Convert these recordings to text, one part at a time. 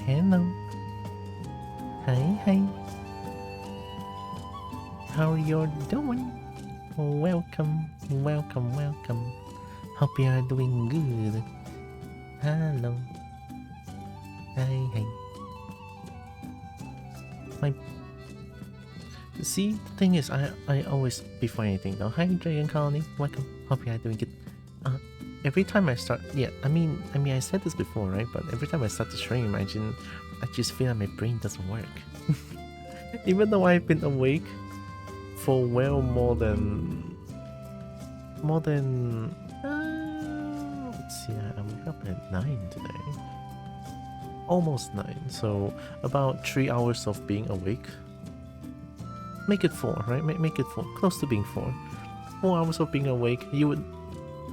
Hello. Hi. How you doing? Welcome. Hope you are doing good. Hello. Hi. See, the thing is, I always, before anything though, hi Dragon Colony, welcome. Hope you are doing good. Every time I start, I mean I said this before, right? But every time I start to stream, I just feel like my brain doesn't work. Even though I've been awake for well more than let's see, I woke up at 9 today. Almost 9, so about 3 hours of being awake. Make it 4, right? Make it 4, close to being 4. 4 hours of being awake.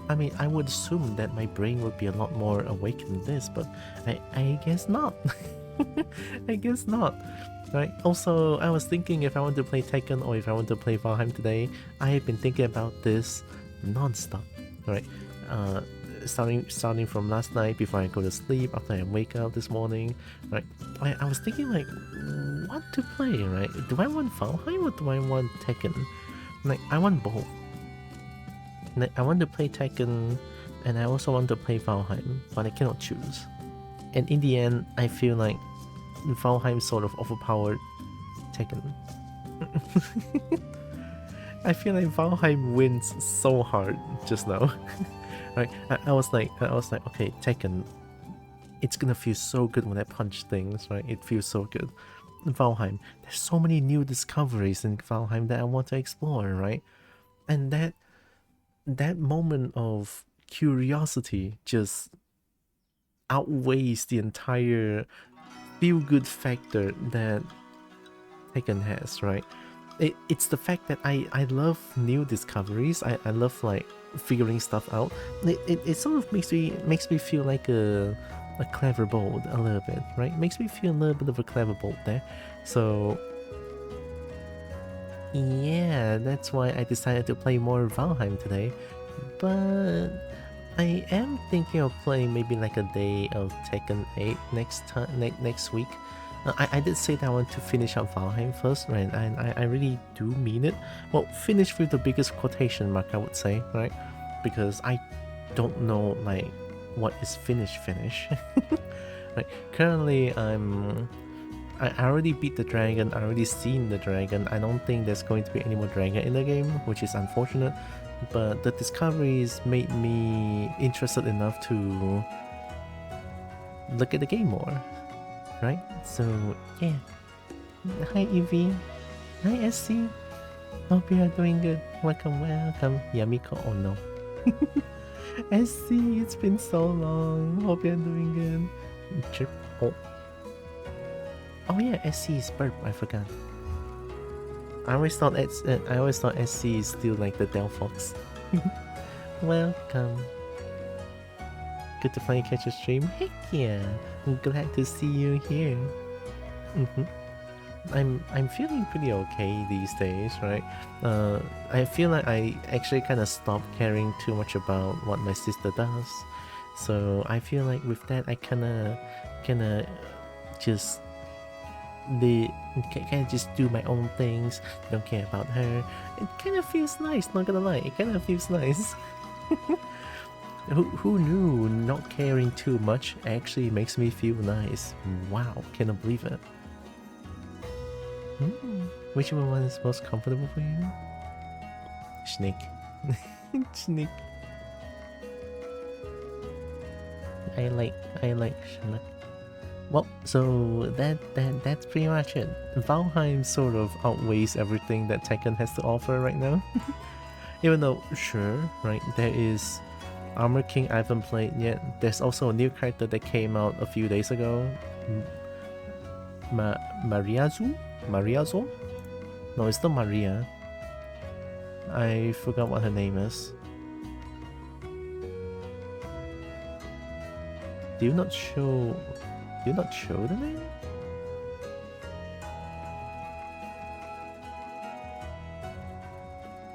I would assume that my brain would be a lot more awake than this, but I guess not. I guess not. Right. Also, I was thinking if I want to play Tekken or if I want to play Valheim today. I have been thinking about this non-stop. Right. Starting from last night before I go to sleep, after I wake up this morning. Right. I was thinking like, what to play. Right. Do I want Valheim or do I want Tekken? Like, I want both. I want to play Tekken, and I also want to play Valheim, but I cannot choose. And in the end, I feel like Valheim sort of overpowered Tekken. I feel like Valheim wins so hard just now. Right? I was like, okay, Tekken, it's gonna feel so good when I punch things, right? It feels so good. Valheim, there's so many new discoveries in Valheim that I want to explore, right? And that moment of curiosity just outweighs the entire feel-good factor that Tekken has, right? It's the fact that I love new discoveries. I love like figuring stuff out. It sort of makes me feel like a clever bold a little bit, right? Makes me feel a little bit of a clever bold there. So yeah, that's why I decided to play more Valheim today. But I am thinking of playing maybe like a day of Tekken 8 next week. I did say that I want to finish up Valheim first, right? And I really do mean it. Well, finish with the biggest quotation mark, I would say, right? Because I don't know like what is finish. Right? Currently, I already beat the dragon, I already seen the dragon. I don't think there's going to be any more dragon in the game, which is unfortunate. But the discoveries made me interested enough to look at the game more, right? So yeah. Hi Evie. Hi SC. Hope you are doing good. Welcome. Yamiko. Oh no. SC, it's been so long. Hope you're doing good. Chip. Oh yeah, SC is burp. I forgot. I always thought SC is still like the Delphox. Welcome. Good to finally catch a stream. Heck yeah! I'm glad to see you here. I'm feeling pretty okay these days, right? I feel like I actually kind of stopped caring too much about what my sister does. So I feel like with that, I kind of just just do my own things, don't care about her. It kind of feels nice, not gonna lie, it kind of feels nice. Who knew not caring too much actually makes me feel nice? Wow, cannot believe it. Which one is most comfortable for you? Snake. Snake. I like Sherlock. Well, so that's pretty much it. Valheim sort of outweighs everything that Tekken has to offer right now. Even though, sure, right, there is Armor King I haven't played yet. There's also a new character that came out a few days ago. Mariazu? No, it's not Maria. I forgot what her name is. Do you not show the name?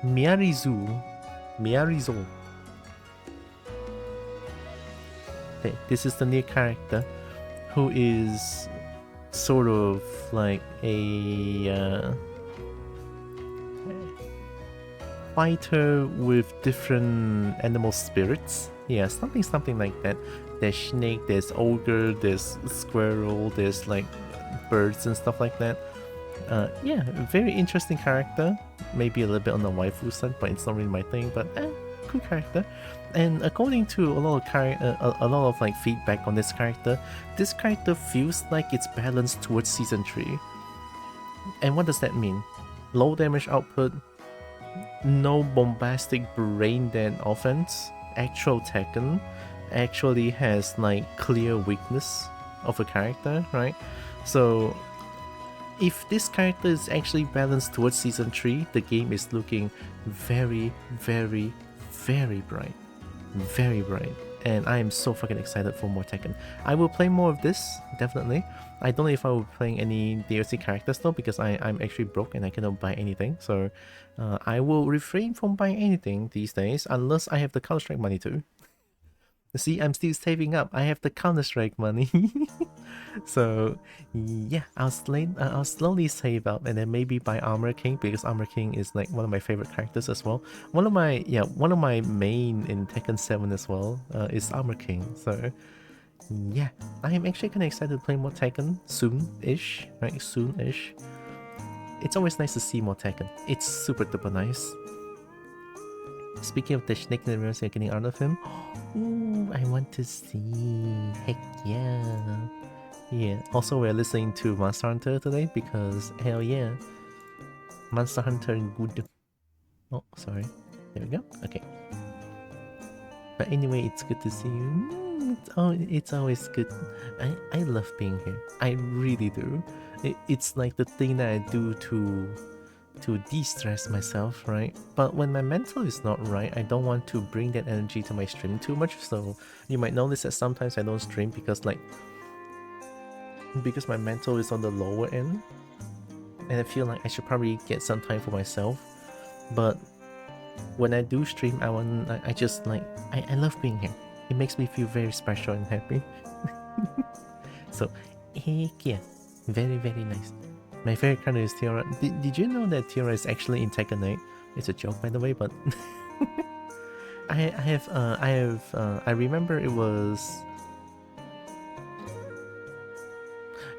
Miarizo. Okay, this is the new character who is sort of like a fighter with different animal spirits. Yeah, something like that. There's snake, there's ogre, there's squirrel, there's like birds and stuff like that. Yeah, very interesting character. Maybe a little bit on the waifu side, but it's not really my thing. But cool character. And according to a lot of like feedback on this character feels like it's balanced towards season 3. And what does that mean? Low damage output, no bombastic brain dead offense. Actual Tekken actually has like clear weakness of a character, right? So if this character is actually balanced towards season 3, the game is looking very, very, very bright. Very bright. And I am so fucking excited for more Tekken. I will play more of this, definitely. I don't know if I will be playing any DLC characters though, because I'm actually broke and I cannot buy anything. So I will refrain from buying anything these days, unless I have the Counter-Strike money too. See, I'm still saving up. I have the Counter-Strike money. So yeah, I'll slowly save up and then maybe buy Armor King, because Armor King is like one of my favorite characters as well. One of my main in Tekken 7 as well is Armor King. So yeah, I am actually kind of excited to play more Tekken soon-ish, right? Soon-ish. It's always nice to see more Tekken. It's super duper nice. Speaking of the snake that we're getting out of him, ooh, I want to see. Heck yeah. Yeah, also we're listening to Monster Hunter today because hell yeah. Monster Hunter good. Oh, sorry. There we go. Okay. But anyway, it's good to see you. It's always good. I love being here. I really do. It's like the thing that I do to de-stress myself, right? But when my mental is not right, I don't want to bring that energy to my stream too much. So you might notice that sometimes I don't stream because my mental is on the lower end, and I feel like I should probably get some time for myself. But when I do stream, I love being here. It makes me feel very special and happy. So heck yeah, very very nice. My favorite character is Tiara. Did you know that Tiara is actually in Tekken 8? It's a joke by the way, but I remember it was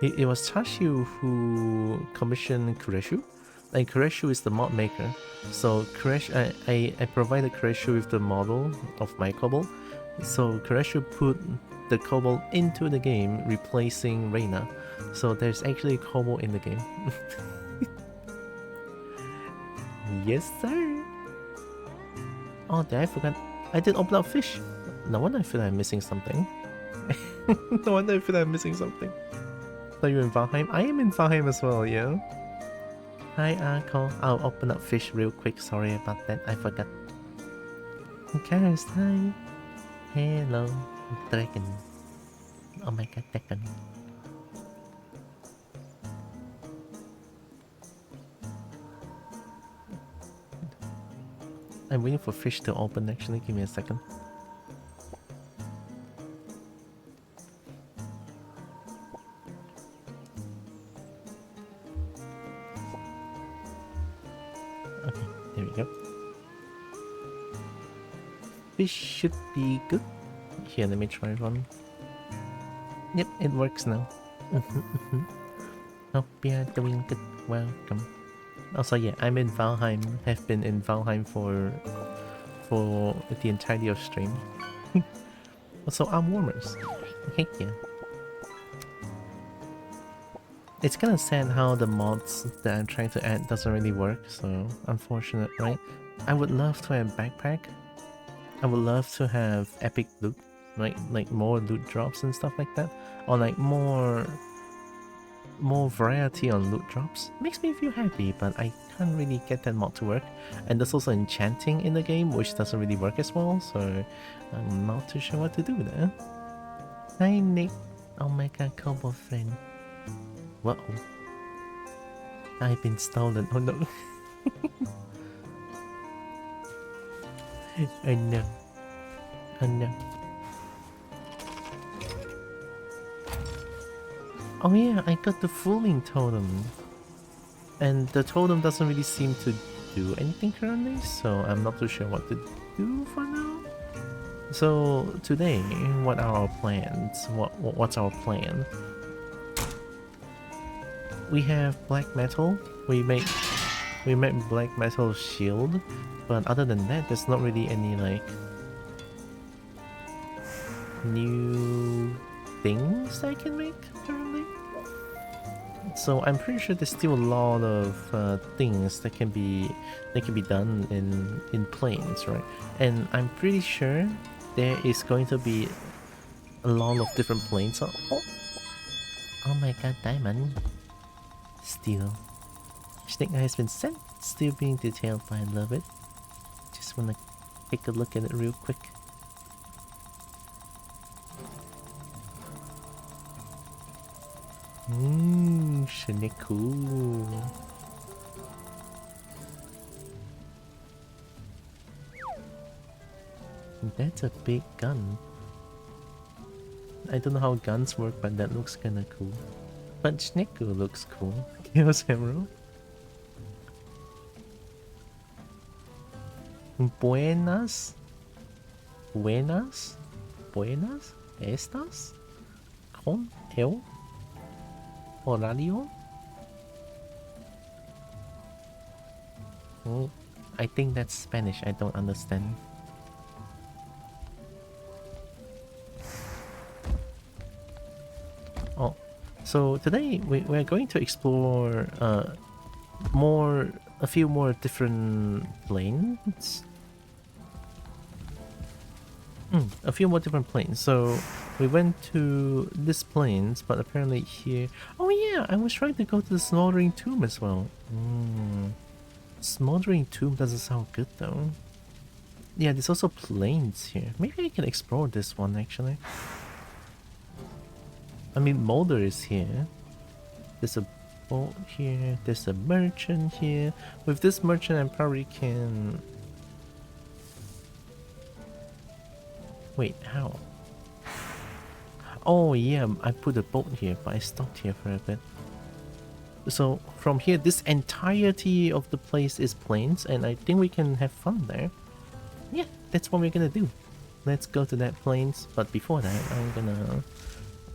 Chashu who commissioned Kureshu, and Kureshu is the mod maker. So I provided Kureshu with the model of my kobo. So Kureshu put the kobo into the game, replacing Reina. So there's actually a kobo in the game. Yes, sir. Oh, I forgot. I did open up fish. No wonder I feel like I'm missing something. No wonder I feel like I'm missing something. Are you in Valheim? I am in Valheim as well, yeah. Hi, Arco. I'll open up fish real quick. Sorry about that. I forgot. Karis, hi. Hello, dragon. Oh my god, dragon. I'm waiting for fish to open actually. Give me a second. Okay, there we go. Fish should be good. Here, let me try one. Yep, it works now. Hope you're doing good. Welcome. Also, yeah, I'm in Valheim. Have been in Valheim for the entirety of stream. Also, arm warmers. Heck yeah. It's kind of sad how the mods that I'm trying to add doesn't really work, so unfortunate, right? I would love to have backpack. I would love to have epic loot, right? Like more loot drops and stuff like that, or like more variety on loot drops. Makes me feel happy, but I can't really get that mod to work. And there's also enchanting in the game, which doesn't really work as well, so I'm not too sure what to do there. Hi Nick. Oh my god, Kobo friend. Whoa. I've been stolen. Oh no. Oh no. Oh no. Oh yeah, I got the fooling totem. And the totem doesn't really seem to do anything currently, so I'm not too sure what to do for now. So today, what are our plans? What's our plan? We have black metal. We made black metal shield, but other than that, there's not really any like new things I can make currently. So I'm pretty sure there's still a lot of things that can be done in planes, right? And I'm pretty sure there is going to be a lot of different planes. Oh my god, diamond! Still, snake has been sent. Still being detailed, but I love it. Just wanna take a look at it real quick. Shiniku. That's a big gun. I don't know how guns work, but that looks kinda cool. But Shiniku looks cool. Chaos Emerald. Buenas? Buenas? Buenas? Estas? Con el horario? Oh, I think that's Spanish. I don't understand. Oh, so today we're going to explore a few more different planes. A few more different planes. So we went to this planes, but apparently here. Oh yeah, I was trying to go to the smoldering tomb as well. Smoldering tomb doesn't sound good though. Yeah, there's also planes here. Maybe I can explore this one actually. I mean, Molder is here. There's a boat here. There's a merchant here. With this merchant, I probably can. Wait, how? Oh yeah, I put a boat here, but I stopped here for a bit. So from here, this entirety of the place is plains, and I think we can have fun there. Yeah, that's what we're gonna do. Let's go to that plains, but before that, I'm gonna...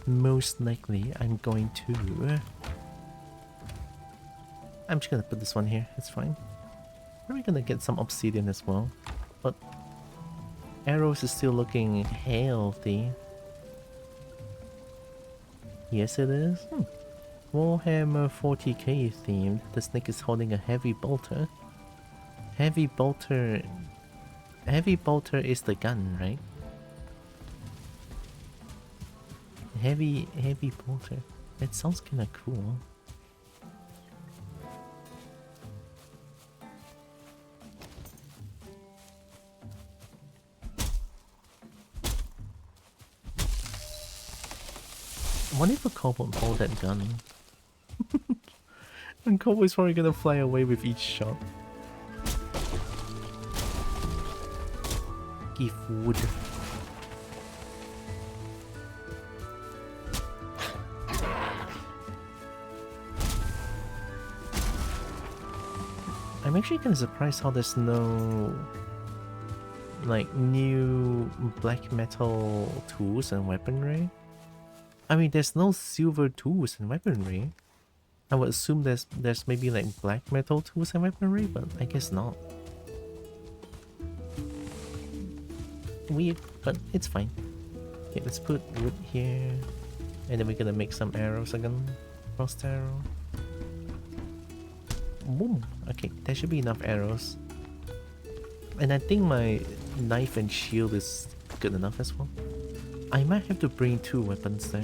Most likely, I'm going to... I'm just gonna put this one here, it's fine. We're gonna get some obsidian as well, but... Arrows is still looking healthy. Yes it is. Warhammer 40k themed. The snake is holding a heavy bolter. Heavy bolter is the gun, right? Heavy bolter. That sounds kinda cool. What if a kobo hold that gun? And kobo is probably gonna fly away with each shot. Give wood. I'm actually kind of surprised how there's no like new black metal tools and weaponry. I mean, there's no silver tools and weaponry. I would assume there's maybe like black metal tools and weaponry, but I guess not. Weird, but it's fine. Okay, let's put wood here, and then we're gonna make some arrows again. Frost arrow. Boom. Okay, that should be enough arrows. And I think my knife and shield is good enough as well. I might have to bring two weapons there.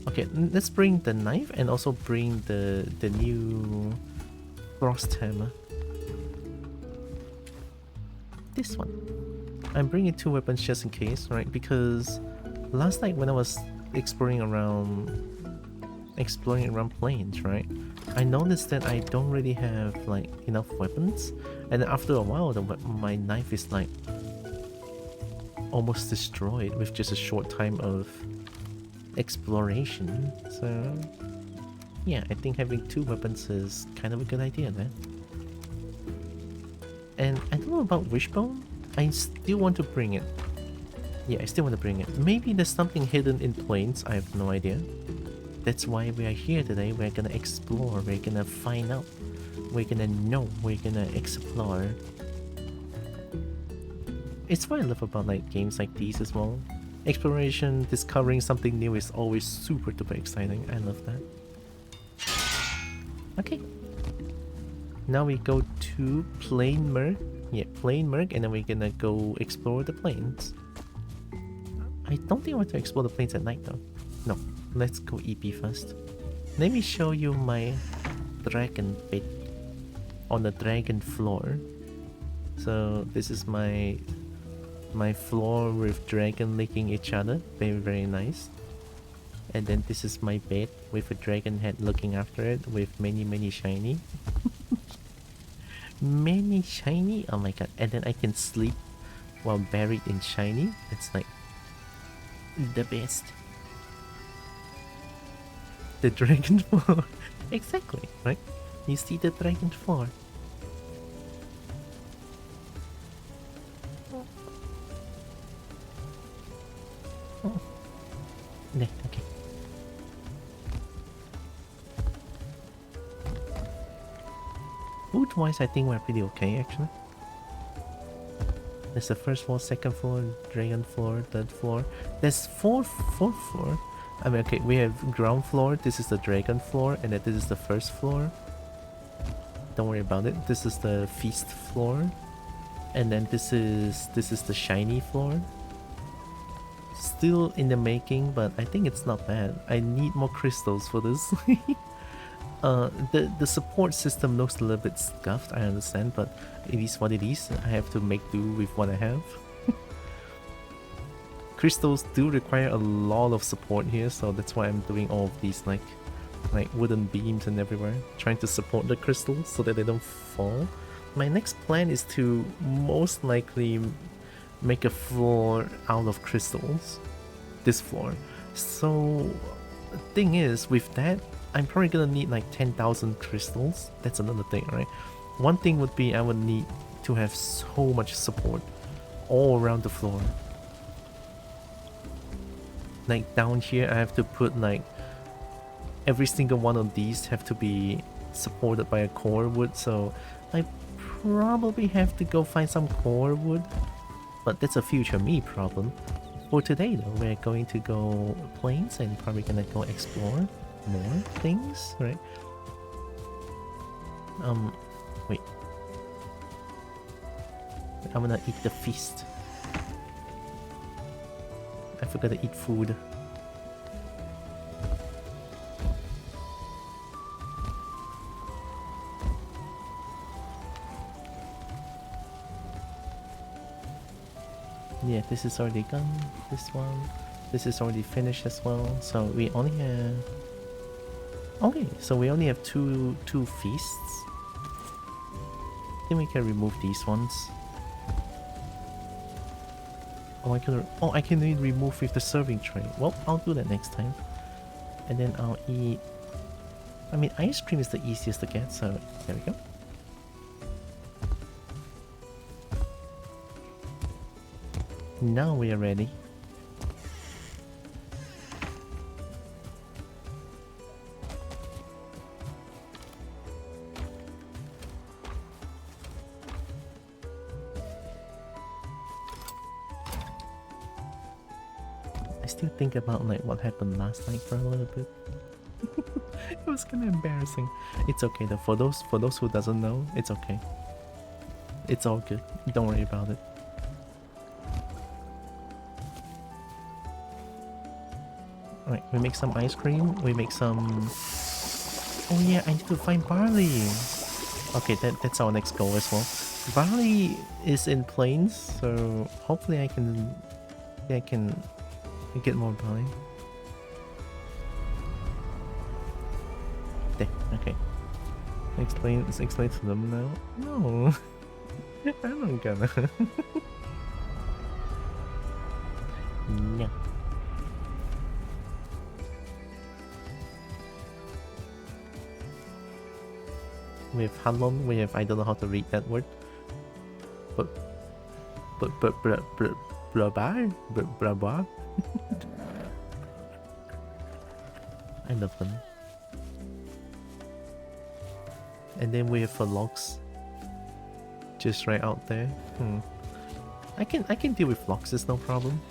Okay, let's bring the knife and also bring the new frost hammer. This one. I'm bringing two weapons just in case, right? Because last night when I was exploring around plains, right? I noticed that I don't really have like enough weapons, and after a while, my knife is like almost destroyed with just a short time of exploration. So yeah, I think having 2 weapons is kind of a good idea there. And I don't know about Wishbone. I still want to bring it. Yeah, I still want to bring it. Maybe there's something hidden in plains. I have no idea. That's why we are here today. We're gonna explore. We're gonna find out. We're gonna know. We're gonna explore. It's what I love about like games like these as well. Exploration, discovering something new is always super duper exciting. I love that. Okay. Now we go to Plain Merc. Yeah, Plain Merc, and then we're gonna go explore the plains. I don't think I want to explore the plains at night though. No, let's go EP first. Let me show you my dragon bed on the dragon floor. So this is my floor with dragon licking each other. Very, very nice. And then this is my bed with a dragon head looking after it with many, many shiny. Many shiny? Oh my god. And then I can sleep while buried in shiny. It's like the best. The dragon floor. Exactly, right? You see the dragon floor. Oh. Yeah, okay. Food-wise, I think we're pretty okay, actually. There's the first floor, second floor, dragon floor, third floor. There's fourth floor. I mean, okay, we have ground floor. This is the dragon floor, and then this is the first floor. Don't worry about it. This is the feast floor, and then this is the shiny floor. Still in the making, but I think it's not bad. I need more crystals for this. The support system looks a little bit scuffed, I understand, but it is what it is. I have to make do with what I have. Crystals do require a lot of support here, so that's why I'm doing all of these like wooden beams and everywhere, trying to support the crystals so that they don't fall. My next plan is to most likely make a floor out of crystals. This floor. So the thing is, with that, I'm probably gonna need like 10,000 crystals. That's another thing, right? One thing would be I would need to have so much support all around the floor. Like down here, I have to put like every single one of these have to be supported by a core wood. So I probably have to go find some core wood, but that's a future me problem. For today though, we're going to go plains and probably gonna go explore more things, right? Wait. I'm gonna eat the feast. I forgot to eat food. Yeah, this is already gone. This one. This is already finished as well. So we only have... Okay, so we only have two feasts. Then we can remove these ones. Oh, I can remove with the serving tray. Well, I'll do that next time. And then I'll eat... I mean, ice cream is the easiest to get, so there we go. Now we are ready. I still think about like what happened last night for a little bit. It was kind of embarrassing. It's okay though. For those who doesn't know, it's okay. It's all good. Don't worry about it. Alright, we make some ice cream. We make some... Oh yeah, I need to find barley. Okay, that's our next goal as well. Barley is in plains, so hopefully I can get more barley. There, okay. Explain to them now. No, I'm not gonna. No. with Hanlon, with I don't know how to read that word. But blah. I love them. And then we have logs just right out there. I can deal with logs, no problem.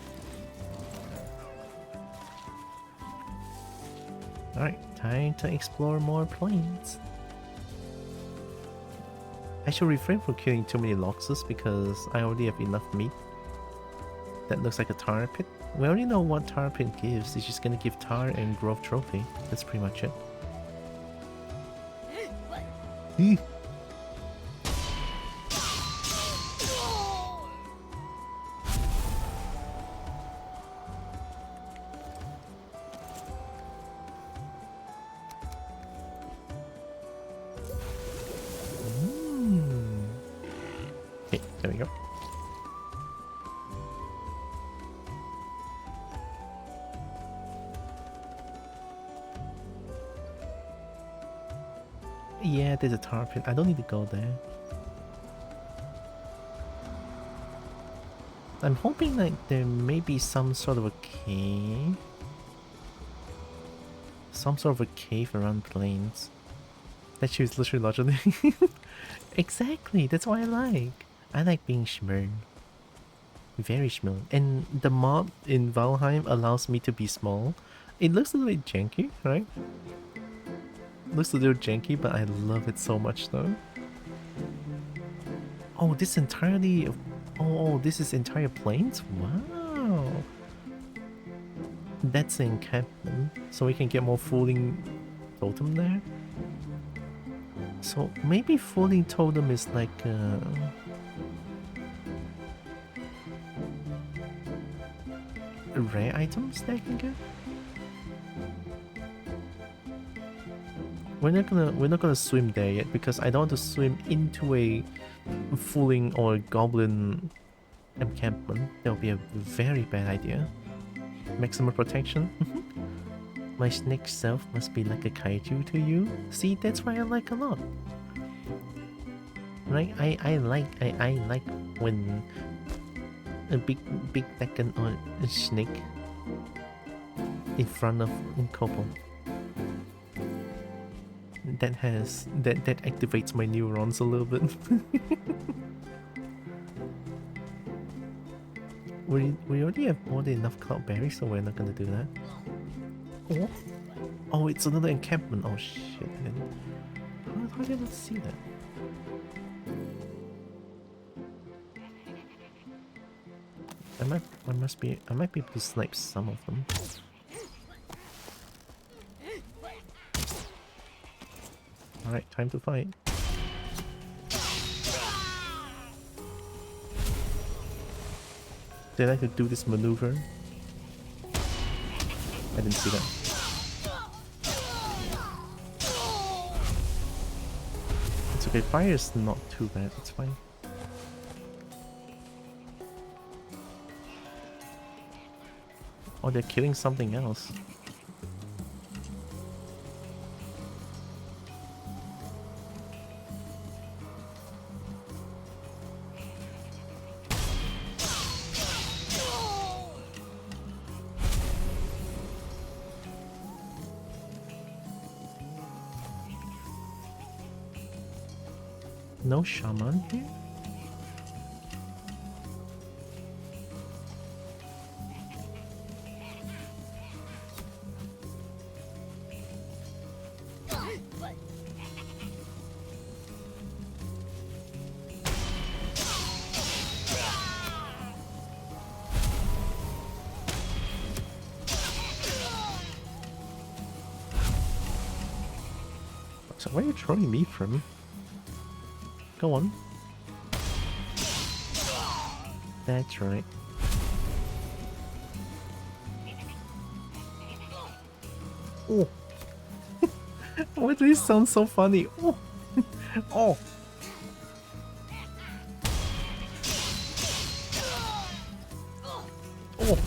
Alright, time to explore more plains. I should refrain from killing too many loxes because I already have enough meat. That looks like a tar pit. We already know what tar pit gives. It's just gonna give tar and growth trophy. That's pretty much it. Okay, there we go. Yeah, there's a tar pit. I don't need to go there. I'm hoping like there may be some sort of a cave. Some sort of a cave around plains. That she was literally larger than Exactly, that's what I like. I like being Schmern. Very Schmern. And the mod in Valheim allows me to be small. It looks a little bit janky, right? Looks a little janky, but I love it so much though. Oh, this entirely... Oh, this is entire plains? Wow. That's an encampment, so we can get more Fooling Totem there. So maybe Fooling Totem is like rare items that I can get. We're not gonna swim there yet because I don't want to swim into a Fooling or Goblin encampment. That would be a very bad idea. Maximum protection. My snake self must be like a kaiju to you. See, that's why I like a lot. Right? I like when a big Tekken or a snake in front of Kobo. That activates my neurons a little bit. we already have more than enough cloudberries, so we're not gonna do that. Oh, it's another encampment. Oh shit, man. How did I not see that? I might be able to snipe some of them. Alright, time to fight. Did I have to do this maneuver? I didn't see that. It's okay, fire is not too bad, it's fine. Oh, they're killing something else. No shaman here? So where are you throwing me from? Go on. That's right. Oh! Why do this sound so funny? Oh! Oh! Oh!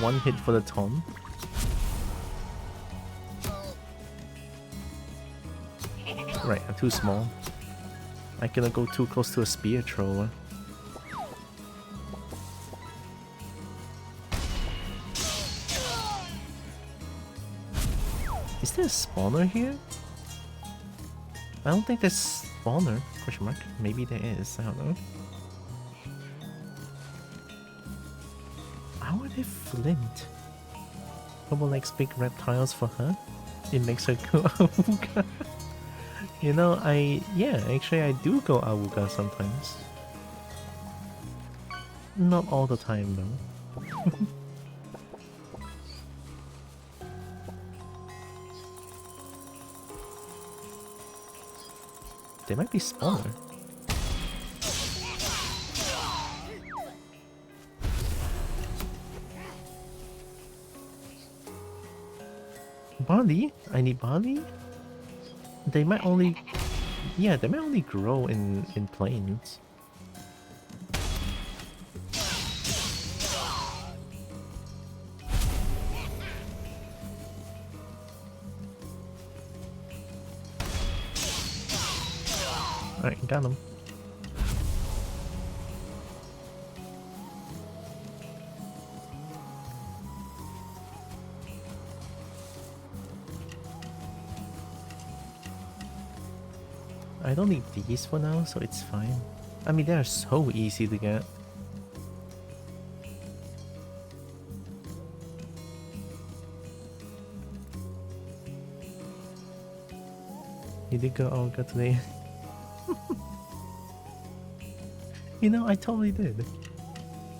one hit for the taunt. Right, I'm too small. I cannot go too close to a spear thrower. Is there a spawner here? I don't think there's spawner. Question mark. Maybe there is. I don't know. How are they flint? Kobo likes big reptiles for her. It makes her go awooga. You know, actually I do go awooga sometimes. Not all the time though. There might be spawner. Barley? I need barley? They might only... Yeah, they might only grow in plains. Alright, got him. I don't need these for now, so it's fine. I mean, they're so easy to get. You did go Olga today. You know, I totally did.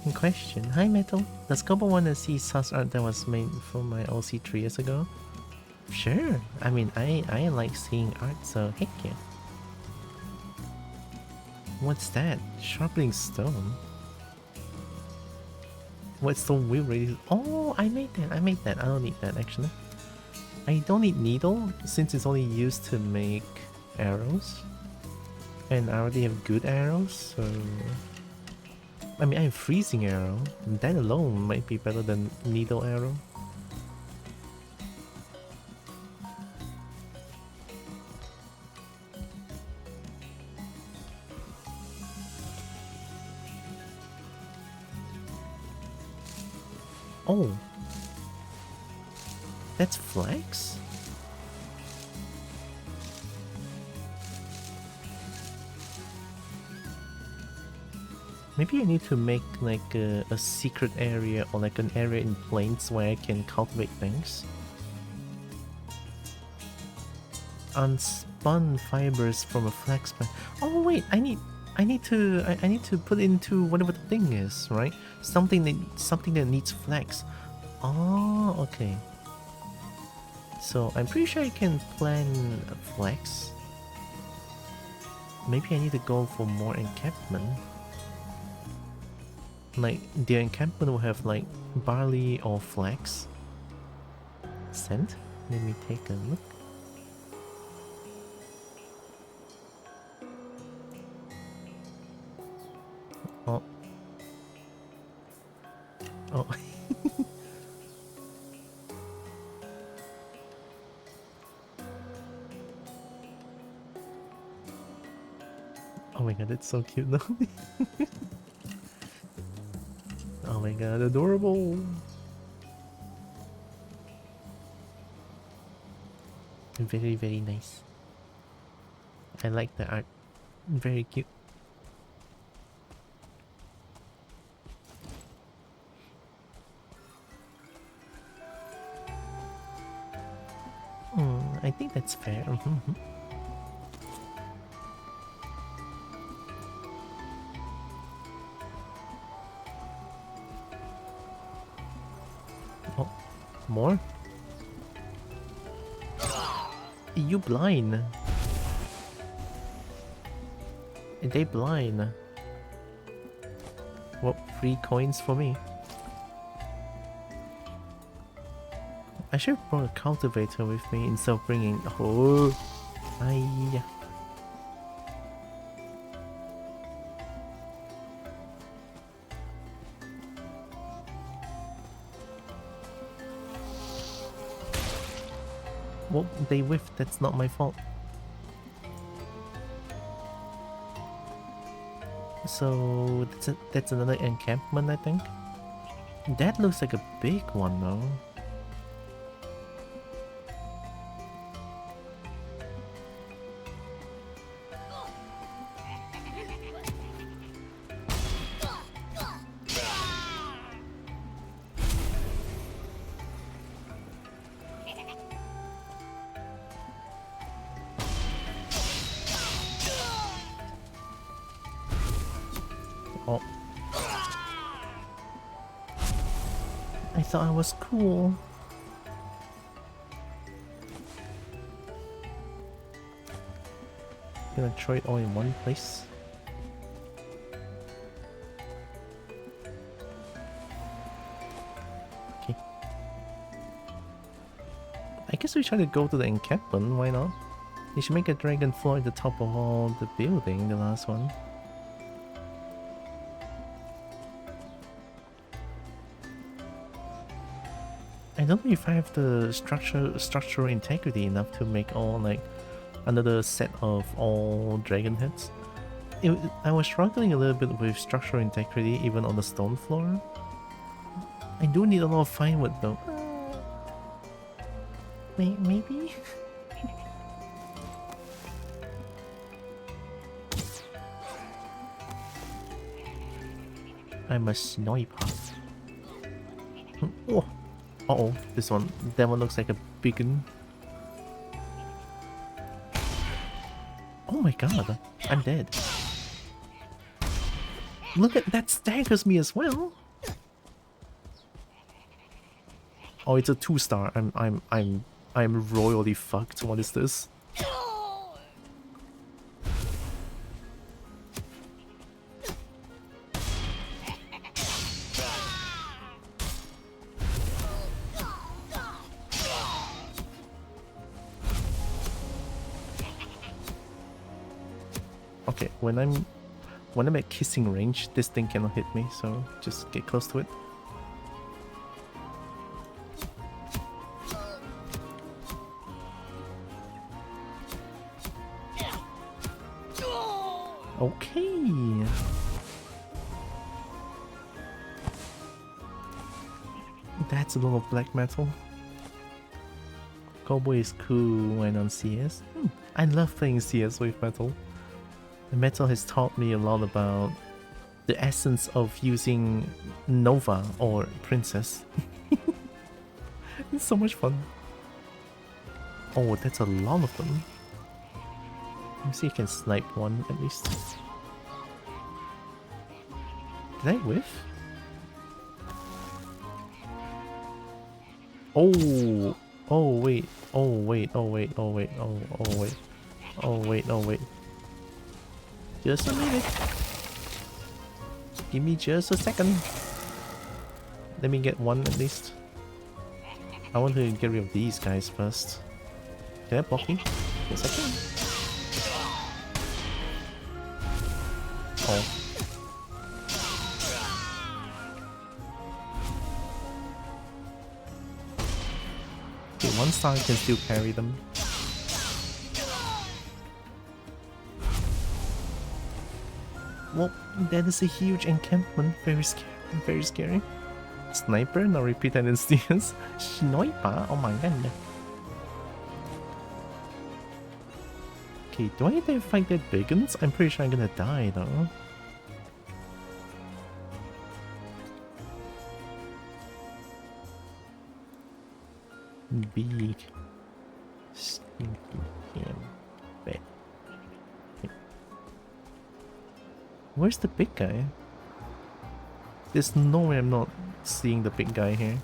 In question. Hi Metal. Does Kobo want to see sus art that was made for my OC 3 years ago? Sure. I mean, I like seeing art, so heck yeah. What's that? Sharpening stone? What stone will ready? Oh, I made that. I don't need that actually. I don't need needle since it's only used to make arrows. And I already have good arrows, so... I mean, I have freezing arrow. That alone might be better than needle arrow. Oh. That's flax? Maybe I need to make like a secret area or like an area in plains where I can cultivate things. Unspun fibers from a flax plant. Oh wait, I need to put into whatever the thing is, right? Something that needs flax. Oh, okay. So I'm pretty sure I can plant flax. Maybe I need to go for more encampment. Like, the encampment will have like barley or flax. Scent? Let me take a look. Oh. Oh. Oh my god, that's so cute though. Oh my god, adorable! Very, very nice. I like the art. Very cute. I think that's fair. Oh, more? You blind? Are they blind? Well, 3 coins for me. I should have brought a cultivator with me instead of bringing... Oh! Aye. Well, they whiffed, that's not my fault. So that's another encampment, I think. That looks like a big one though. Oh. I thought I was cool. Gonna throw it all in one place. Okay. I guess we try to go to the encampment, why not? You should make a dragon floor at the top of all the building, the last one. I don't know if I have the structural integrity enough to make all like another set of all dragon heads. I was struggling a little bit with structural integrity even on the stone floor. I do need a lot of fine wood though. Maybe? I'm a sniper. Oh. Uh-oh, this one. That one looks like a big one. Oh my god, I'm dead. Look at that, staggers me as well. Oh, it's a 2-star. I'm royally fucked. What is this? Okay, when I'm at kissing range, this thing cannot hit me, so just get close to it. Okay. That's a lot of black metal. Kobo is cool when on CS. I love playing CS with metal. The metal has taught me a lot about the essence of using Nova or Princess. It's so much fun. Oh, that's a lot of them. Let me see if I can snipe one at least. Did I whiff? Oh! Oh wait, oh wait, oh wait, oh wait, oh wait. Oh wait, oh wait. Just a minute. Give me just a second. Let me get one at least. I want to get rid of these guys first. Can I block you? Yes, I can. Oh. Okay, 1-star can still carry them. Well, that is a huge encampment. Very scary. Very scary. Sniper? No repeat instance. Sniper? Oh my god. Okay, do I need to fight that big ones? I'm pretty sure I'm gonna die though. Big. Stinky bad. Where's the big guy? There's no way I'm not seeing the big guy here.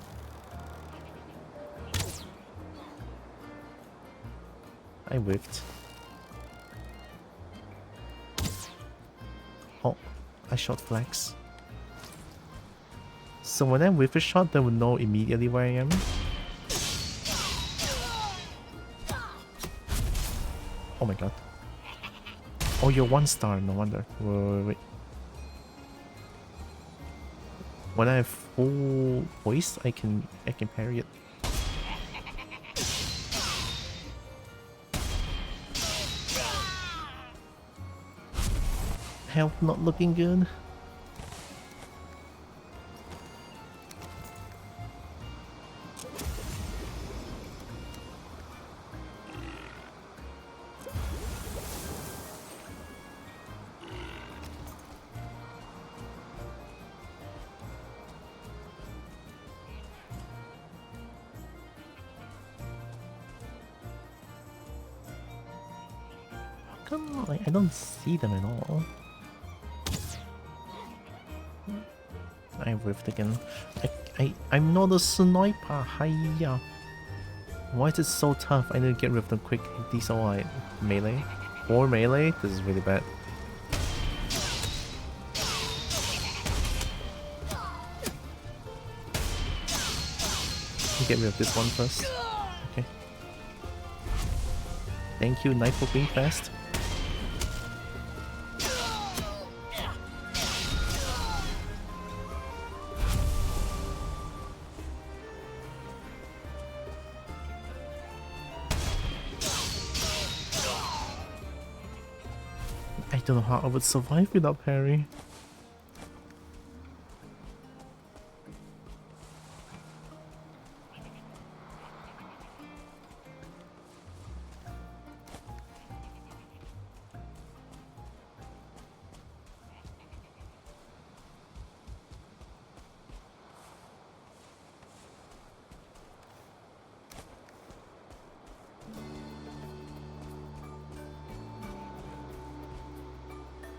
I whiffed. Oh, I shot flags. So when I whiff a shot, they will know immediately where I am. Oh my god. Oh, you're 1-star, no wonder. Wait. When I have full voice, I can parry it. Health not looking good. Come on, I don't see them at all. I riffed again. I'm not a sniper. Hiya. Why is it so tough? I need to get rid of them quick. These are like melee. Or melee? This is really bad. Get rid of this one first. Okay. Thank you, knife, for being fast. I don't know how I would survive without parry.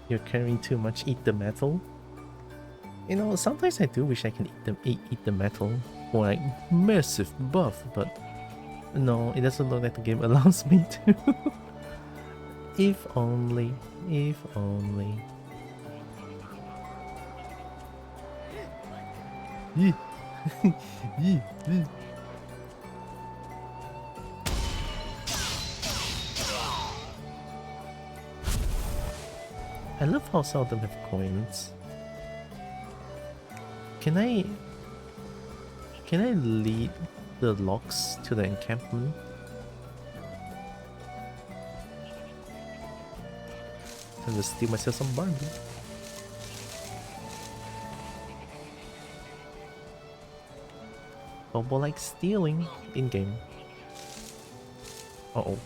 You're carrying too much. Eat the metal. You know, sometimes I do wish I can eat the metal for like massive buff, but no, it doesn't look like the game allows me to. If only. If only. I love how some of them have coins. Can I lead the locks to the encampment? And just steal myself some barley. Kobo like stealing in game. Uh oh.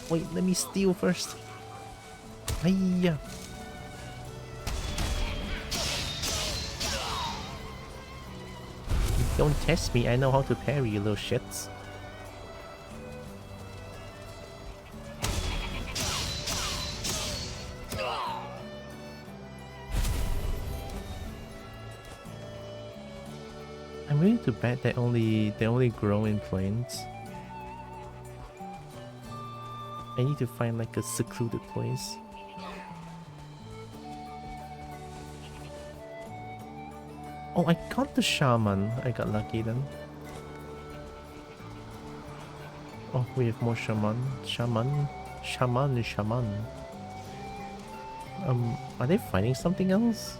Wait, let me steal first. Hiya. Don't test me, I know how to parry, you little shits. I'm willing to bet they only grow in plains. I need to find like a secluded place. Oh, I got the shaman. I got lucky then. Oh, we have more shaman. Shaman. Are they fighting something else?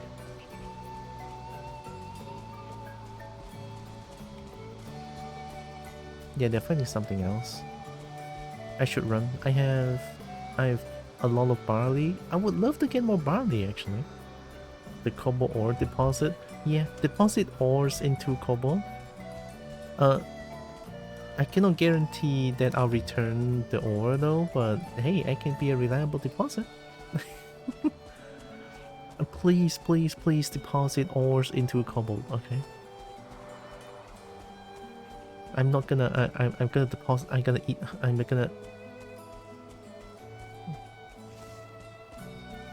Yeah, they're fighting something else. I should run. I have a lot of barley. I would love to get more barley actually. The kobo ore deposit. Yeah, deposit ores into kobo. I cannot guarantee that I'll return the ore though, but hey, I can be a reliable deposit. Please, please, please deposit ores into kobo, okay? I'm not gonna, I'm gonna deposit, I'm gonna eat, I'm gonna...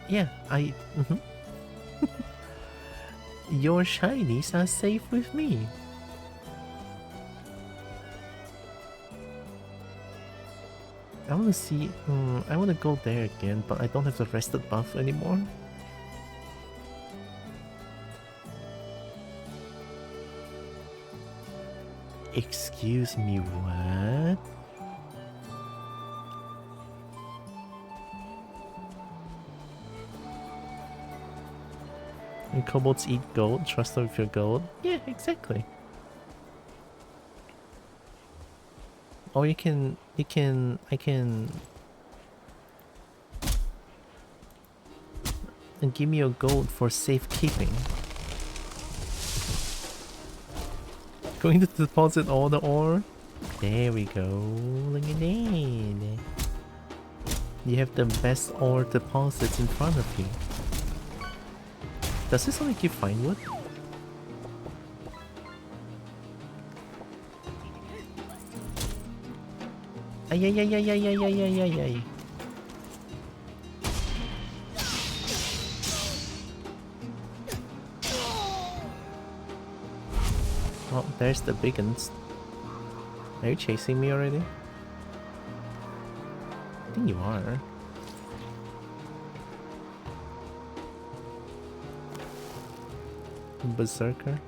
Yeah, Your shinies are safe with me. I wanna see, I wanna go there again, but I don't have the rested buff anymore. Excuse me, what? And kobolds eat gold, trust them with your gold. Yeah, exactly. Or I can and give me your gold for safekeeping. Going to deposit all the ore. There we go. Look at that. You have the best ore deposits in front of you. Does this only give fine wood? Ay ay ay ay ay ay ay ay ay ay. Oh, there's the big ones. Are you chasing me already? I think you are. Berserker.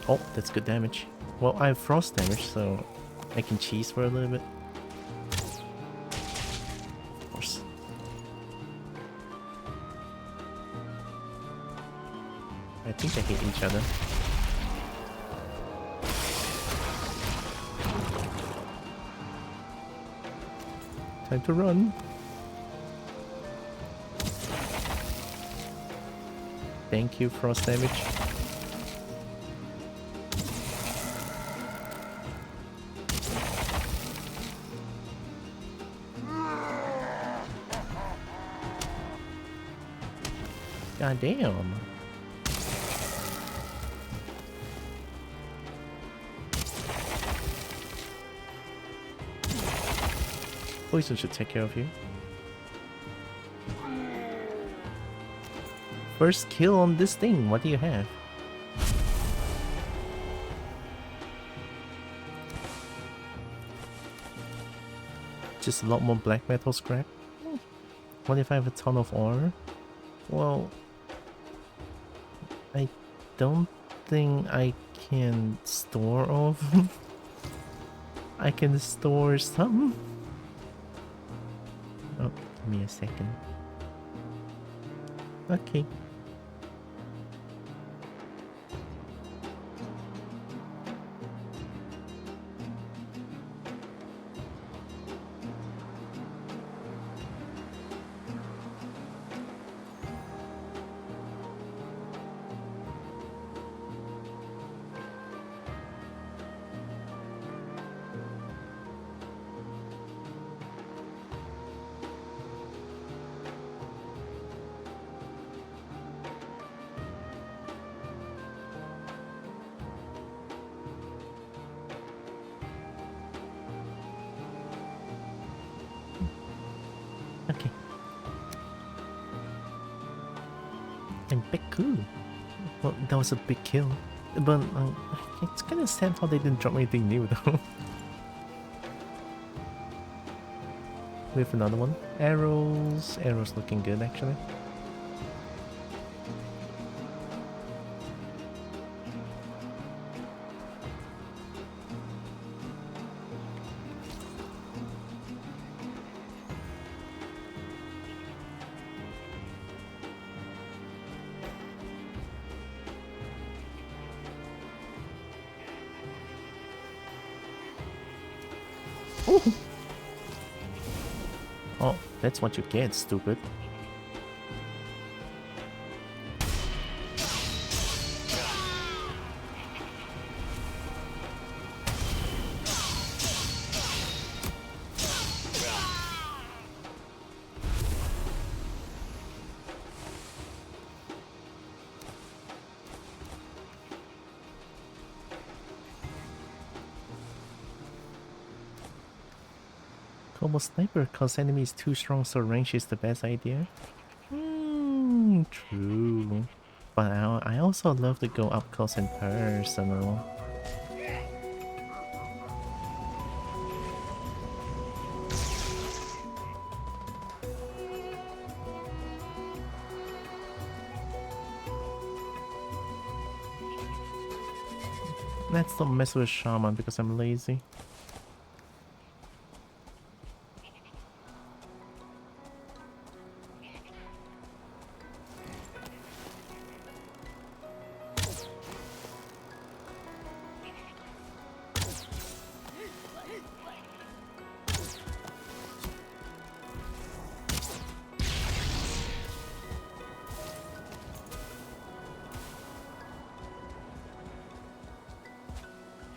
Oh, that's good damage. Well, I have frost damage, so I can cheese for a little bit. Of course. I think they hate each other. Time to run. Thank you, frost damage. God damn. Poison should take care of you. First kill on this thing. What do you have? Just a lot more black metal scrap. What if I have a ton of ore? Well, I don't think I can store all of them. I can store some. Oh, give me a second. Okay. Okay. And Beku. Well, that was a big kill. But it's kind of sad how they didn't drop anything new though. We have another one. Arrows. Arrows looking good actually. Ooh. Oh, that's what you get, stupid. Kobo sniper, cause enemy is too strong, so range is the best idea. True. But I also love to go up close and personal. Let's not mess with Shaman because I'm lazy.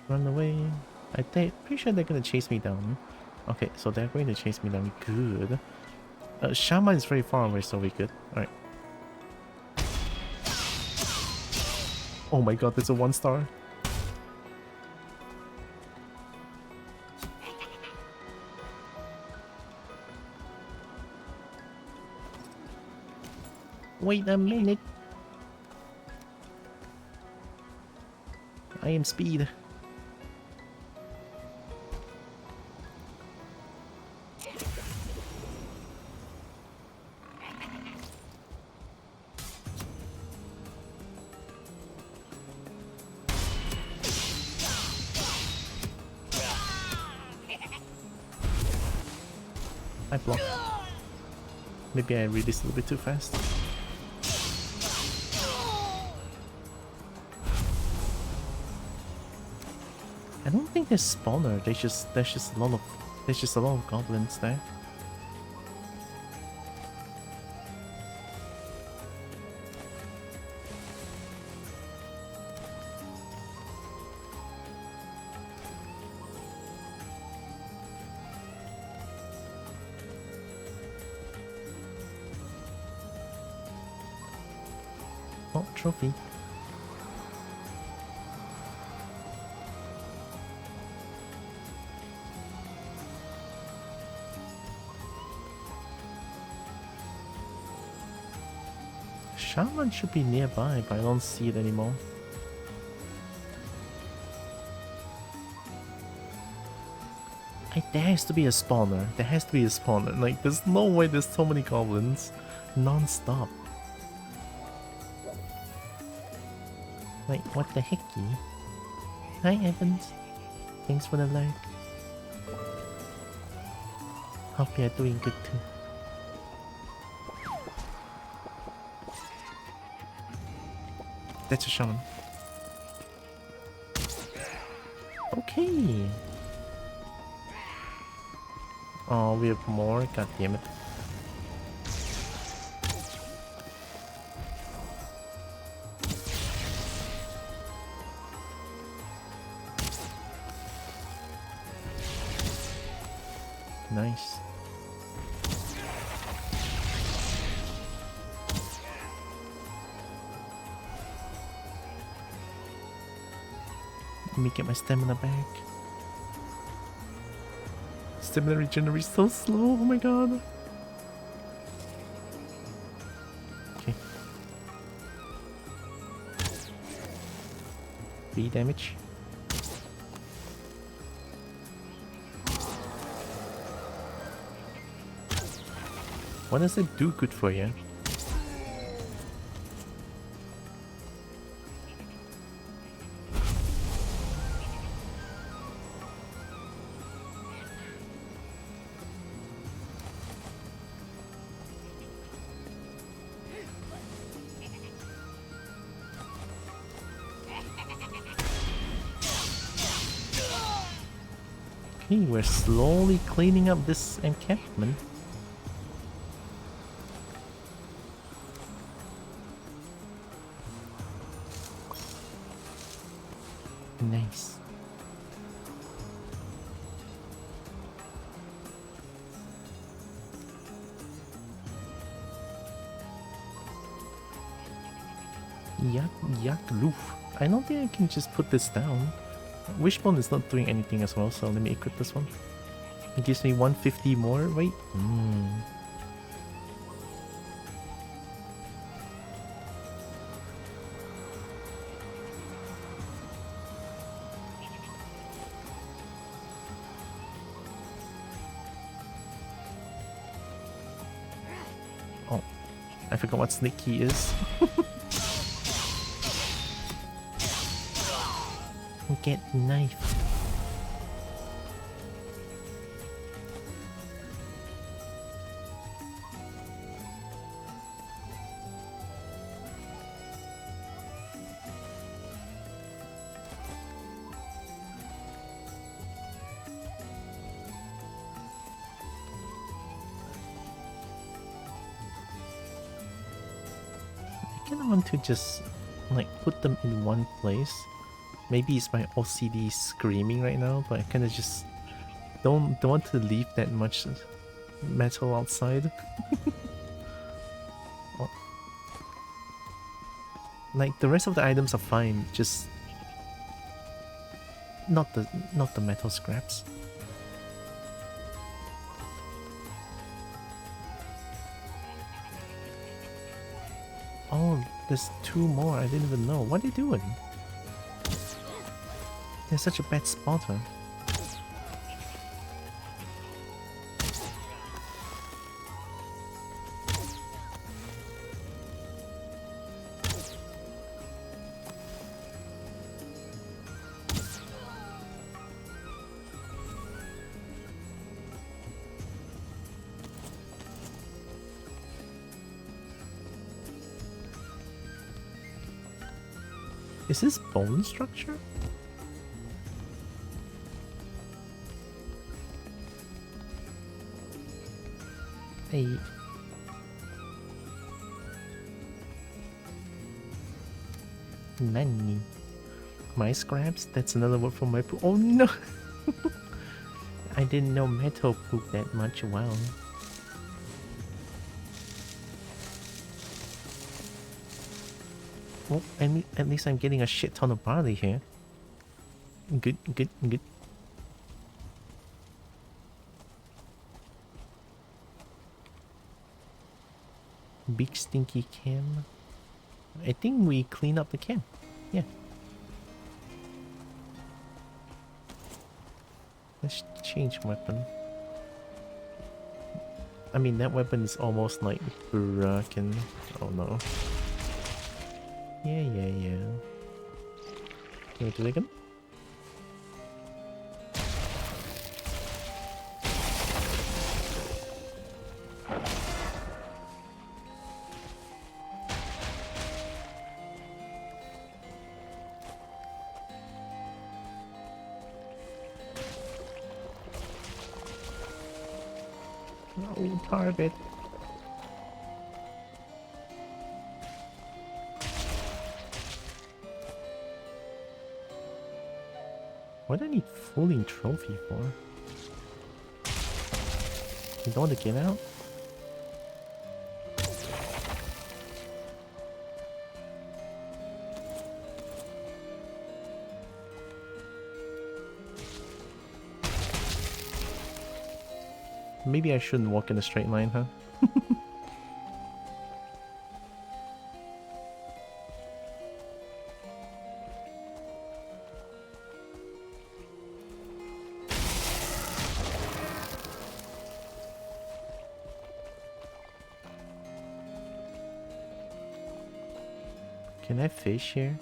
Run away. Pretty sure they're gonna chase me down. Okay, so they're going to chase me down. Good. Shaman is very far away, so we good. Alright. Oh my god, there's a 1-star. Wait a minute. I am speed. I blocked. Maybe I read this a little bit too fast. I don't think there's spawner. There's just a lot of goblins there. Oh, trophy. Shaman should be nearby, but I don't see it anymore. There has to be a spawner. There has to be a spawner. Like, there's no way there's so many goblins non-stop. Like, what the hecky? Hi, Evans. Thanks for the like. Hope you're doing good too. That's a shaman. Okay. Oh, we have more. God damn it. Nice. Let me get my stamina back. Stamina regenerates so slow, oh my god. Okay. 3 damage. What does it do good for you? Okay, we're slowly cleaning up this encampment. Nice. Yak roof. I don't think I can just put this down. Wishbone is not doing anything as well, so let me equip this one. It gives me 150 more. Wait. Oh, I forgot what sneak key is. Get knife. I kind of want to just like put them in one place. Maybe it's my OCD screaming right now, but I kind of just don't want to leave that much metal outside. Oh, like the rest of the items are fine, just not the metal scraps. Oh, there's two more. I didn't even know. What are you doing? They're such a bad spotter. Is this bone structure? Hey. Nani? My scraps? That's another word for my poop. Oh no! I didn't know metal pooped that much. Wow. Well, at least I'm getting a shit ton of barley here. Good, good, good. Big stinky can. I think we clean up the can. Yeah. Let's change weapon. I mean, that weapon is almost like broken. Oh no. Yeah. Can we do it again? Oh, target. What do I need fooling trophy for? You don't want to get out? Maybe I shouldn't walk in a straight line, huh? Can I fish here?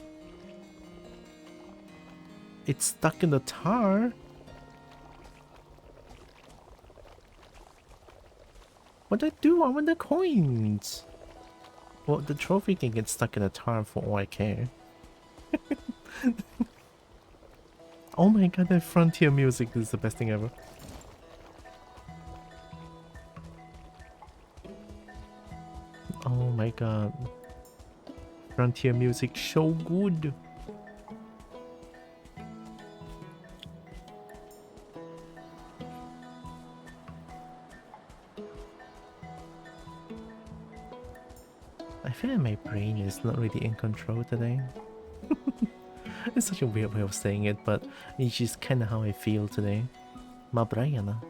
It's stuck in the tar? What did I do? I want the coins! Well, the trophy can get stuck in the tar for all I care. Oh my god, that frontier music is the best thing ever. Oh my god. Frontier music so good. I feel like my brain is not really in control today. It's such a weird way of saying it, but it's just kinda how I feel today. Mabrayana.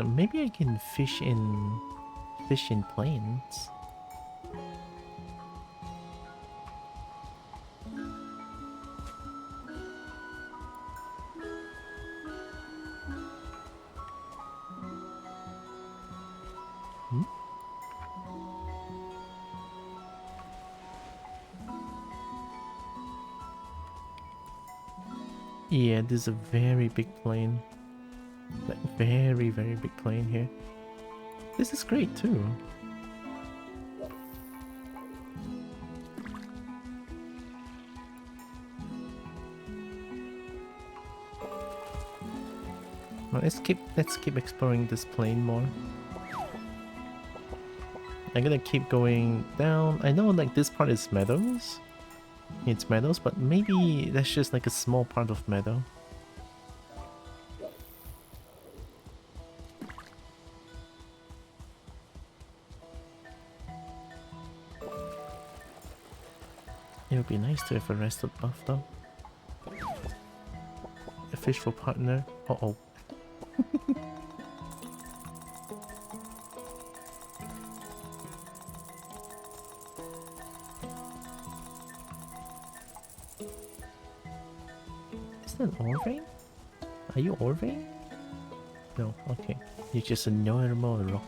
Maybe I can fish in plains. Yeah, this is a very big plane. Like, very, very big plane here. This is great too. Well, let's keep exploring this plane more. I'm gonna keep going down. I know like this part is meadows. It's meadows, but maybe that's just like a small part of meadow. It would be nice to have a rested buff though. A fish for partner. Uh-oh. Is that Orvain? Are you Orvain? No, okay. You're just a normal rock.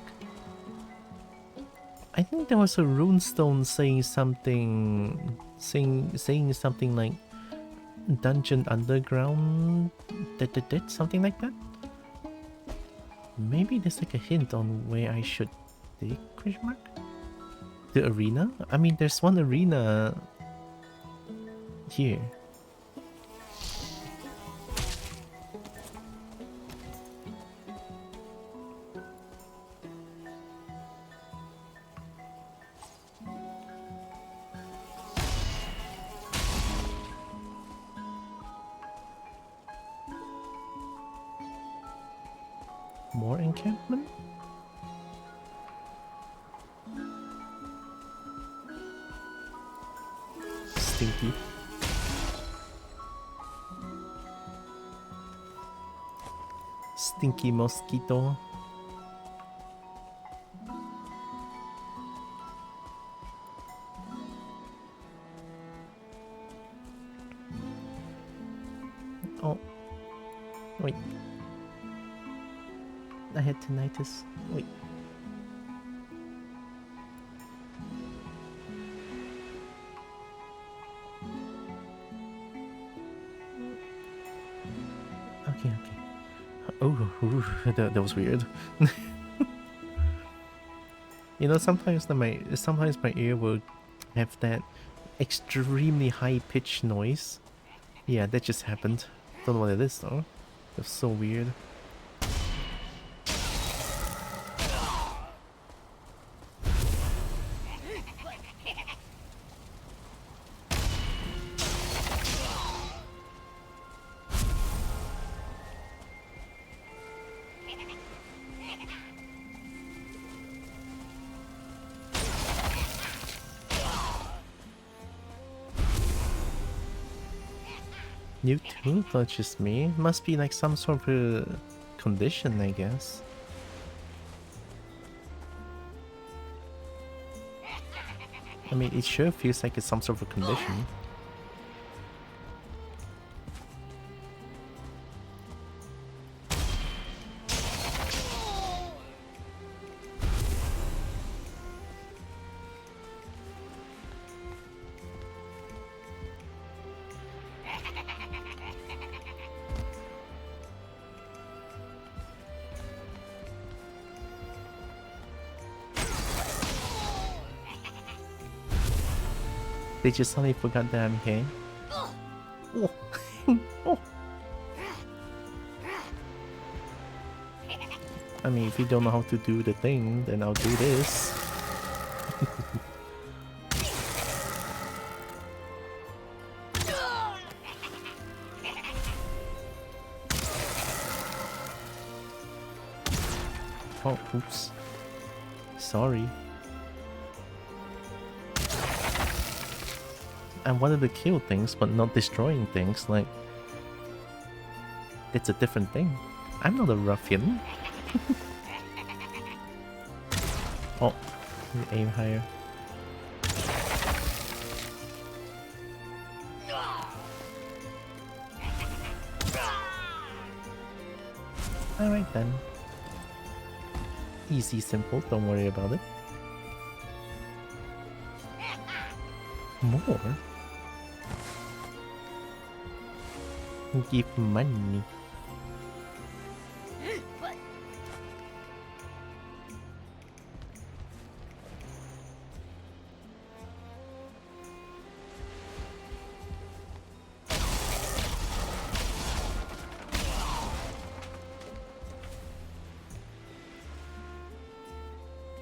I think there was a runestone saying something saying something like Dungeon Underground something like that. Maybe there's like a hint on where I should dig, question mark? The arena? I mean there's one arena here. More encampment? Stinky. Stinky mosquito. Oh. Wait. I had tinnitus. Wait. Okay. Oh, that was weird. You know, sometimes my ear will have that extremely high pitched noise. Yeah, that just happened. Don't know what it is though. That's so weird. You too? Not just me? Must be like some sort of condition, I guess. I mean, it sure feels like it's some sort of a condition. They just suddenly forgot that I'm here. Oh. Oh. I mean, if you don't know how to do the thing, then I'll do this. Oh, oops. Sorry. I wanted to kill things, but not destroying things, like... It's a different thing. I'm not a ruffian. Oh, you aim higher. Alright then. Easy, simple, don't worry about it. More? Give money.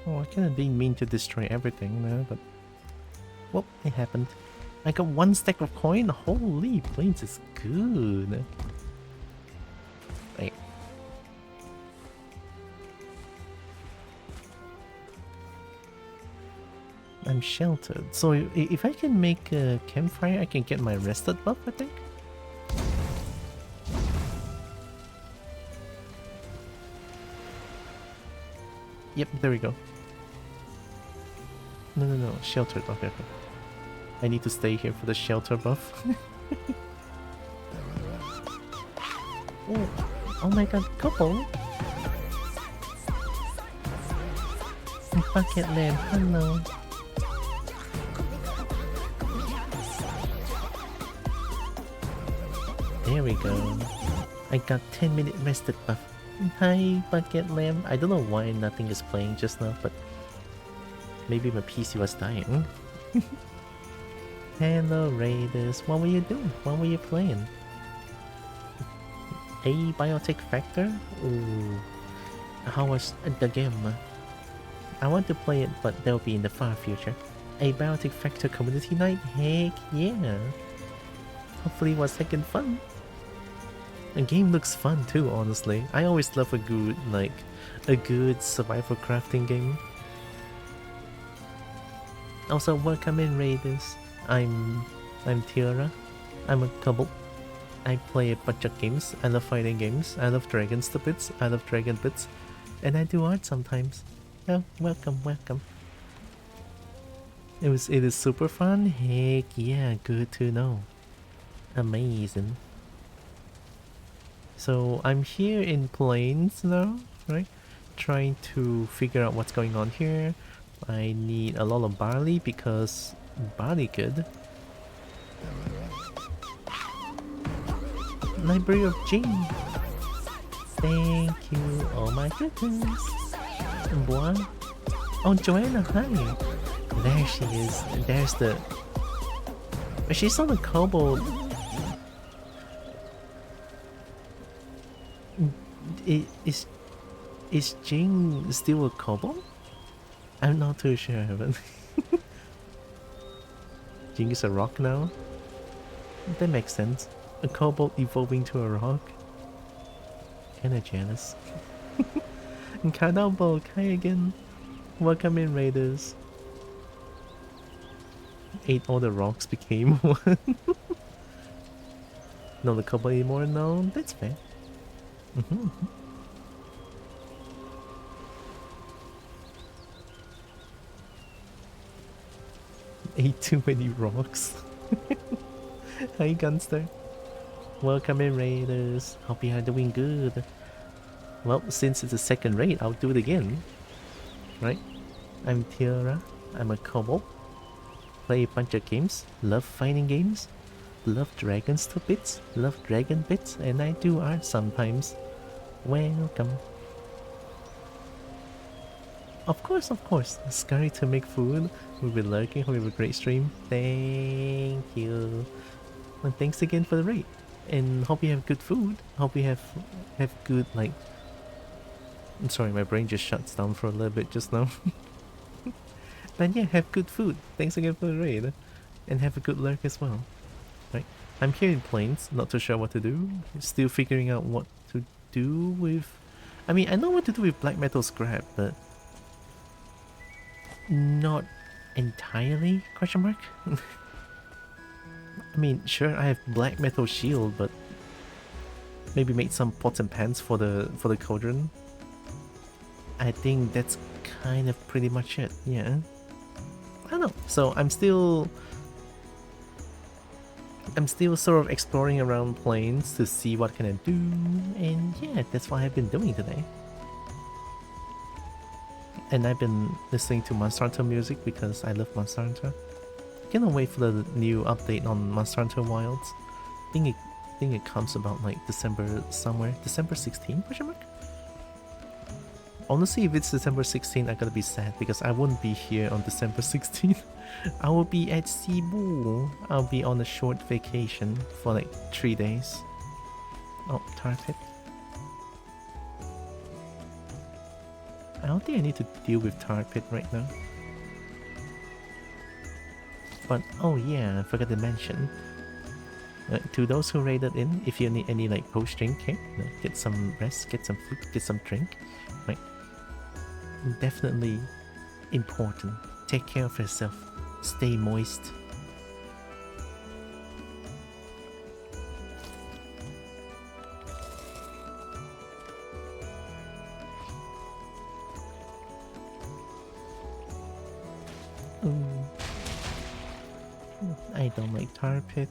Oh, I kinda didn't mean to destroy everything there, but... Well, it happened. I got 1 stack of coin? Holy, planes is good. Right. I'm sheltered. So if I can make a campfire, I can get my rested buff, I think? Yep, there we go. No, sheltered. Okay. I need to stay here for the shelter buff. Oh my god, couple! Bucket lamp, hello. There we go. I got 10-minute rested buff. Hi, bucket lamp. I don't know why nothing is playing just now, but maybe my PC was dying. Hello, Raiders. What were you doing? What were you playing? A Biotech Factor? Ooh. How was the game? I want to play it, but that'll be in the far future. A Biotech Factor community night? Heck yeah! Hopefully it was second fun. The game looks fun too, honestly. I always love a good survival crafting game. Also, welcome in, Raiders. I'm Tiara. I'm a kobo. I play a bunch of games. I love fighting games. I love dragons to bits. I love dragon bits. And I do art sometimes. Oh, welcome. It is super fun? Heck yeah, good to know. Amazing. So I'm here in Plains now, right? Trying to figure out what's going on here. I need a lot of barley because barley good. Library of Jane. Thank you. Oh my goodness. Boy. Oh, Joanna, hi. There she is. There's the... She's on the kobold. Is Jing still a kobold? I'm not too sure, but... Jing is a rock now? That makes sense. A kobold evolving to a rock. Kinda jealous. Cardalbo, hi again. Welcome in, Raiders. Ate all the rocks, became one. No, the kobold anymore? No, that's fair. Ate too many rocks. Hi, Gunster. Welcome in, Raiders. Hope you are doing good. Well, since it's a second raid, I'll do it again. Right? I'm Tiara. I'm a kobold. Play a bunch of games. Love fighting games. Love dragons to bits. Love dragon bits. And I do art sometimes. Welcome. Of course. Scary to make food. We'll be lurking. We'll have a great stream. Thank you. And thanks again for the raid. And hope you have good food. Hope you have good, like... I'm sorry, my brain just shuts down for a little bit just now. But yeah, have good food. Thanks again for the raid. And have a good lurk as well. Right? I'm here in Plains, not too sure what to do. Still figuring out what to do with... I mean, I know what to do with black metal scrap, but... Not entirely? Question mark? I mean, sure, I have black metal shield, but... Maybe make some pots and pans for the cauldron. I think that's kind of pretty much it, yeah. I don't know. So I'm still sort of exploring around Plains to see what can I do, and yeah, that's what I've been doing today. And I've been listening to Monster Hunter music because I love Monster Hunter. Cannot wait for the new update on Monster Hunter Wilds. I think think it comes about like December somewhere. December 16th, question mark? Honestly, if it's December 16th, I gotta be sad because I wouldn't be here on December 16th. I will be at Cebu. I'll be on a short vacation for like 3 days. Oh, tar pit. I don't think I need to deal with tar pit right now. But oh yeah, I forgot to mention. To those who raided in, if you need any like post drink, okay, get some rest, get some food, get some drink. Right, definitely important. Take care of yourself. Stay moist. I don't like tar pit.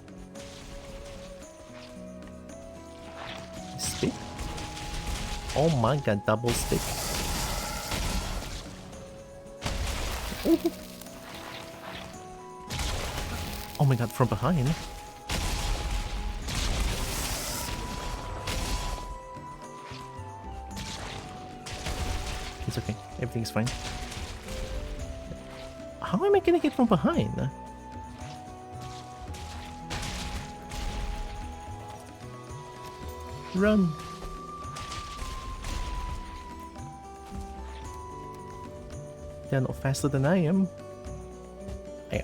Spit? Oh my god, double spit. Oh my god, from behind. It's okay, everything's fine. How am I gonna get from behind? Run! They're not faster than I am. Yeah.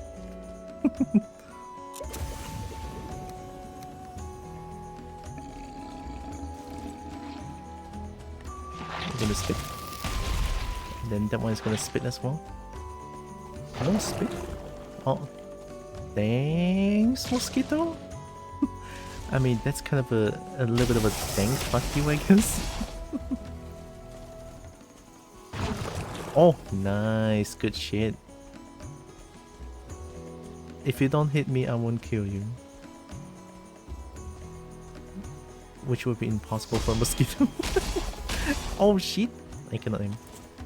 I'm gonna spit. And then that one's gonna spit as well. I don't spit. Oh. Thanks, mosquito. I mean, that's kind of a little bit of a thank fuck you, I guess. Oh, nice. Good shit. If you don't hit me, I won't kill you. Which would be impossible for a mosquito. Oh shit. I cannot aim.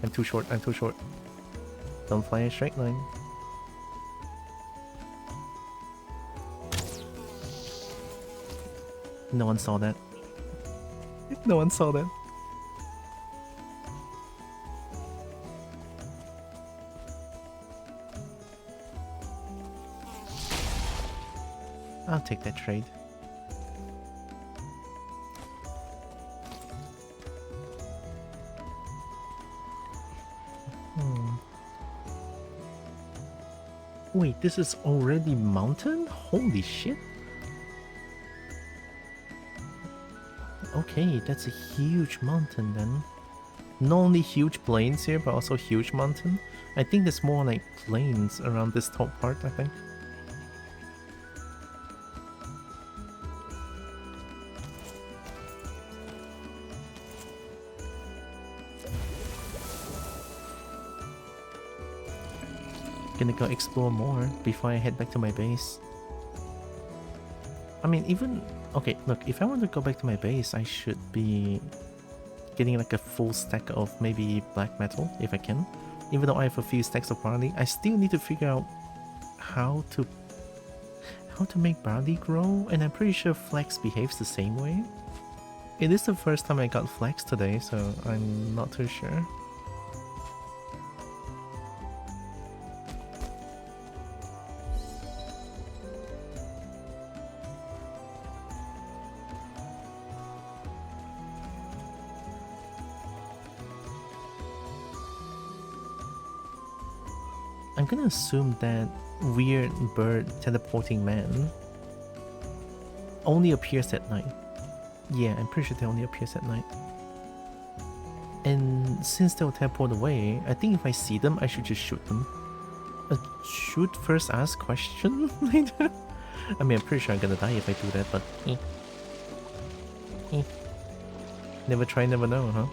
I'm too short. I'm too short. Don't fly a straight line. No one saw that. No one saw that. I'll take that trade. Wait, this is already mountain? Holy shit. Okay, that's a huge mountain then. Not only huge plains here, but also huge mountain. I think there's more like plains around this top part, I think. Gonna go explore more before I head back to my base. I mean, even... Okay, look, if I want to go back to my base, I should be getting like a full stack of maybe black metal, if I can. Even though I have a few stacks of barley, I still need to figure out how to make barley grow, and I'm pretty sure flax behaves the same way. It is the first time I got flax today, so I'm not too sure. I'm gonna assume that weird bird teleporting man only appears at night. Yeah, I'm pretty sure they only appears at night. And since they'll teleport away, I think if I see them, I should just shoot them. Shoot first, ask question later? I mean, I'm pretty sure I'm gonna die if I do that, but... Never try, never know, huh?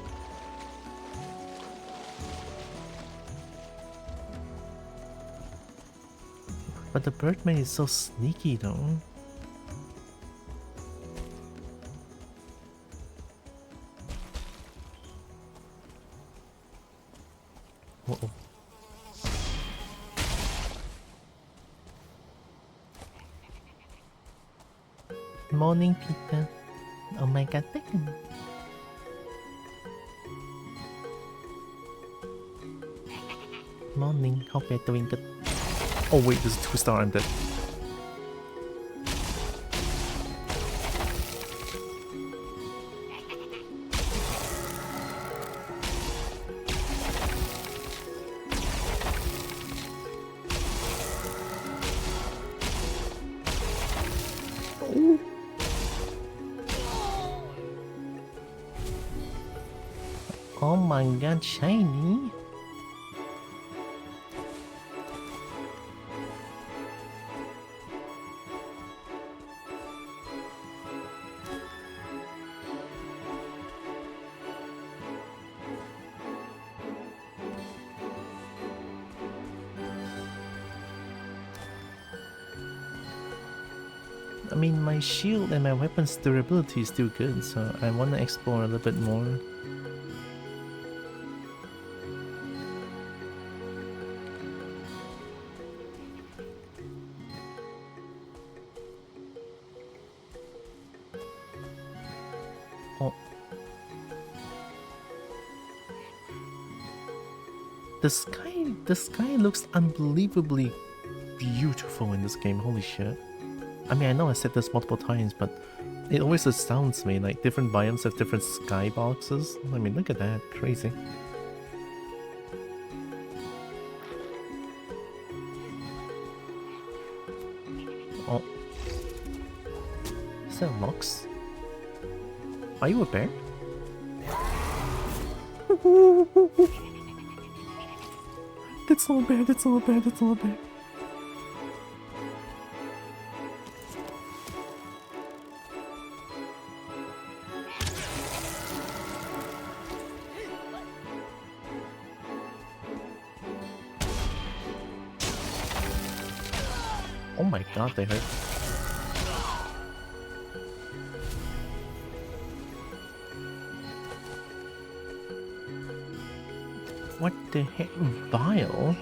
But the birdman is so sneaky though. Uh-oh. Morning, Peter. Oh my god, thank you. Morning, hope you're doing good. Oh wait, this is 2-star, I'm dead. Oh my god, shiny. I mean, my shield and my weapon's durability is still good, so I want to explore a little bit more. Oh. The sky looks unbelievably beautiful in this game, holy shit. I mean, I know I said this multiple times, but it always astounds me, like different biomes have different sky boxes. I mean, look at that, crazy. Oh. Is that Lox? Are you a bear? That's not a bear, that's not a bear, that's not a bear. Oh my god, they hurt. What the heck? Vile?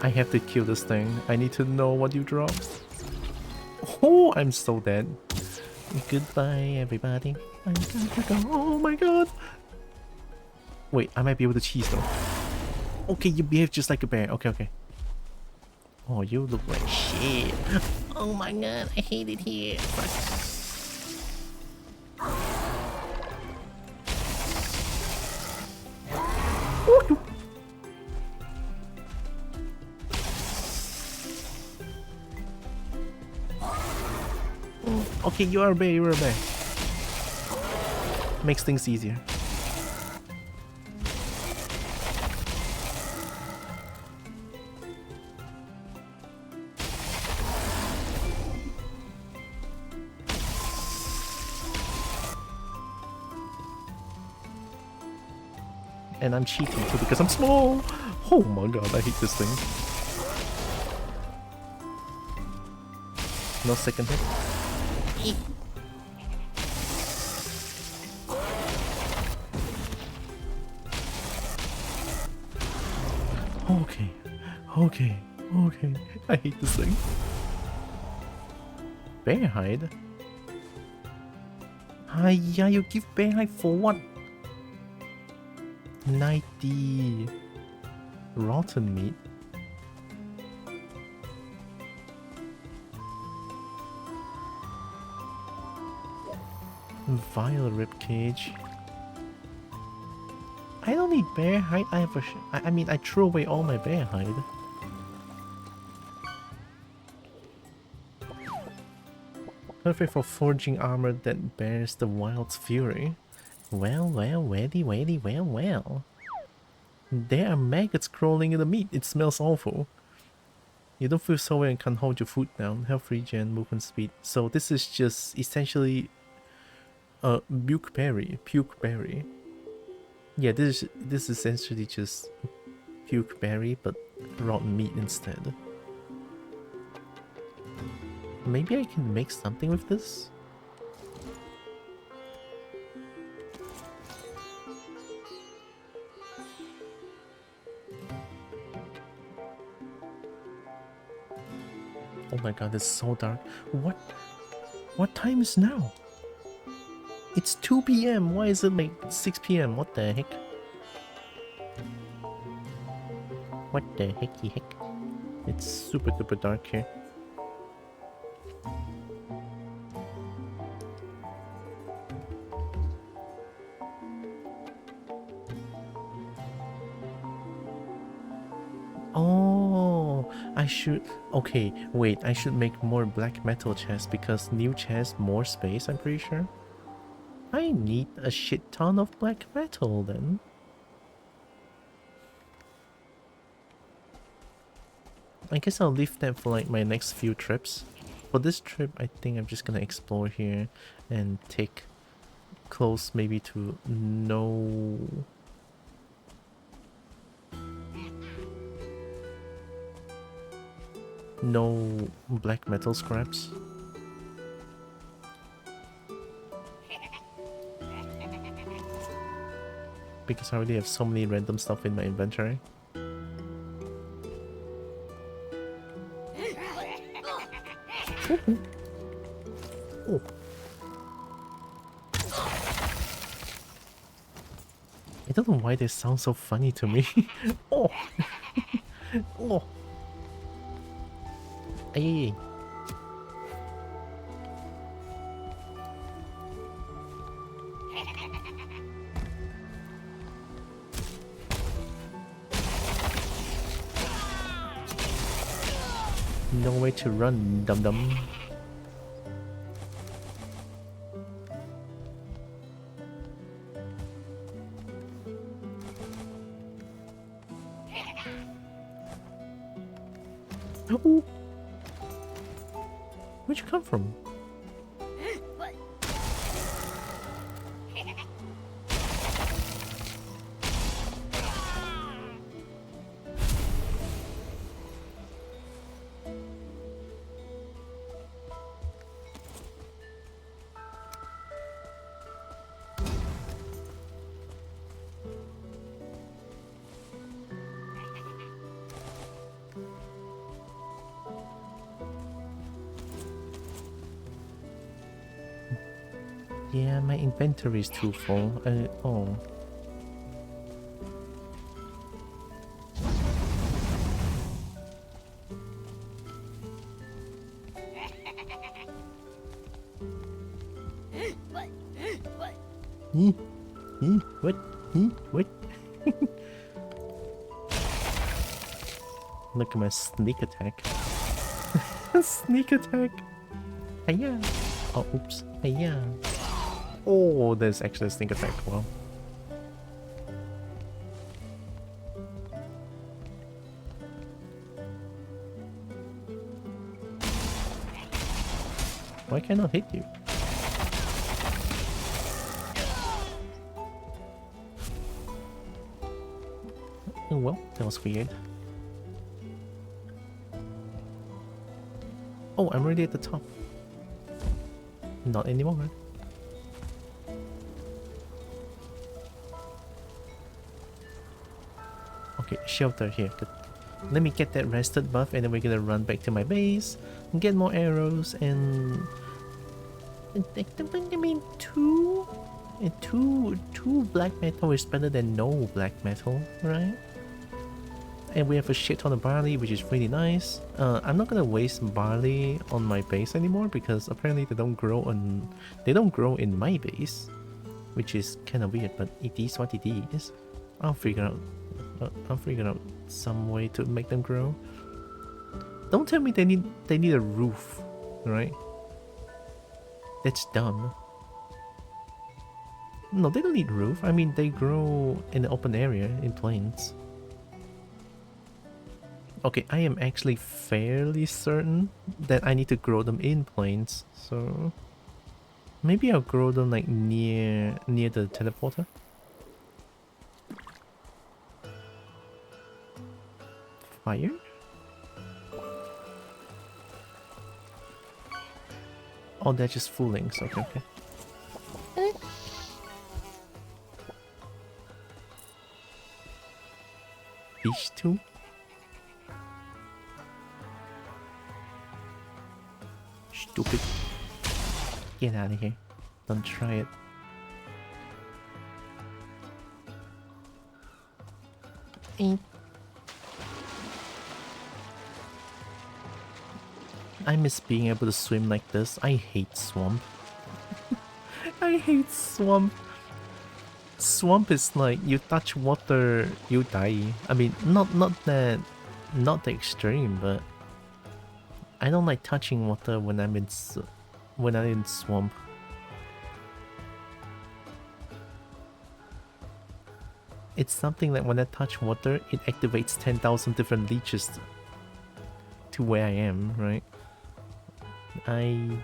I have to kill this thing. I need to know what you dropped. Oh, I'm so dead. Goodbye, everybody. I gotta go. Oh my god. Wait, I might be able to cheese though. Okay, you behave just like a bear. Okay, okay. Oh, you look like shit. Oh my god, I hate it here. Okay, you are a bear, you are a bear. Makes things easier. And I'm cheating too because I'm small. Oh my god, I hate this thing. No second hit. Okay, okay, okay. I hate this thing. Bear hide? Yeah, you give bear hide for what? 90 rotten meat. Vile ribcage. I don't need bear hide. I have a. I mean, I threw away all my bear hide. Perfect for forging armor that bears the wild's fury. Well, well, weddy, weddy, well, well. There are maggots crawling in the meat. It smells awful. You don't feel so well and can't hold your foot down. Health regen, movement speed. So this is just essentially puke berry. Puke berry. Yeah, this is essentially just puke berry, but rotten meat instead. Maybe I can make something with this? Oh my god, it's so dark. What? What time is now? It's 2 p.m. Why is it like 6 p.m.? What the heck? What the hecky heck? It's super duper dark here. Oh, I should... Okay, wait, I should make more black metal chests because new chests, more space, I'm pretty sure. I need a shit ton of black metal then. I guess I'll leave that for like my next few trips. For this trip, I think I'm just gonna explore here and take close maybe to no black metal scraps. Because I already have so many random stuff in my inventory. Oh. I don't know why they sound so funny to me. Oh. Oh. Ay. No way to run, dum-dum. Oh. Where'd you come from? Yeah, my inventory is too full. Oh. What? What? Look at my sneak attack. Sneak attack. Hiya. Oh, oops. Hiya. Oh, there's actually a sneak attack. Wow. Why can't I hit you? Oh, well, that was weird. Oh, I'm already at the top. Not anymore. Okay, shelter here. Good. Let me get that rested buff and then we're gonna run back to my base and get more arrows and... I mean, two black metal is better than no black metal, right? And we have a shit ton of barley, which is really nice. I'm not gonna waste barley on my base anymore because apparently they don't grow in my base, which is kind of weird. But it is what it is. I'll figure out some way to make them grow. Don't tell me they need a roof, right? That's dumb. No, they don't need roof. I mean, they grow in the open area in plains. Okay, I am actually fairly certain that I need to grow them in plains, so maybe I'll grow them like near the teleporter. Fire? Oh, they're just foolings. Okay, okay. Fish too? Stupid. Get out of here. Don't try it. I miss being able to swim like this. I hate swamp. I hate swamp. Swamp is like you touch water, you die. I mean, not that extreme, but I don't like touching water when I'm in swamp. It's something that when I touch water, it activates 10,000 different leeches to where I am, right? I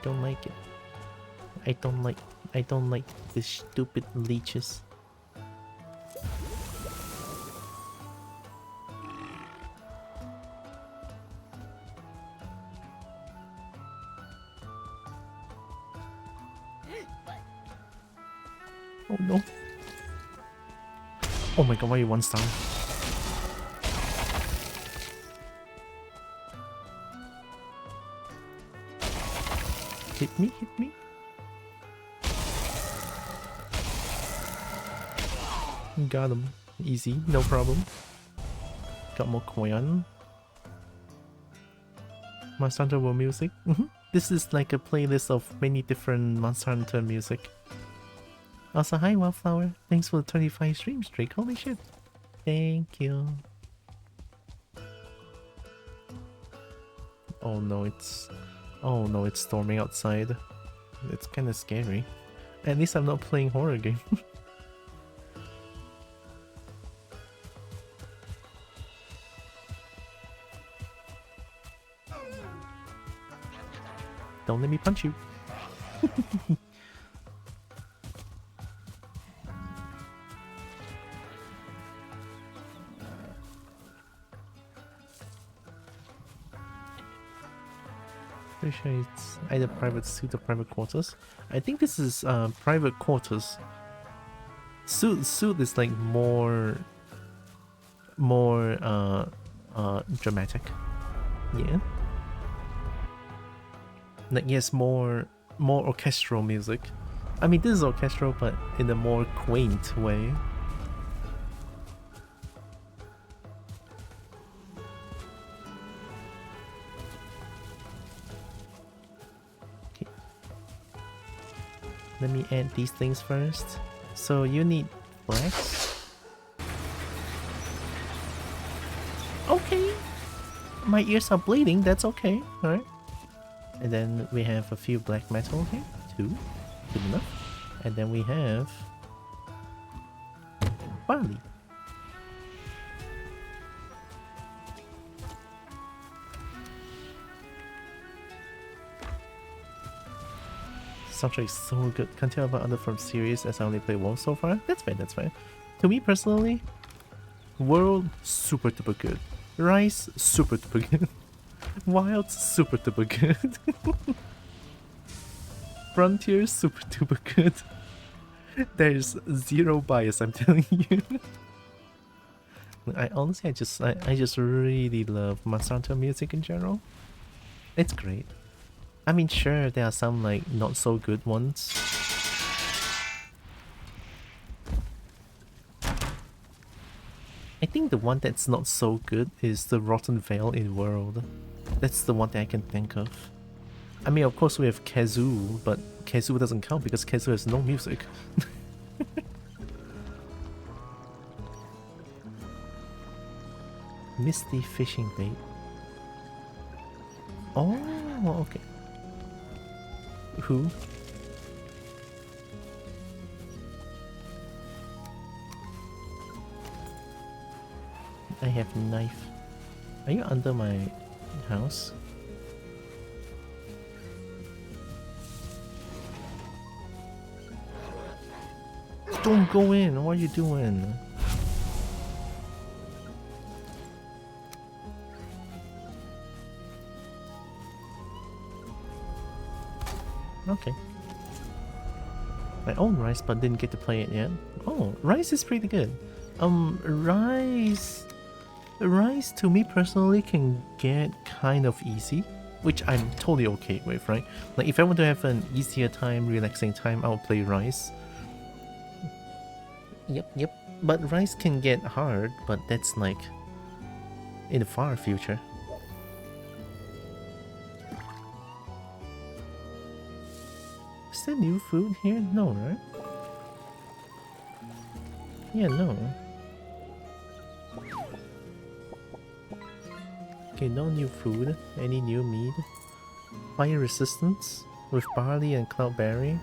don't like it. I don't like these stupid leeches. Oh no. Oh my god, why are you 1 star? Hit me, hit me. Got him. Easy, no problem. Got more coin. Monster Hunter World music. This is like a playlist of many different Monster Hunter music. Also, hi Wildflower. Thanks for the 25 stream streak. Holy shit. Thank you. Oh no, it's storming outside. It's kind of scary. At least I'm not playing horror game. Don't let me punch you. Pretty sure it's either private suite or private quarters. I think this is private quarters. Suit is like more dramatic. Yeah. Like yes, more orchestral music. I mean this is orchestral but in a more quaint way. Okay. Let me add these things first. So you need flax. Okay. My ears are bleeding, that's okay. Alright. And then we have a few black metal here. 2. Good enough. And then we have barley. Soundtrack is so good. Can't tell about other from series as I only played one so far. That's fine, that's fine. To me personally, World super duper good. Rise super duper good. Wild super duper good. Frontier super duper good. There's zero bias, I'm telling you. I just really love Monster Hunter music in general. It's great. I mean sure there are some like not so good ones. I think the one that's not so good is the Rotten Vale in World. That's the one that I can think of. I mean, of course we have Kazoo, but Kazoo doesn't count because Kazoo has no music. Misty fishing bait. Oh, okay. Who? I have knife. Are you under my house? Don't go in! What are you doing? Okay. I own Rise but didn't get to play it yet. Oh, Rise is pretty good. Rise to me personally can get kind of easy. which I'm totally okay with, right? Like if I want to have an easier time, relaxing time, I'll play Rise. Yep. But Rise can get hard, but that's like in the far future. Is there new food here? No, right? Yeah, no. Okay, no new food. Any new meat? Fire resistance with barley and cloudberry.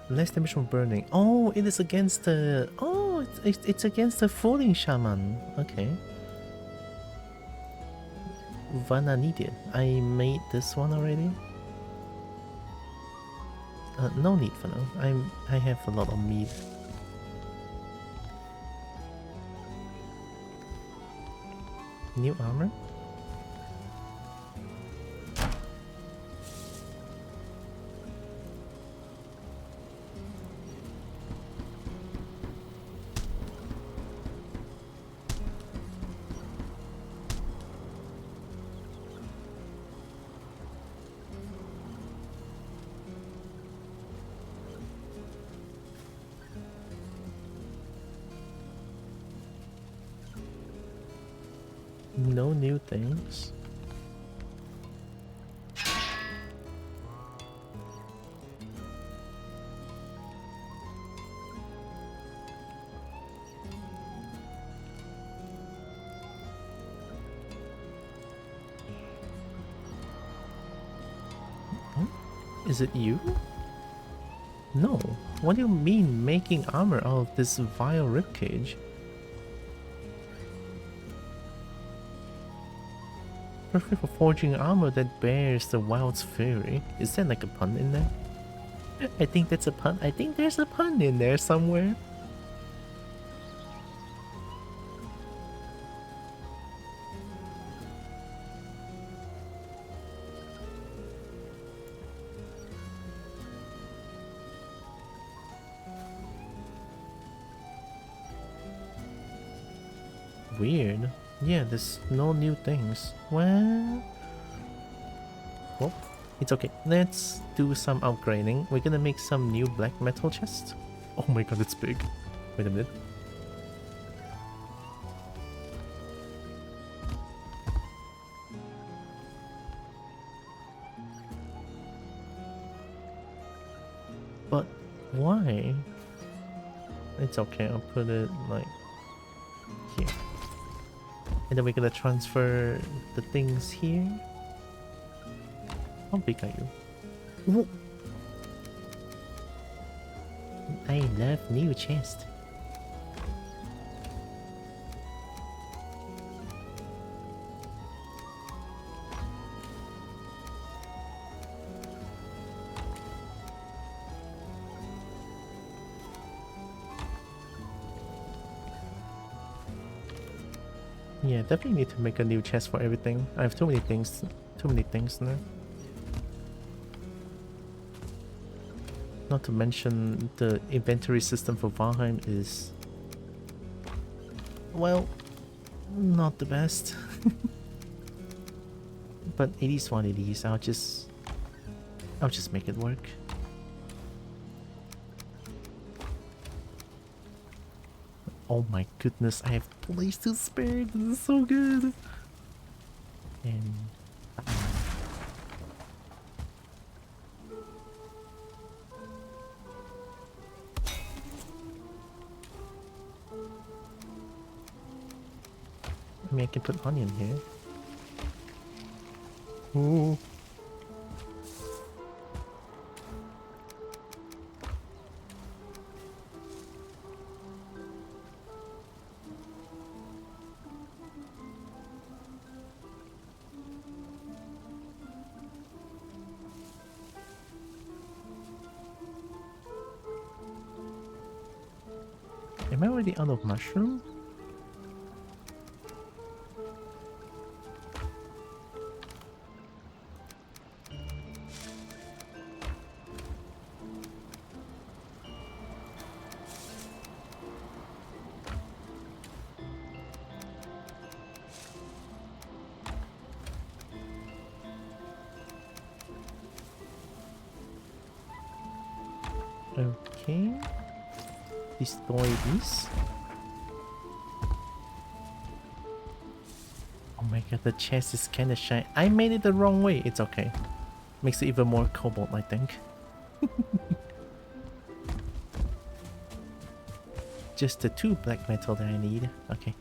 Less damage from burning. Oh, it is against the... Oh, it's against the falling shaman. Okay. Vana needed. I made this one already. No need for now. I have a lot of meat. New armor? No new things. Is it you? No. What do you mean making armor out of this vile ribcage? Perfect for forging armor that bears the wild's fury. Is that like a pun in there? I think that's a pun. I think there's a pun in there somewhere. Weird. Yeah, there's no new things. Well, it's okay. Let's do some upgrading. We're gonna make some new black metal chests. Oh my god, it's big. Wait a minute. But why? It's okay, I'll put it like here. And then we're gonna transfer the things here. How big are you? Whoa. I love new chest. Yeah, definitely need to make a new chest for everything. I have too many things now. Not to mention the inventory system for Valheim is, well, not the best. But it is what it is. I'll just make it work. Oh my goodness, I have place to spare. This is so good. And I mean, I can put onion here. Ooh. Am I already out of mushroom? Okay. Destroy this. Oh my god, the chest is kinda shy. I made it the wrong way. It's okay. Makes it even more cobalt, I think. Just the 2 black metal that I need. Okay.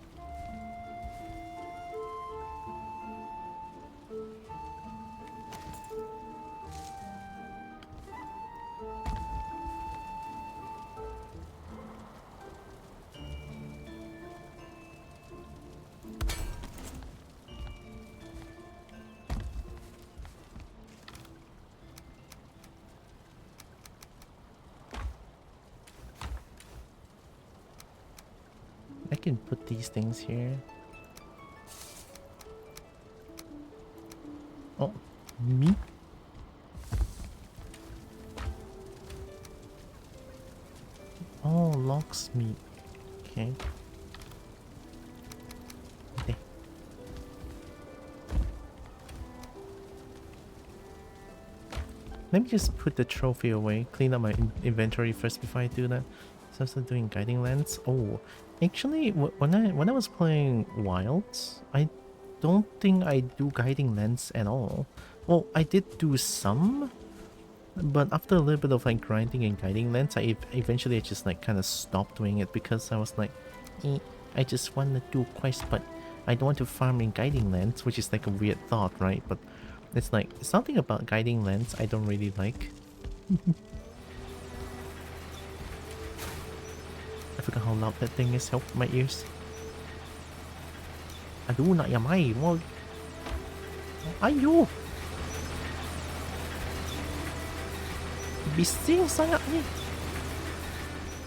I can put these things here. Oh, meat. Oh, logs meat. Okay. Okay. Let me just put the trophy away. Clean up my inventory first before I do that. So I'm still doing guiding lens. Oh, actually, when I was playing Wilds, I don't think I do guiding lens at all. Well, I did do some, but after a little bit of like grinding and guiding lens, eventually I just like kind of stopped doing it because I was like, I just want to do quest, but I don't want to farm in guiding lens, which is like a weird thought, right? But it's like something about guiding lens I don't really like. I forgot how loud that thing is. Help my ears. Aduh, nak yamai. Mo. Ayo. Bising sangat ni.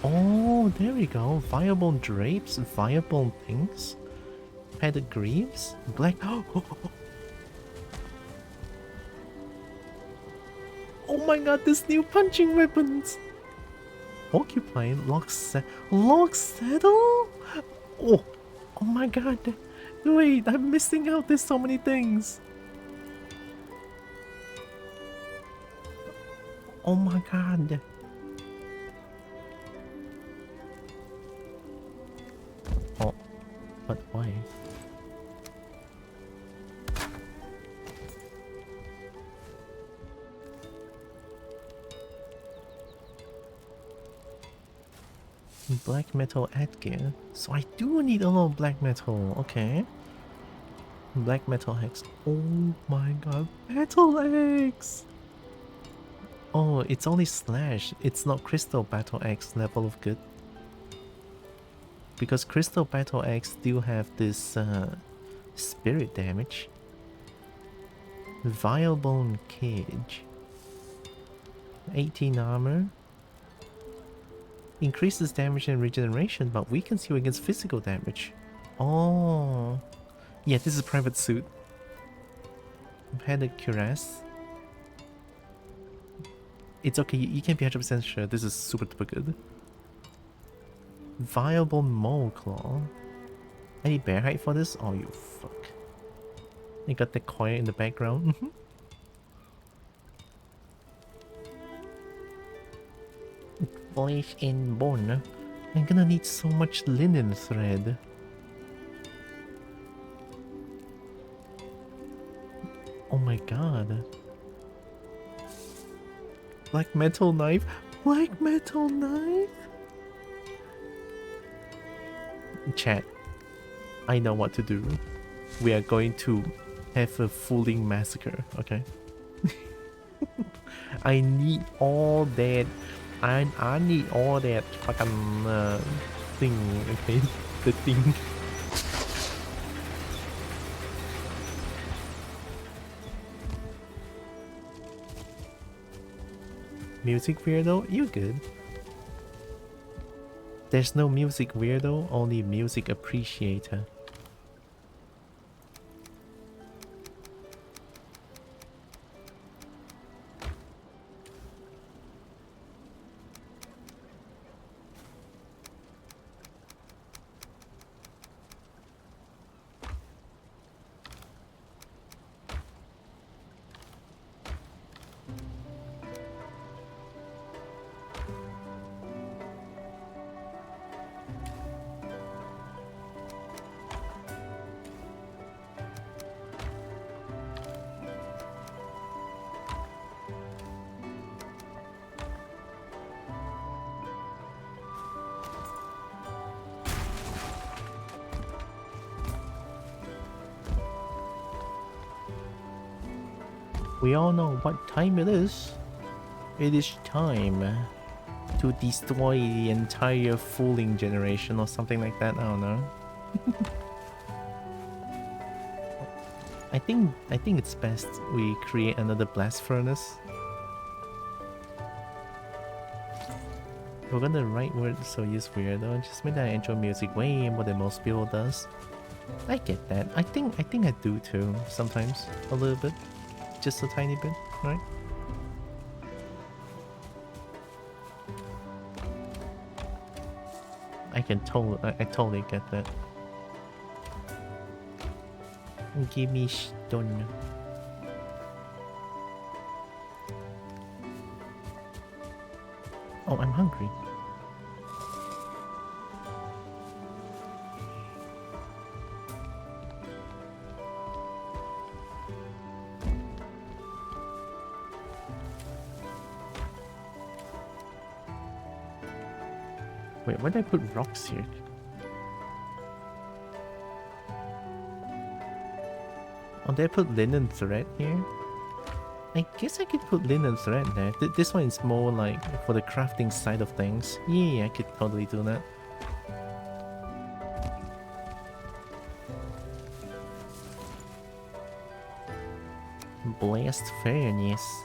Oh, there we go. Viable drapes, viable things. Padded greaves, black. Oh my god, this new punching weapons. Porcupine, log saddle? Oh, oh my god. Wait, I'm missing out. There's so many things. Oh my god. Oh, but why? Black metal gear. So I do need a lot of black metal. Okay. Black metal hex. Oh my god. Metal eggs! Oh, it's only slash. It's not crystal battle axe level of good. Because crystal battle axe still have this spirit damage. Vile bone cage. 18 armor. Increases damage and regeneration, but weakens you against physical damage. Oh. Yeah, this is private suit. Padded cuirass. It's okay, you can be 100% sure this is super duper good. Viable mole claw. I need bear height for this? Oh, you fuck. You got the coin in the background. Flesh and bone. I'm gonna need so much linen thread. Oh my god. Black metal knife? Black metal knife? Chat. I know what to do. We are going to have a fooling massacre, okay? I need all that. I need all that fucking thing, okay? The thing. Music weirdo? You good? There's no music weirdo, only music appreciator. We all know what time it is. It is time to destroy the entire fooling generation or something like that. I don't know. I think it's best we create another blast furnace. We're gonna write words so use weirdo. Just mean that I enjoy music way more than most people does. I get that. I think I do too sometimes. A little bit. Just a tiny bit, right? I totally get that. Give me stone. Oh, I'm hungry. Wait, why did I put rocks here? Oh, did I put linen thread here? I guess I could put linen thread there. This one is more like for the crafting side of things. Yeah, I could totally do that. Blast furnace.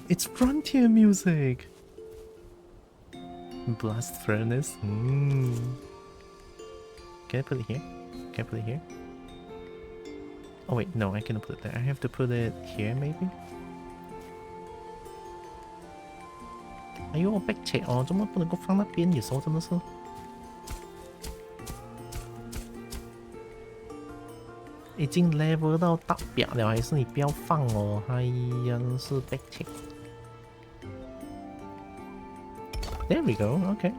It's frontier music! Blast furnace? Can I put it here? Can I put it here? Oh wait, no, I cannot put it there. I have to put it here, maybe? 哎呦，逼斜哦，做乜不能夠放那邊嘅手真的是？已經 level 到達標了，還是你不要放哦？哎呀，真是逼斜。There we go. Okay.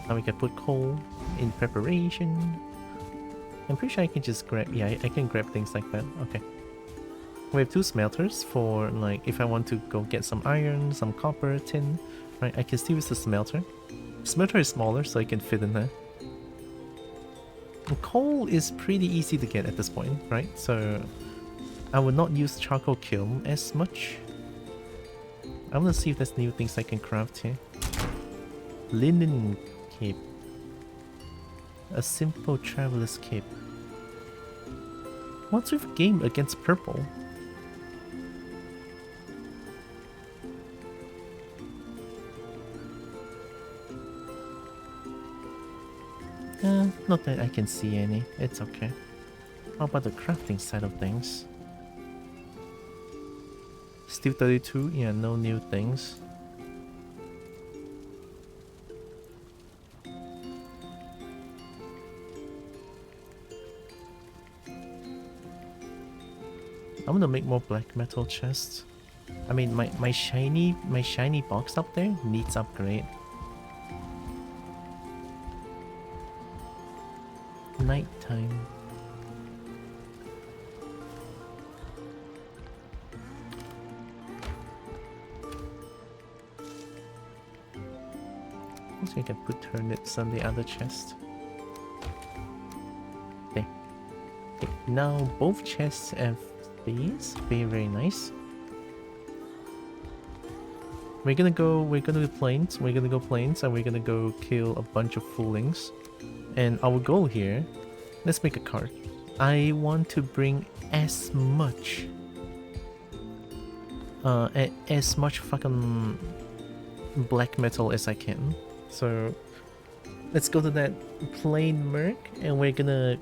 Now we can put coal in preparation. I'm pretty sure I can just grab. Yeah, I can grab things like that. Okay. We have 2 smelters for like if I want to go get some iron, some copper, tin. Right, I can still use the smelter. Smelter is smaller, so I can fit in there. And coal is pretty easy to get at this point, right? So I will not use charcoal kiln as much. I want to see if there's new things I can craft here. Linen cape. A simple traveler's cape. What's with game against purple? Not that I can see any. It's okay. How about the crafting side of things? Still 32? Yeah, no new things. I'm gonna make more black metal chests. I mean, my shiny box up there needs upgrade. Nighttime. I can put turnips on the other chest. There. Okay, now both chests have these. Very nice. We're gonna go plains. We're gonna go plains and we're gonna go kill a bunch of foolings. And our goal here, let's make a card. I want to bring as much fucking black metal as I can. So let's go to that plain merc and we're gonna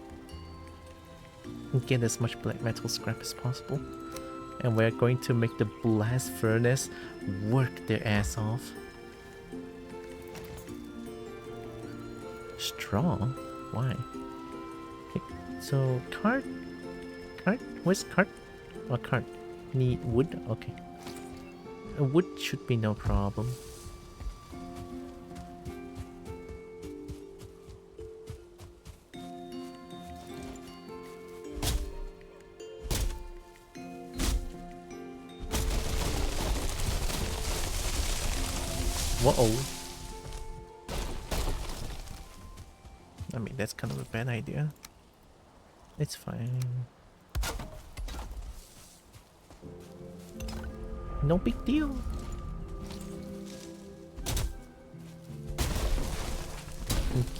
get as much black metal scrap as possible. And we're going to make the blast furnace work their ass off. Straw? Why? Okay, so cart? Where's cart? Oh, cart. Need wood? Okay. Wood should be no problem. Whoa. I mean, that's kind of a bad idea. It's fine. No big deal.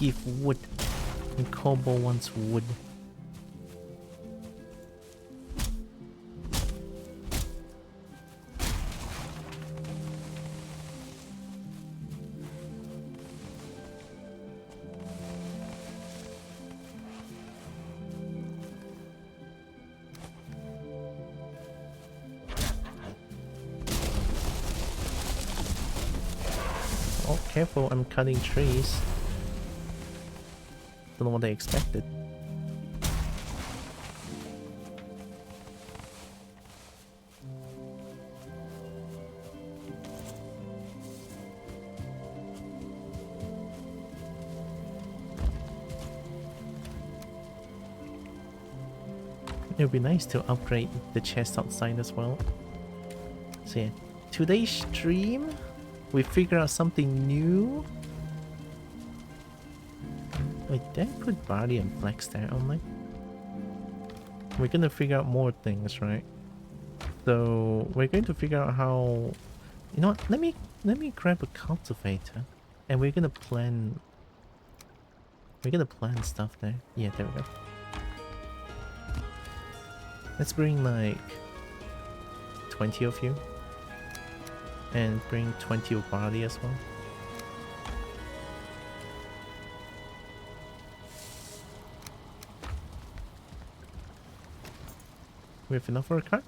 Give wood. And kobo wants wood. Oh, careful, I'm cutting trees. Don't know what I expected. It would be nice to upgrade the chest outside as well. So yeah, today's stream, we figure out something new. Wait, did I put body and flex there only? We're gonna figure out more things, right? So we're going to figure out how. You know what? Let me grab a cultivator, and we're gonna plan. We're gonna plan stuff there. Yeah, there we go. Let's bring like 20 of you, and bring 20 of barley as well. We have enough for a cart?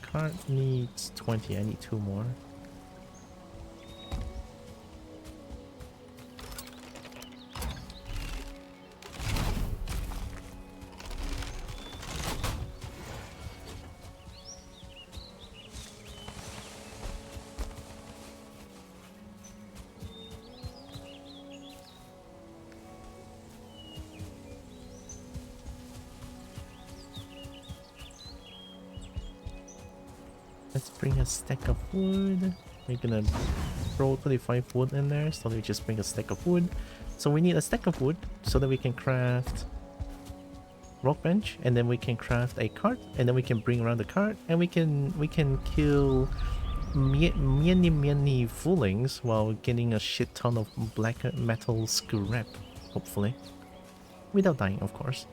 Cart needs 20, I need 2 more. Let's bring a stack of wood. We're gonna throw 25 wood in there, so we just bring a stack of wood. So we need a stack of wood so that we can craft rock bench, and then we can craft a cart, and then we can bring around the cart, and we can kill many foolings while getting a shit ton of black metal scrap, hopefully. Without dying, of course.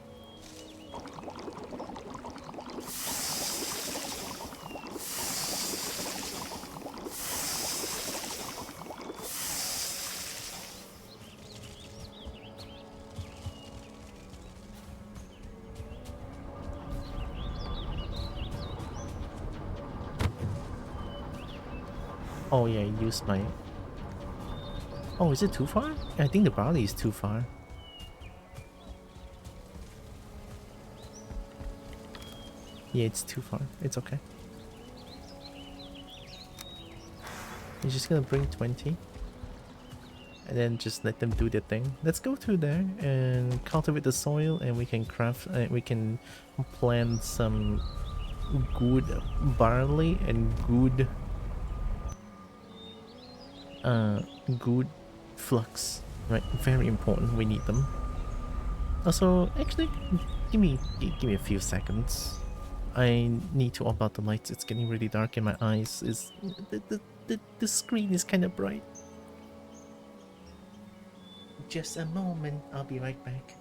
Oh yeah, I used my... Oh, is it too far? I think the barley is too far. Yeah, it's too far. It's okay. You're just gonna bring 20. And then just let them do their thing. Let's go through there and cultivate the soil, and we can craft... we can plant some good barley and good... good flux, right? Very important, we need them. Also, actually, give me a few seconds. I need to off out the lights. It's getting really dark in my eyes. Is the screen is kind of bright. Just a moment, I'll be right back.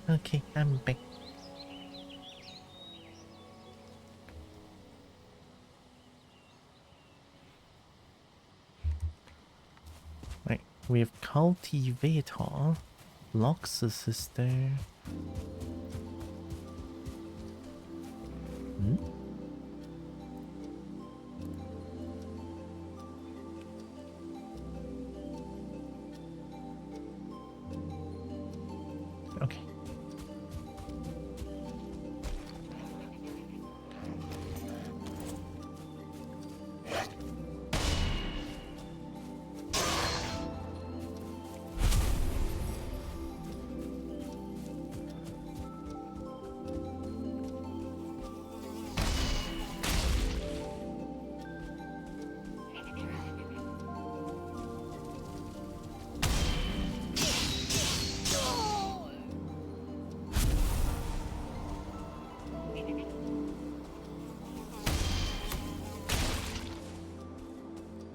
Okay, I'm back. We have cultivator, locks sister. Hmm? Okay.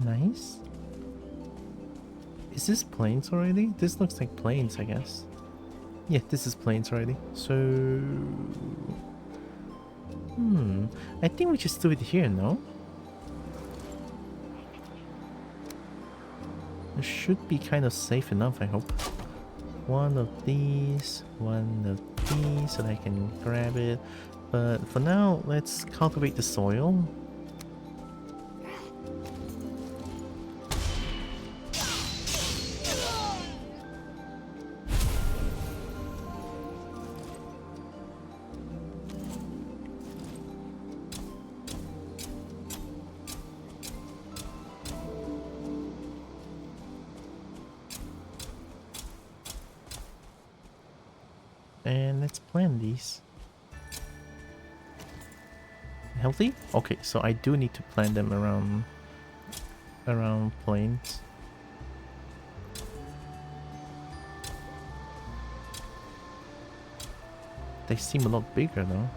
Nice. Is this plains already? This looks like plains, I guess. Yeah, this is plains already. So... I think we just do it here, no? It should be kind of safe enough, I hope. One of these, so that I can grab it. But for now, let's cultivate the soil. And let's plant these. Healthy? Okay, so I do need to plant them around plains. They seem a lot bigger though.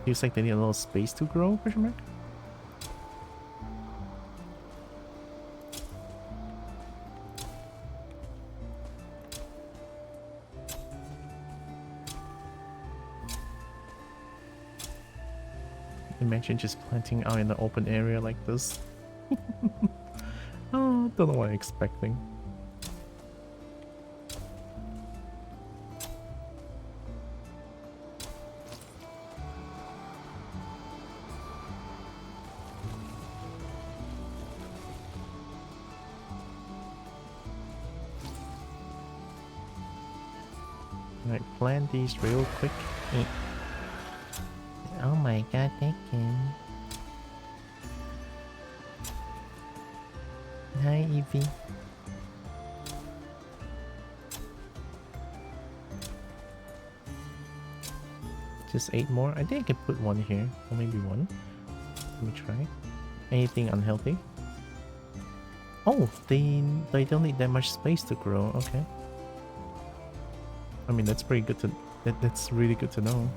Feels like they need a little space to grow, question mark? Imagine just planting out in the open area like this. Oh, don't know what I'm expecting. Alright, plant these real quick. Oh my god, thank you. Hi, Evie. Just 8 more? I think I can put one here. Or maybe one. Let me try. Anything unhealthy? Oh, they don't need that much space to grow. Okay. I mean, that's pretty good to... That's really good to know.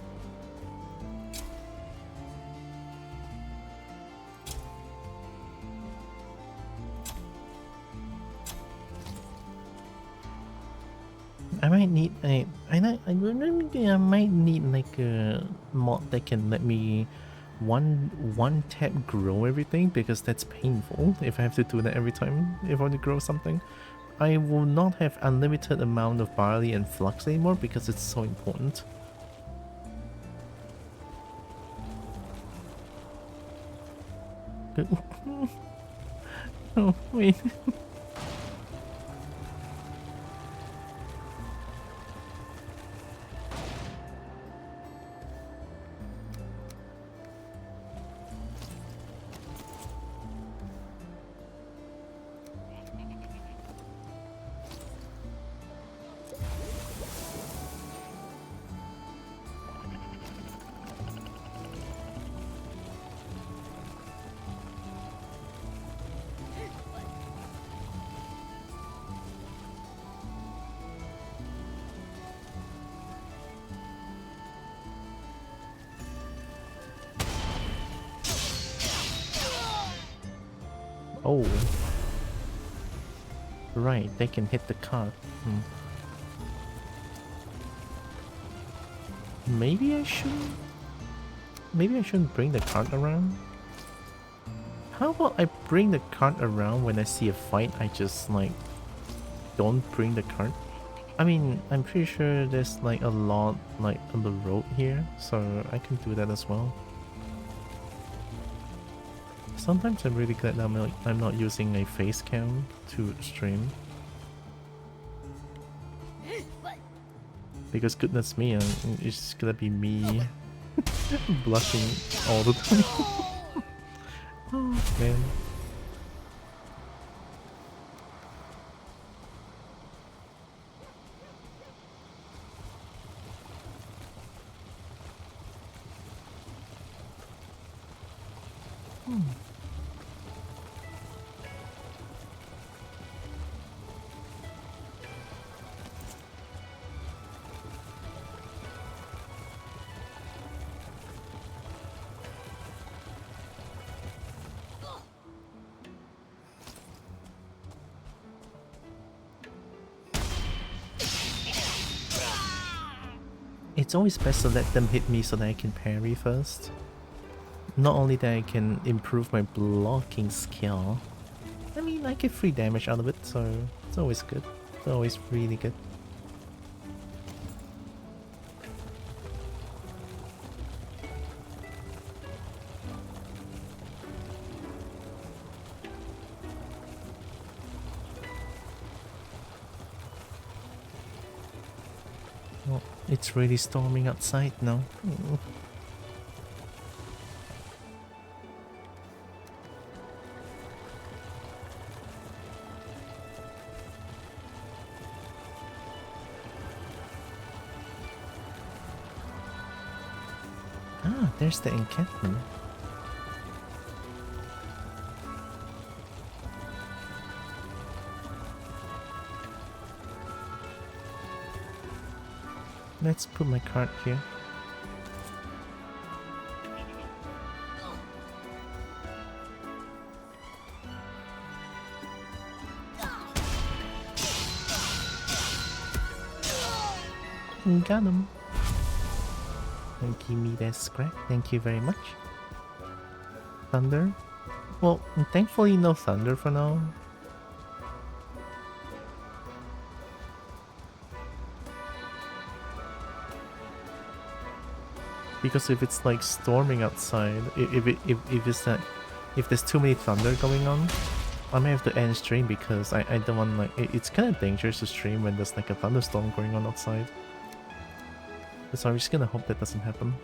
I might need I might need like a mod that can let me one tap grow everything, because that's painful if I have to do that every time if I want to grow something. I will not have unlimited amount of barley and flux anymore because it's so important. Oh wait. Oh. Right, they can hit the cart. Maybe I shouldn't... Maybe I shouldn't bring the cart around? How about I bring the cart around when I see a fight, I just like don't bring the cart. I mean, I'm pretty sure there's like a lot like on the road here, so I can do that as well. Sometimes I'm really glad I'm not using a face cam to stream. Because goodness me, it's gonna be me blushing all the time. Oh man. It's always best to let them hit me so that I can parry first. Not only that I can improve my blocking skill, I mean I get free damage out of it, so it's always good. It's always really good. Oh, it's really storming outside now. Ah, there's the encampment. Let's put my cart here. Got him. And give me that scrap. Thank you very much. Thunder? Well, thankfully no thunder for now. Because if it's like storming outside, if there's too many thunder going on, I may have to end stream because I don't want like it's kind of dangerous to stream when there's like a thunderstorm going on outside. So I'm just gonna hope that doesn't happen.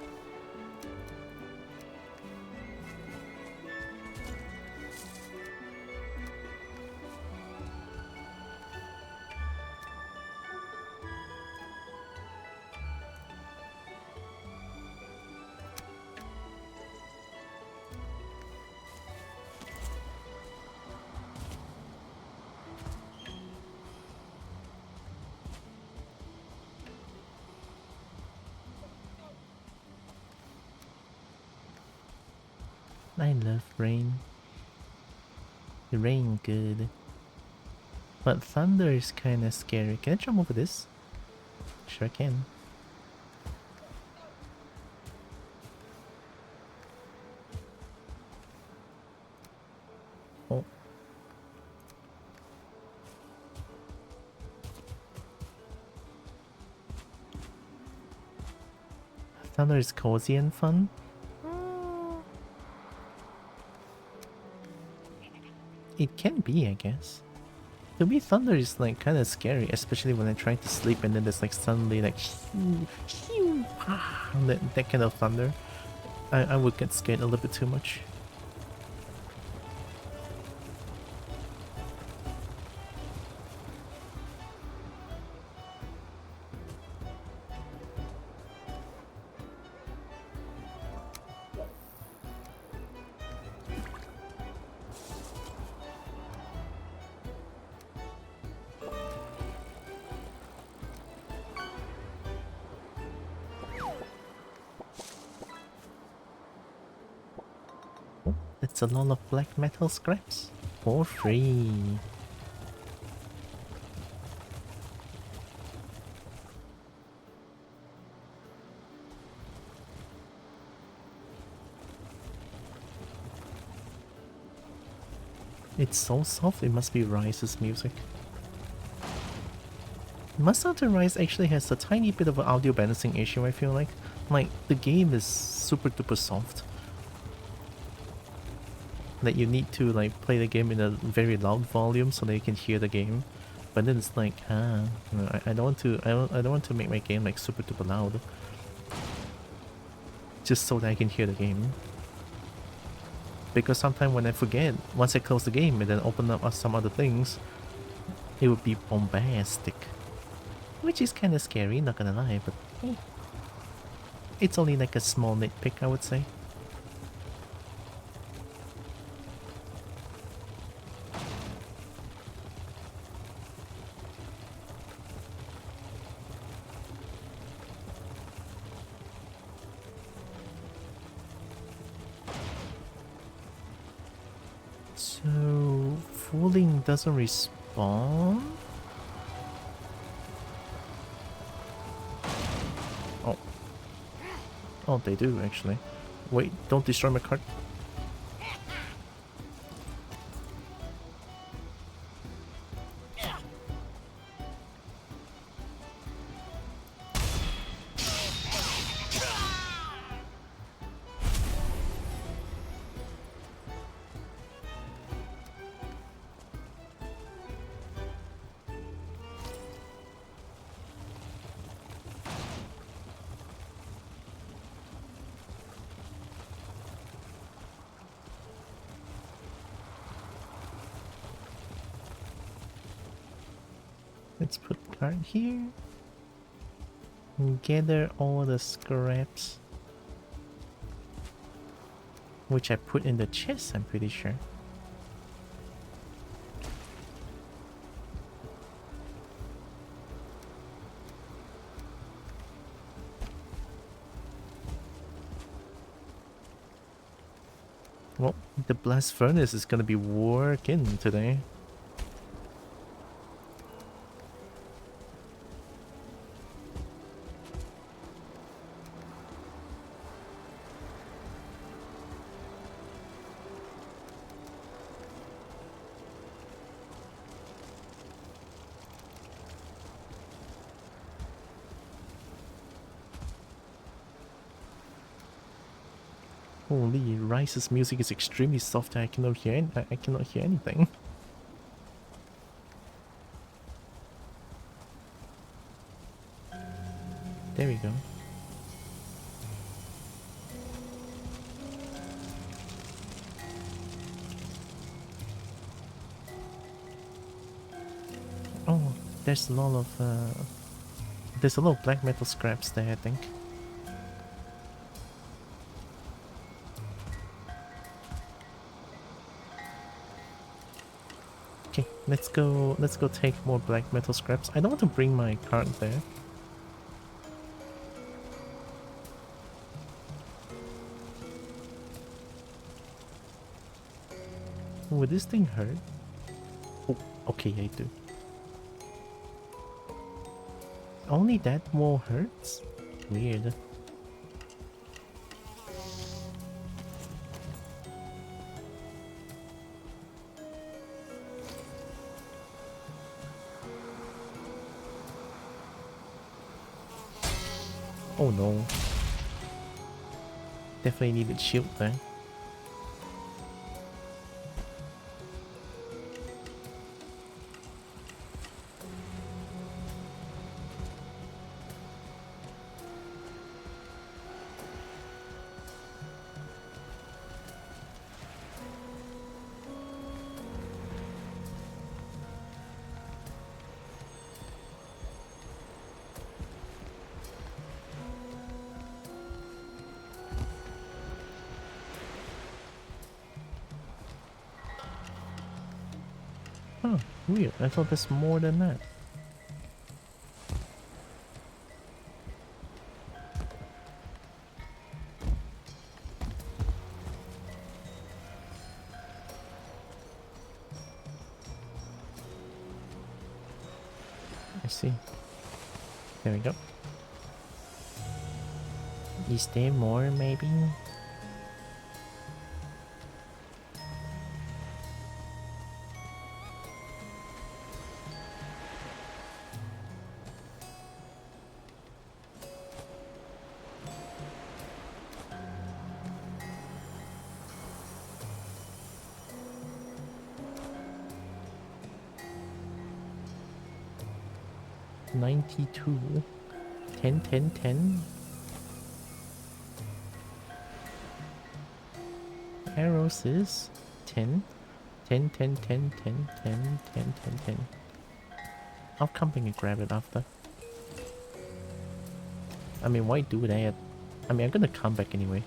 I love rain. The rain good. But thunder is kinda scary. Can I jump over this? Sure can. Oh. Thunder is cozy and fun. It can be, I guess. To me, thunder is like kind of scary, especially when I try to sleep and then there's like suddenly like that kind of thunder. I would get scared a little bit too much. That's a lot of black metal scraps for free. It's so soft, it must be Rise's music. Monster Hunter Rise actually has a tiny bit of an audio balancing issue, I feel like. Like, the game is super duper soft. That you need to like play the game in a very loud volume so that you can hear the game. But then it's like, I don't want to I don't want to make my game like super duper loud. Just so that I can hear the game. Because sometimes when I forget, once I close the game and then open up some other things, it would be bombastic. Which is kind of scary, not gonna lie, but it's only like a small nitpick, I would say. So, Fooling doesn't respawn? Oh. Oh, they do, actually. Wait, don't destroy my cart. Let's put cart here. And gather all the scraps. Which I put in the chest, I'm pretty sure. Well, the blast furnace is gonna be working today. Holy, Rice's music is extremely soft. I cannot hear. I cannot hear anything. There we go. Oh, there's a lot of black metal scraps there, I think. Okay, let's go take more black metal scraps. I don't want to bring my cart there. Would this thing hurt? Oh, okay, I do. Only that wall hurts? Weird. Oh no. Definitely needed shield there. Huh, weird. I thought there's more than that. I see. There we go. Is there more, maybe? 92. 10, 10, 10. Arrows is 10. 10, 10, 10, 10, 10, 10, 10, 10. I'll come back and grab it after. I mean, why do that? I mean, I'm gonna come back anyway.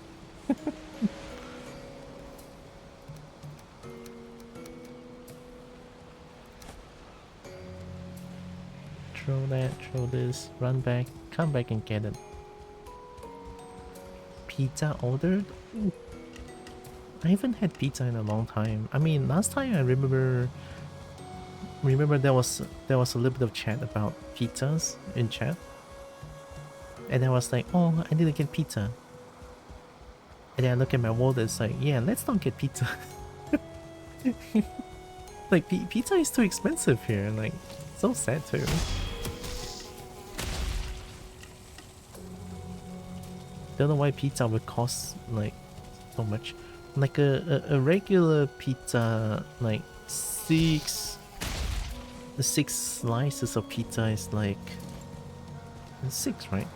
Throw that, throw this, run back, come back and get it. Pizza ordered? Ooh. I haven't had pizza in a long time. I mean, last time I remember there was a little bit of chat about pizzas in chat. And I was like, oh, I need to get pizza. And then I look at my wallet, it's like, yeah, let's not get pizza. Like, pizza is too expensive here, like, so sad too. Don't know why pizza would cost, like, so much. Like, a regular pizza, like, six slices of pizza is like... 6, right?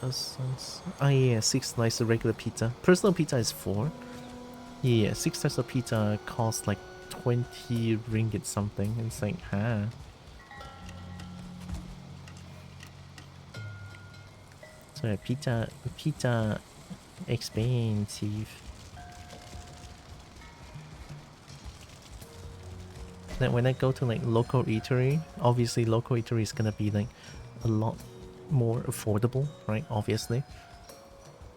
Oh yeah, 6 slices of regular pizza. Personal pizza is 4. Yeah, 6 slices of pizza cost like 20 ringgit something. It's like, huh. So yeah, pizza expensive. Then when I go to like local eatery, obviously local eatery is gonna be like a lot more affordable, right? Obviously.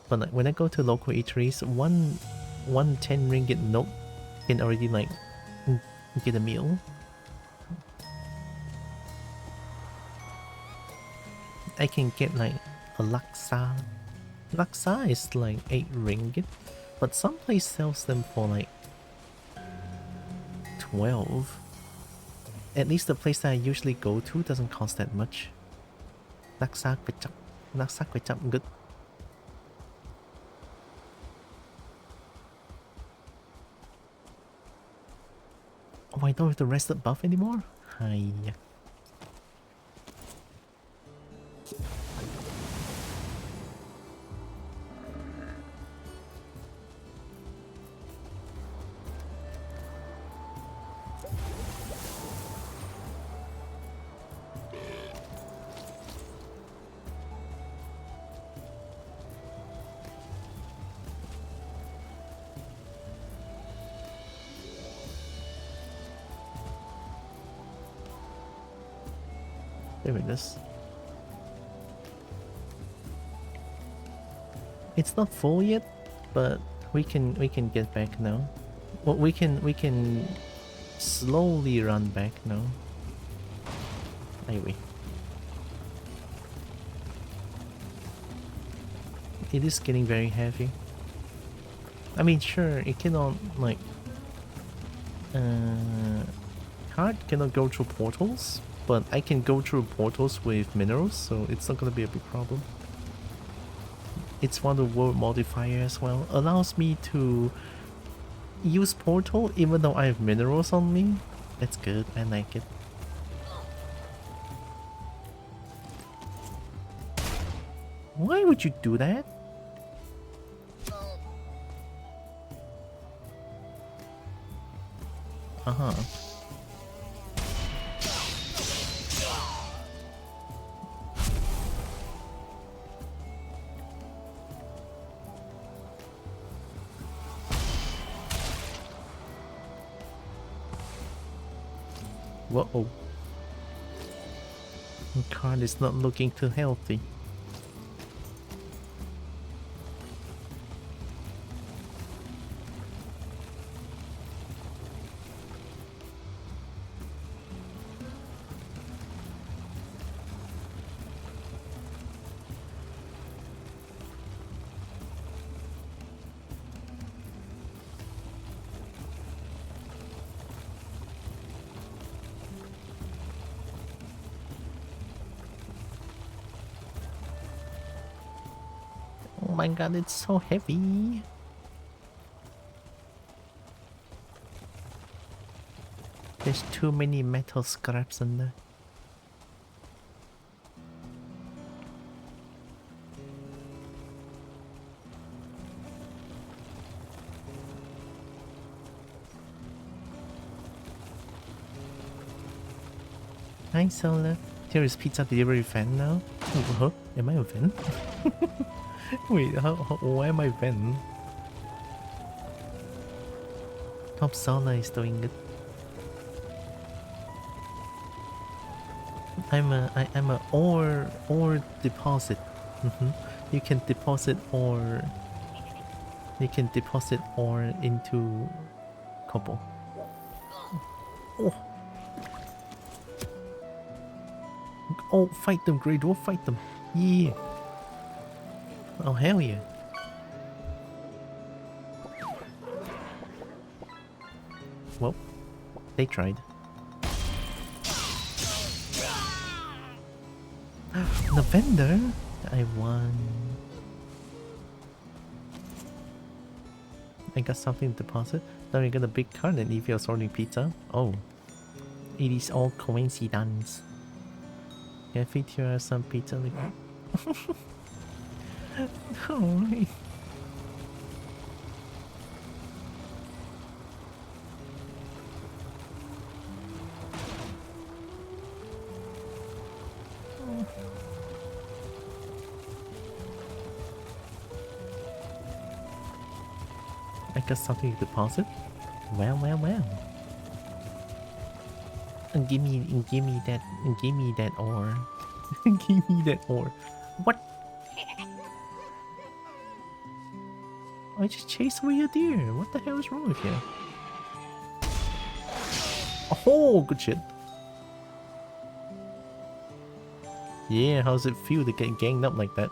But like when I go to local eateries, one 10 ringgit note can already like get a meal. I can get like a laksa. Laksa is like 8 ringgit, but some place sells them for like 12. At least the place that I usually go to doesn't cost that much. Laksa kway chap good. Oh, I don't have the rested buff anymore? Hi. There it is. It's not full yet, but we can get back now. Well, we can slowly run back now. Anyway. It is getting very heavy. I mean, sure, it cannot like card cannot go through portals, but I can go through portals with minerals, so it's not gonna be a big problem. It's one of the world modifier as well. Allows me to use portal even though I have minerals on me. That's good, I like it. Why would you do that? Uh-huh. Whoa. The card is not looking too healthy. Oh my god, it's so heavy. There's too many metal scraps in there. Hi, Sola. There is pizza delivery van now. Huh? Am I a van? Wait, why am I van? Top Sola is doing it. I'm a ore deposit. You can deposit ore. You can deposit ore into kobo. Oh, oh! Fight them, Grey Dwarf! Fight them! Yeah! Oh hell yeah! Well, they tried. The vendor? I won. I got something to deposit. Now you get a big card and if you're sorting pizza. Oh. It is all coincidence. Can I feed you some pizza? Oh. I got something to deposit? Well, well, well. And give me that ore. Give me that ore. What? I just chased away a deer. What the hell is wrong with you? Oh, good shit. Yeah, how's it feel to get ganged up like that?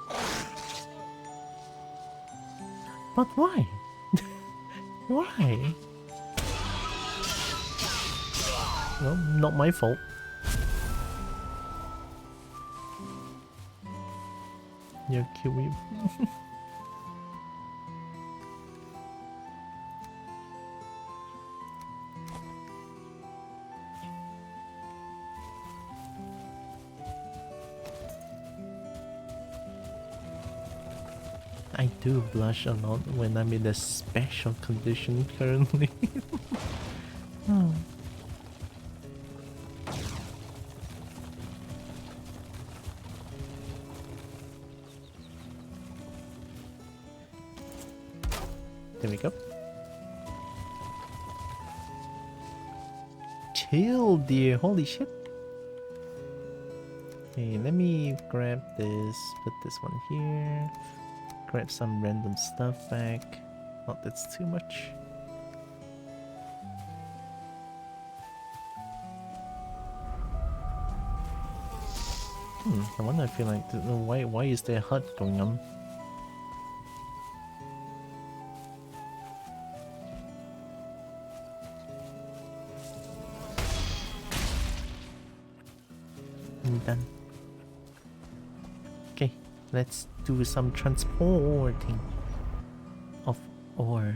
But why? Why? Well, not my fault. You're cute. I do blush a lot when I'm in a special condition currently. Oh. There we go. Chill, dear. Holy shit. Okay, let me grab this, put this one here. Grab some random stuff back. Oh, that's too much. I wonder, I feel like, why is there a hut going on? I'm done. Okay, let's do some transporting of ore.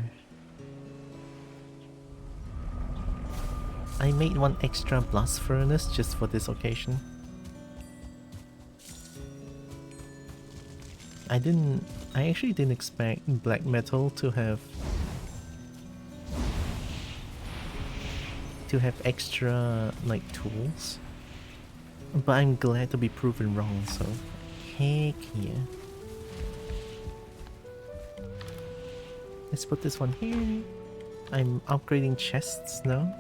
I made one extra blast furnace just for this occasion. I actually didn't expect black metal to have extra like tools, but I'm glad to be proven wrong, so heck yeah. Let's put this one here. I'm upgrading chests now.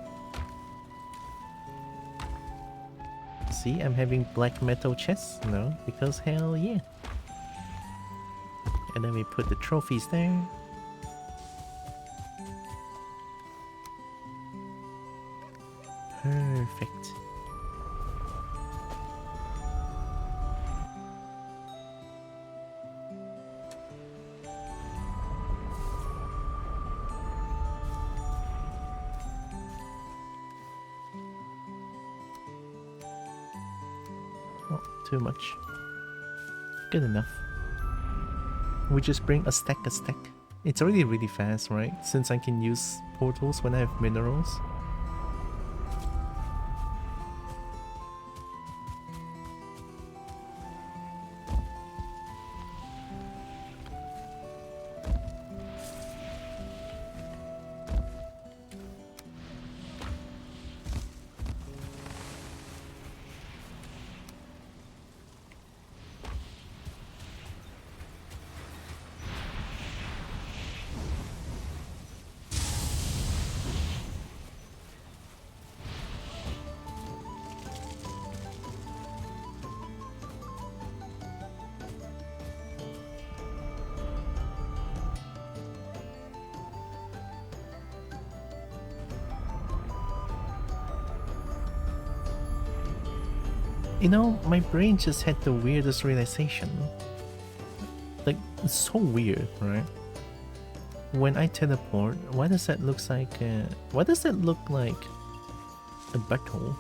See, I'm having black metal chests now because hell yeah. And then we put the trophies there. Perfect. Not too much. Good enough. We just bring a stack. It's already really fast, right? Since I can use portals when I have minerals. You know, my brain just had the weirdest realization. Like, it's so weird, right? When I teleport, why does that look like why does that look like a butthole?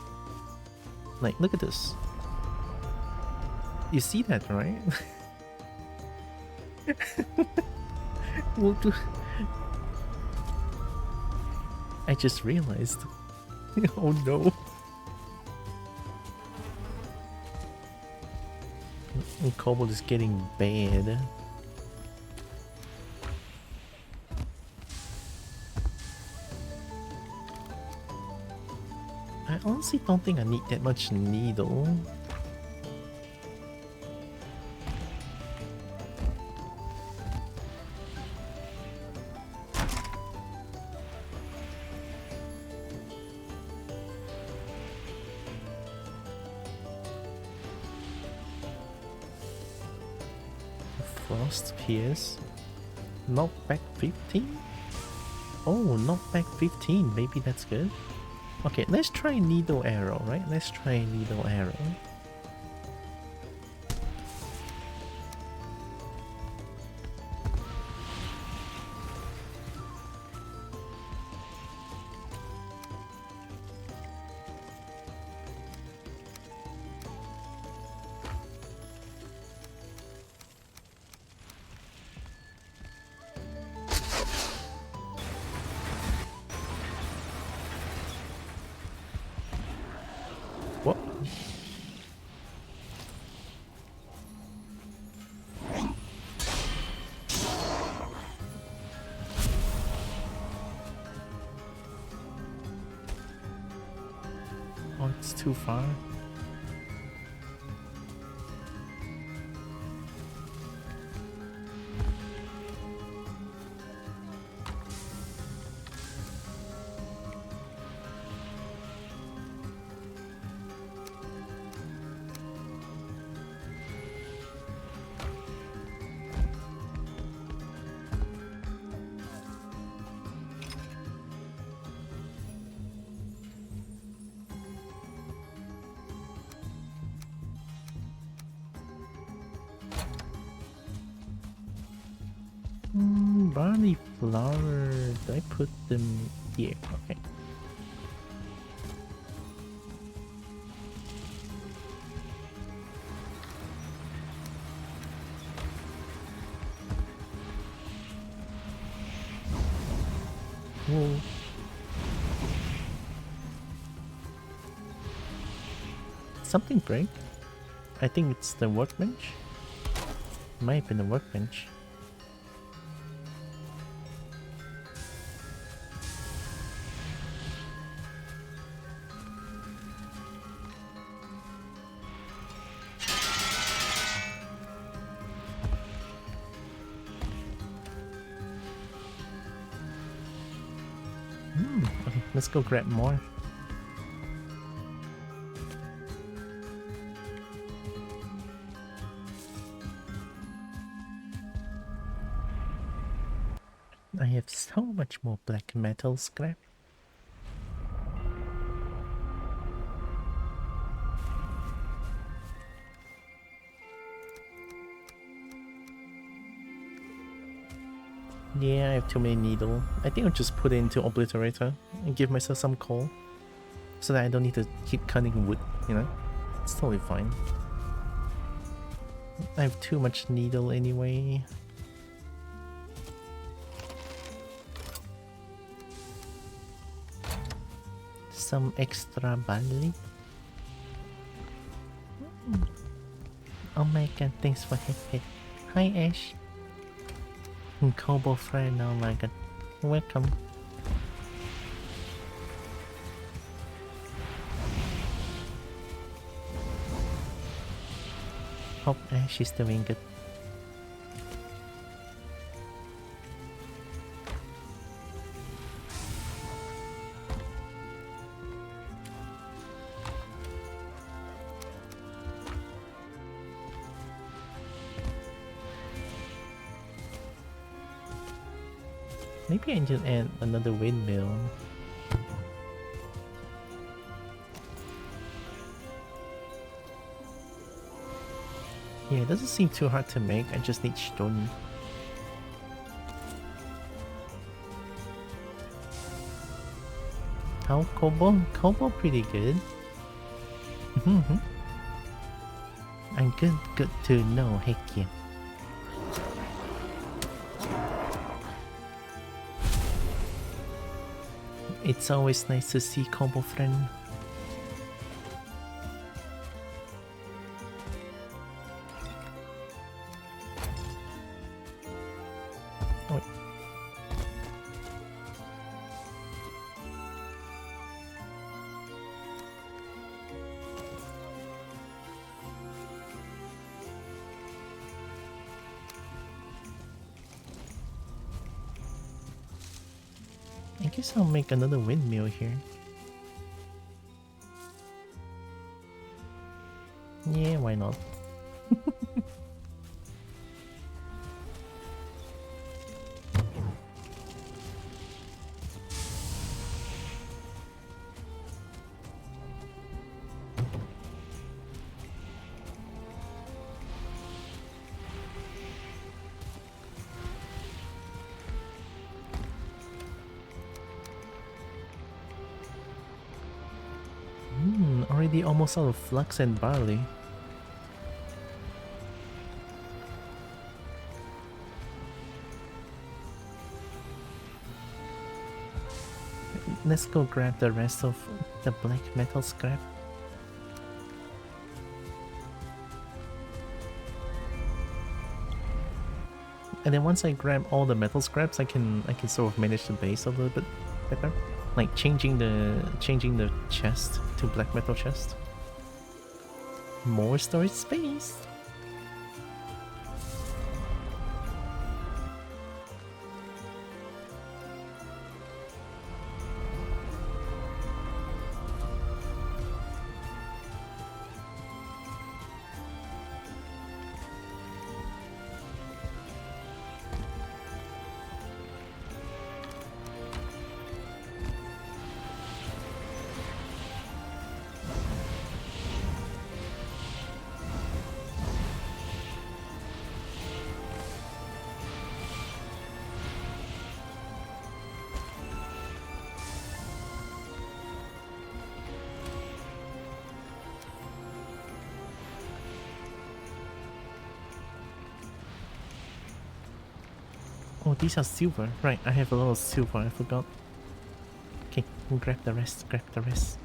Like, look at this. You see that, right? What do- I just realized. Oh no. Kobo is getting bad. I honestly don't think I need that much needle. Frost PS. Knockback 15? Oh, knockback 15. Maybe that's good. Okay, let's try needle arrow, right? Let's try needle arrow. What? Oh, it's too far. Barley flower. Do I put them here? Okay. Whoa. Something break? I think it's the workbench. Might have been the workbench. Okay, let's go grab more. I have so much more black metal scrap. Yeah, I have too many needle. I think I'll just put it into obliterator and give myself some coal so that I don't need to keep cutting wood, you know? It's totally fine. I have too much needle anyway. Some extra barley. Oh my god, thanks for hit. Hi Ash. Kobo friend, oh my god. Welcome. Hope Ash is doing good. Maybe I just add another windmill. Yeah, it doesn't seem too hard to make. I just need stone. How kobo? Kobo pretty good. I'm good to know. Heck yeah. It's always nice to see kobo friend. Oh. I guess I'll make another windmill here. Yeah, why not? Already almost out of flax and barley. Let's go grab the rest of the black metal scrap. And then once I grab all the metal scraps, I can sort of manage the base a little bit better. Like changing the chest to black metal chest. More storage space. Oh, these are silver. Right, I have a lot of silver, I forgot. Okay, grab the rest, grab the rest.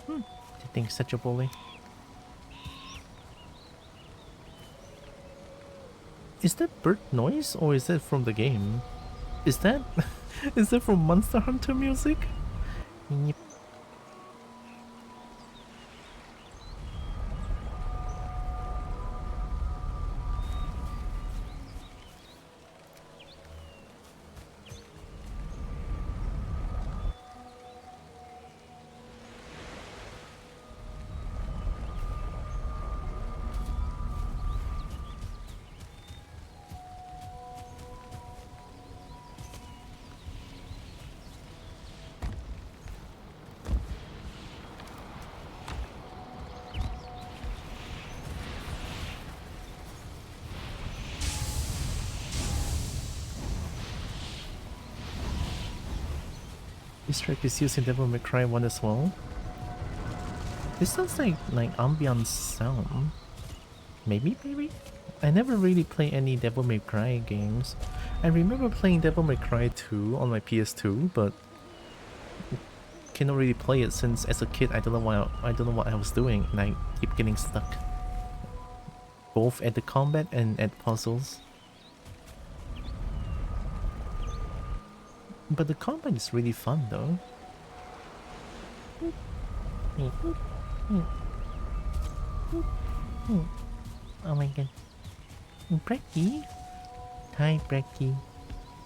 The thing's such a bully. Is that bird noise or is that from the game? Is that is that from Monster Hunter music? Yep. This track is used in Devil May Cry 1 as well. This sounds like ambient sound. Maybe? I never really play any Devil May Cry games. I remember playing Devil May Cry 2 on my PS2, but cannot really play it since as a kid I don't know what I was doing and I keep getting stuck. Both at the combat and at puzzles. But the combat is really fun though. Oh my god. Brekkie? Hi Brekkie.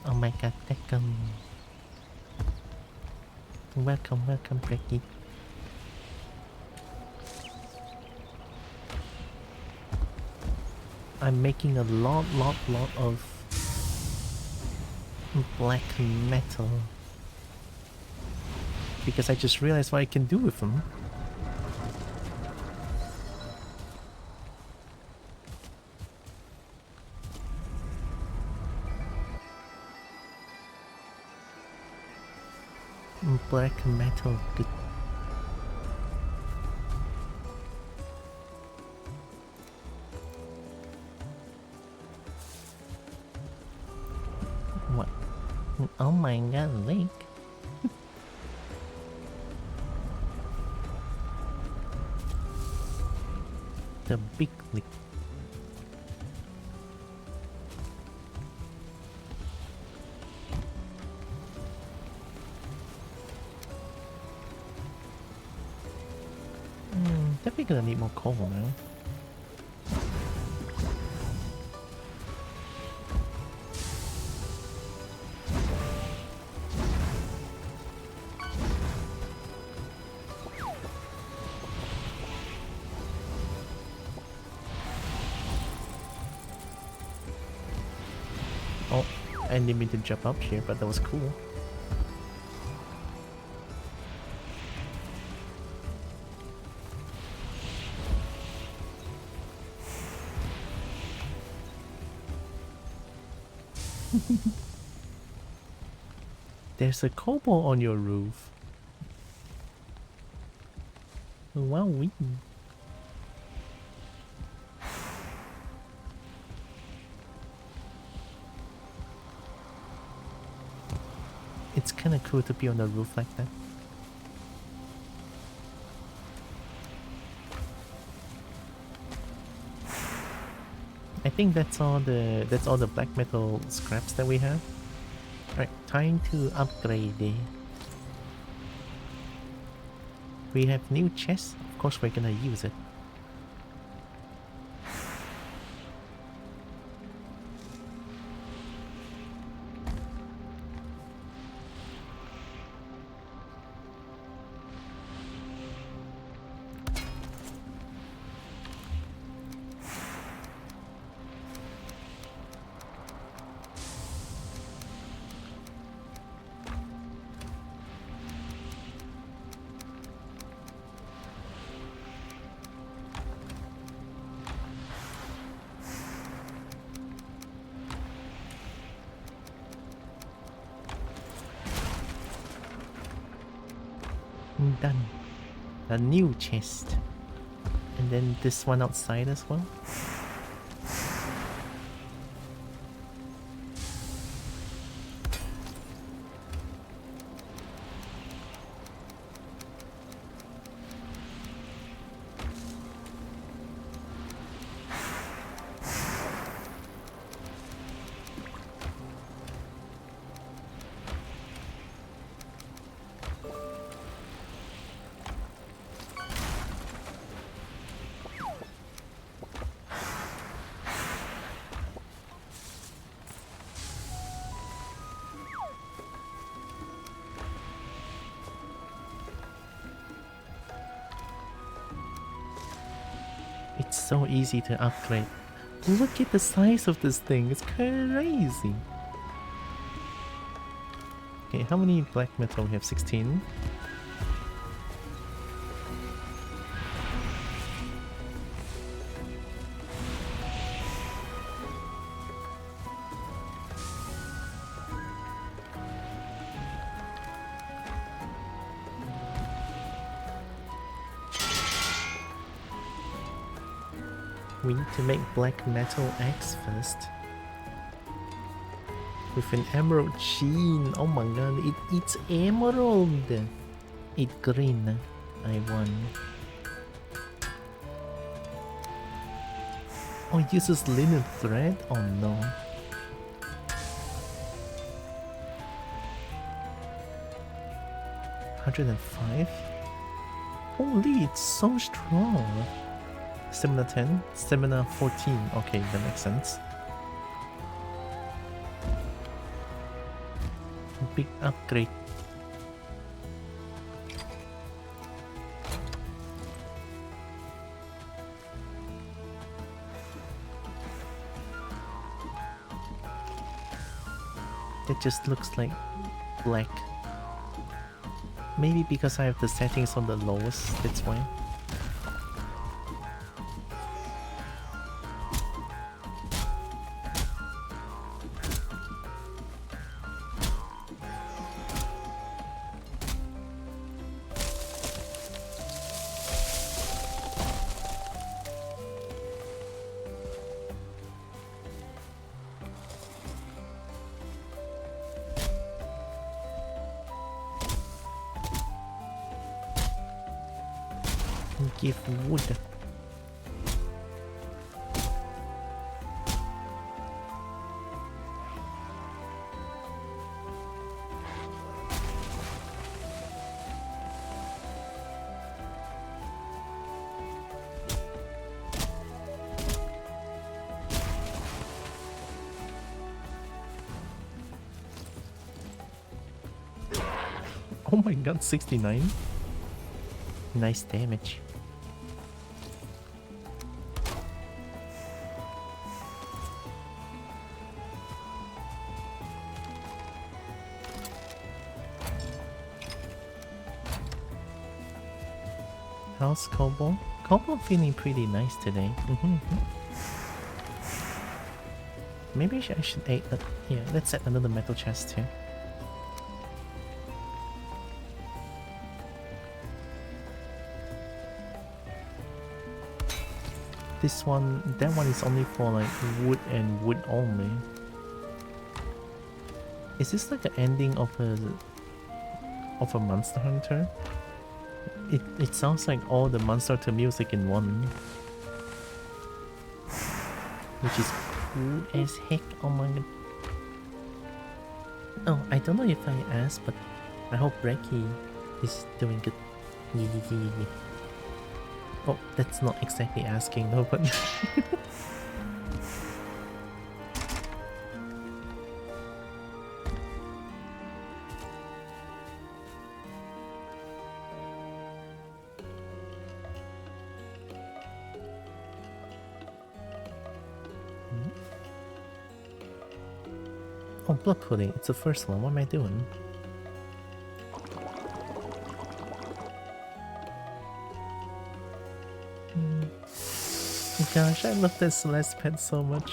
Oh my god, welcome. Welcome Brekkie. I'm making a lot of black metal. Because I just realized what I can do with them. Black metal. Good. What? Oh my god, Link. The big Link. Definitely gonna need more coal now. Oh, I didn't mean to jump up here, but that was cool. There's a kobo on your roof. Wowee. It's kinda cool to be on the roof like that. I think that's all the black metal scraps that we have. Alright, time to upgrade it. We have new chests, of course we're gonna use it. Done. A new chest. And then this one outside as well. It's so easy to upgrade. Look at the size of this thing, it's crazy. Okay, how many black metal? We have 16. We need to make black metal axe first. With an emerald sheen. Oh my god, it eats emerald. Eat green. I won. Oh, it uses linen thread? Oh no. $105? Holy, it's so strong. Stamina 10, stamina 14. Okay, that makes sense. Big upgrade. It just looks like black. Maybe because I have the settings on the lowest, that's why. Give wood. Oh my god, 69? Nice damage. How's Kobo? Kobo feeling pretty nice today. Maybe I should add that. Yeah, let's set another metal chest here. This one, that one is only for like wood and wood only. Is this like the ending of a Monster Hunter? It sounds like all the Monster Hunter music in one. Which is cool as heck. Oh my god. Oh, I don't know if I asked, but I hope Reki is doing good. Oh, that's not exactly asking though, but... Oh, blood pudding. It's the first one. What am I doing? Gosh, I love that Celeste pet so much.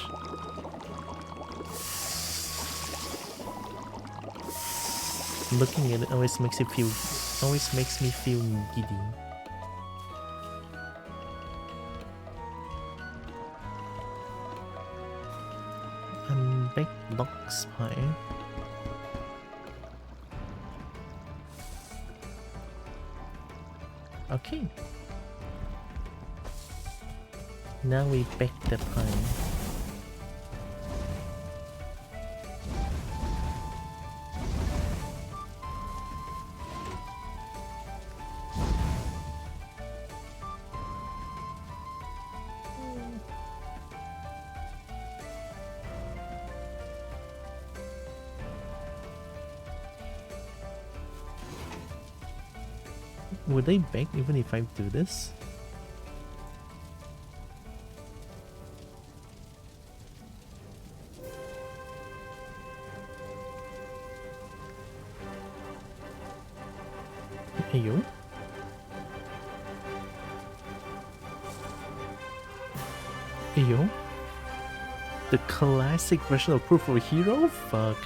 Looking at it always makes me feel giddy. Baked box pie. Okay. Now we bake the pie. Would they bake even if I do this? Ayo? Ayo? The classic version of Proof of a Hero? Fuck.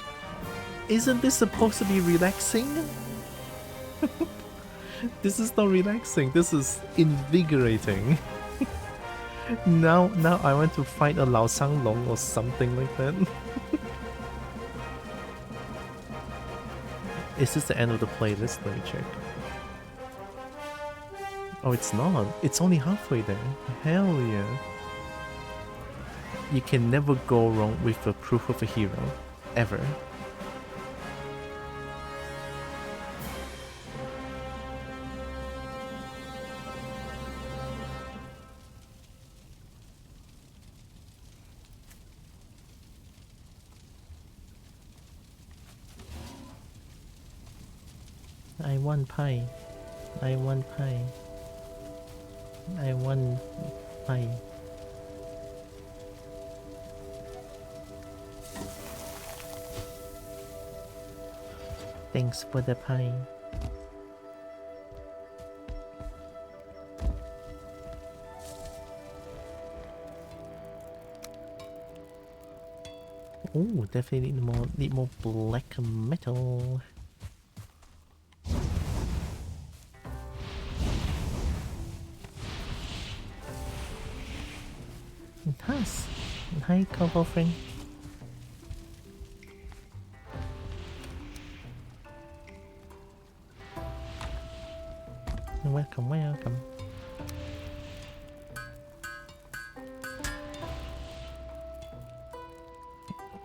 Isn't this supposed to be relaxing? This is not relaxing, this is invigorating. Now I want to fight a Lao Sang Long or something like that. Is this the end of the playlist? Let me check. Oh, it's not. It's only halfway there. Hell yeah. You can never go wrong with a Proof of a Hero. Ever. I want pie. I want pie. I want pie. Thanks for the pie. Oh, definitely need more black metal. Nice. Hi, kobo friend. Welcome, welcome.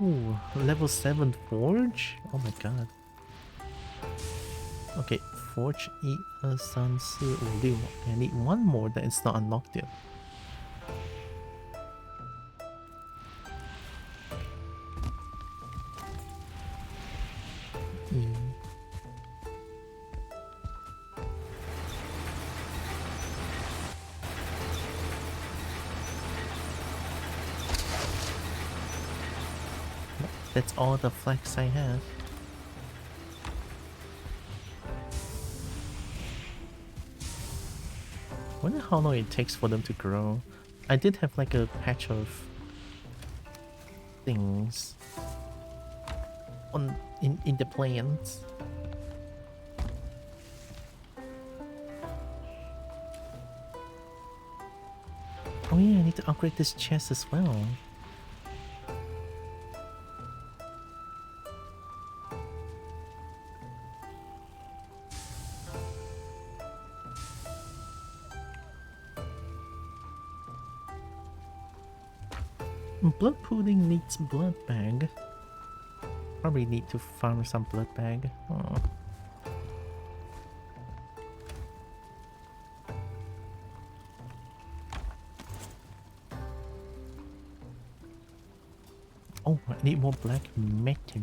Ooh, level 7 forge? Oh my god. Okay, forge 1、2、3、4、5、6. I need one more that is not unlocked yet. That's all the flax I have. Wonder how long it takes for them to grow. I did have like a patch of things in the plants. Oh yeah, I need to upgrade this chest as well. Blood pudding needs blood bag. Probably need to farm some blood bag. Oh, I need more black metal.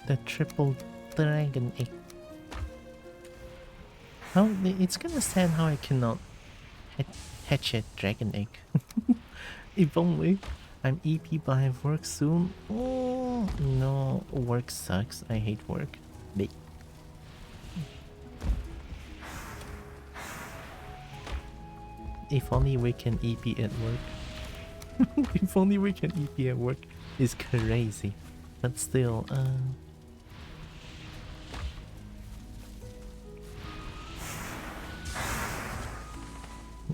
The triple dragon egg. How it's kinda sad how I cannot hatch a dragon egg. If only. I'm EP but I have work soon. Oh no, work sucks. I hate work. Blech. If only we can EP at work. If only we can EP at work. It's crazy. But still,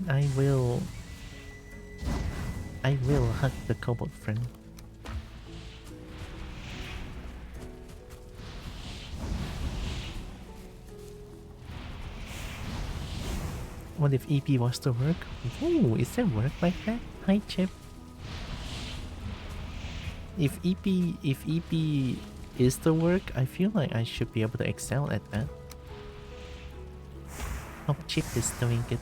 I will hug the kobold friend. What if EP was to work? Oh, is there work like that? Hi Chip. If EP is the work, I feel like I should be able to excel at that. Hope Chip is doing good.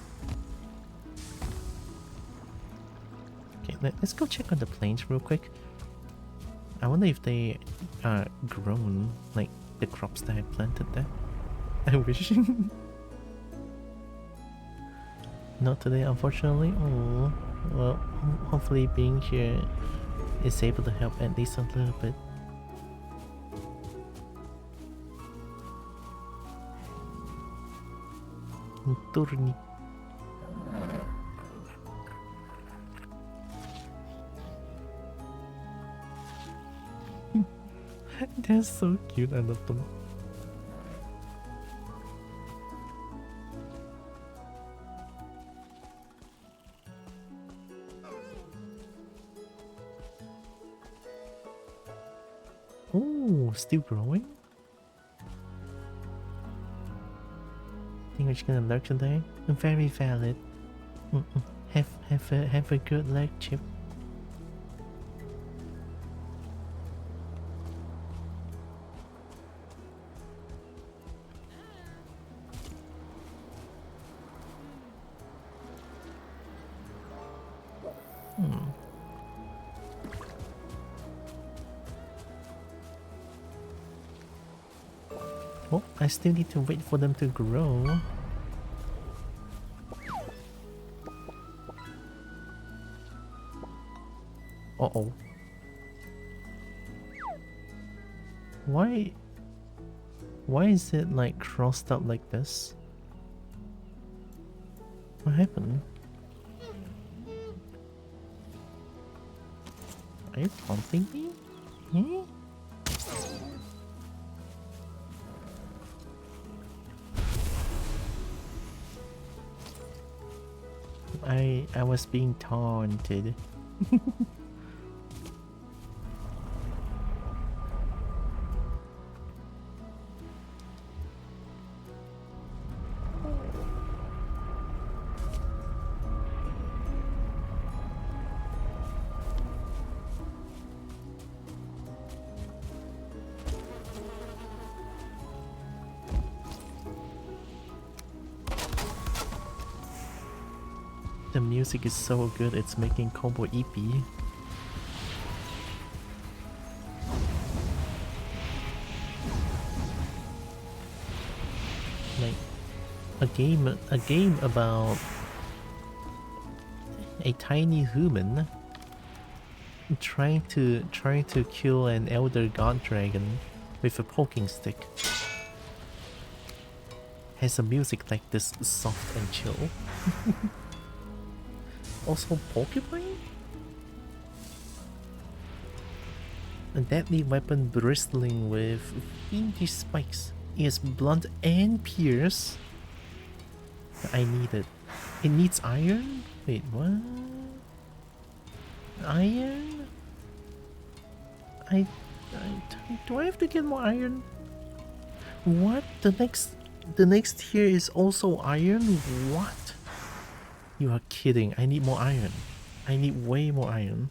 Okay, let's go check on the plains real quick. I wonder if they are grown, like the crops that I planted there. I wish. Not today, unfortunately. Oh, well, hopefully being here is able to help at least a little bit. Turni. They're so cute, I love them. Oh, still growing? Think we're just gonna lurk today? Very valid. Have a good lurk, Chip. Oh, I still need to wait for them to grow. Uh-oh. Why is it like crossed up like this? What happened? Are you taunting me? Hmm? I was being taunted. The music is so good, it's making Kobo eepy. Like a game about a tiny human trying to kill an elder god dragon with a poking stick. Has a music like this soft and chill. Also porcupine? A deadly weapon bristling with fiendish spikes. It is blunt and pierce. I need it. It needs iron? Wait, what? Iron? Do I have to get more iron? What? The next tier is also iron? What? You are kidding. I need more iron. I need way more iron.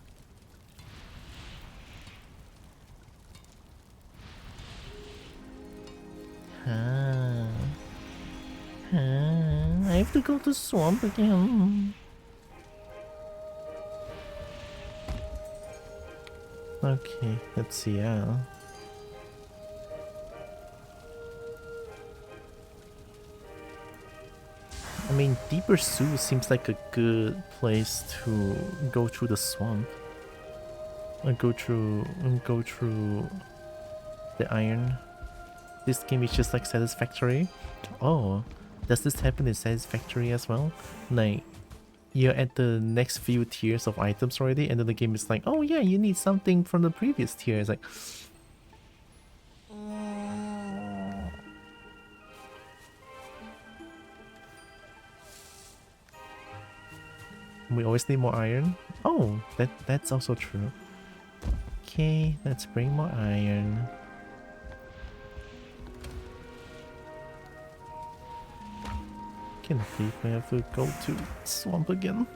I have to go to swamp again. Okay, let's see. I mean, Deeper Sioux seems like a good place to go through the swamp. And go through the iron. This game is just like Satisfactory. Oh, does this happen in Satisfactory as well? Like, you're at the next few tiers of items already, and then the game is like, oh yeah, you need something from the previous tier. It's like, we always need more iron. Oh, that's also true. Okay, let's bring more iron. Can't believe I have to go to swamp again.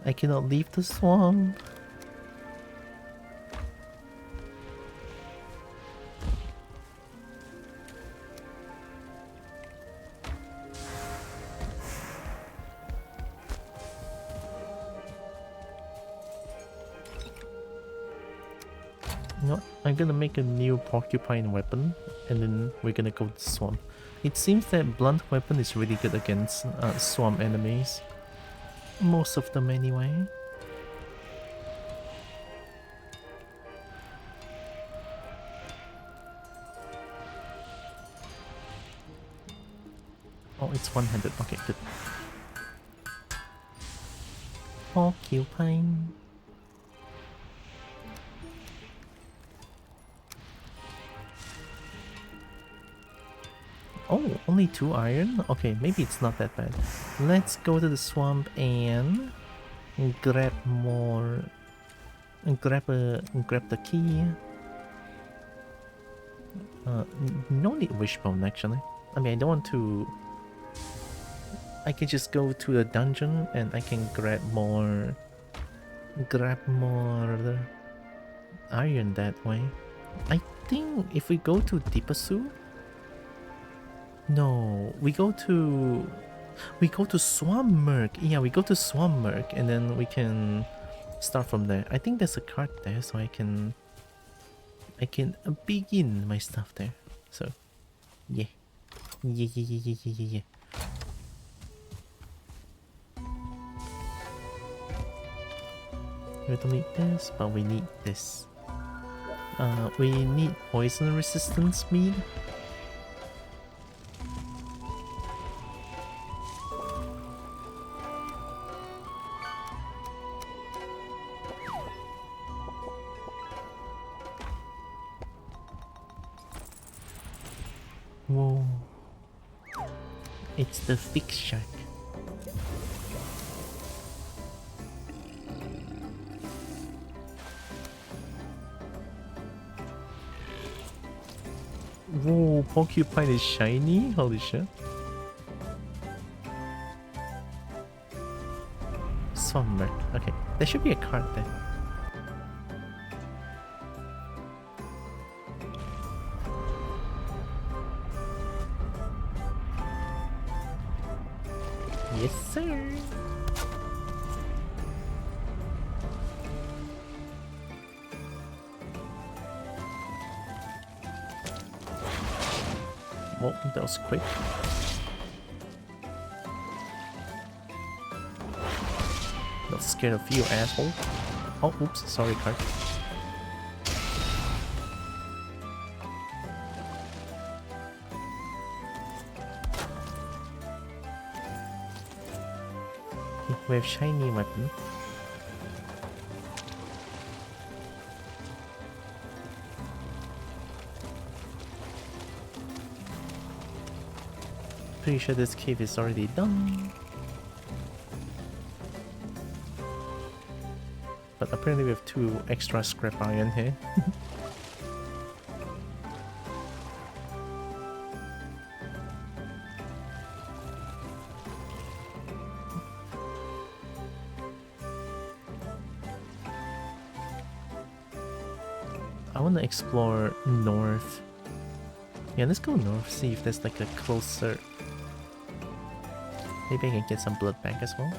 I cannot leave the swamp. You know what? I'm gonna make a new porcupine weapon, and then we're gonna go to swamp. It seems that blunt weapon is really good against swamp enemies. Most of them anyway. Oh, it's one-handed. Okay, good. Porcupine. Oh, only 2 iron? Okay, maybe it's not that bad. Let's go to the swamp and grab more. Grab the key. No need wishbone actually. I mean, I don't want to. I can just go to the dungeon and I can grab more iron that way. I think if we go to Dipasu. No, we go to Swampmerk. Yeah, we go to Swampmerk and then we can start from there. I think there's a cart there, so I can begin my stuff there. So, yeah. Yeah. We don't need this, but we need this. We need poison resistance meat. Whoa. It's the Fix Shack. Whoa, porcupine is shiny? Holy shit. Swampmerk. Okay, there should be a card there. Yes, sir. Well, that was quick. Not scared of you, asshole. Oh, oops, sorry, card. Okay, we have shiny weapon. Pretty sure this cave is already done. But apparently we have 2 extra scrap iron here. I want to explore north. Yeah, let's go north, see if there's like a closer... Maybe I can get some blood back as well.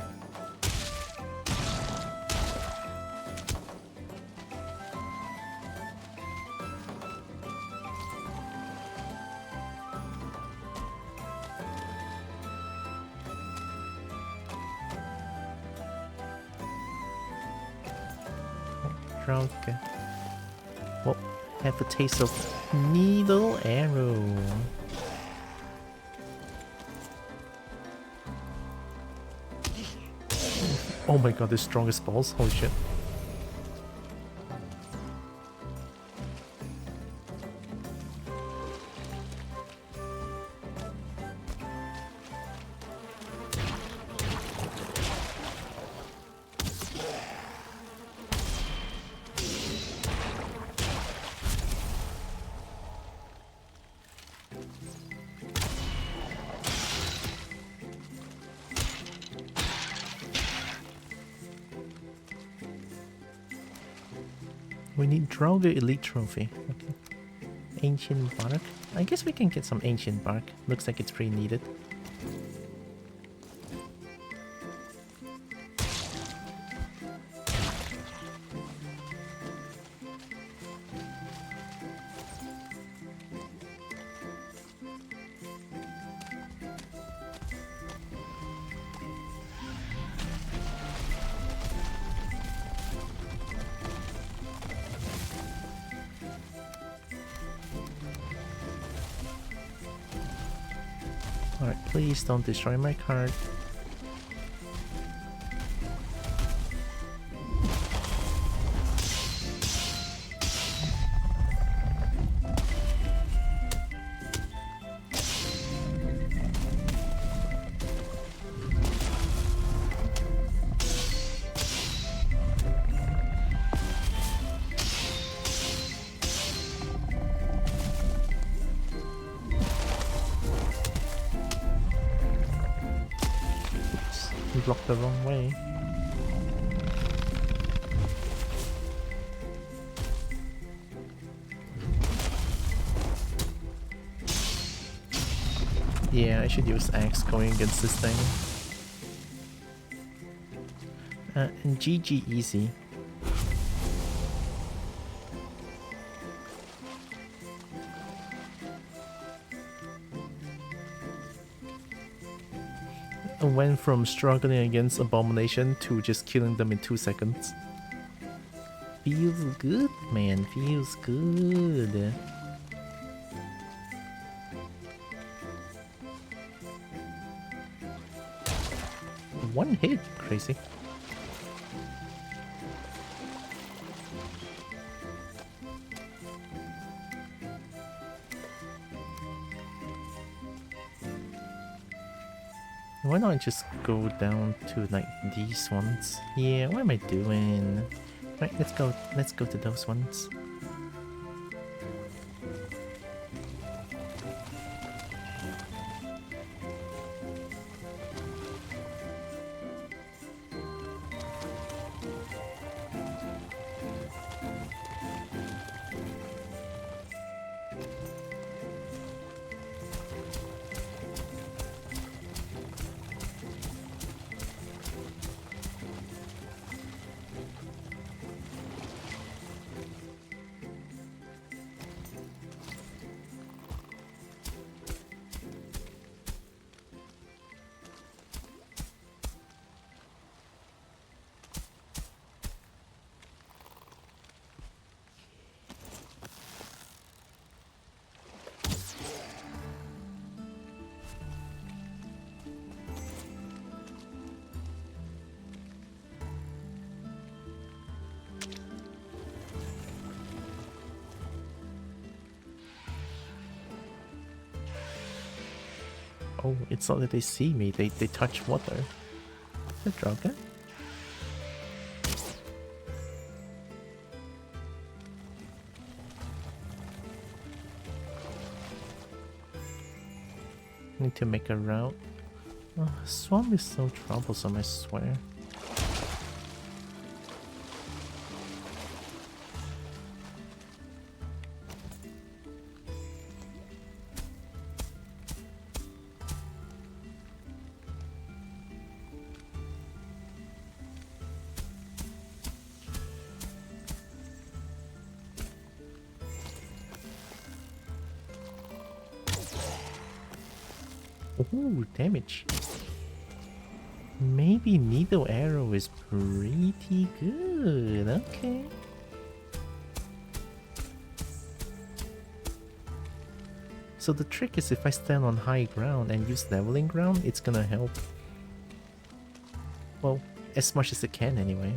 Okay. Well, have a taste of needle arrow. Oh my god, the strongest balls. Holy shit. We need Draugr Elite Trophy. Okay. Ancient Bark. I guess we can get some Ancient Bark. Looks like it's pretty needed. Alright, please don't destroy my card. Blocked the wrong way. Yeah, I should use axe going against this thing. And GG easy. I went from struggling against Abomination to just killing them in 2 seconds. Feels good, man. Feels good. One hit? Crazy. Why not just go down to like these ones? Yeah, what am I doing? Right, let's go to those ones. Oh, it's not that they see me, they touch water. Is that dragon? Need to make a route. Oh, swamp is so troublesome, I swear. Ooh, damage. Maybe needle arrow is pretty good. Okay. So the trick is if I stand on high ground and use leveling ground, it's gonna help. Well, as much as it can anyway.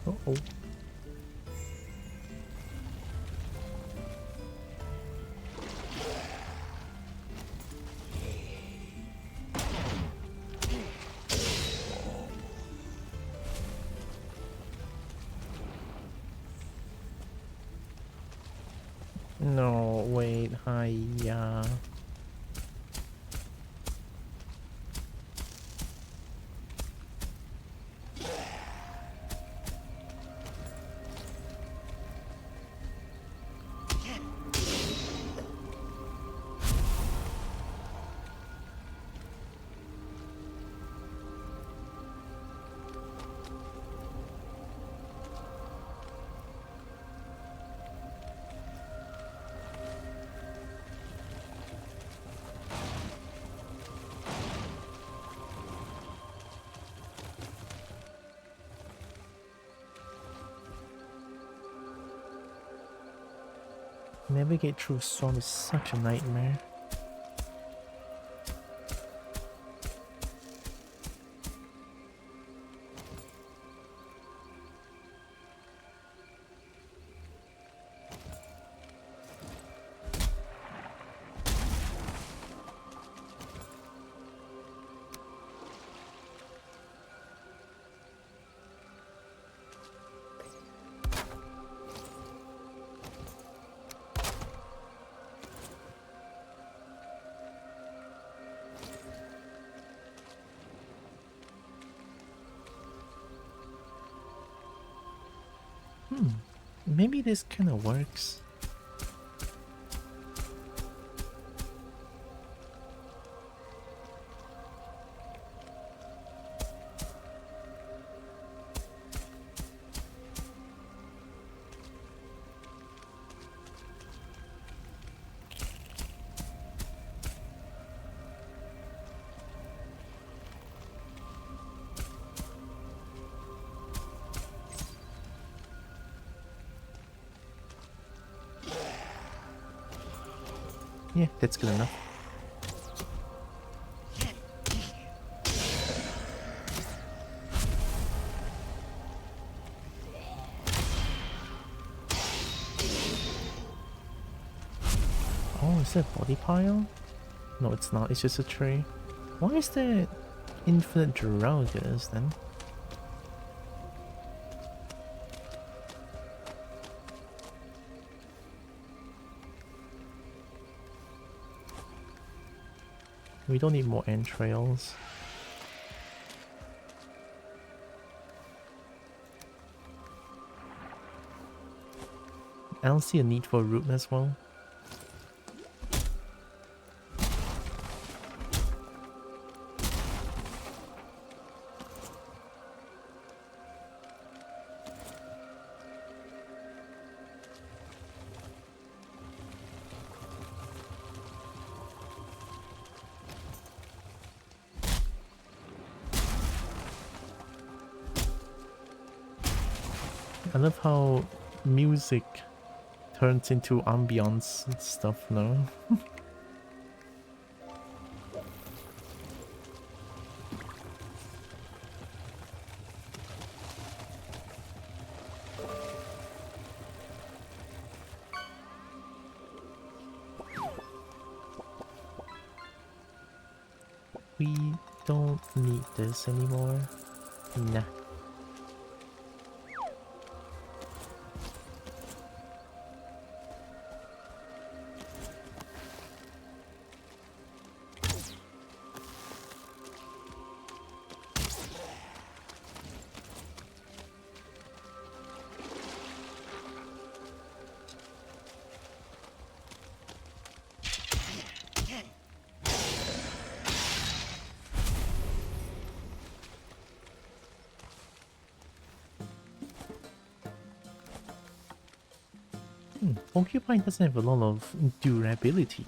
Uh-oh. No, wait, hiya. Navigate through storm is such a nightmare. Maybe this kind of works. Yeah, that's good enough. Oh, is that a body pile? No, it's not. It's just a tree. Why is there infinite Draugrs then? We don't need more entrails. I don't see a need for a root as well. I love how music turns into ambience and stuff now. We don't need this anymore. Nah. Porcupine doesn't have a lot of durability.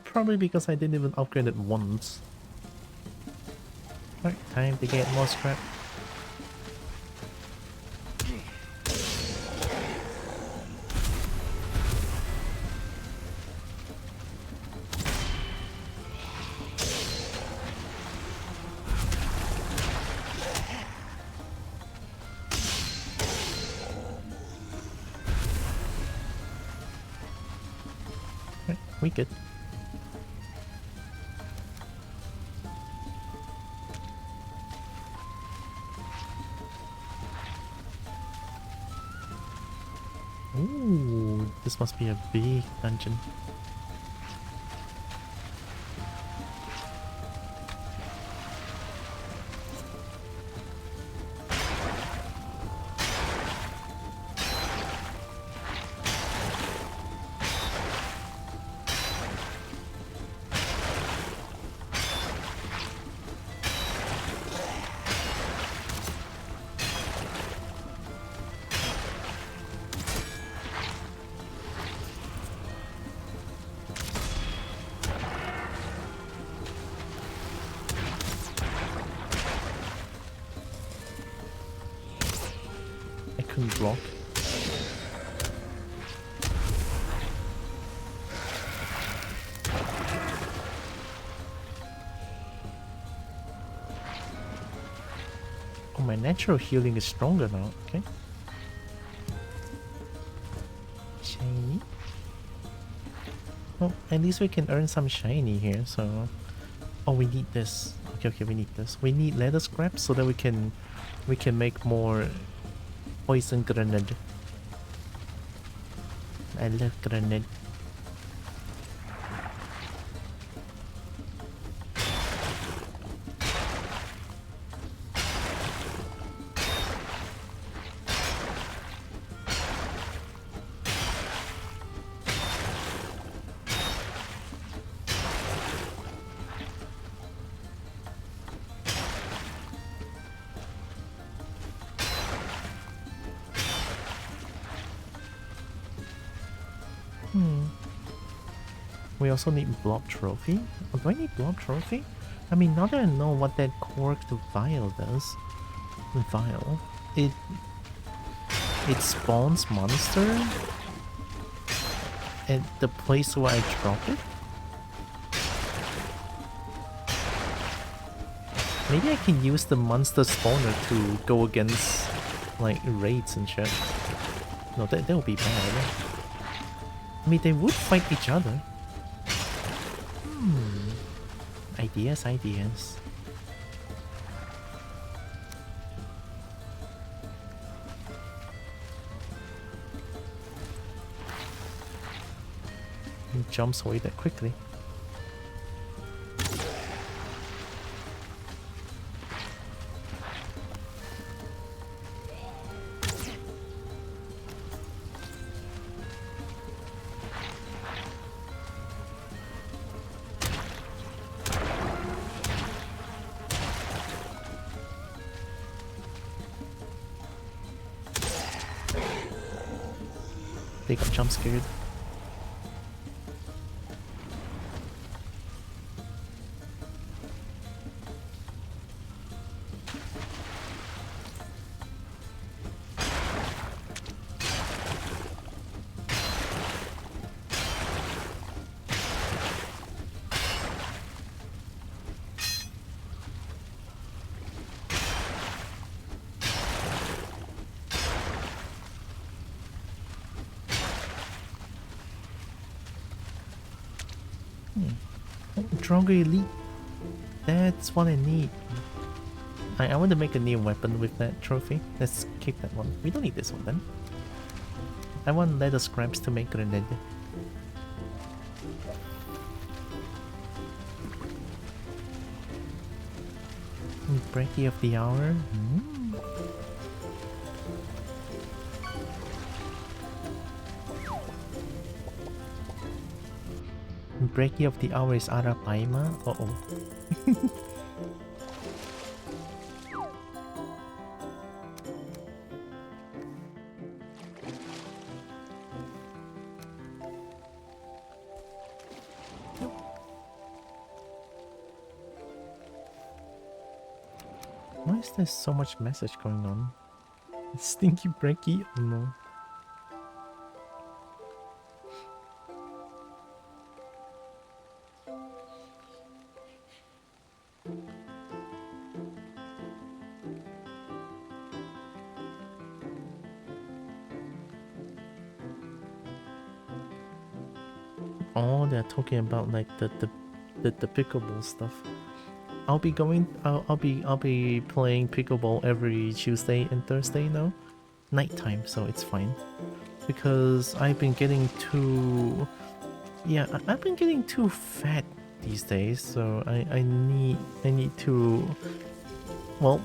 Probably because I didn't even upgrade it once. Alright, time to get more scrap. We good. Ooh, this must be a big dungeon. Block. Oh, my natural healing is stronger now. Okay. Shiny. Oh, at least we can earn some shiny here, so... Oh, we need this. Okay, okay, we need this. We need leather scraps so that we can make more poison grenade. I love grenade. We also need blob trophy. Oh, do I need blob trophy? I mean, now that I know what that corked vial does, vial, it spawns monster at the place where I drop it. Maybe I can use the monster spawner to go against like raids and shit. No, that would be bad. Right? I mean, they would fight each other. Ideas, ideas. He jumps away that quickly. They got jump scared. Stronger elite. That's what I need. I want to make a new weapon with that trophy. Let's keep that one. We don't need this one then. I want leather scraps to make grenade. Breaky of the hour. Breaky of the hour is Arapaima. Uh-oh. Why is there so much message going on? Stinky breaky? Oh no. Oh, they're talking about like the pickleball stuff. I'll be playing pickleball every Tuesday and Thursday now, nighttime, so it's fine. Because I've been getting too, I've been getting too fat these days, so I need to, well,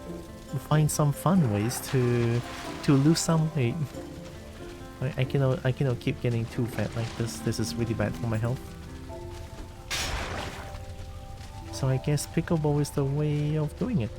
find some fun ways to lose some weight. I cannot keep getting too fat like this. This is really bad for my health. So I guess pickleball is the way of doing it.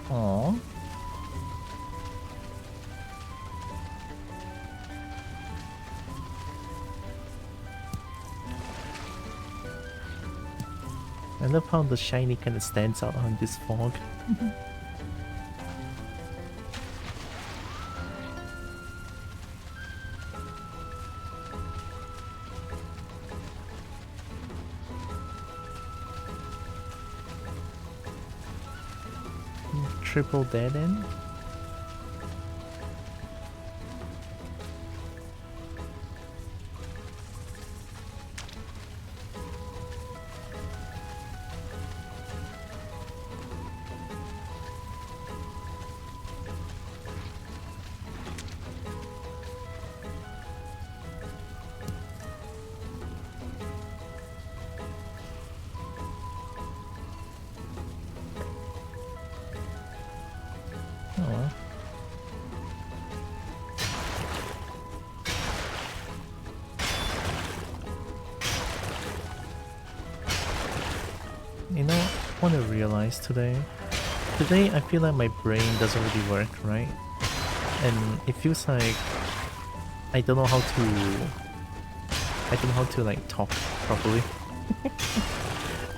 Aww. I love how the shiny kind of stands out on this fog. Triple dead end. Aww. You know what I realized today? Today I feel like my brain doesn't really work, right? And it feels like I don't know how to like talk properly.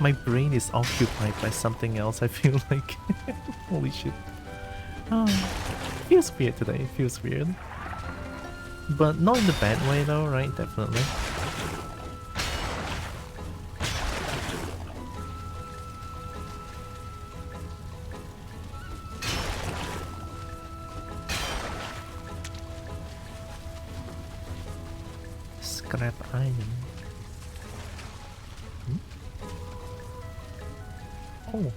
My brain is occupied by something else, I feel like. Holy shit. Oh, feels weird today, it feels weird. But not in the bad way though, right? Definitely. Scrap iron. Hmm? Oh.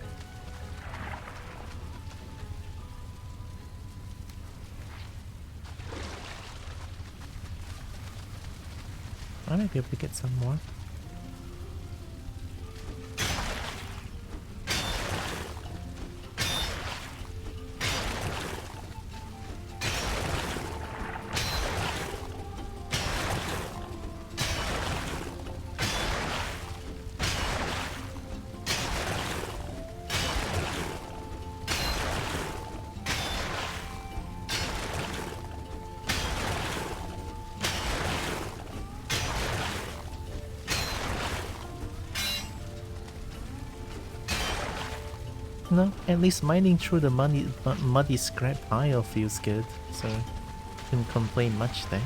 I might be able to get some more. No, at least mining through the muddy scrap pile feels good, so couldn't complain much there.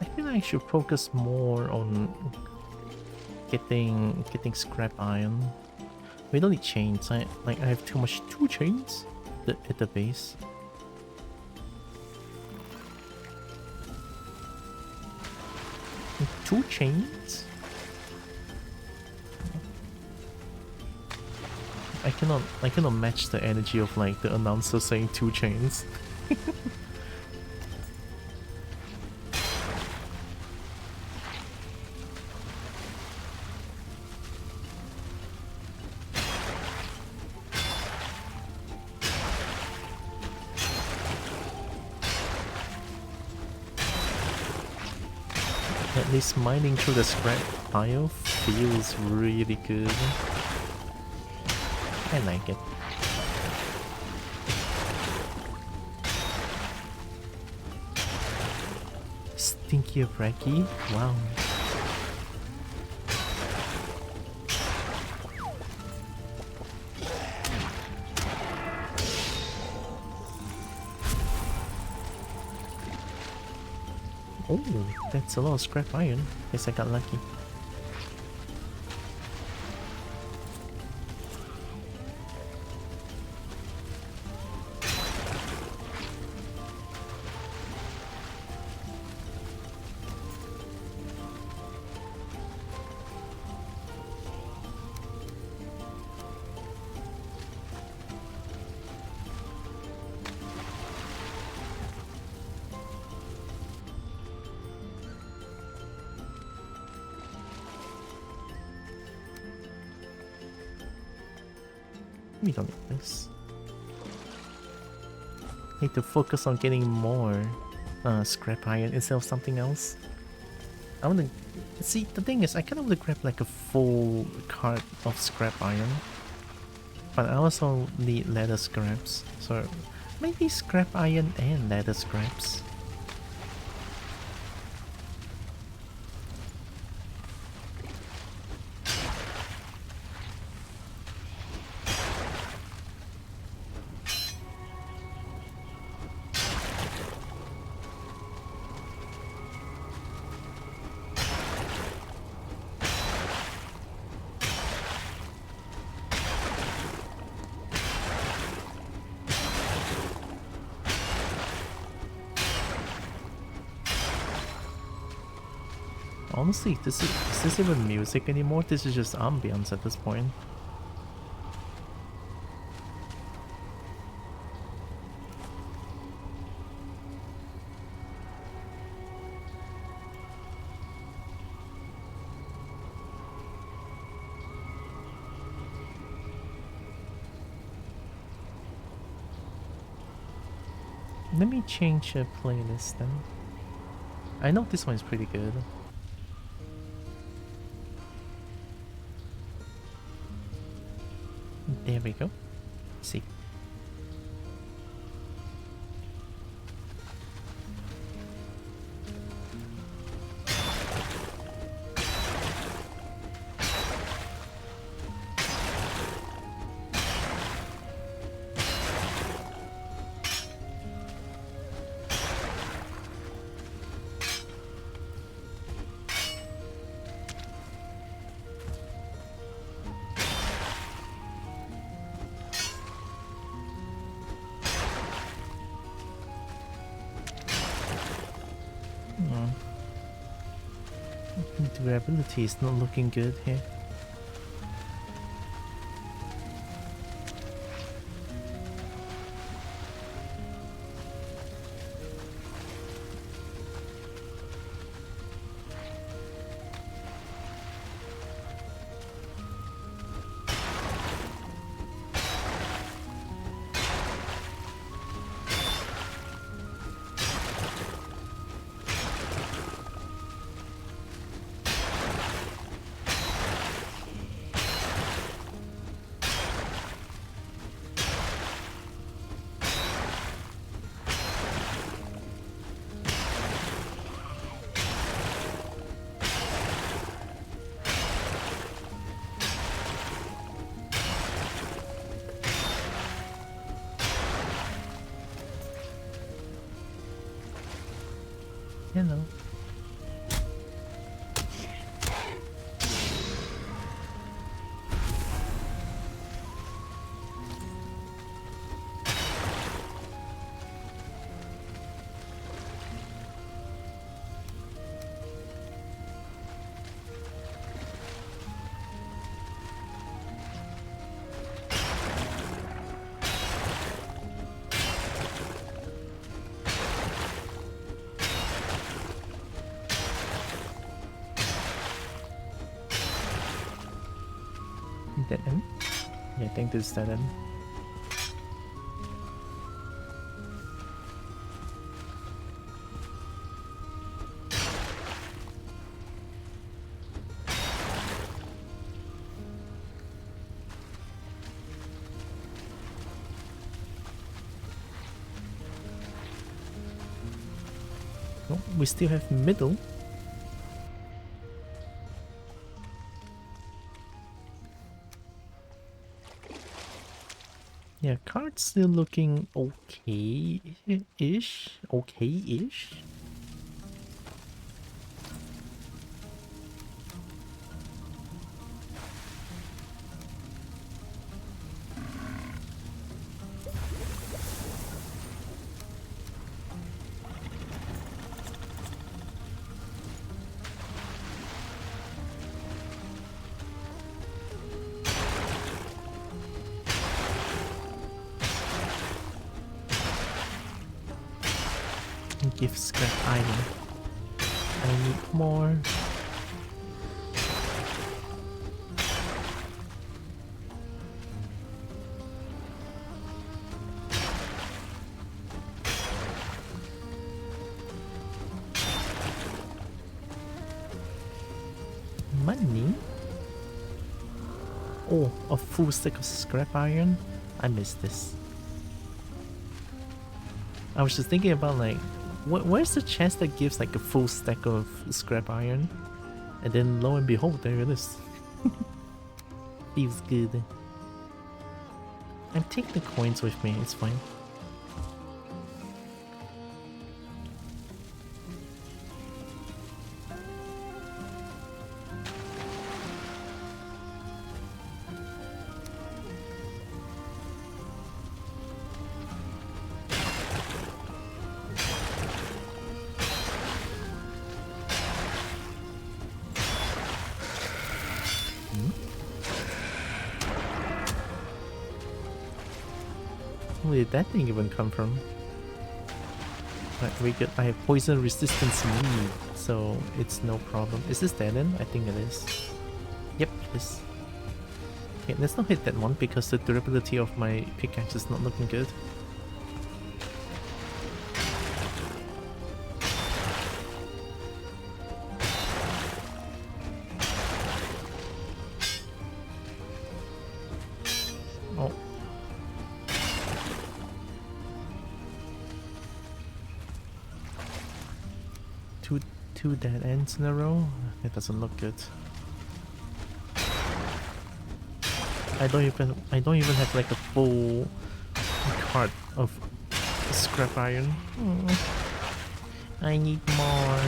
I feel like I should focus more on getting scrap iron. We don't need chains. I have too much 2 chains at the base. Two chains? I cannot match the energy of like the announcer saying 2 chains. At least mining through the scrap pile feels really good. I like it. Stinky Bracky? Wow. Oh, that's a lot of scrap iron. Guess I got lucky. We don't need this. Need to focus on getting more scrap iron instead of something else. I wanna see, the thing is I kinda wanna grab like a full cart of scrap iron. But I also need leather scraps, so maybe scrap iron and leather scraps. Honestly, is this even music anymore? This is just ambience at this point. Let me change the playlist then. I know this one is pretty good. There we go. Let's see. Durability is not looking good here. Hello. Dead end? Yeah, I think this is dead end. Oh, we still have middle. Yeah, card's still looking okay-ish. Okay-ish. Give scrap item. I need more. Oh, a full stick of scrap iron? I missed this. I was just thinking about like, where's the chest that gives like a full stack of scrap iron? And then lo and behold, there it is. Feels good. I'm taking the coins with me, it's fine. Where did that thing even come from? Right, I have poison resistance weed, so it's no problem. Is this dead end? I think it is. Yep, it is. Okay, let's not hit that one because the durability of my pickaxe is not looking good. Oh. Two dead ends in a row? It doesn't look good. I don't even have like a full cart of scrap iron. I need more.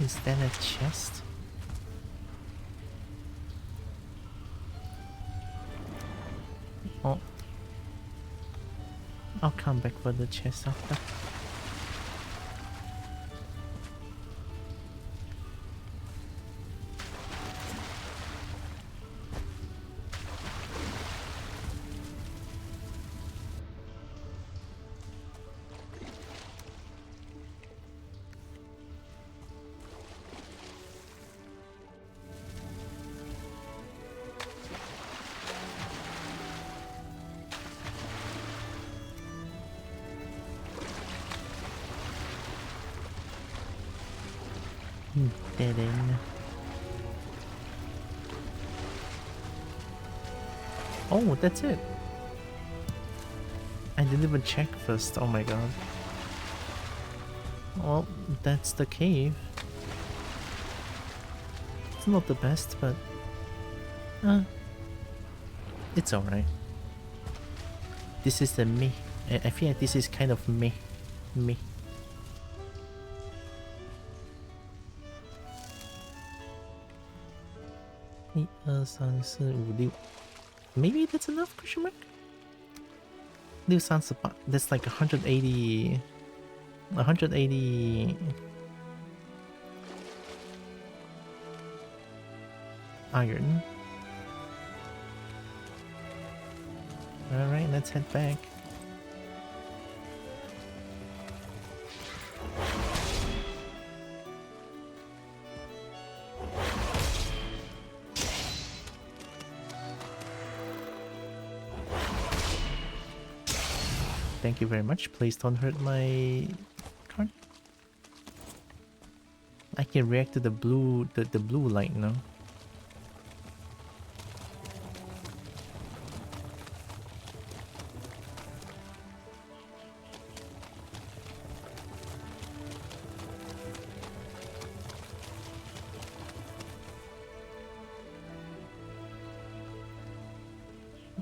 Is that a chest? Oh. I'll come back for the chest after. Dead end. Oh, that's it. I didn't even check first. Oh my god. Well, that's the cave. It's not the best, but it's alright. This is the me. I feel like this is kind of me. Me. 1、2、3、4、5、6. Maybe that's enough? Question mark? 6、3、18. That's like 180. 180 iron. Alright, let's head back. Thank you very much. Please don't hurt my card. I can react to the blue light now.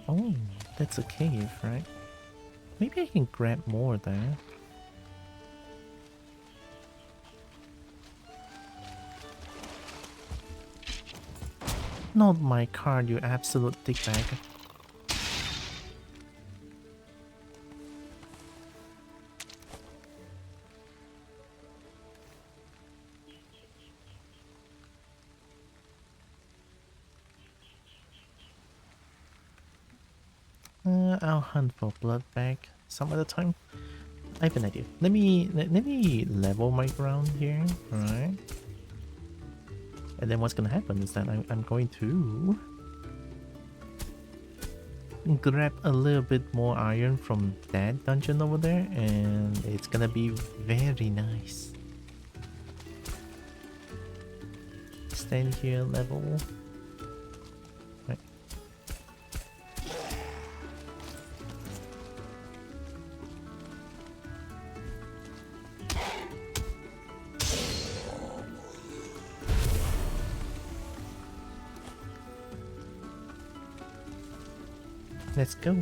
Oh, that's a cave, right? Maybe I can grab more there. not my card, you absolute dickbag. I'll hunt for blood back some other time. I have an idea. Let me level my ground here, alright? And then what's gonna happen is that I'm going to grab a little bit more iron from that dungeon over there, and it's gonna be very nice. Stand here, level. Right. Let's go.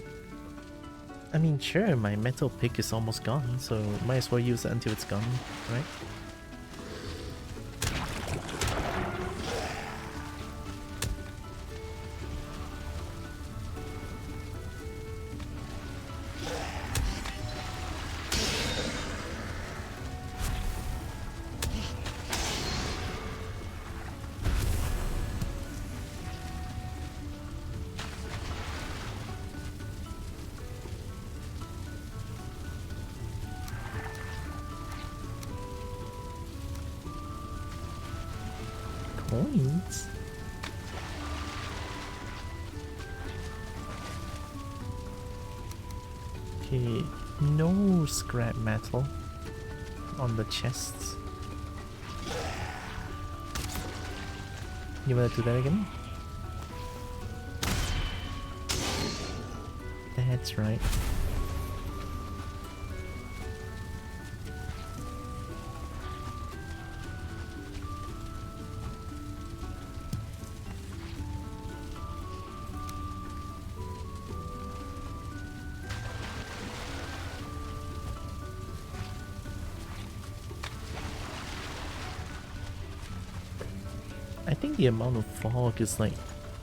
I mean, sure, my metal pick is almost gone, so might as well use it until it's gone, right? Coins? Okay, no scrap metal on the chests. You wanna do that again? That's right. I think the amount of fog is like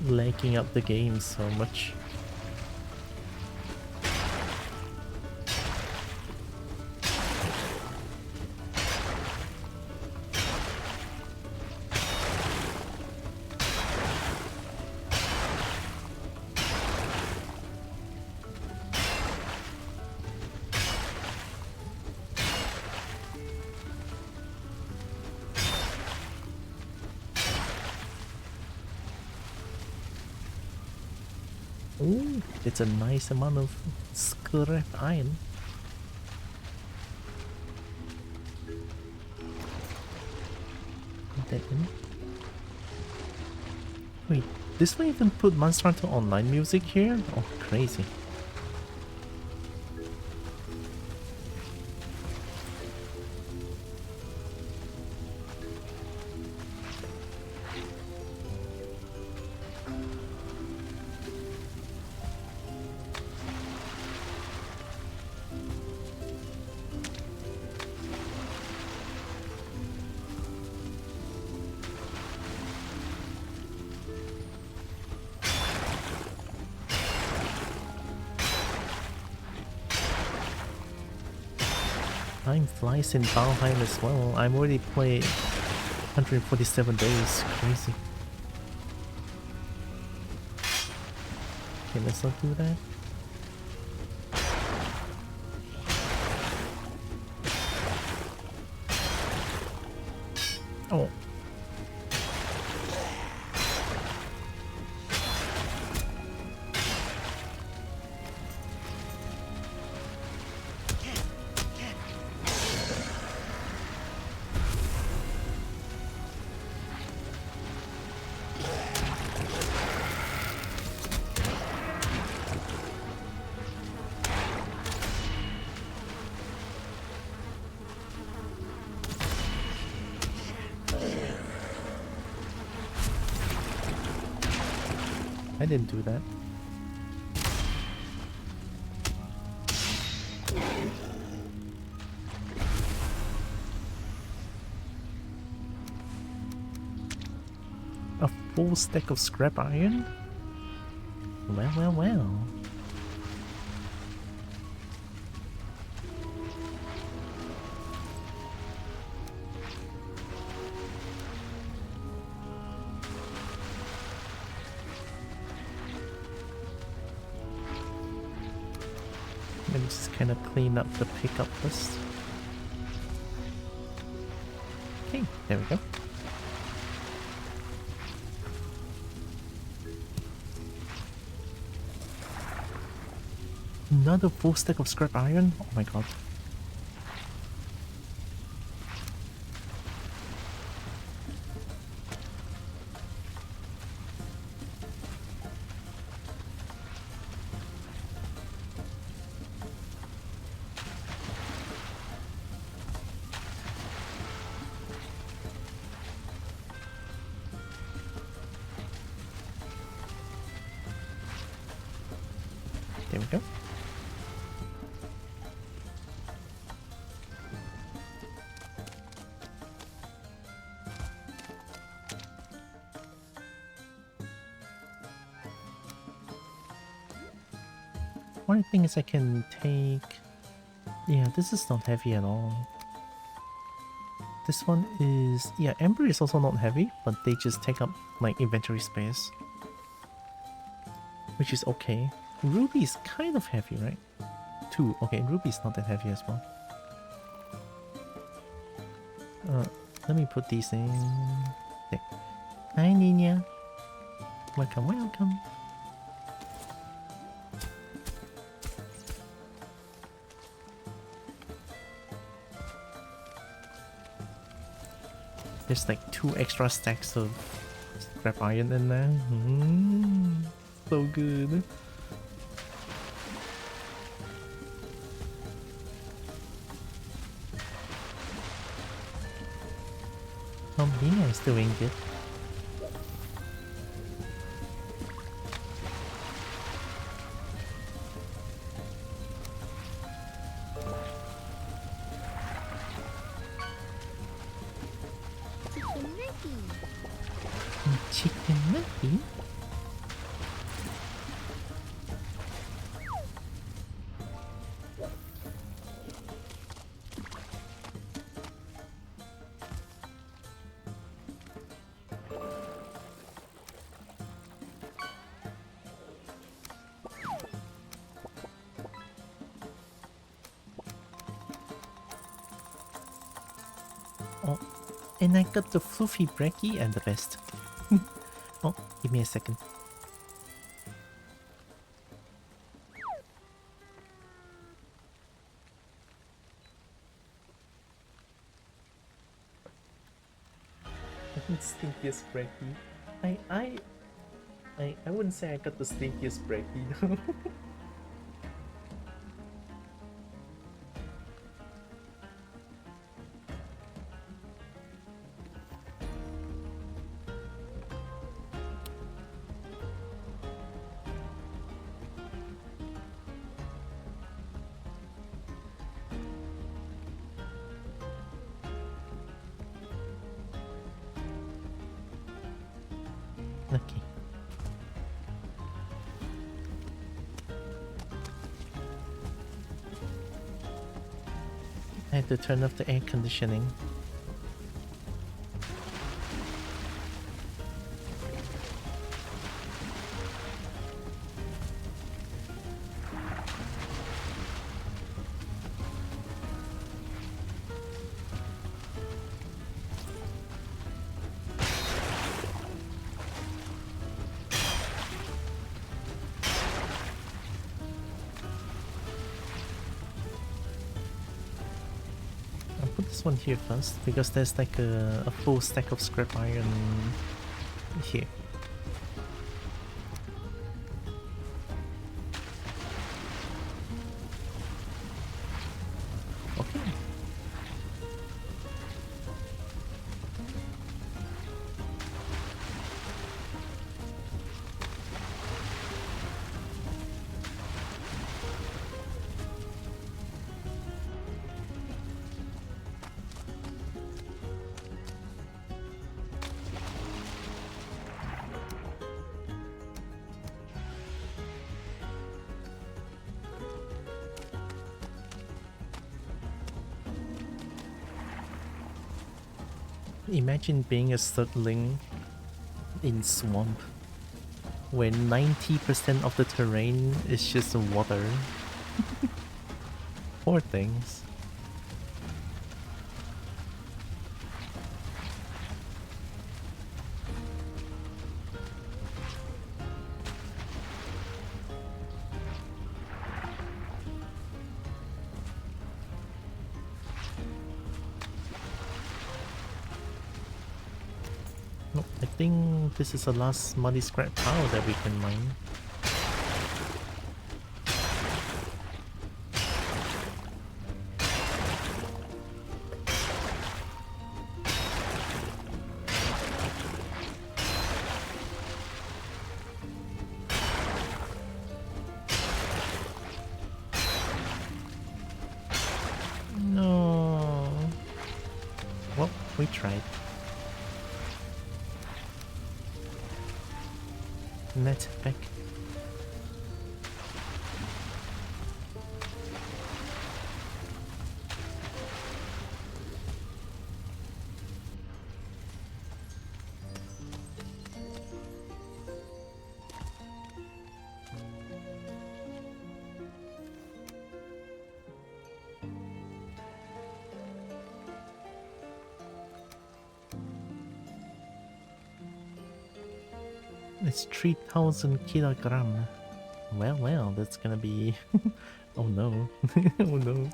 lagging up the game so much. Ooh, it's a nice amount of scrap iron. Put that in. Wait, this one even put Monster Hunter Online music here? Oh, crazy. Time flies in Valheim as well. I'm already played 147 days. Crazy. Okay, let's not do that. Oh. I didn't do that. A full stack of scrap iron? Well, well, well. Let me just kind of clean up the pickup list. Okay, there we go. Another full stack of scrap iron? Oh my god. There we go. One thing is I can take... Yeah, this is not heavy at all. This one is... Yeah, Ember is also not heavy, but they just take up like inventory space. Which is okay. Ruby is kind of heavy, right? 2. Okay, Ruby is not that heavy as well. Let me put these in... There. Hi, Nina. Welcome, welcome. There's like 2 extra stacks of scrap iron in there. So good. Nina is doing good. Chicken nugget? Oh, and I got the fluffy brekkie and the vest. Oh, give me a second. Stinkiest brekkie. I wouldn't say I got the stinkiest brekkie though. Okay. I had to turn off the air conditioning. This one here first, because there's like a full stack of scrap iron here. Okay. Imagine being a Sutling in swamp where 90% of the terrain is just water. Poor things. Nope, I think this is the last muddy scrap pile that we can mine. No. Well, we tried. Net back. It's 3,000 kilogram. Well, that's gonna be... oh no. Oh no.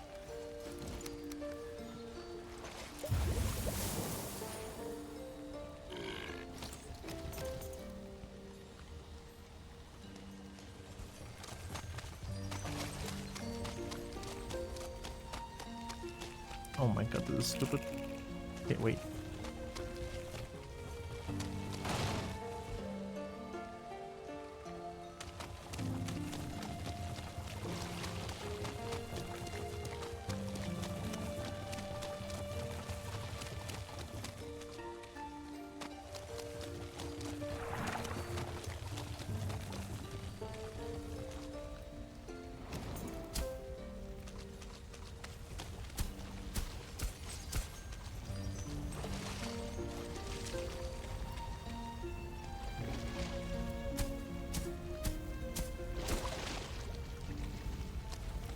Oh my god, this is stupid. Okay, wait.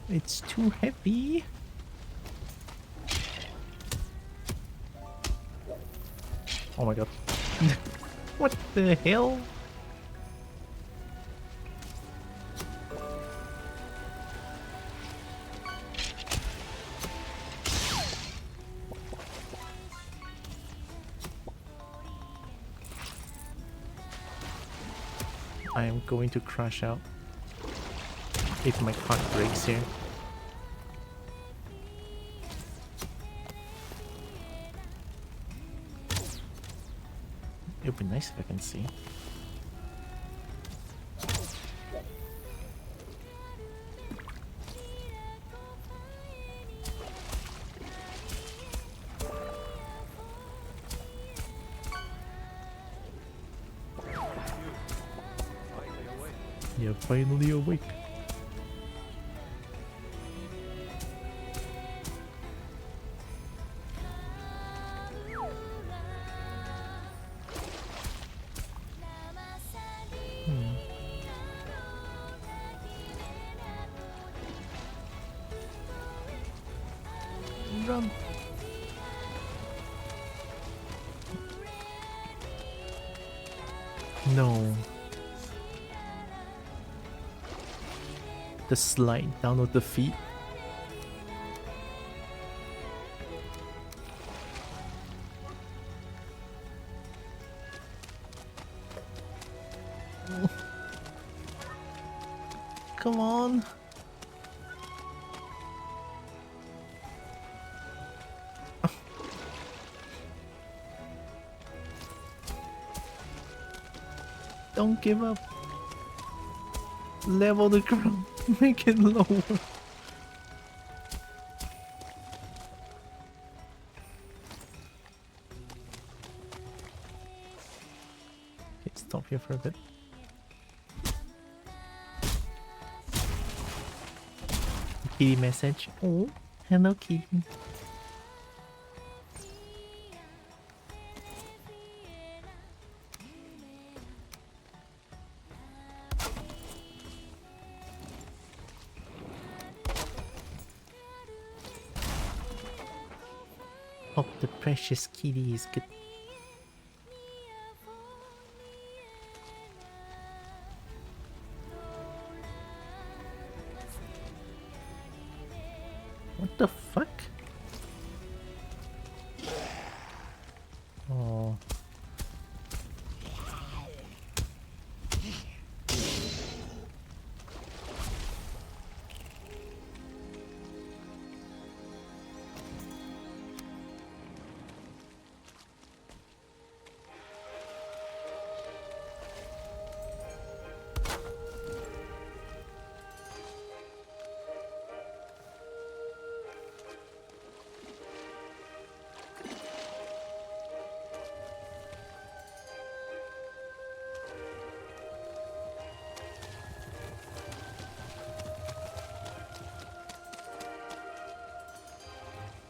It's too heavy. Oh my god. What the hell? I am going to crash out if my cart breaks here. It would be nice if I can see. You're finally awake. Run. No. The slide down of the feet. Come on. Don't give up. Level the ground. Make it lower. Okay, stop here for a bit. Kitty message. Oh, hello kitty. Hope the precious kitty is good. What the fuck? Oh.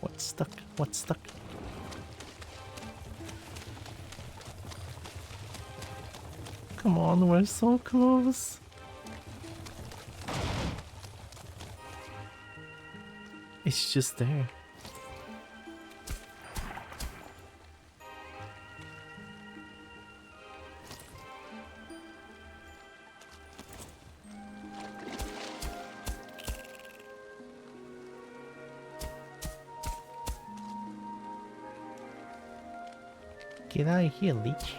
What's stuck? What's stuck? Come on, we're so close. It's just there. Get out of here, leech.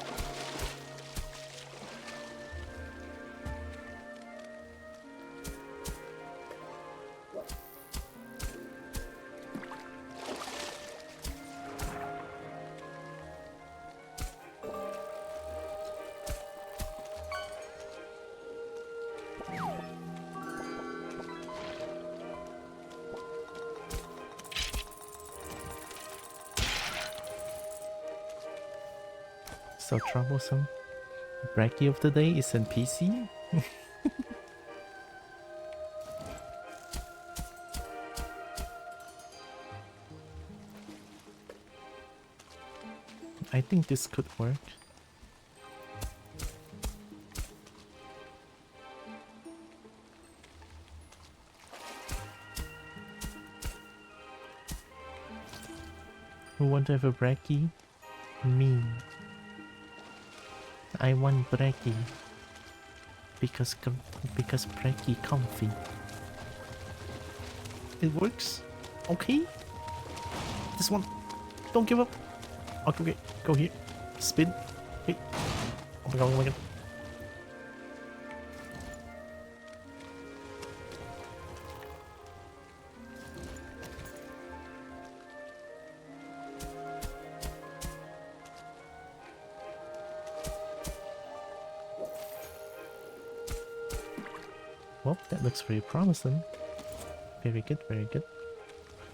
So troublesome. Bracky of the day is NPC? I think this could work. Who want to have a Bracky? Me. I want Bracky because Bracky comfy. It works. Okay. This one. Don't give up. Okay, go here. Spin. Hey. Oh my god, oh my god. Well, that looks very promising. Very good, very good.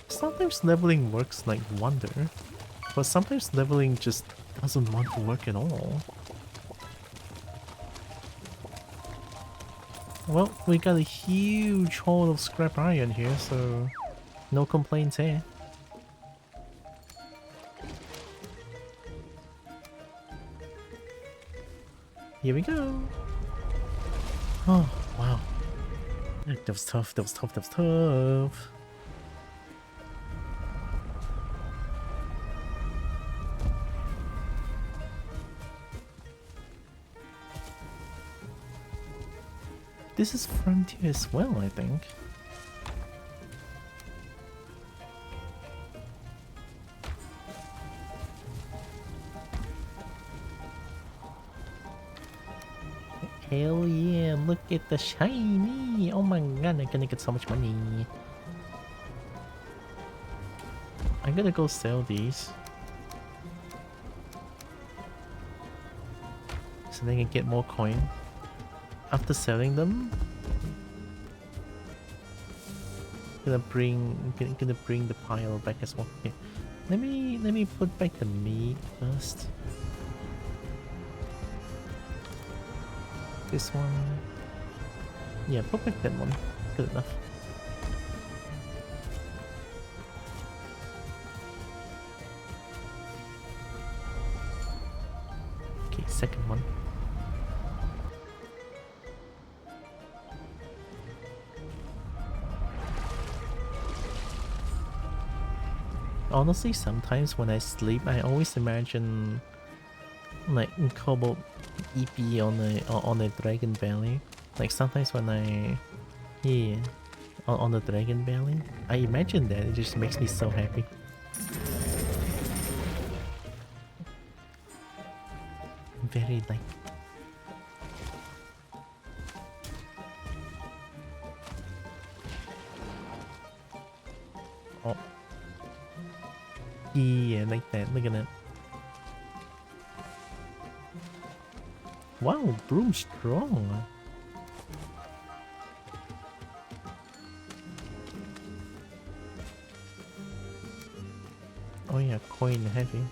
Sometimes leveling works like wonder, but sometimes leveling just doesn't want to work at all. Well, we got a huge haul of scrap iron here, so no complaints here. Here we go. Oh, wow. That was tough, that was tough, that was tough. This is Frontier as well, I think. Hell yeah, look at the shiny! Oh my god, I'm gonna get so much money. I'm gonna go sell these. So they can get more coin. After selling them, gonna bring the pile back as well. Okay. Let me put back the meat first. This one. Yeah, put back that one. Good enough. Okay, second one. Honestly, sometimes when I sleep, I always imagine like Kobo EP on a dragon belly. Like sometimes when yeah, on the dragon belly, I imagine that. It just makes me so happy. Very like. Oh. Yeah, like that. Look at that. Wow, broom strong. Oh yeah, coin heavy.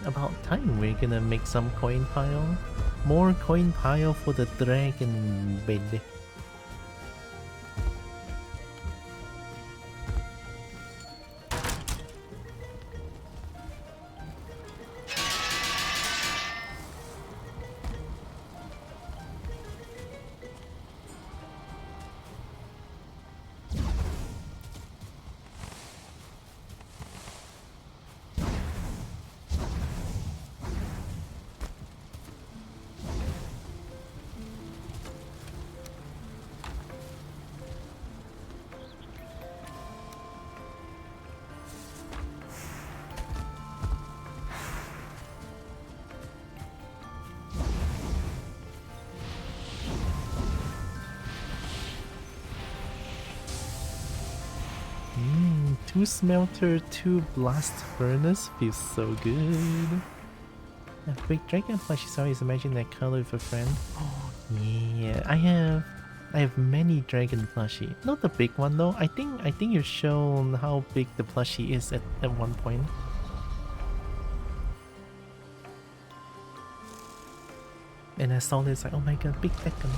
About time we're gonna make some coin pile. More coin pile for the dragon bed. Two smelter, two blast furnace feels so good. A big dragon plushies, always imagine that color with a friend. Oh yeah, I have many dragon plushie. Not the big one though. I think you've shown how big the plushie is at one point. And I saw this like, oh my god, big dragon.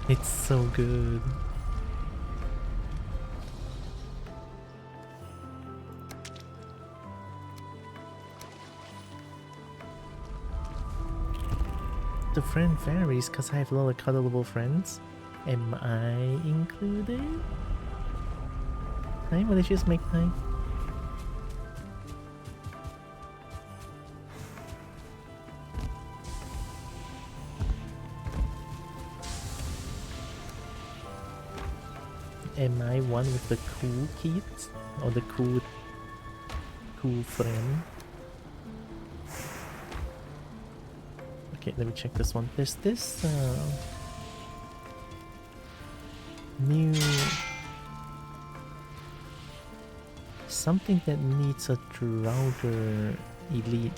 It's so good. The friend varies because I have a lot of cuddleable friends. Am I included? Hi, malicious magpie. Am I one with the cool kids? Or the cool friend? Okay, let me check this one. There's this new something that needs a Drauger elite.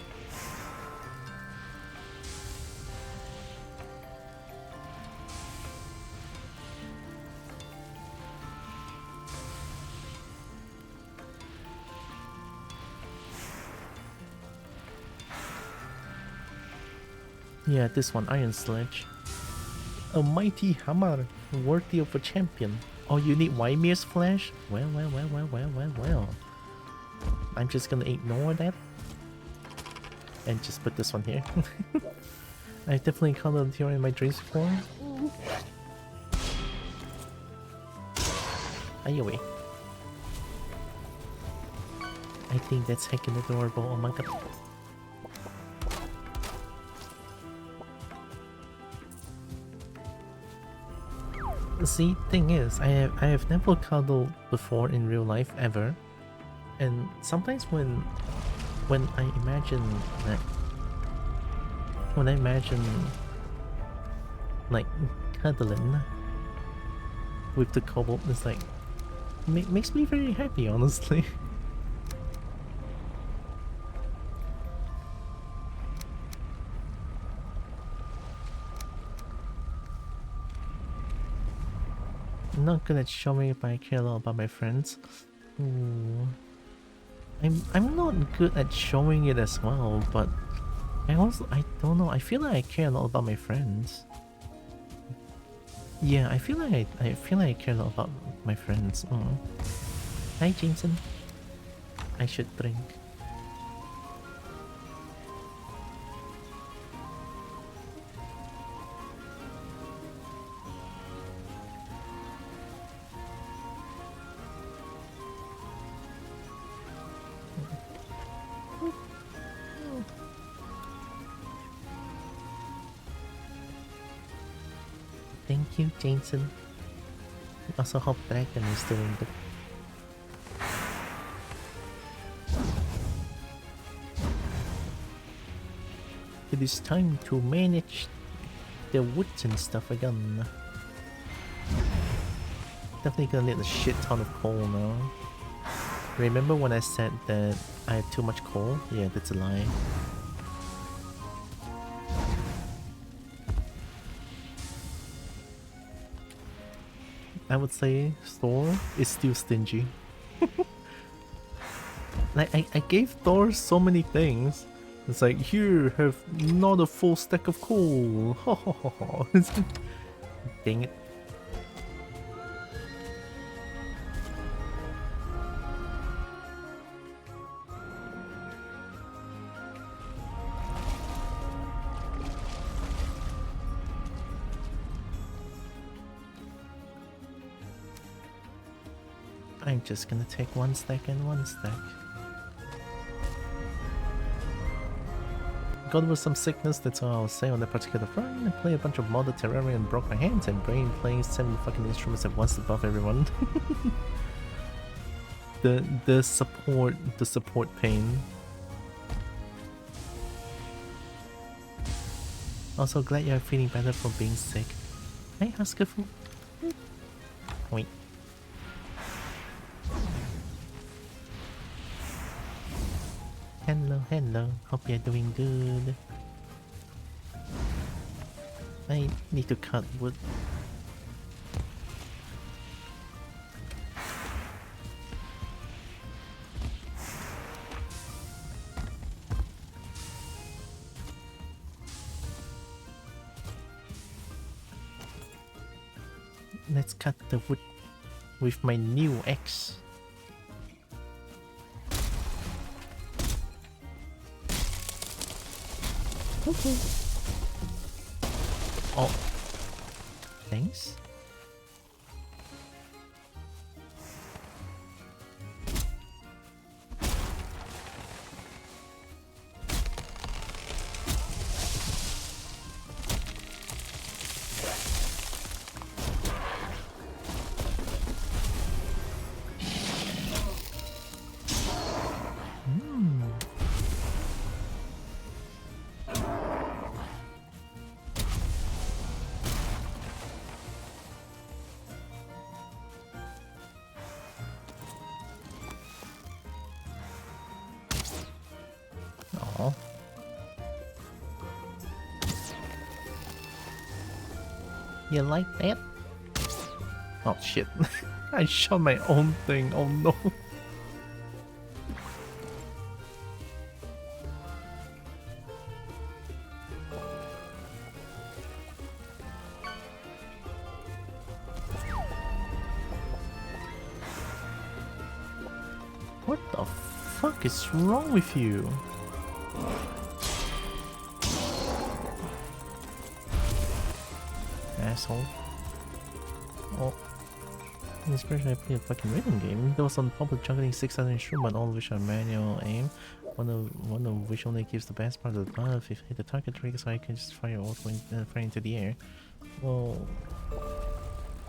Yeah, this one, Iron Sledge. A mighty hammer, worthy of a champion. Oh, you need Wymir's flesh? Well. I'm just gonna ignore that. And just put this one here. I've definitely colored here in my dreams before. Anyway. I think that's heckin' adorable, oh my god. See, thing is, I have never cuddled before in real life ever, and sometimes when I imagine like cuddling with the kobold, it's like makes me very happy, honestly. I'm not good at showing if I care a lot about my friends. Ooh. I'm not good at showing it as well, but I don't know, I feel like I care a lot about my friends. Yeah, I feel like I care a lot about my friends. Hi Jameson. I should drink. you, Jason. Also hope Dragon is doing good. It is time to manage the woods and stuff again. Definitely gonna need a shit ton of coal now. Remember when I said that I have too much coal? Yeah, that's a lie. I would say Thor is still stingy. Like, I gave Thor so many things. It's like, here, have not a full stack of coal. Dang it. I'm just gonna take one stack and one stack. Got over some sickness, that's all I'll say on that particular front. I play a bunch of modded Terraria and broke my hands and brain playing 7 fucking instruments at once above everyone. the support pain. Also glad you're feeling better from being sick. Hey, Huskafu. Wait. Hello, hello. Hope you're doing good. I need to cut wood. Let's cut the wood with my new axe. Okay. Oh. Thanks. You like that? Oh shit. I shot my own thing. Oh no. What the fuck is wrong with you? Asshole. Oh. Inspiration, I play a fucking rhythm game. There was some public juggling 6,000 instruments, all of which are manual aim. One of which only gives the best part of the buff if hit the target trigger, so I can just fire all fire into the air. Well,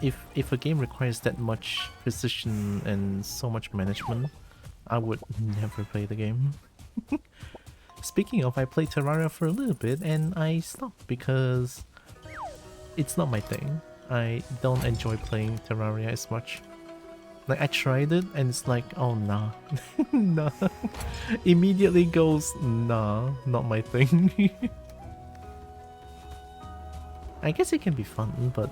if a game requires that much precision and so much management, I would never play the game. Speaking of, I played Terraria for a little bit and I stopped because it's not my thing. I don't enjoy playing Terraria as much. Like, I tried it and it's like, oh nah. Nah. Immediately goes, nah, not my thing. I guess it can be fun, but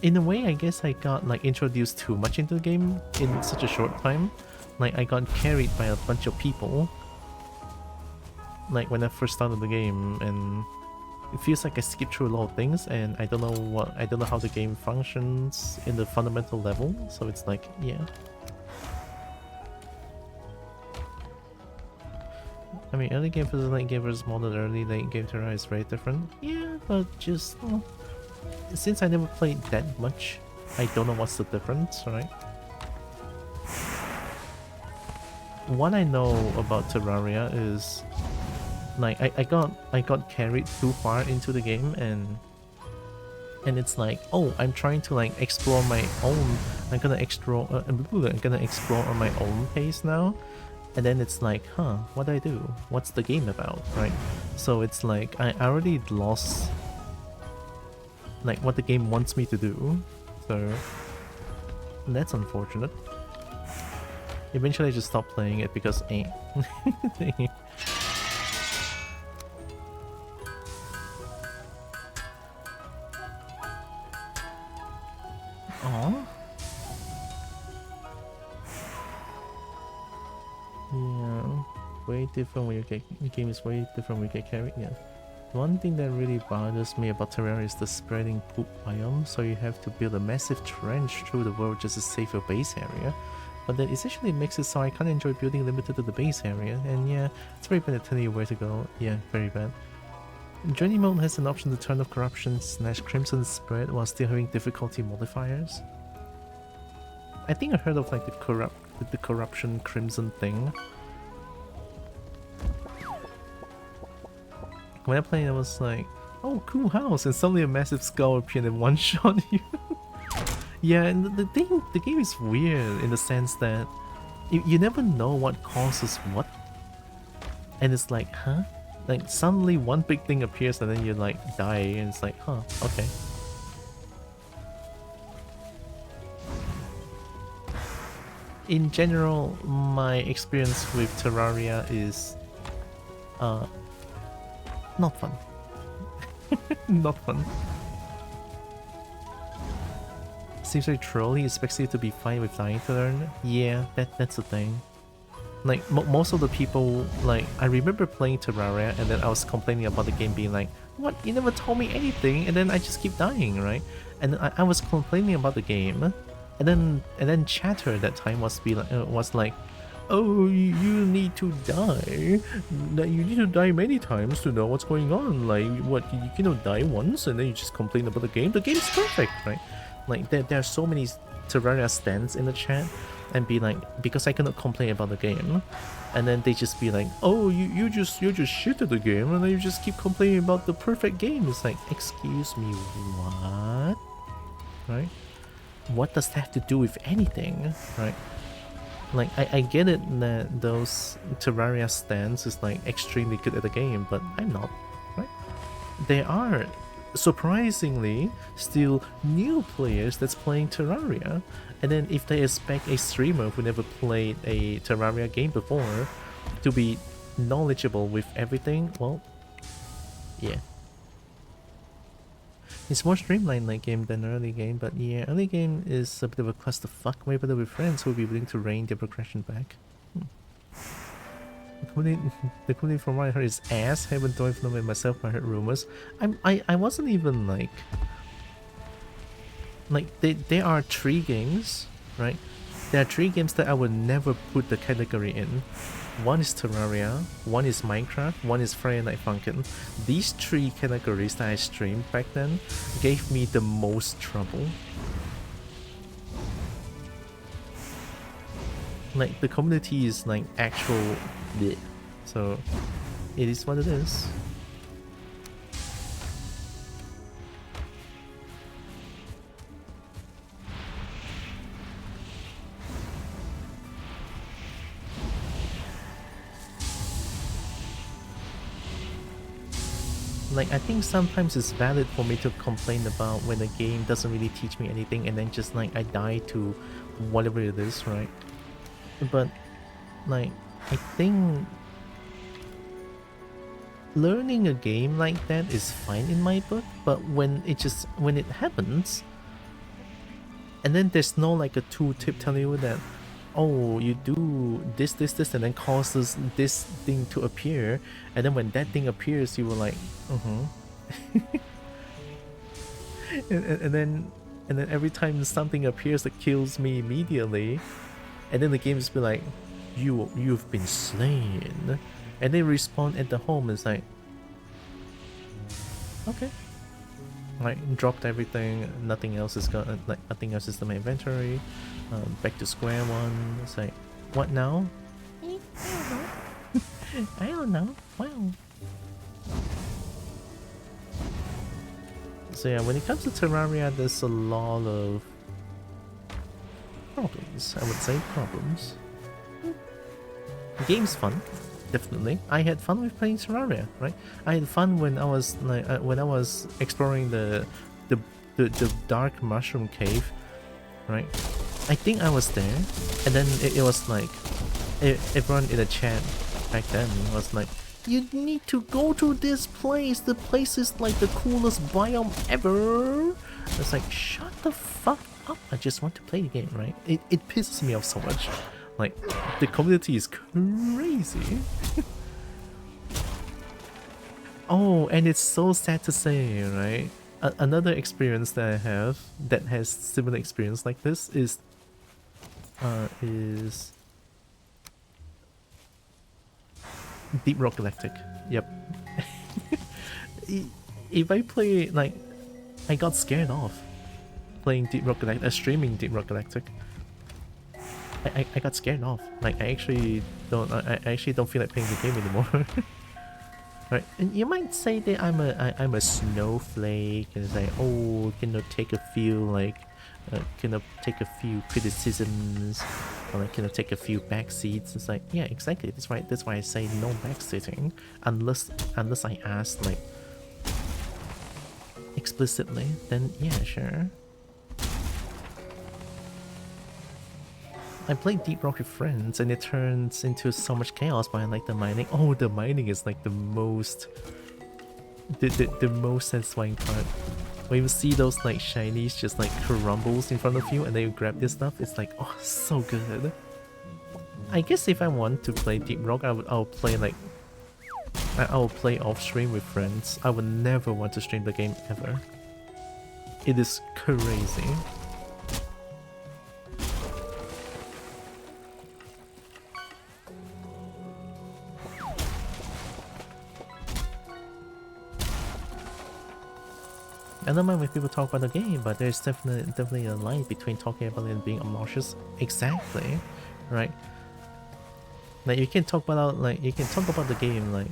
in a way, I guess I got like introduced too much into the game in such a short time. Like, I got carried by a bunch of people like when I first started the game, and it feels like I skipped through a lot of things and I don't know how the game functions in the fundamental level, so it's like, yeah. I mean, early game versus late game versus modded early, late game Terraria is very different. Yeah, but just, since I never played that much, I don't know what's the difference, right? What I know about Terraria is, Like I got carried too far into the game, and it's like, oh, I'm trying to like explore my own. I'm gonna explore. I'm gonna explore on my own pace now, and then it's like, huh, what do I do? What's the game about, right? So it's like I already lost like what the game wants me to do, so that's unfortunate. Eventually, I just stopped playing it because Aw. Yeah, way different when you get the game is way different when you get carried. Yeah. One thing that really bothers me about Terraria is the spreading poop biome, so you have to build a massive trench through the world just to save your base area. But that essentially makes it so I can't enjoy building limited to the base area, and yeah, it's very bad at telling you where to go. Yeah, very bad. Journey mode has an option to turn off corruption / crimson spread while still having difficulty modifiers. I think I heard of like the corruption crimson thing. When I played, I was like, oh, cool house, and suddenly a massive skull appeared and one-shot you. Yeah, and the game is weird in the sense that you never know what causes what. And it's like, huh? Like suddenly one big thing appears and then you like die, and it's like, huh, okay. In general, my experience with Terraria is not fun. Not fun. Seems like trolling expects you to be fine with dying to learn. Yeah, that's the thing. Like most of the people, like I remember playing Terraria and then I was complaining about the game being like, what, you never told me anything, and then I just keep dying, right? And I was complaining about the game, and then chatter at that time was like, oh, you need to die. That you need to die many times to know what's going on. Like what, you cannot die once and then you just complain about the game. The game's perfect, right? Like there are so many Terraria stands in the chat and be like, because I cannot complain about the game, and then they just be like, oh, you just shit at the game and then you just keep complaining about the perfect game. It's like, excuse me, what? Right? What does that have to do with anything, right? Like I get it that those Terraria stands is like extremely good at the game, but I'm not, right? There are surprisingly still new players that's playing Terraria, and then if they expect a streamer who never played a Terraria game before to be knowledgeable with everything, well, yeah. It's more streamlined late game than early game, but yeah, early game is a bit of a clusterfuck, way better with friends who will be willing to rein their progression back. The community from what I heard is ass. I haven't done it myself, I heard rumors. I wasn't even like there are 3 games, right? There are 3 games that I would never put the category in. One is Terraria, one is Minecraft, one is Friday Night Funkin'. These 3 categories that I streamed back then gave me the most trouble. Like the community is like actual bleh. So it is what it is. Like I think sometimes it's valid for me to complain about when a game doesn't really teach me anything and then just like I die to whatever it is, right? But like I think learning a game like that is fine in my book, but when it happens and then there's no like a tooltip telling you that, oh, you do this and then causes this thing to appear, and then when that thing appears you were like, and then every time something appears that kills me immediately, and then the game just be like, you've been slain, and they respawn at the home. It's like, okay, like dropped everything, nothing else is gonna, like nothing else is in my inventory, back to square one. It's like, what now? I don't know. Wow. So yeah, when it comes to Terraria, there's a lot of problems. I would say problems. The game's fun, definitely. I had fun with playing Terraria, right? I had fun when I was like when I was exploring the the dark mushroom cave, right? I think I was there, and then it was like everyone in the chat back then was like, "You need to go to this place. The place is like the coolest biome ever." It's like, shut the fuck up. I just want to play the game, right? It pisses me off so much. Like, the community is crazy. Oh, and it's so sad to say, right? Another experience that I have that has similar experience like this is Deep Rock Galactic. Yep. If I play, like, I got scared off playing Deep Rock Galactic, streaming Deep Rock Galactic. I got scared off. Like, I actually don't feel like playing the game anymore. Right, and you might say that I'm a snowflake and say, oh, take a few like, take a few criticisms, or like take a few backseats. It's like, yeah, exactly. That's why I say no backseating, unless I ask like explicitly. Then yeah, sure. I played Deep Rock with friends and it turns into so much chaos by like the mining. Oh, the mining is like the most most satisfying part. When you see those like shinies just like crumbles in front of you and then you grab this stuff, it's like, oh, so good. I guess if I want to play Deep Rock, I'll play like I'll play off stream with friends. I would never want to stream the game ever. It is crazy. I don't mind when people talk about the game, but there's definitely a line between talking about it and being obnoxious. Exactly, right? Like you can talk about the game like,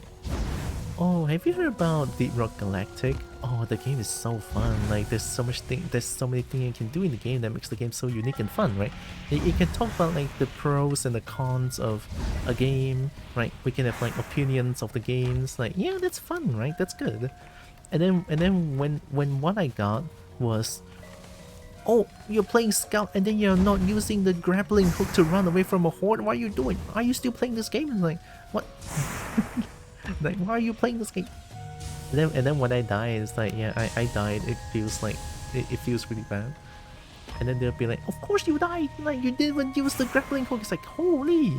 oh, have you heard about Deep Rock Galactic? Oh, the game is so fun. Like there's so many things you can do in the game that makes the game so unique and fun, right? You can talk about like the pros and the cons of a game, right? We can have like opinions of the games. Like, yeah, that's fun, right? That's good. And then when what I got was, oh, you're playing Scout and then you're not using the grappling hook to run away from a horde. What are you doing? Are you still playing this game? It's like, what? Like, why are you playing this game? And then when I die, it's like, yeah, I died. It feels like it feels really bad. And then they'll be like, of course you died. Like you didn't use the grappling hook. It's like, holy,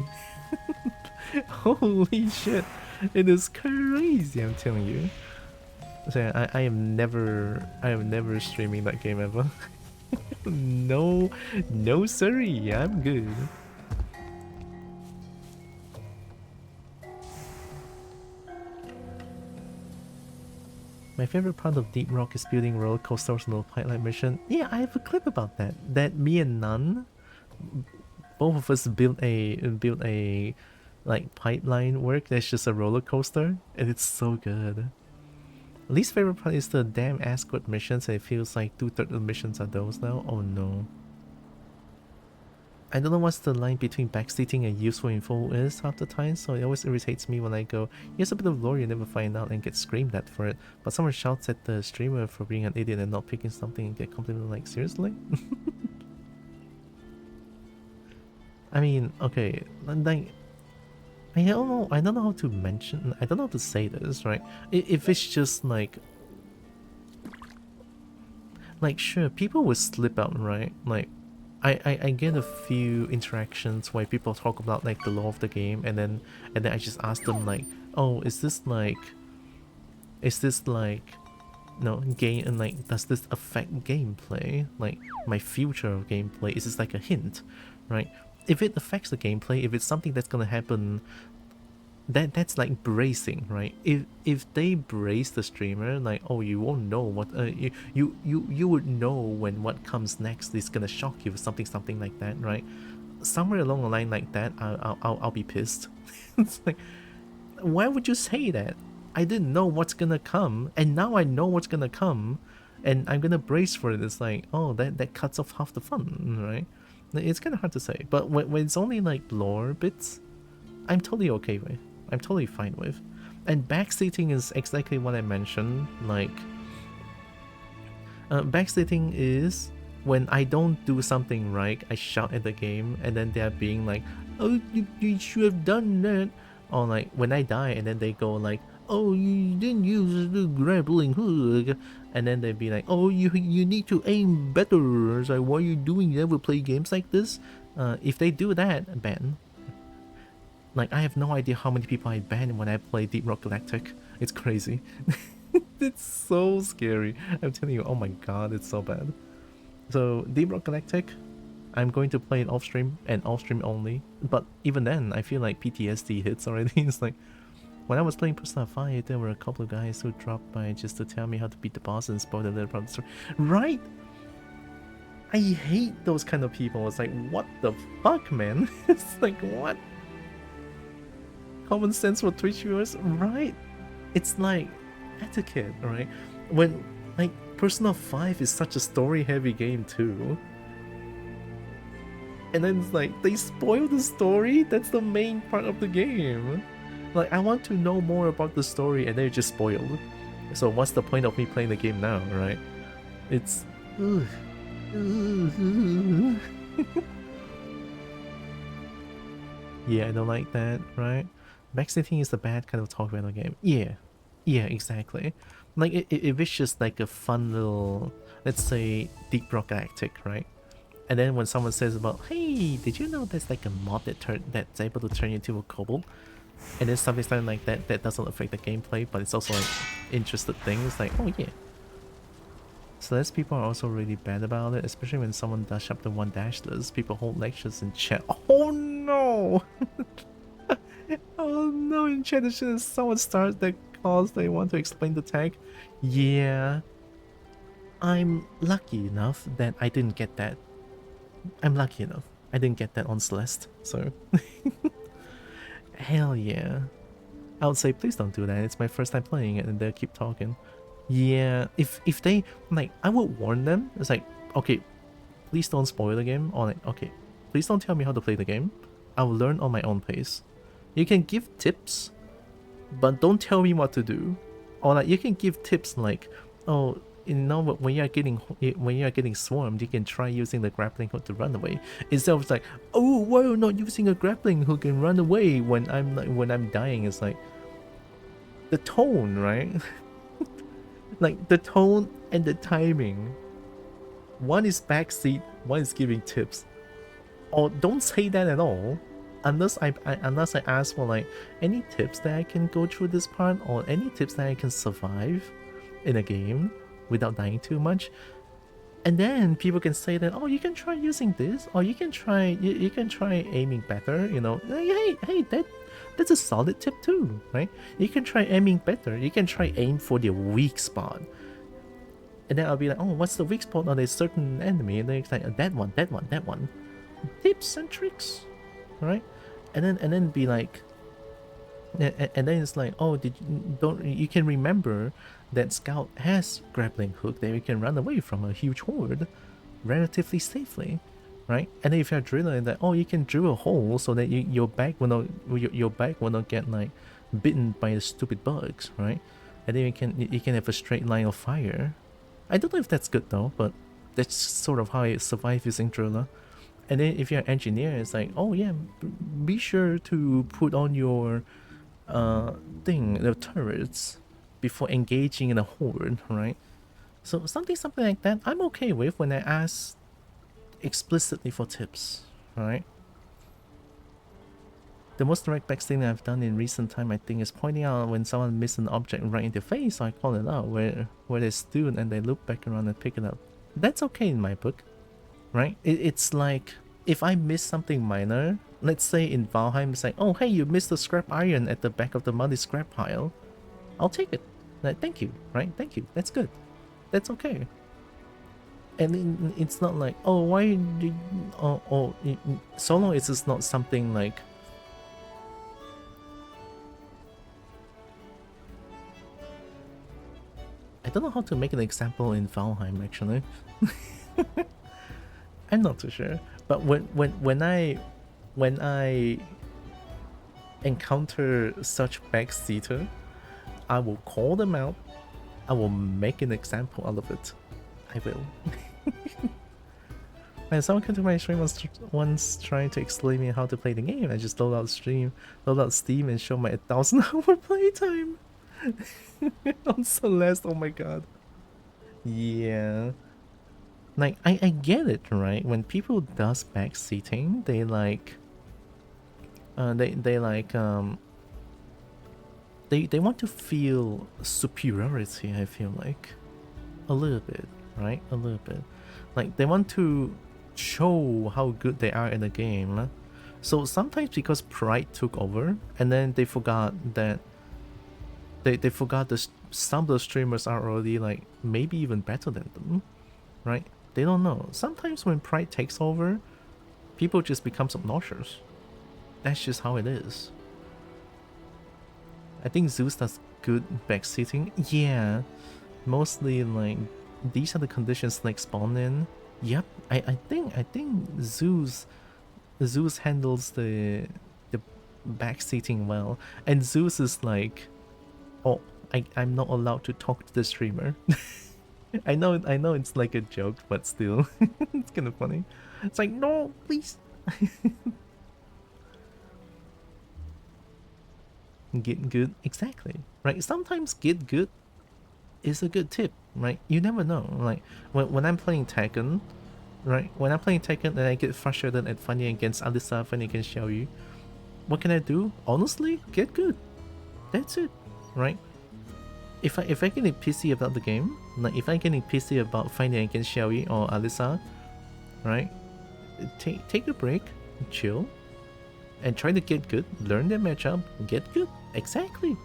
holy shit! It is crazy. I'm telling you. So I am never streaming that game ever. No, no sorry, I'm good. My favorite part of Deep Rock is building roller coasters on the pipeline mission. Yeah, I have a clip about that. That me and Nun, both of us built a like pipeline work that's just a roller coaster, and it's so good. Least favorite part is the damn escort missions, and it feels like 2/3 of the missions are those now. Oh no. I don't know what's the line between backstating and useful info is half the time, so it always irritates me when I go, here's a bit of lore you never find out and get screamed at for it, but someone shouts at the streamer for being an idiot and not picking something and get complimented like, seriously? I mean, okay, like, I don't know how to mention, I don't know how to say this, right? If it's just like sure, people will slip out, right? Like, I get a few interactions where people talk about like the lore of the game, and then I just ask them like, oh, is this like no game, and like, does this affect gameplay? Like my future of gameplay? Is this like a hint, right? If it affects the gameplay, if it's something that's gonna happen, that's like bracing, right? If they brace the streamer, like, oh, you won't know what you would know when what comes next is gonna shock you, something like that, right? Somewhere along the line like that, I'll be pissed. It's like, why would you say that? I didn't know what's gonna come, and now I know what's gonna come. and I'm gonna brace for it. It's like, oh, that cuts off half the fun, right? It's kind of hard to say, but when it's only like lore bits, I'm totally okay with. I'm totally fine with. And backseating is exactly what I mentioned. Like, backseating is when I don't do something right, I shout at the game, and then they're being like, "Oh, you should have done that," or like when I die, and then they go like, "Oh, you didn't use the grappling hook," and then they'd be like, "Oh, you need to aim better." It's like, why are you doing that? We play games like this. If they do that, ban. Like, I have no idea how many people I ban when I play Deep Rock Galactic. It's crazy. It's so scary. I'm telling you, oh my god, it's so bad. So, Deep Rock Galactic, I'm going to play it off stream and off stream only. But even then, I feel like PTSD hits already. It's like, when I was playing Persona 5, there were a couple of guys who dropped by just to tell me how to beat the boss and spoil a little part of the story. Right? I hate those kind of people. It's like, what the fuck, man? It's like, what? Common sense for Twitch viewers, right? It's like etiquette, right? When like Persona 5 is such a story-heavy game too, and then it's like they spoil the story. That's the main part of the game. Like, I want to know more about the story, and they're just spoiled. So what's the point of me playing the game now, right? It's yeah, I don't like that, right? Backseating is the bad kind of talk about the game. Yeah, yeah, exactly. Like, if it's just like a fun little, let's say, Deep Rock Galactic, right? And then when someone says about, hey, did you know there's like a mod that's able to turn you into a kobo? And then something like that that doesn't affect the gameplay, but it's also like interested thing. It's like, oh yeah. So those people are also really bad about it, especially when someone does chapter 1 dashless. People hold lectures in chat. Oh no! Oh no, in chat as soon as someone starts that cause they want to explain the tag. Yeah. I'm lucky enough that I didn't get that. I'm lucky enough. I didn't get that on Celeste, so hell yeah. I would say please don't do that. It's my first time playing it and they'll keep talking. Yeah, if they like, I would warn them. It's like, okay, please don't spoil the game, or like, okay, please don't tell me how to play the game. I will learn on my own pace. You can give tips, but don't tell me what to do. Or like, you can give tips like, oh, you know, when you are getting swarmed, you can try using the grappling hook to run away. Instead of like, oh, why are you not using a grappling hook and run away when I'm dying? It's like the tone, right? Like the tone and the timing. One is backseat, one is giving tips. Or don't say that at all. Unless unless I ask for like any tips that I can go through this part, or any tips that I can survive in a game without dying too much. And then people can say that, oh, you can try using this, or you can try aiming better, you know. Hey, that's a solid tip too, right? You can try aiming better. You can try aim for the weak spot. And then I'll be like, oh, what's the weak spot on a certain enemy? And then it's like, that one. Tips and tricks, right? And then be like, and then it's like, oh, you can remember that Scout has grappling hook that you can run away from a huge horde relatively safely, right? And then if you're a driller, that, oh, you can drill a hole so that your back will not get like bitten by the stupid bugs, right? And then you can have a straight line of fire. I don't know if that's good though, but that's sort of how I survive using driller. And then if you're an engineer, it's like, oh yeah, be sure to put on your the turrets before engaging in a horde, right? So something like that I'm okay with when I ask explicitly for tips, right? The most direct backstabbing I've done in recent time, I think, is pointing out when someone missed an object right in their face, so I call it out where they stood and they look back around and pick it up. That's okay in my book, right? It's like, if I miss something minor, let's say in Valheim, it's like, oh hey, you missed the scrap iron at the back of the muddy scrap pile. I'll take it. Like, thank you, right? Thank you. That's good. That's okay. And it's not like, oh, why did, so long as it's not something like, I don't know how to make an example in Valheim actually. I'm not too sure. But when I encounter such backseater, I will call them out. I will make an example out of it. I will. And someone came to my stream once trying to explain me how to play the game. I just load out Steam and show my 1,000-hour playtime on Celeste. Oh my god. Yeah. Like I get it, right? When people does backseating, they like they want to feel superiority, I feel like. A little bit, right? A little bit. Like they want to show how good they are in the game. So sometimes because pride took over and then they forgot that they forgot that some of the streamers are already like maybe even better than them, right? They don't know. Sometimes when pride takes over, people just become obnoxious. That's just how it is. I think Zeus does good backseating. Yeah, mostly like these are the conditions like spawn in. Yep, I think Zeus handles the backseating well, and Zeus is like, oh, I'm not allowed to talk to the streamer. I know it's like a joke, but still, it's kind of funny. It's like, no, please. Get good, exactly, right? Sometimes get good is a good tip, right? You never know. Like when I'm playing Tekken, right? When I'm playing Tekken and I get frustrated and fighting against Alisa, fighting against Xiaoyu, what can I do? Honestly, get good. That's it, right? If I getting pissy about the game, like if I'm getting pissy about fighting against Xiaoyu or Alisa, right? Take a break, chill, and try to get good. Learn their matchup, get good. Exactly.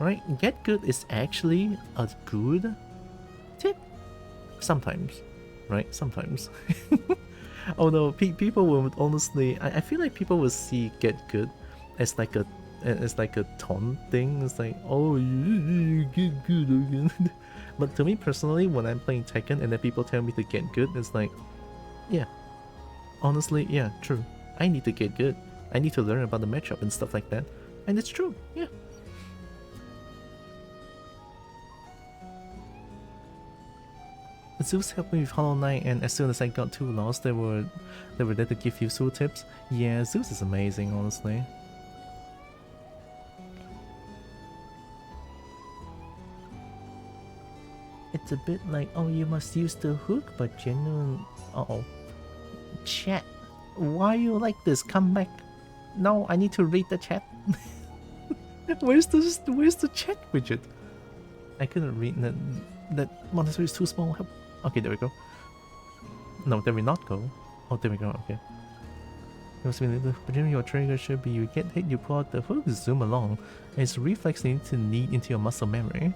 Right? Get good is actually a good tip. Sometimes. Right? Sometimes. Although people will honestly, I feel like people will see get good as like a taunt thing. It's like, oh, you get good again. But to me personally, when I'm playing Tekken and then people tell me to get good, it's like, yeah, honestly, yeah, true. I need to get good. I need to learn about the matchup and stuff like that. And it's true, yeah. Zeus helped me with Hollow Knight, and as soon as I got too lost, they were there to give useful tips. Yeah, Zeus is amazing, honestly. It's a bit like, oh, you must use the hook, but genuine. Uh-oh. Chat. Why are you like this? Come back. No, I need to read the chat. Where's the chat widget? I couldn't read that monastery is too small. Help. Okay, there we go. No, there we not go. Oh, there we go. Okay. But your trigger should be you get hit, you pull out the hook, zoom along, and it's reflex you need to knead into your muscle memory.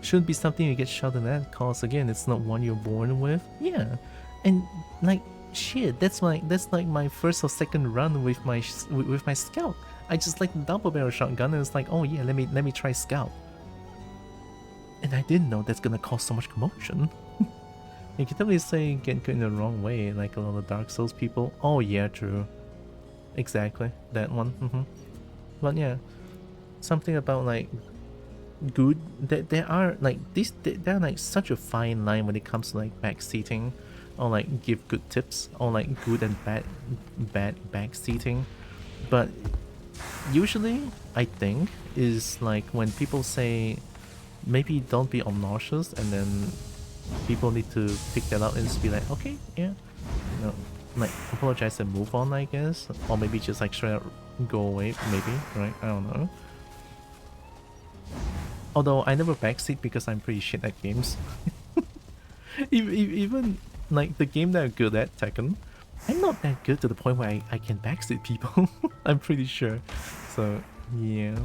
Shouldn't be something you get shot at, cause again, it's not one you're born with. Yeah, and like shit, that's like my first or second run with my scout. I just like the double barrel shotgun, and it's like, oh yeah, let me try scout. And I didn't know that's gonna cause so much commotion. You can definitely say get in the wrong way, like a lot of Dark Souls people. Oh yeah, true. Exactly, that one. But yeah, something about like good. There are like there are like such a fine line when it comes to like backseating, or like give good tips, or like good and bad backseating. But usually, I think is like when people say, maybe don't be obnoxious, and then people need to pick that up and just be like, okay, yeah, you know, like apologize and move on, I guess, or maybe just like straight up go away, maybe, right? I don't know. Although I never backseat because I'm pretty shit at games. Even like the game that I'm good at, Tekken, I'm not that good to the point where I can backseat people. I'm pretty sure. So yeah.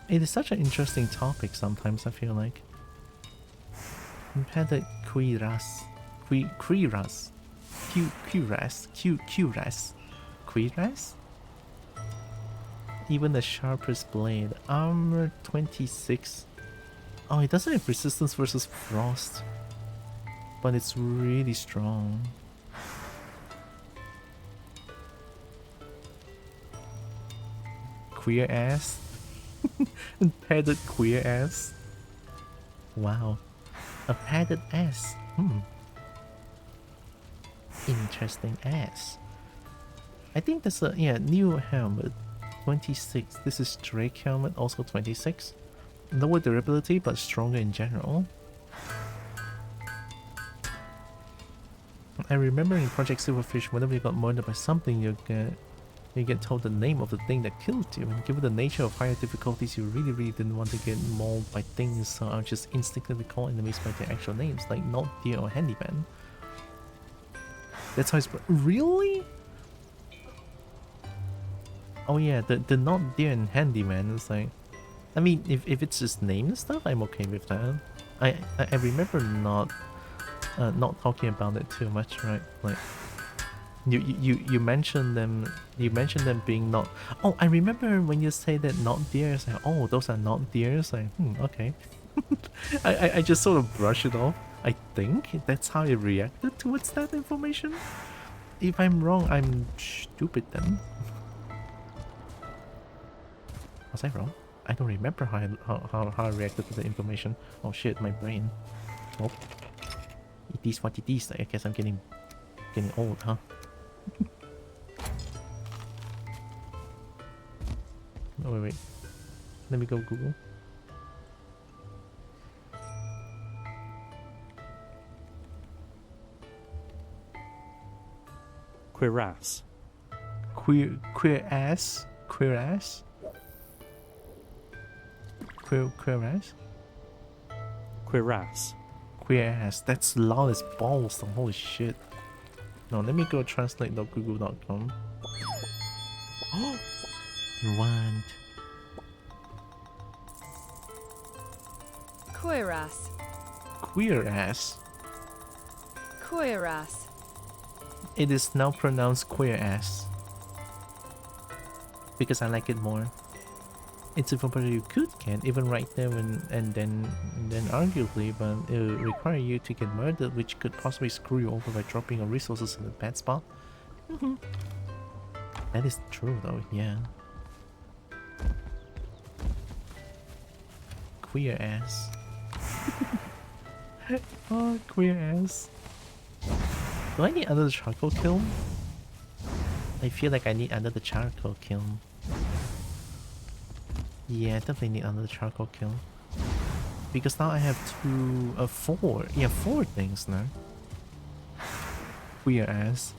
It is such an interesting topic sometimes, I feel like. Compare Quiras. Quiras. Quiras. even the sharpest blade. Armor 26. Oh, it doesn't have resistance versus frost. But it's really strong. Queer ass. Padded queer ass. Wow. A padded ass. Interesting ass. I think that's a new helmet. 26. This is Drake helmet, also 26. Lower durability but stronger in general. I remember in Project Silverfish, whenever you got murdered by something, you get told the name of the thing that killed you. And given the nature of higher difficulties, you really didn't want to get mauled by things, so I'll just instinctively call enemies by their actual names, like Not Deer or Handyman. That's how it's... Really? Oh yeah, the Not Deer and Handyman is like... I mean, if it's just name and stuff, I'm okay with that. I remember not talking about it too much, right? Like... You mentioned them. You mentioned them being not. Oh, I remember when you say that not deer. It's like, oh, those are not deer. It's like, okay. I just sort of brush it off. I think that's how I reacted towards that information. If I'm wrong, I'm stupid then. Was I wrong? I don't remember how I reacted to the information. Oh shit, my brain. Oh, it is what it is. I guess I'm getting old, huh? Oh wait. Let me go Google. Cuirass. Queer ass? Queer ass? Queer ass? Cuirass. Queer ass. That's loud as balls though. Holy shit. No, let me go translate.google.com. You want Cuirass. queer ass. Cuirass. It is now pronounced queer ass because I like it more. It's a property you could can even right there and then arguably, but it will require you to get murdered, which could possibly screw you over by dropping your resources in a bad spot. That is true though, yeah. Queer ass. Oh, queer ass. Do I need another charcoal kiln? I feel like I need another charcoal kiln. Yeah, I definitely need another charcoal kiln. Because now I have four things now. Queer ass.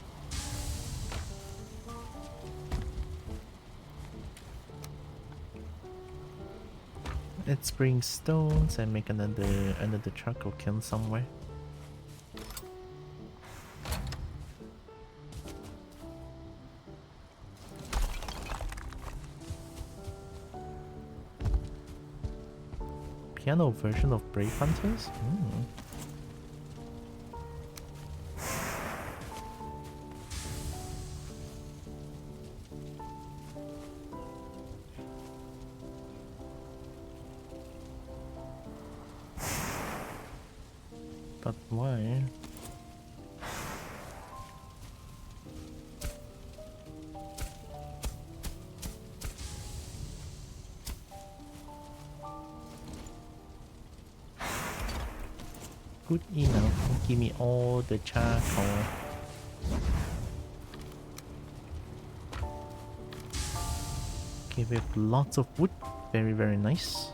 Let's bring stones and make another charcoal kiln somewhere. Piano version of Brave Hunters? But why? Good enough. Give me all the charcoal. Okay, we have lots of wood. Very nice.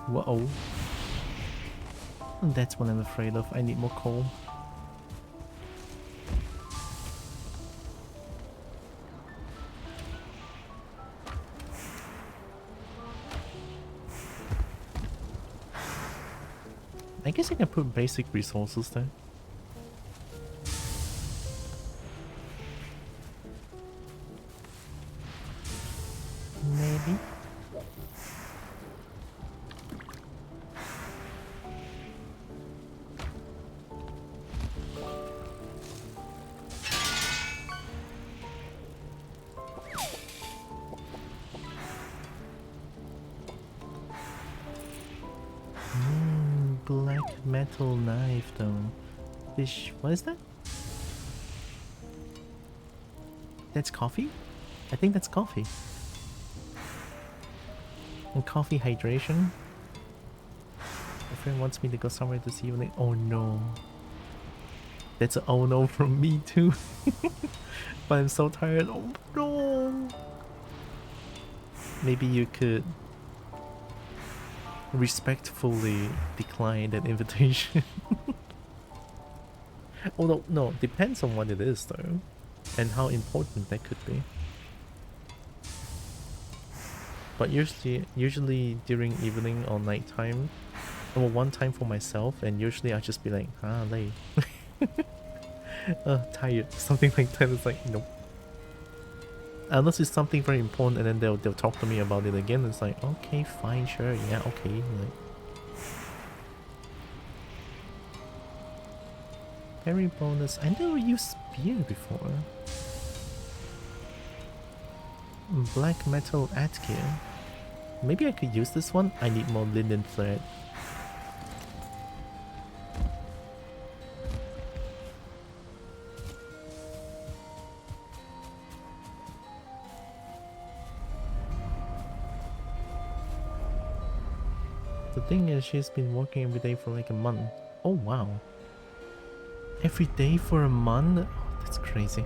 Whoa. That's what I'm afraid of. I need more coal. I guess I can put basic resources there. Maybe. black metal knife though. Fish, what is that? That's coffee? I think that's coffee. And coffee hydration. My friend wants me to go somewhere this evening. Oh no. That's a oh no from me too. But I'm so tired. Oh no. Maybe you could respectfully decline that invitation. Oh no, no, depends on what it is though. And how important that could be. But usually during evening or nighttime, well, one time for myself, and usually I'll just be like, late. Tired, something like that. It's like, nope. Unless it's something very important, and then they'll talk to me about it again. It's like, okay, fine, sure, yeah, okay. Like, parry bonus. I never used spear before. Black metal gear. Maybe I could use this one. I need more linen thread. The thing is, she's been working every day for like a month. Oh wow. Every day for a month? Oh, that's crazy.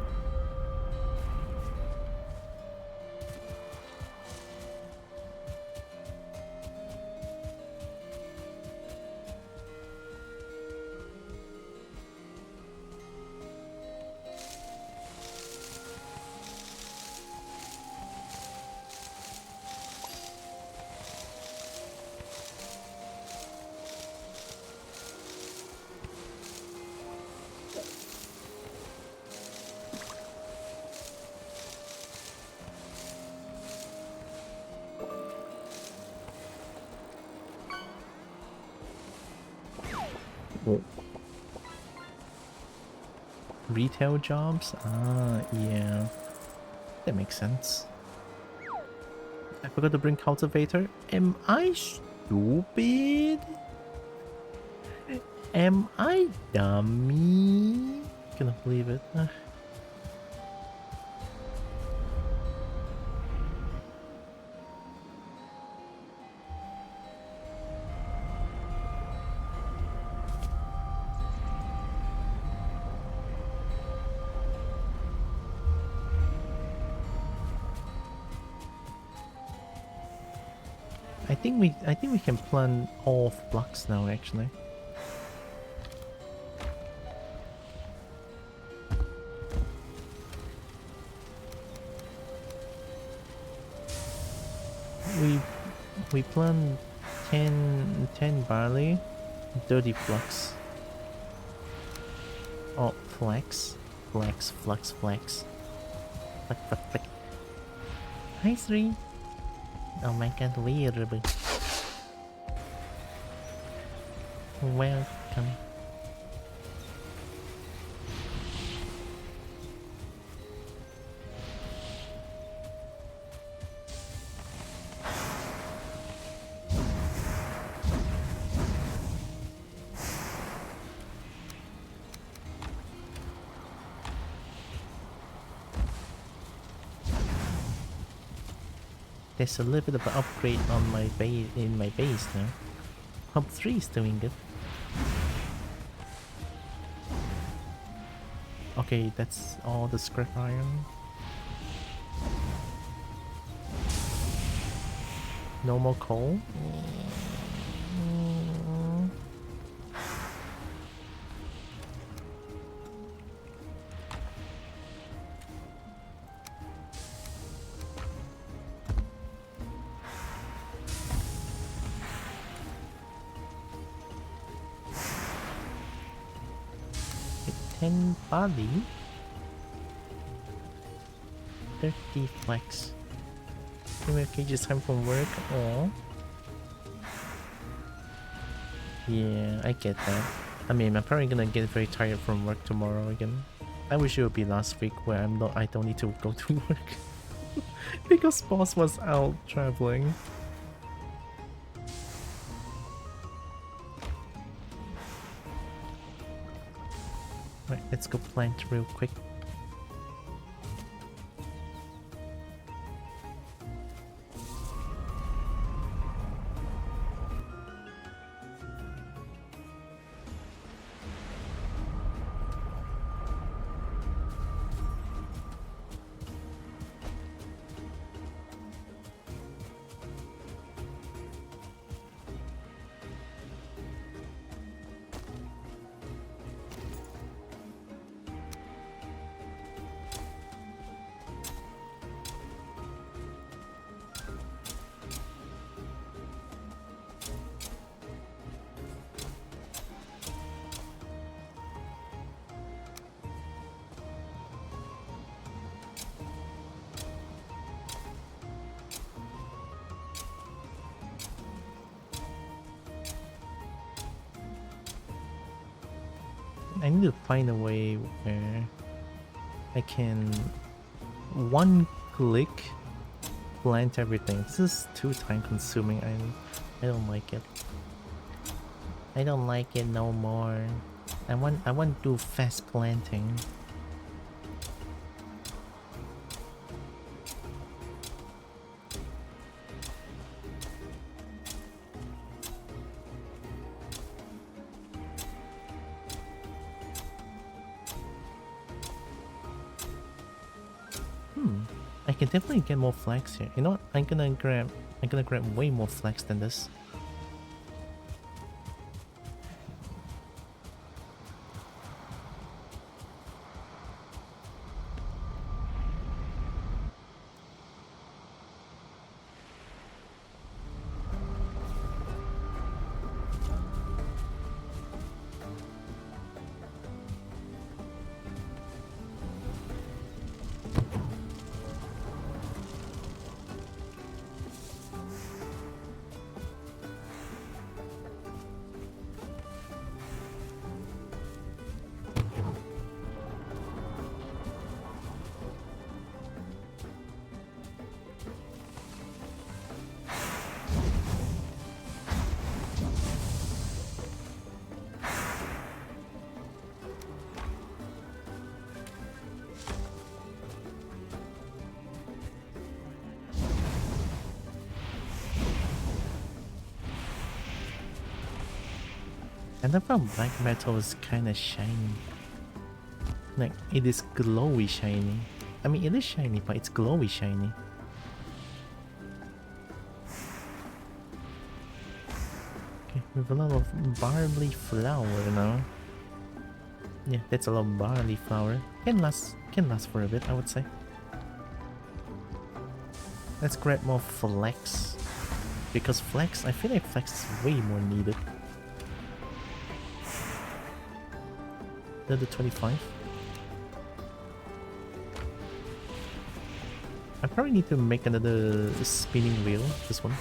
Retail jobs? Ah, yeah. That makes sense. I forgot to bring cultivator. Am I stupid? Am I dummy? Cannot believe it. I think we can plant all of blocks now actually. We plant 10 barley, 30 flux. Oh, flax. Flax. Flack, flack, flack. Hi, Sri. Oh my god, weird. Welcome. There's a little bit of an upgrade on my base in my base now. Hub 3 is doing good. Okay, that's all the scrap iron. No more coal. Body 30 flex. Okay, just time from work. Oh, yeah, I get that. I mean, I'm probably gonna get very tired from work tomorrow again. I wish it would be last week where I don't need to go to work because boss was out traveling. Let's go plant real quick. I need to find a way where I can one click plant everything. This is too time consuming. I don't like it. I don't like it no more. I want to do fast planting. I can definitely get more flags here. You know what? I'm gonna grab way more flags than this. And I found black metal is kinda shiny. Like, it is glowy shiny. I mean, it is shiny, but it's glowy shiny. Okay, we have a lot of barley flour now. Yeah, that's a lot of barley flour. Can last for a bit, I would say. Let's grab more flax. Because flax, I feel like flax is way more needed. Another 25. I probably need to make another spinning wheel, this one.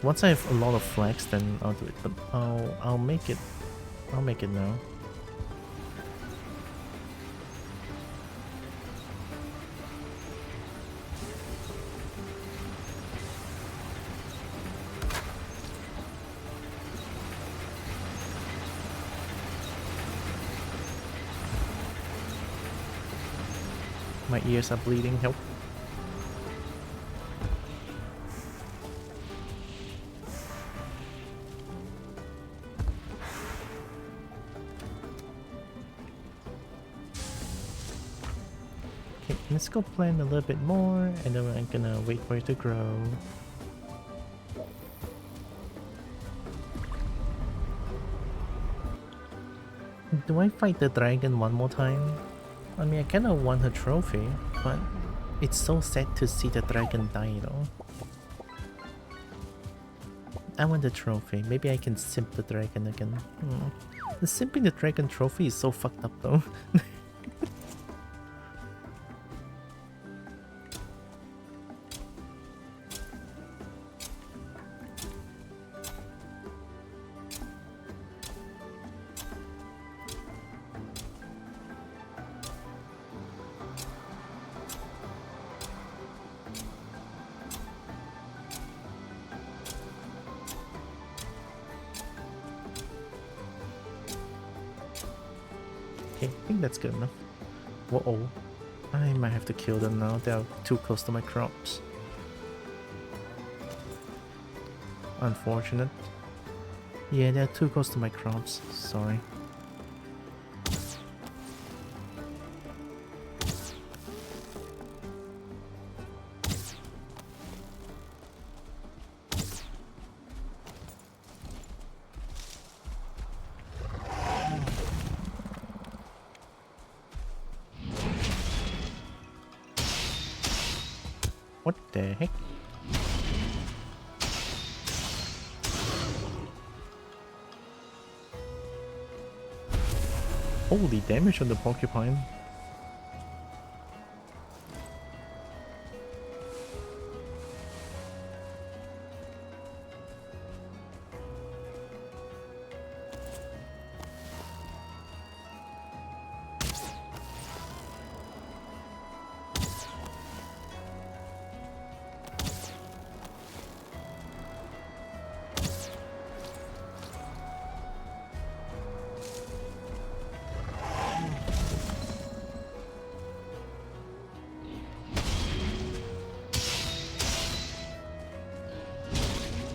Once I have a lot of flax, then I'll do it, but I'll make it now. My ears are bleeding, help. Okay, let's go plant a little bit more, and then I'm gonna wait for it to grow. Do I fight the dragon one more time? I mean, I kinda want a trophy, but it's so sad to see the dragon die though. I want the trophy. Maybe I can simp the dragon again. The simping the dragon trophy is so fucked up though. think that's good enough. Whoa, I might have to kill them now. They're too close to my crops. Unfortunate. Yeah, they're too close to my crops. Sorry. What the heck? Holy damage on the porcupine.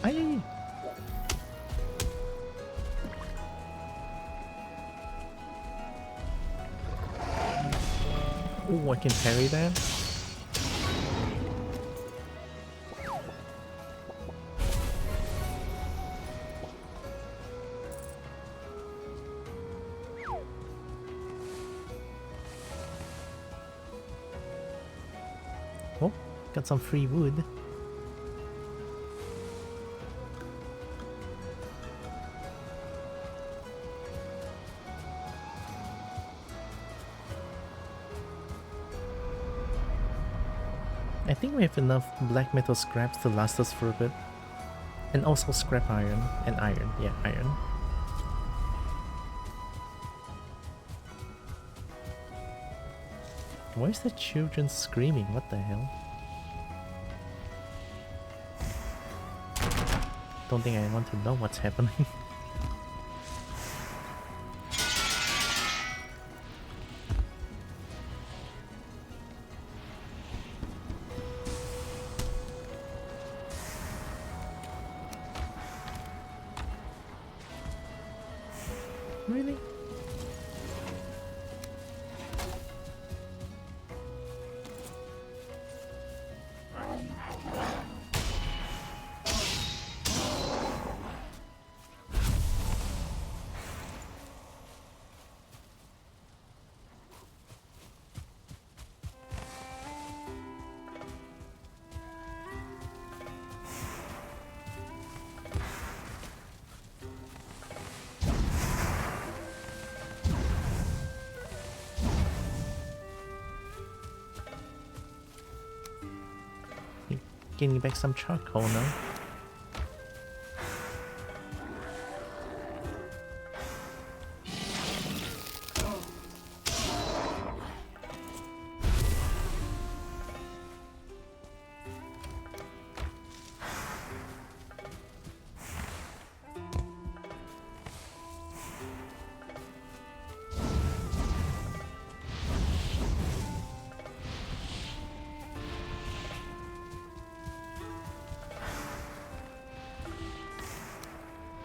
Aye. Oh, I can parry that. Oh, got some free wood. I think we have enough black metal scraps to last us for a bit. And also scrap iron. And iron. Yeah, iron. Why is the children screaming? What the hell? Don't think I want to know what's happening. Really? Getting back some charcoal now.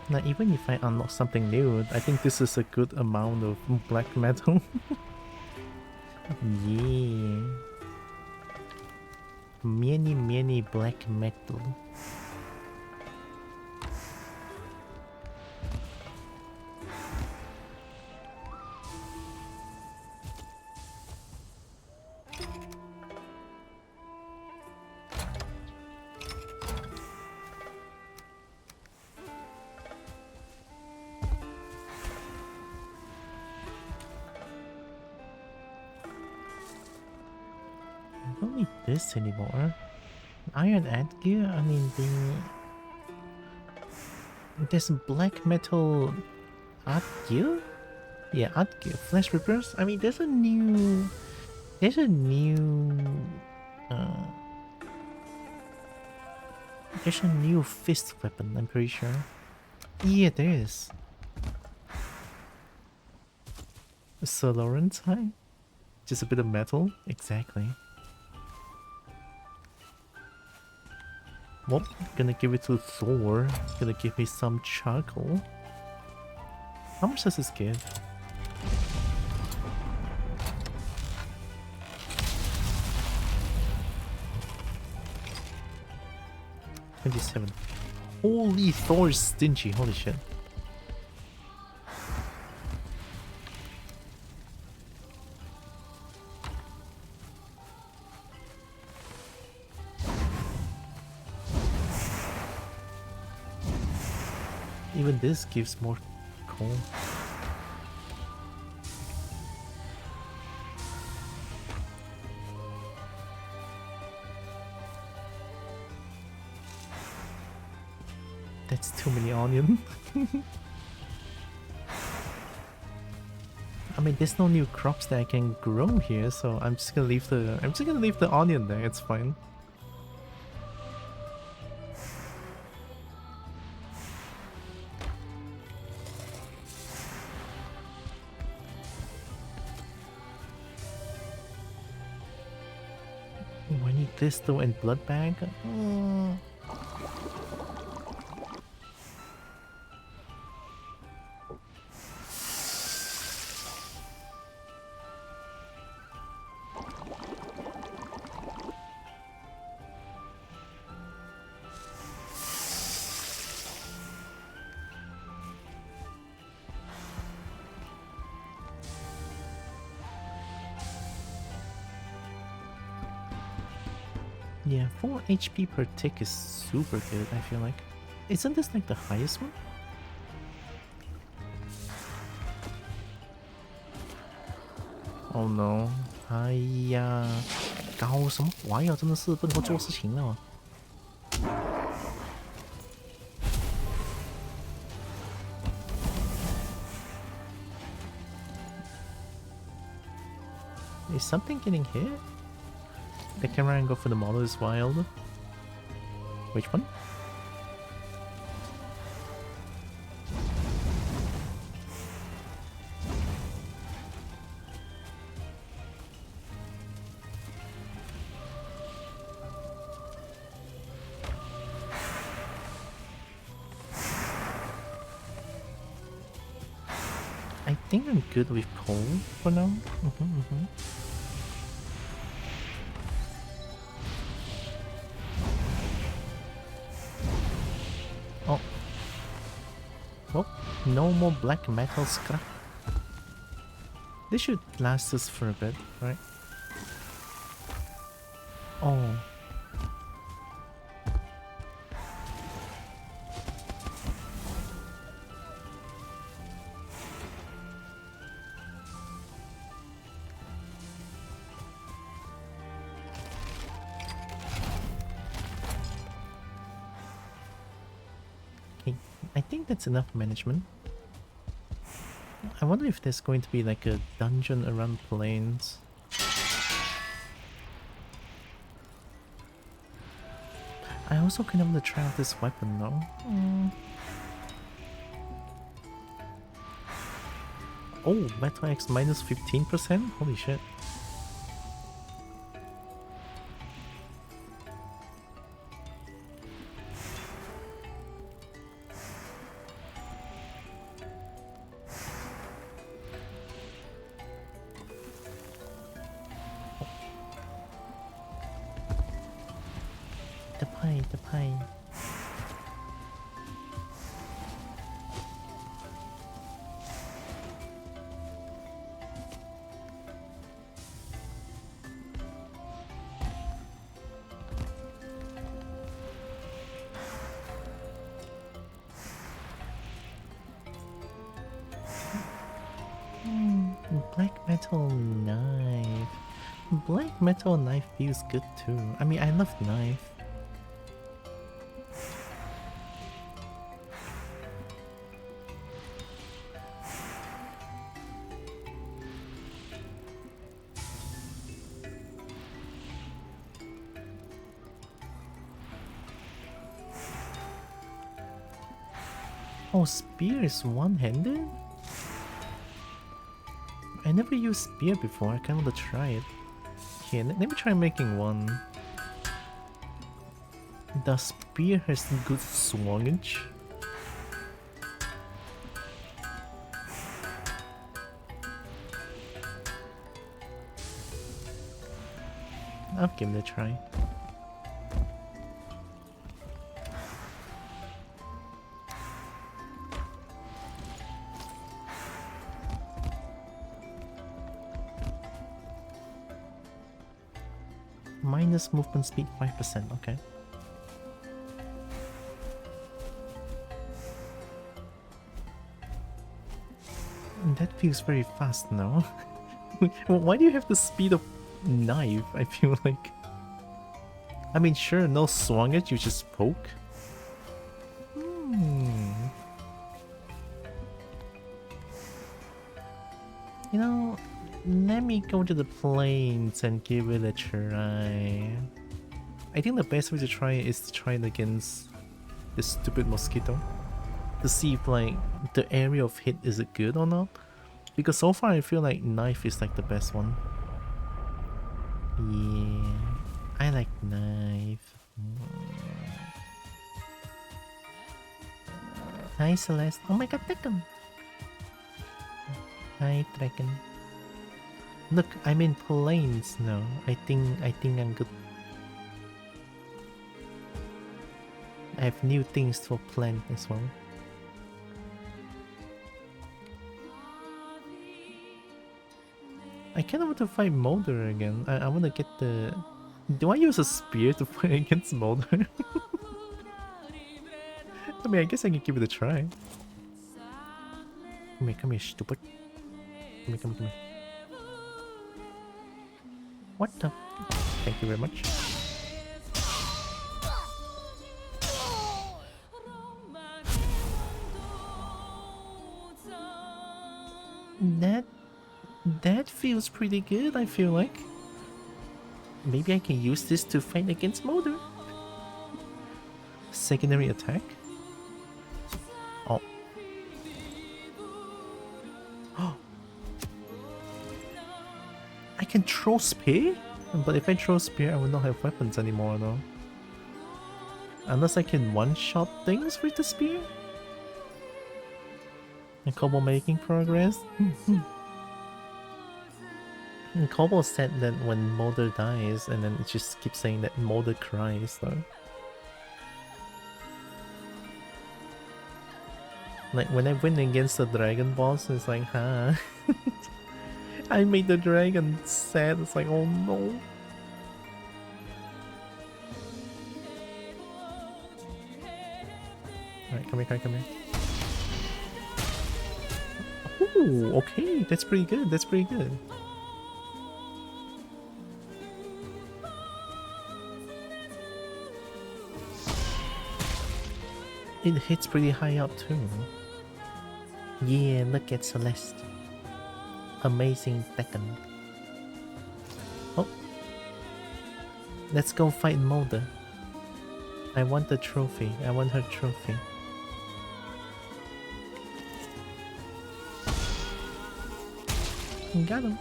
Now, even if I unlock something new, I think this is a good amount of black metal. Yeah. Many black metal. I don't need this anymore. Iron gear. I mean, there's black metal gear? Yeah, gear. Flash rippers. I mean, there's a new uh there's a new fist weapon, I'm pretty sure. Yeah, there is. Sir Lawrence, hi. Just a bit of metal? Exactly. Well, gonna give it to Thor. Gonna give me some charcoal. How much does this give? 27. Holy, Thor is stingy. Holy shit. Even this gives more coal. That's too many onion. I mean, there's no new crops that I can grow here, so I'm just gonna leave the onion there. It's fine. Oh, I need this though and blood bag. Yeah, 4 HP per tick is super good, I feel like. Isn't this like the highest one? Oh no. 哎呀，搞什么鬼啊！真的是不能够做事情了。Is something getting hit? The camera angle for the model is wild. Which one? I think I'm good with coal for now. Oh. Well, no more black metal scrap. This should last us for a bit, right? Oh. I think that's enough management. I wonder if there's going to be like a dungeon around plains. I also kind of want to try out this weapon though. Oh, Metal X minus 15%? Holy shit. The pie. Black metal knife. Black metal knife feels good too. I mean, I love knife. Oh, spear is one-handed? I never used spear before, I kinda wanna try it. Here, let me try making one. The spear has good swangage. I'll give it a try. Minus movement speed 5%, okay. That feels very fast now. Why do you have the speed of knife, I feel like? I mean, sure, no swangage, you just poke. You know, let me go to the plains and give it a try. I think the best way to try it is to try it against this stupid mosquito. To see if like the area of hit is it good or not. Because so far I feel like knife is like the best one. Yeah, I like knife. Hi Celeste. Oh my god, Tekken. Hi Dragon. Look, I'm in plains now. I think I'm good. I have new things to plant as well. I kinda want to fight Molder again. I wanna get the... Do I use a spear to fight against Molder? I mean, I guess I can give it a try. Come here, stupid. Come here. What the? Thank you very much. That feels pretty good, I feel like. Maybe I can use this to fight against Molder. Secondary attack? Oh. I can throw spear? But if I throw spear, I will not have weapons anymore though. Unless I can one-shot things with the spear? And Kobo making progress? And Kobo said that when Molder dies, and then it just keeps saying that Molder cries though. Like when I win against the dragon boss, it's like, huh? I made the dragon sad, it's like, oh no. Alright, come here. Ooh, okay, that's pretty good, It hits pretty high up too. Yeah, look at Celeste. Amazing Tekken. Oh. Let's go fight Molder. I want the trophy. I want her trophy. Got him.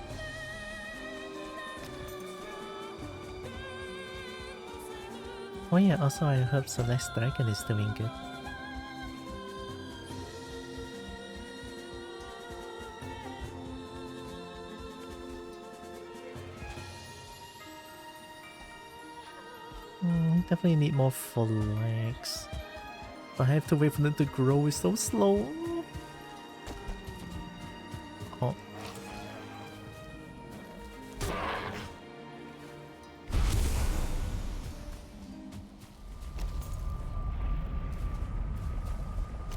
Oh yeah, also I hope Celeste Dragon is doing good. Definitely need more flags. But I have to wait for them to grow, it's so slow. Oh.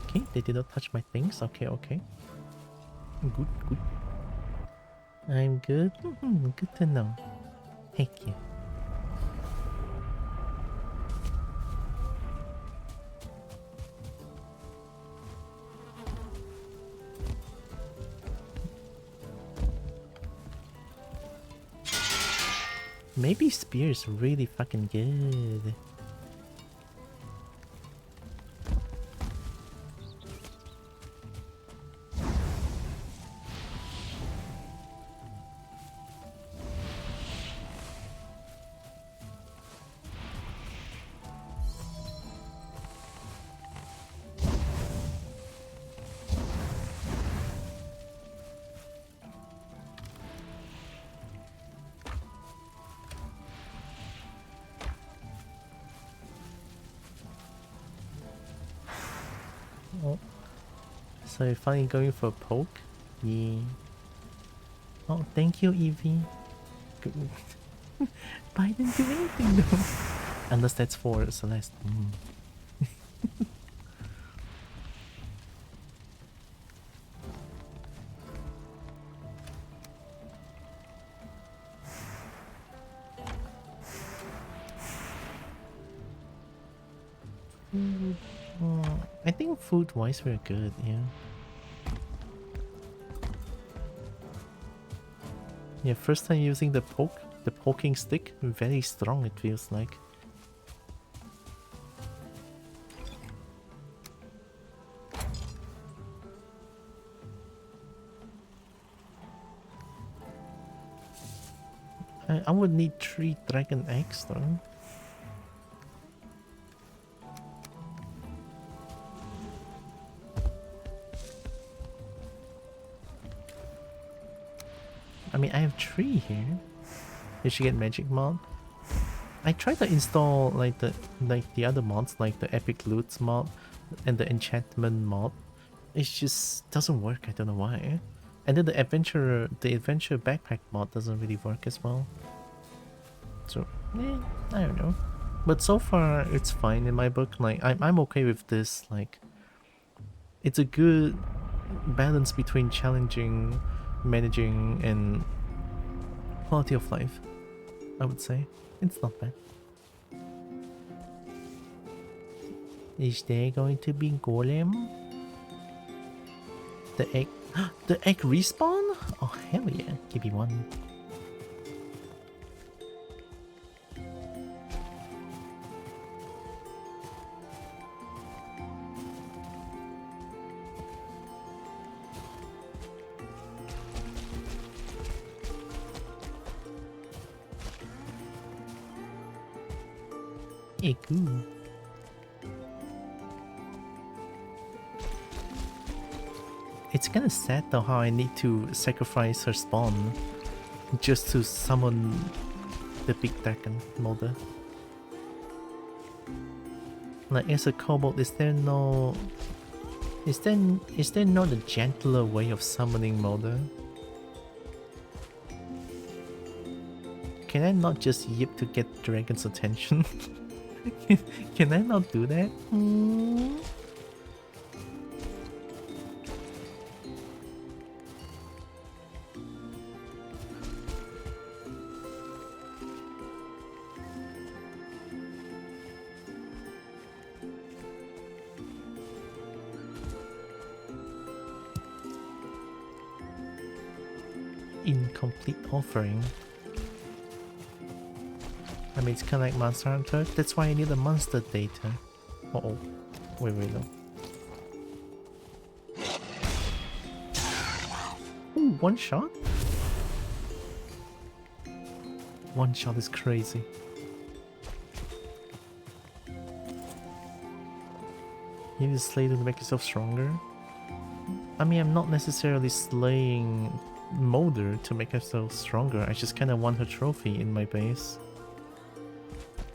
Okay, they did not touch my things. Okay. Good. I'm good. Good to know. Thank you. Maybe spear is really fucking good. Oh. So you're finally going for a poke? Yeah. Oh, thank you, Evie. Good. But I didn't do anything though. Unless that's for Celeste. I think food-wise we're good, yeah. Yeah, first time using the poking stick, very strong it feels like. I would need 3 dragon eggs though. I mean, I have 3 here. You should get magic mod. I tried to install like the other mods, like the epic loots mod and the enchantment mod. It just doesn't work. I don't know why. And then the adventure backpack mod doesn't really work as well. So, I don't know. But so far, it's fine in my book. Like, I'm okay with this. Like, it's a good balance between challenging, managing, and quality of life, I would say. It's not bad. Is there going to be golem? The egg... the egg respawn? Oh, hell yeah. Give me one. Cool. It's kind of sad though how I need to sacrifice her spawn just to summon the big dragon molder. Like, as a kobold, is there no a gentler way of summoning molder? Can I not just yip to get dragon's attention? Can I not do that? Incomplete offering. I mean, it's kind of like Monster Hunter. That's why I need the monster data. Uh-oh. Wait, no. Ooh, one shot? One shot is crazy. You need to slay to make yourself stronger? I mean, I'm not necessarily slaying Molder to make herself stronger. I just kind of want her trophy in my base.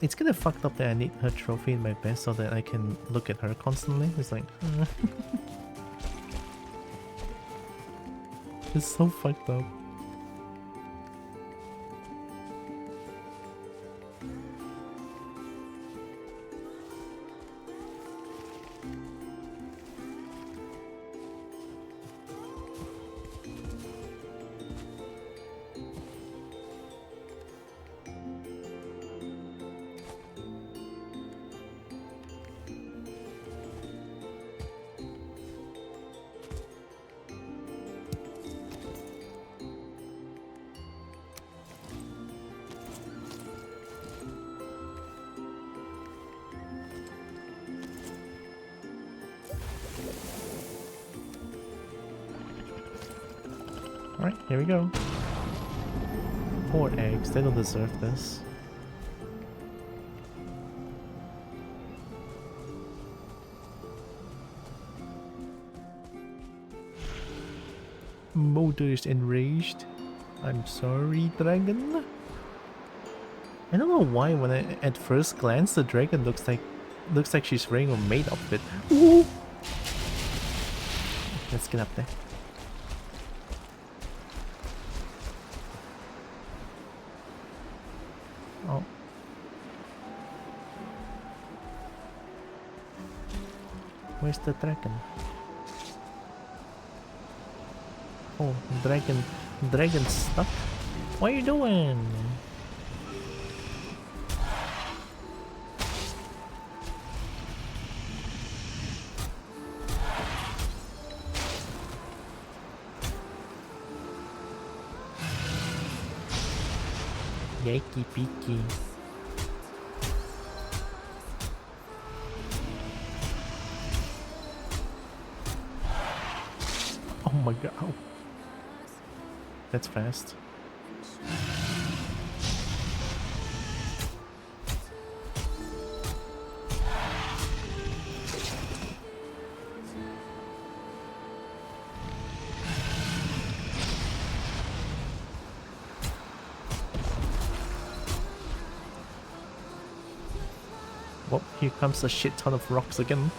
It's kind of fucked up that I need her trophy in my base so that I can look at her constantly. It's like... It's so fucked up. Alright, here we go. Poor eggs, they don't deserve this. Molder is enraged. I'm sorry, dragon. I don't know why when at first glance the dragon looks like she's wearing a maid outfit. Ooh. Let's get up there. Oh. Where's the dragon? Oh, dragon stuck? What are you doing? Yakey peaky. Oh my god. Oh. That's fast. Well, here comes a shit ton of rocks again.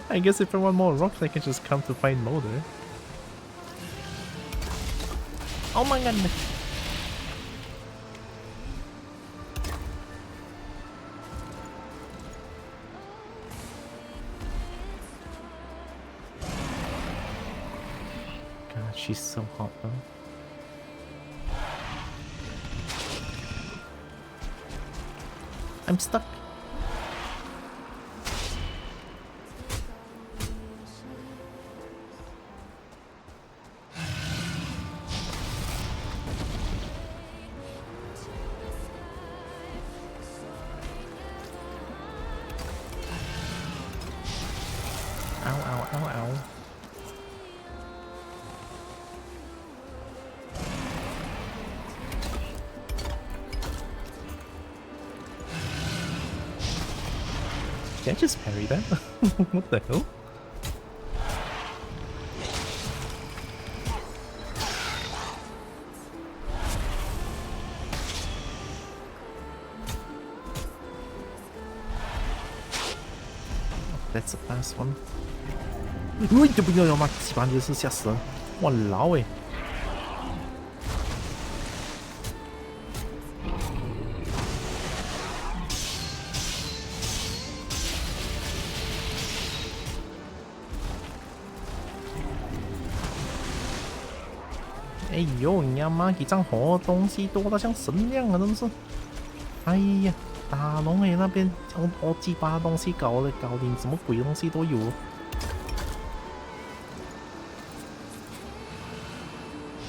I guess if I want more rocks, I can just come to find Molder. Oh my god! God, she's so hot though. I'm stuck. Ow, ow, ow, ow. Did I just parry that? What the hell? That's the last one. 喂，这不要妈鸡巴，就是吓死了！我老诶！哎呦，你妈几张活东西多到像神一样啊，真是！哎呀，打龙诶那边我鸡巴东西搞定，什么鬼东西都有。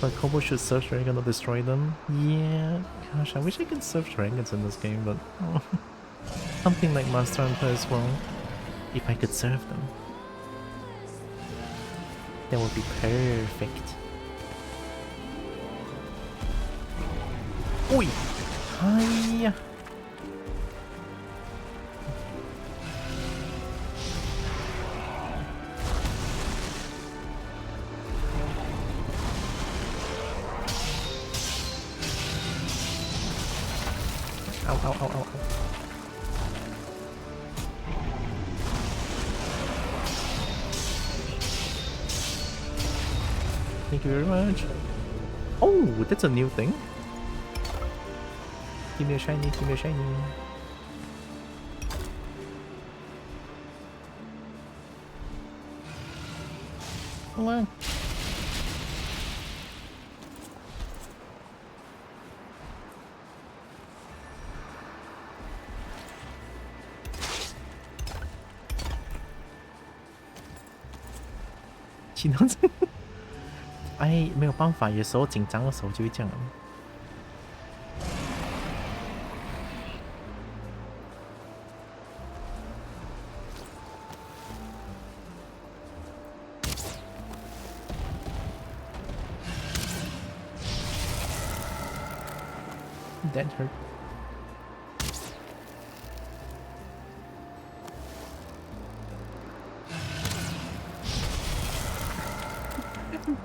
But Kobo should surf dragon to destroy them. Yeah, gosh, I wish I could surf dragons in this game, but something like Master Hunter as well. If I could surf them, that would be perfect. Oi! Hiya! Ow, ow, ow, ow, ow. Thank you very much. Oh, that's a new thing. Give me a shiny, give me a shiny. Come on.哎，没有办法，有时候紧张的时候就会这样。That hurt.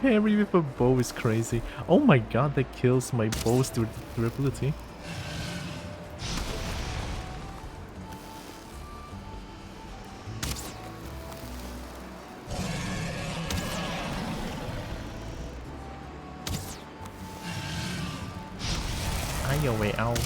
Parry with a bow is crazy. Oh my god, that kills my bow's durability. your way out.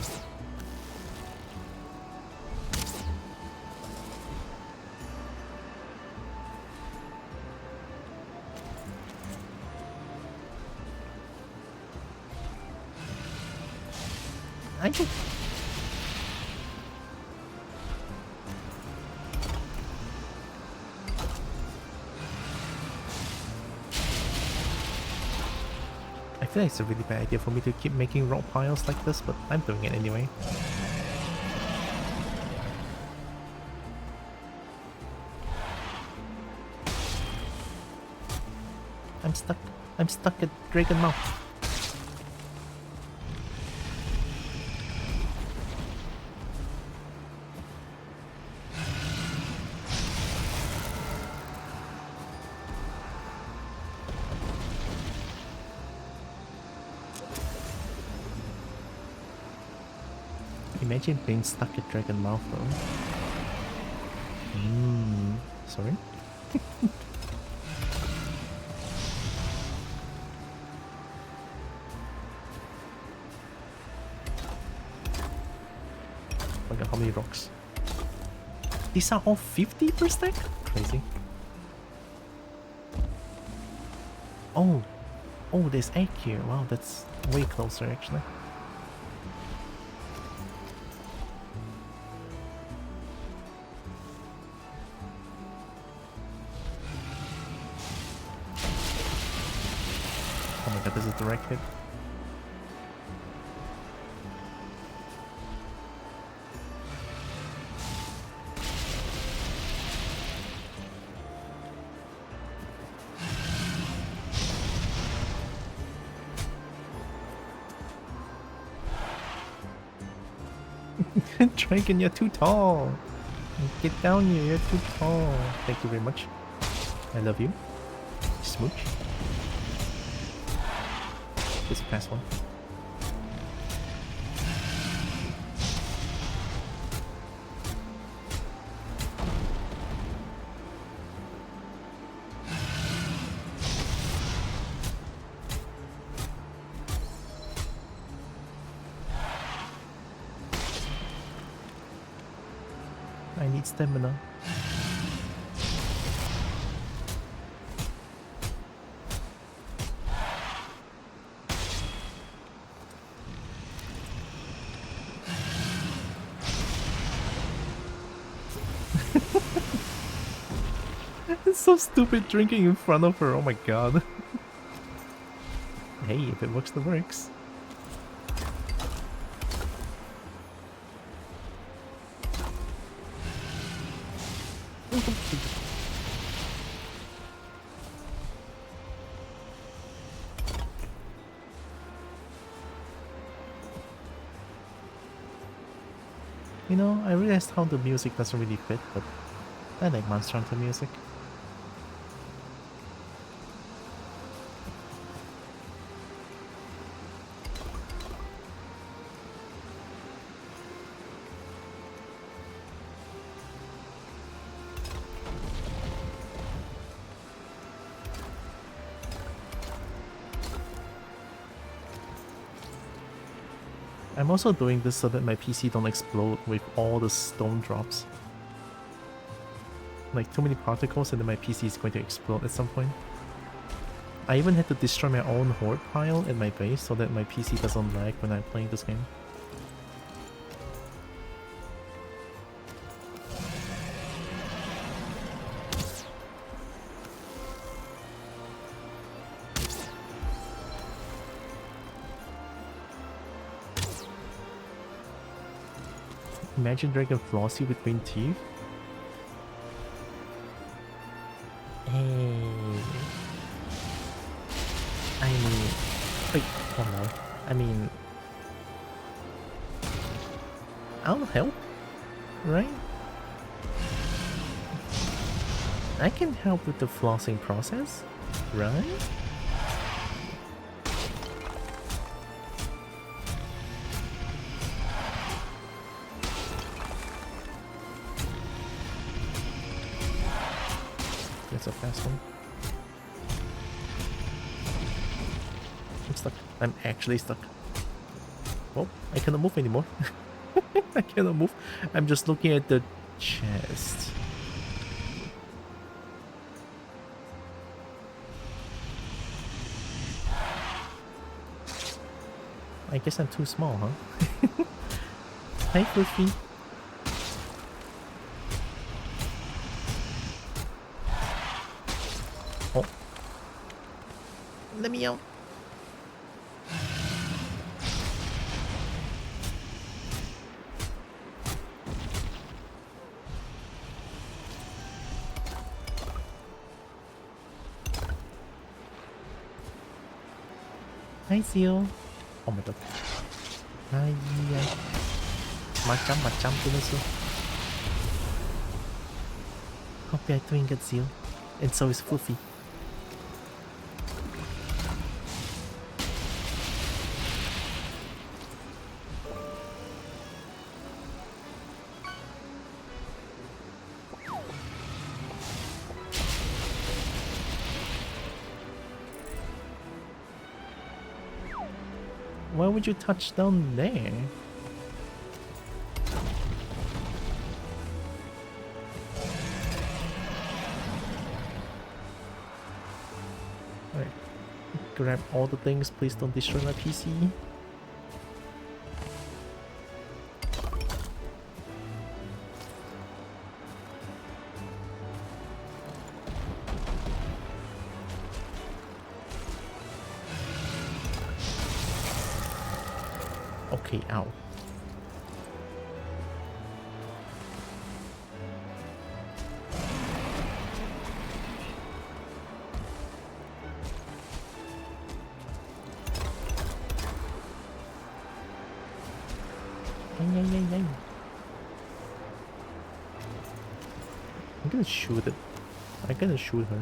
I can... I feel like it's a really bad idea for me to keep making rock piles like this, but I'm doing it anyway. I'm stuck. I'm stuck at Dragon Mouth. Imagine being stuck at Dragon Mouth though. Sorry? Oh my god, how many rocks? These are all 50 per stack? Crazy. Oh! Oh, there's egg here. Wow, that's way closer actually. Oh my god, this is direct hit. Dragon, you're too tall. Get down here, you're too tall. Thank you very much. I love you. Smooch. This is past one. I need stamina. It's so stupid drinking in front of her, oh my god. Hey, if it works, it works. You know, I realized how the music doesn't really fit, but I like Monster Hunter music. I'm also doing this so that my PC don't explode with all the stone drops. Like too many particles and then my PC is going to explode at some point. I even had to destroy my own horde pile at my base so that my PC doesn't lag when I'm playing this game. Imagine Dragon Flossie with green teeth. Hey. I mean... Wait, oh no. I mean... I'll help, right? I can help with the flossing process, right? That's a fast one. I'm stuck. I'm actually stuck. Oh, I cannot move anymore. I cannot move. I'm just looking at the chest. I guess I'm too small, huh? Hi, Fluffy. Oh. Let me out. Hi, Seal. Oh my god. Hi. Macam tuh. Hope you're doing good, Seal. And so is Fluffy. Why would you touch down there? Alright. Grab all the things, please don't destroy my PC. Okay, ow. Yay. I'm gonna shoot it. I'm gonna shoot her.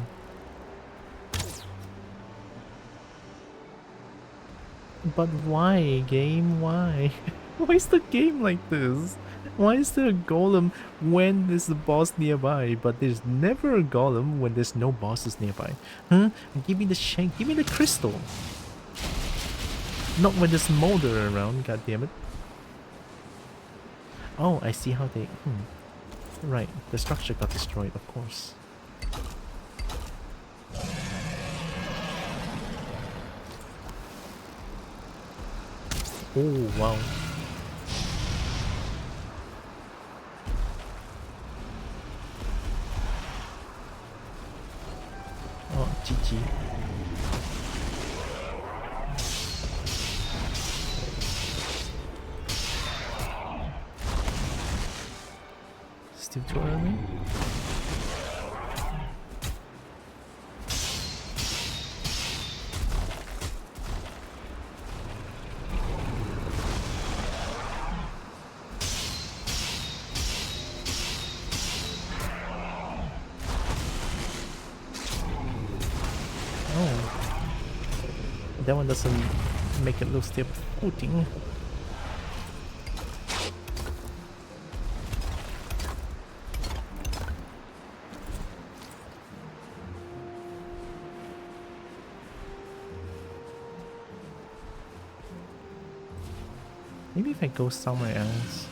But why, game? Why? Why is the game like this? Why is there a golem when there's a boss nearby, but there's never a golem when there's no bosses nearby? Huh? Give me the shank, give me the crystal. Not when there's molder around, god damn it. Oh, I see how they... Right, the structure got destroyed, of course. Oh, wow. Oh, GG. Still too early? That one doesn't make it look step footing. Maybe if I go somewhere else.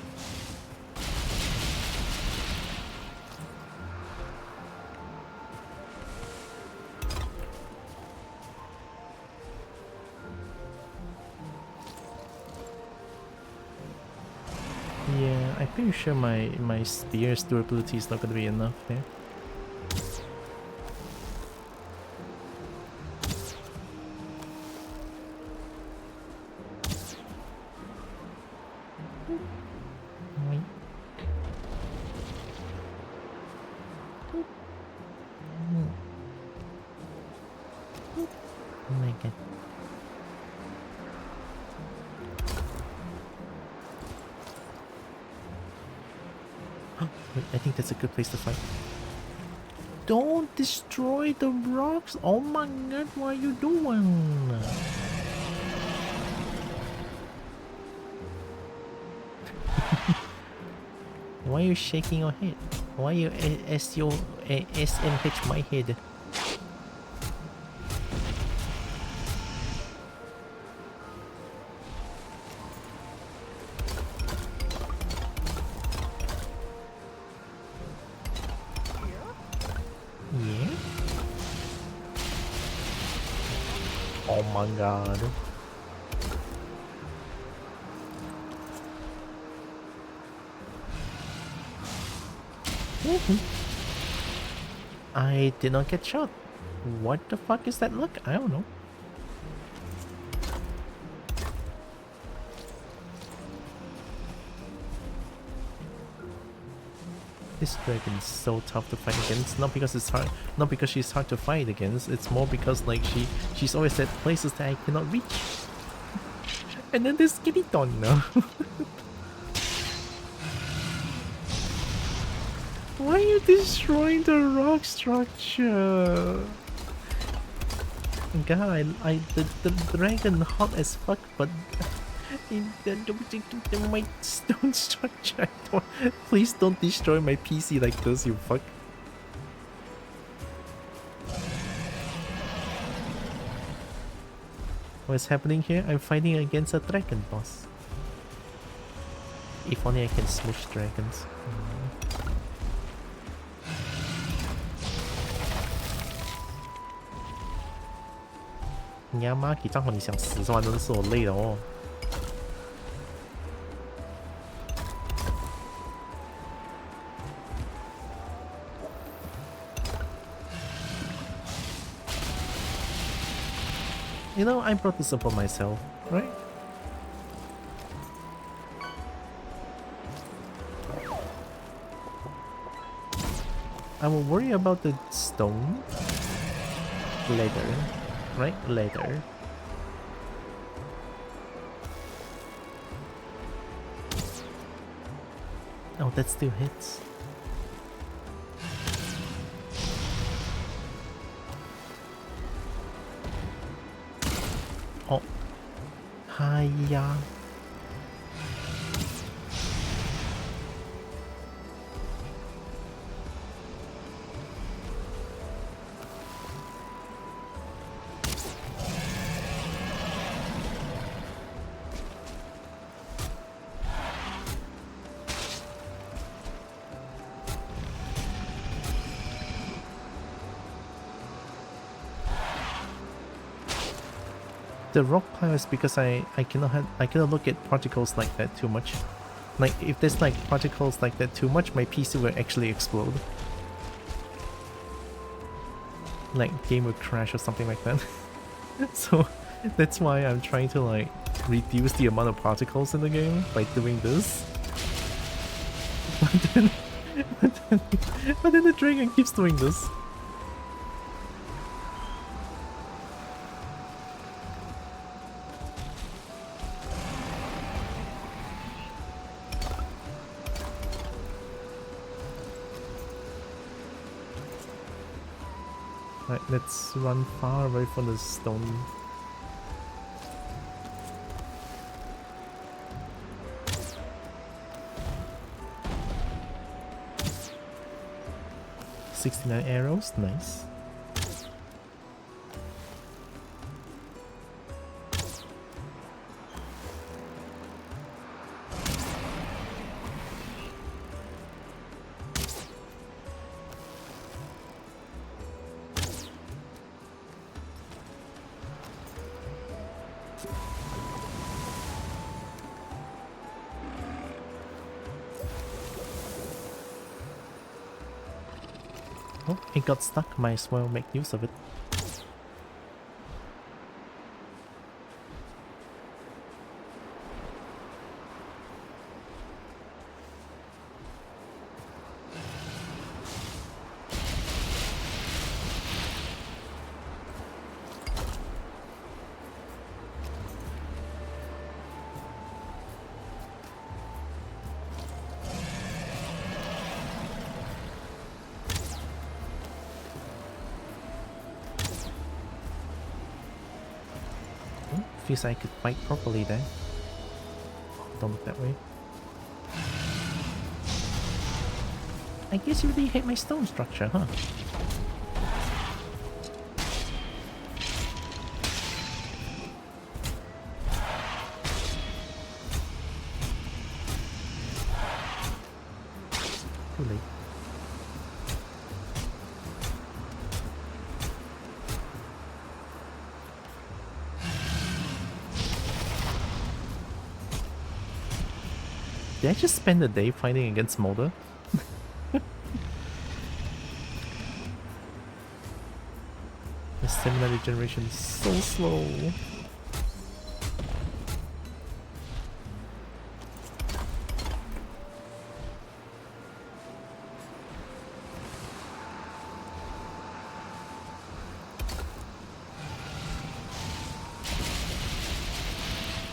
Yeah, I'm pretty sure my spear's durability is not gonna be enough there. Oh my god. Wait, I think that's a good place to fight. Don't destroy the rocks! Oh my god, what are you doing? Why are you shaking your head? Why you SMH my head? Oh my god. I did not get shot. What the fuck is that look? I don't know. This dragon is so tough to fight against. Not because it's hard, not because she's hard to fight against. It's more because like she's always at places that I cannot reach. And then this skeleton now. Why are you destroying the rock structure? God, the dragon hot as fuck, but my stone structure. Please don't destroy my PC like this, you fuck. What's happening here? I'm fighting against a dragon boss. If only I can smush dragons.你他妈给账号你想死是吗？真的是我累了哦。You know, I brought this up for myself, right? I will worry about the stone later, right? Later. Oh, that still hits. Oh. Hiya. The rock pile is because I cannot look at particles like that too much. Like if there's like particles like that too much, my PC will actually explode. Like game will crash or something like that. So that's why I'm trying to like reduce the amount of particles in the game by doing this. But then the dragon keeps doing this. Right, let's run far away from the stone. "69 arrows, nice. Oh, it got stuck, might as well make use of it. Feels like I could fight properly there. Don't look that way. I guess you really hate my stone structure, huh? Too late. Did I just spend the day fighting against Molder? The stamina regeneration is so slow.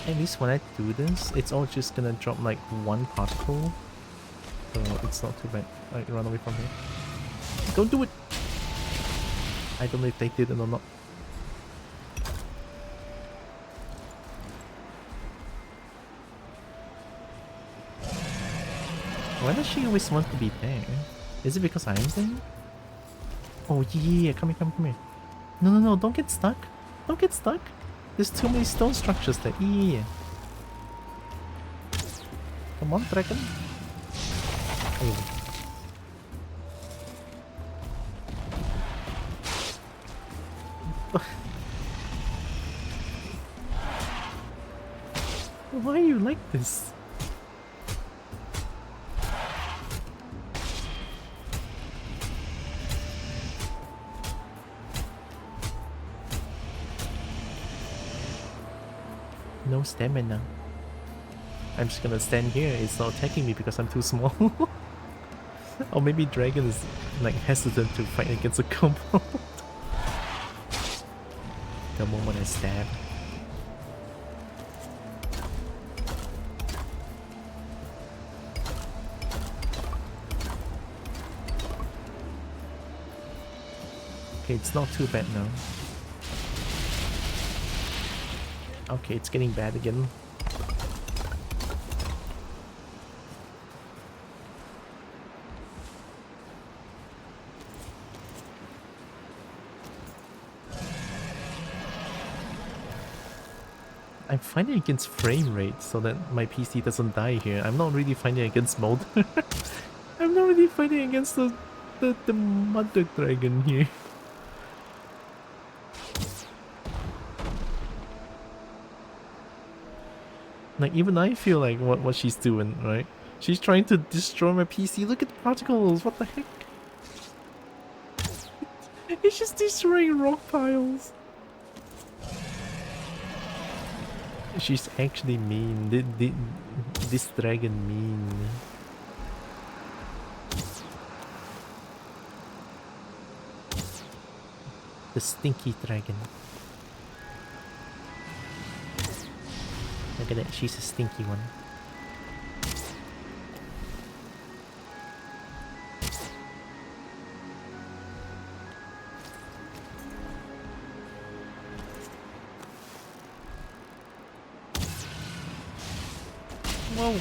At least when I do this, it's all just gonna drop like one particle. So it's not too bad. Alright, run away from here. Don't do it! I don't know if they did it or not. Why does she always want to be there? Is it because I'm there? Oh yeah, come here, come here. No, no, no, don't get stuck. Don't get stuck. There's too many stone structures there. Yeah. Come on, dragon. Oh. Why are you like this? No stamina. I'm just gonna stand here. It's not attacking me because I'm too small. Or maybe dragon is like hesitant to fight against a combo. The moment I stab. Okay, it's not too bad now. Okay, it's getting bad again. I'm fighting against frame rate so that my PC doesn't die here. I'm not really fighting against mode. I'm not really fighting against the mother dragon here. Like, even I feel like what she's doing, right? She's trying to destroy my PC. Look at the particles, what the heck? It's just destroying rock piles. She's actually mean. This dragon mean. The stinky dragon. Look at that, she's a stinky one. Whoa!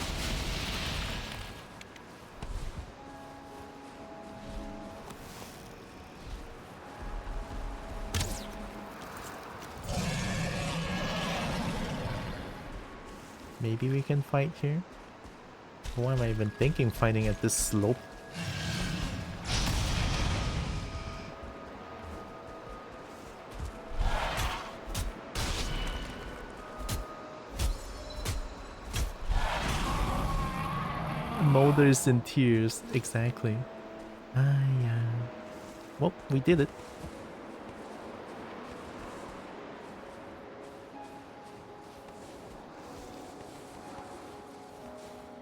Maybe we can fight here? Why am I even thinking fighting at this slope? Molders in tears, exactly. Ah, yeah. Well, we did it.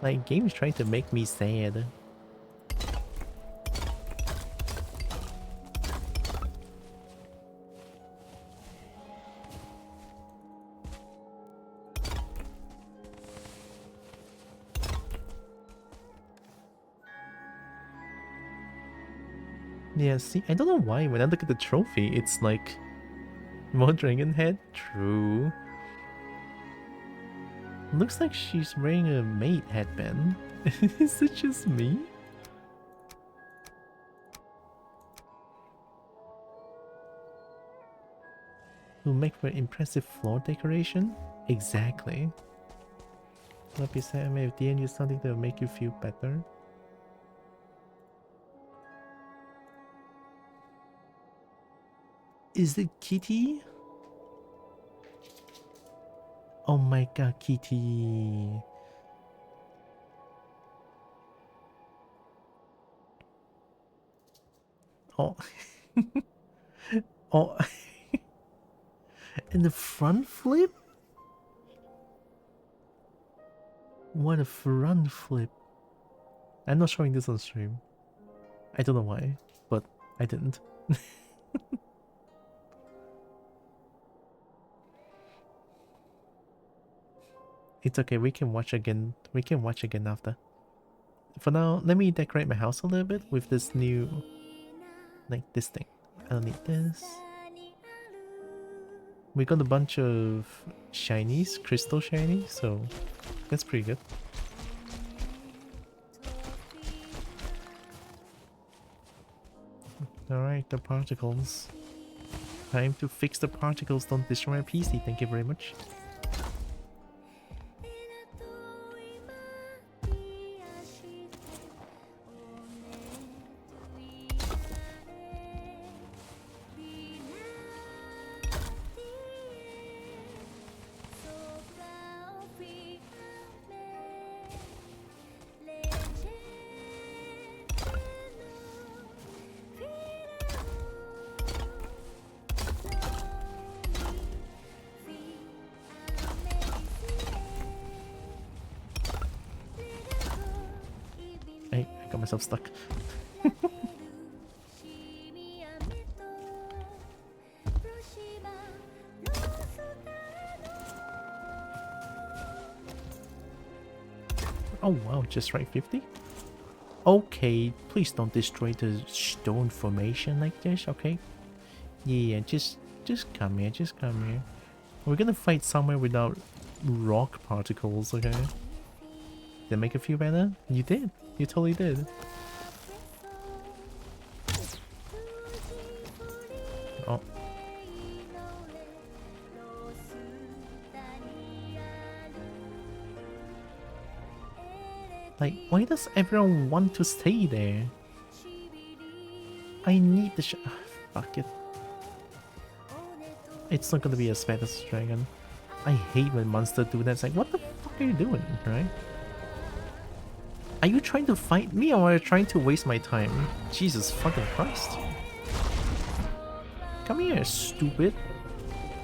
Like, game's trying to make me sad. Yeah, see, I don't know why when I look at the trophy, it's like more dragon head. True. Looks like she's wearing a maid headband. Is it just me? Will make for impressive floor decoration? Exactly. Like you said, I may have DN use something that will make you feel better. Is it Kitty? Oh my god, Kitty. Oh, oh, and the front flip? What a front flip. I'm not showing this on stream. I don't know why, but I didn't. It's okay, we can watch again. We can watch again after. For now, let me decorate my house a little bit with this new, like this thing. I don't need this. We got a bunch of shinies, crystal shinies, so that's pretty good. Alright, the particles. Time to fix the particles, don't destroy my PC, thank you very much. I got myself stuck. Oh wow, just right 50? Okay, please don't destroy the stone formation like this, okay? Yeah, just come here, just come here. We're gonna fight somewhere without rock particles, okay? Did I make it feel better? You did. You totally did. Oh. Like, why does everyone want to stay there? I need the fuck it. It's not gonna be as bad as dragon. I hate when monsters do that. It's like, what the fuck are you doing, right? Are you trying to fight me or are you trying to waste my time? Jesus fucking Christ. Come here, stupid.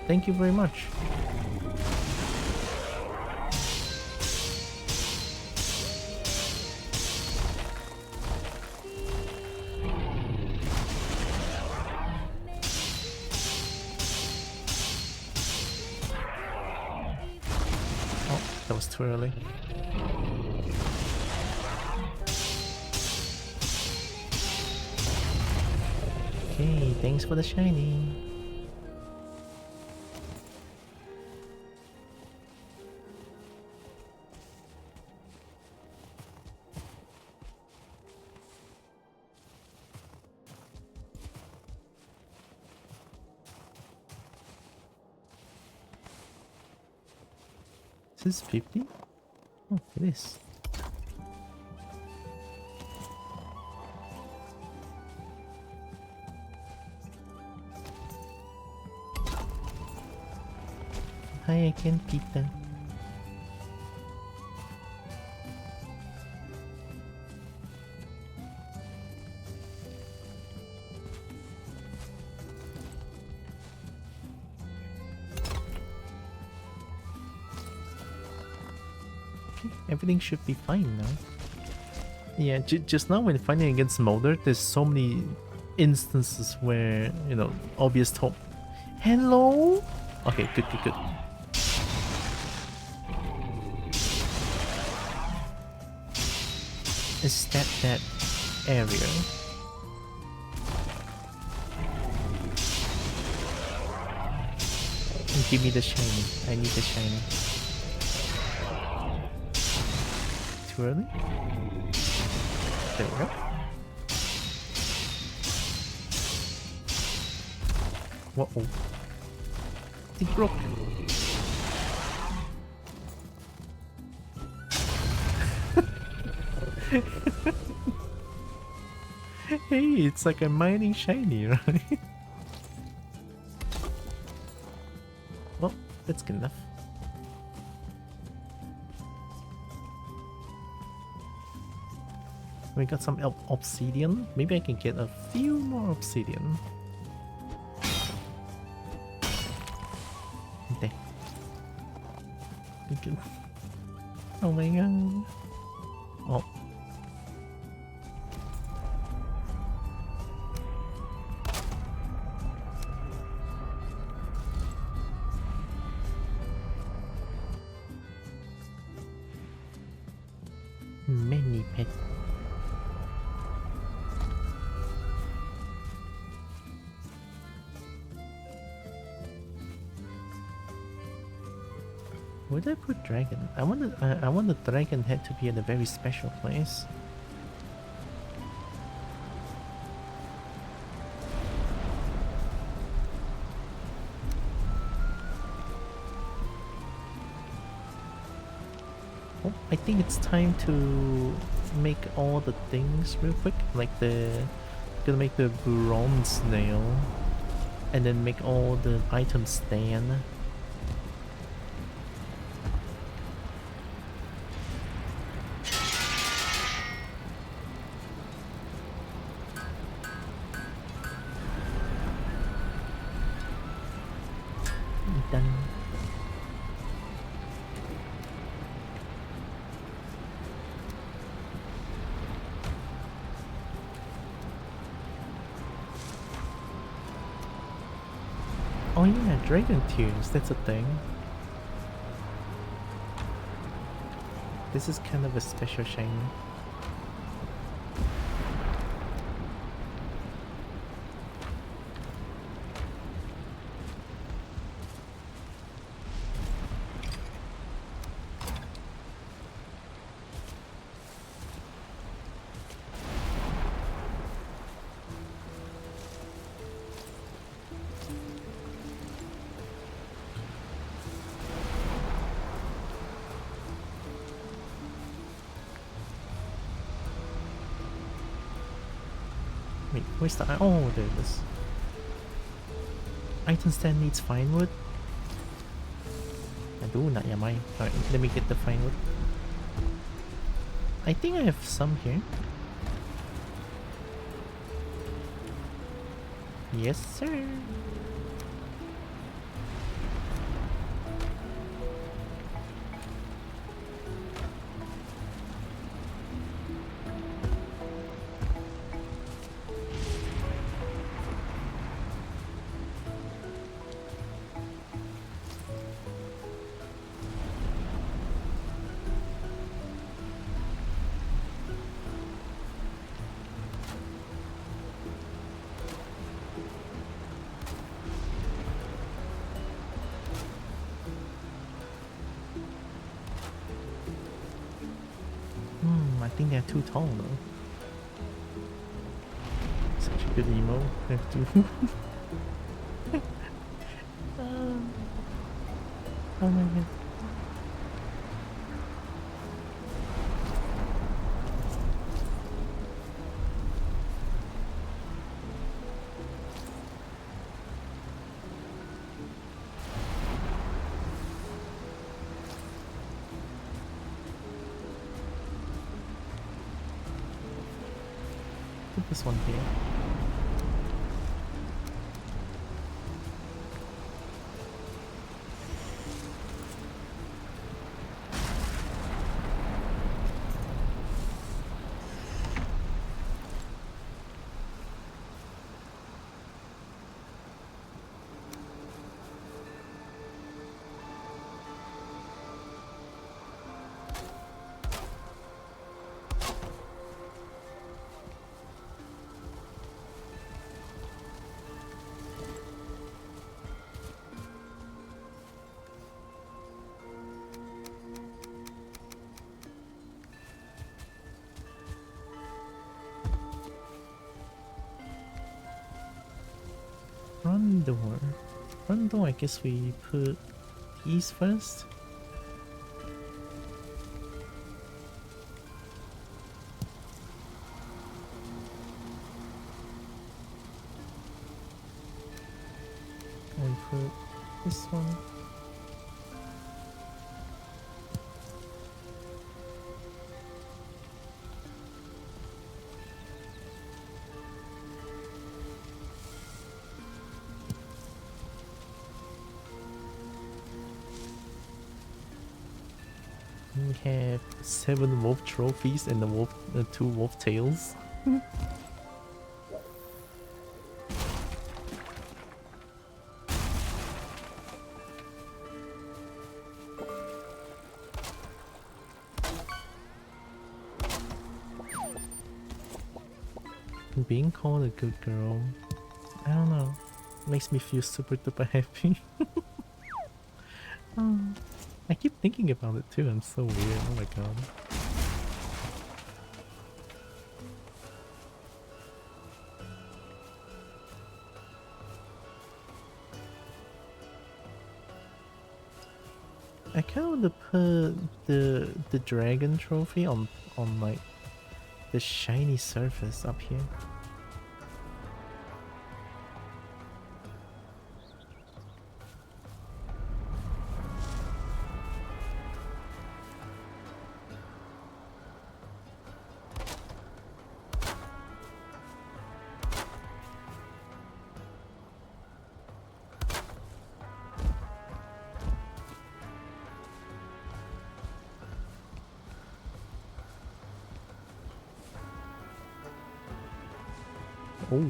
Thank you very much. Oh, that was too early. Okay, thanks for the shiny. Is this 50? Oh, it is. Hi, I can keep them. Okay, everything should be fine now. Yeah, just now when fighting against Molder, there's so many instances where, you know, obvious top. Hello? Okay, good. Is that area? Give me the shiny. I need the shiny. Too early? There we go. Whoa. It broke. Hey, it's like a mining shiny, right? Well, that's good enough. We got some obsidian. Maybe I can get a few more obsidian. Okay. Oh my god. Oh. Many pet. Where did I put dragon? I want the dragon head to be in a very special place. Oh, I think it's time to make all the things real quick. Like gonna make the bronze nail, and then make all the items stand. Done. Oh yeah, dragon tears, that's a thing. This is kind of a special shiny. Wait, where's the... Oh, there it is. Item stand needs fine wood? Aduh, not yamay. Alright, let me get the fine wood. I think I have some here. Yes, sir. I think they're too tall though. Such a good emo. I have to. Oh my god. Put this one here. Front door. Front door, I guess we put these first. And put this one. have 7 wolf trophies and the 2 wolf tails. Being called a good girl, I don't know, makes me feel super duper happy. Oh, I keep thinking about it too, I'm so weird, oh my god. I kind of want to put the dragon trophy on like the shiny surface up here. Oh.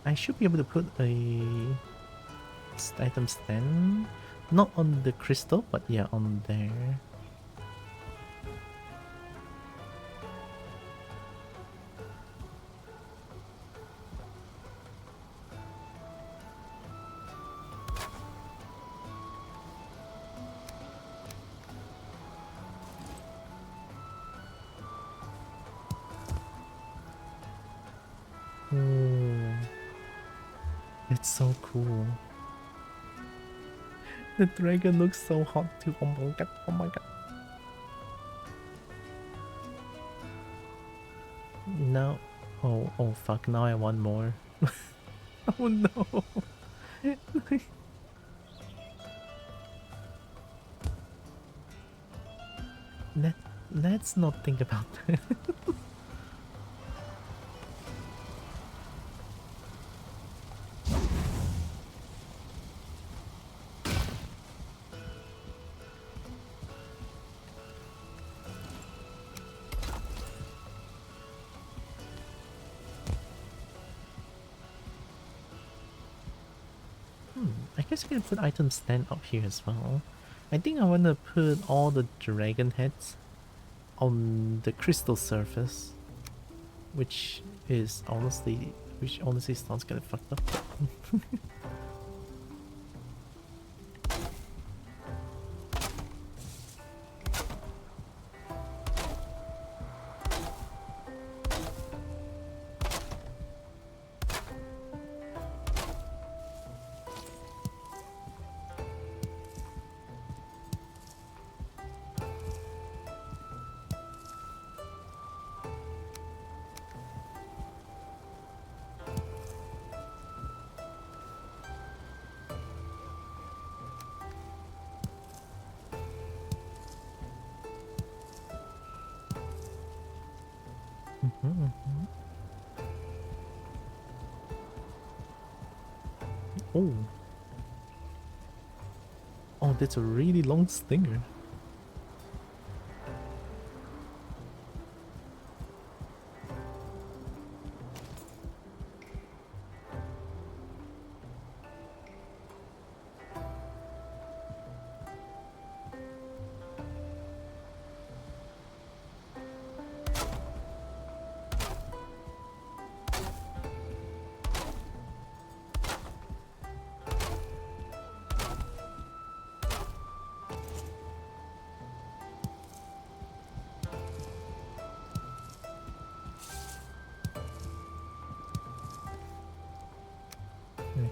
I should be able to put a item stand, not on the crystal, but yeah, on there. Oh, it's so cool. The dragon looks so hot too. Oh my god, oh my god. No. Oh fuck, now I want more. Oh no. Let's not think about that. I guess I can put item stand up here as well. I think I want to put all the dragon heads on the crystal surface, which honestly sounds kind of fucked up. Oh. Oh, that's a really long stinger.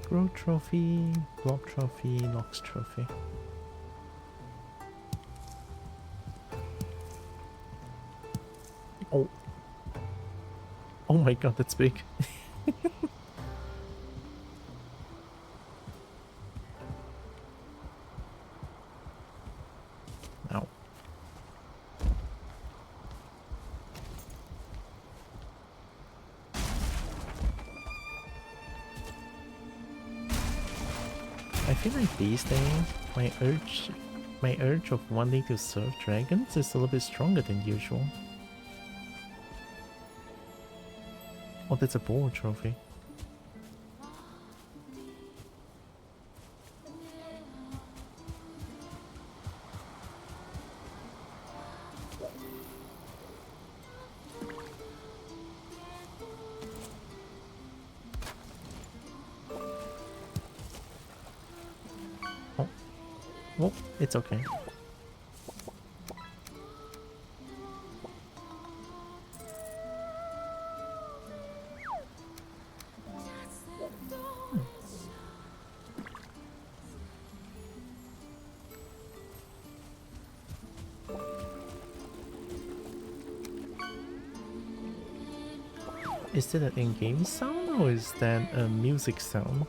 Grow trophy, blob trophy, Nox trophy. Oh. Oh my god, that's big. Ow. feel like these days, my urge of wanting to serve dragons is a little bit stronger than usual. Oh, that's a boar trophy. Well, it's okay. Is that an in-game sound or is that a music sound?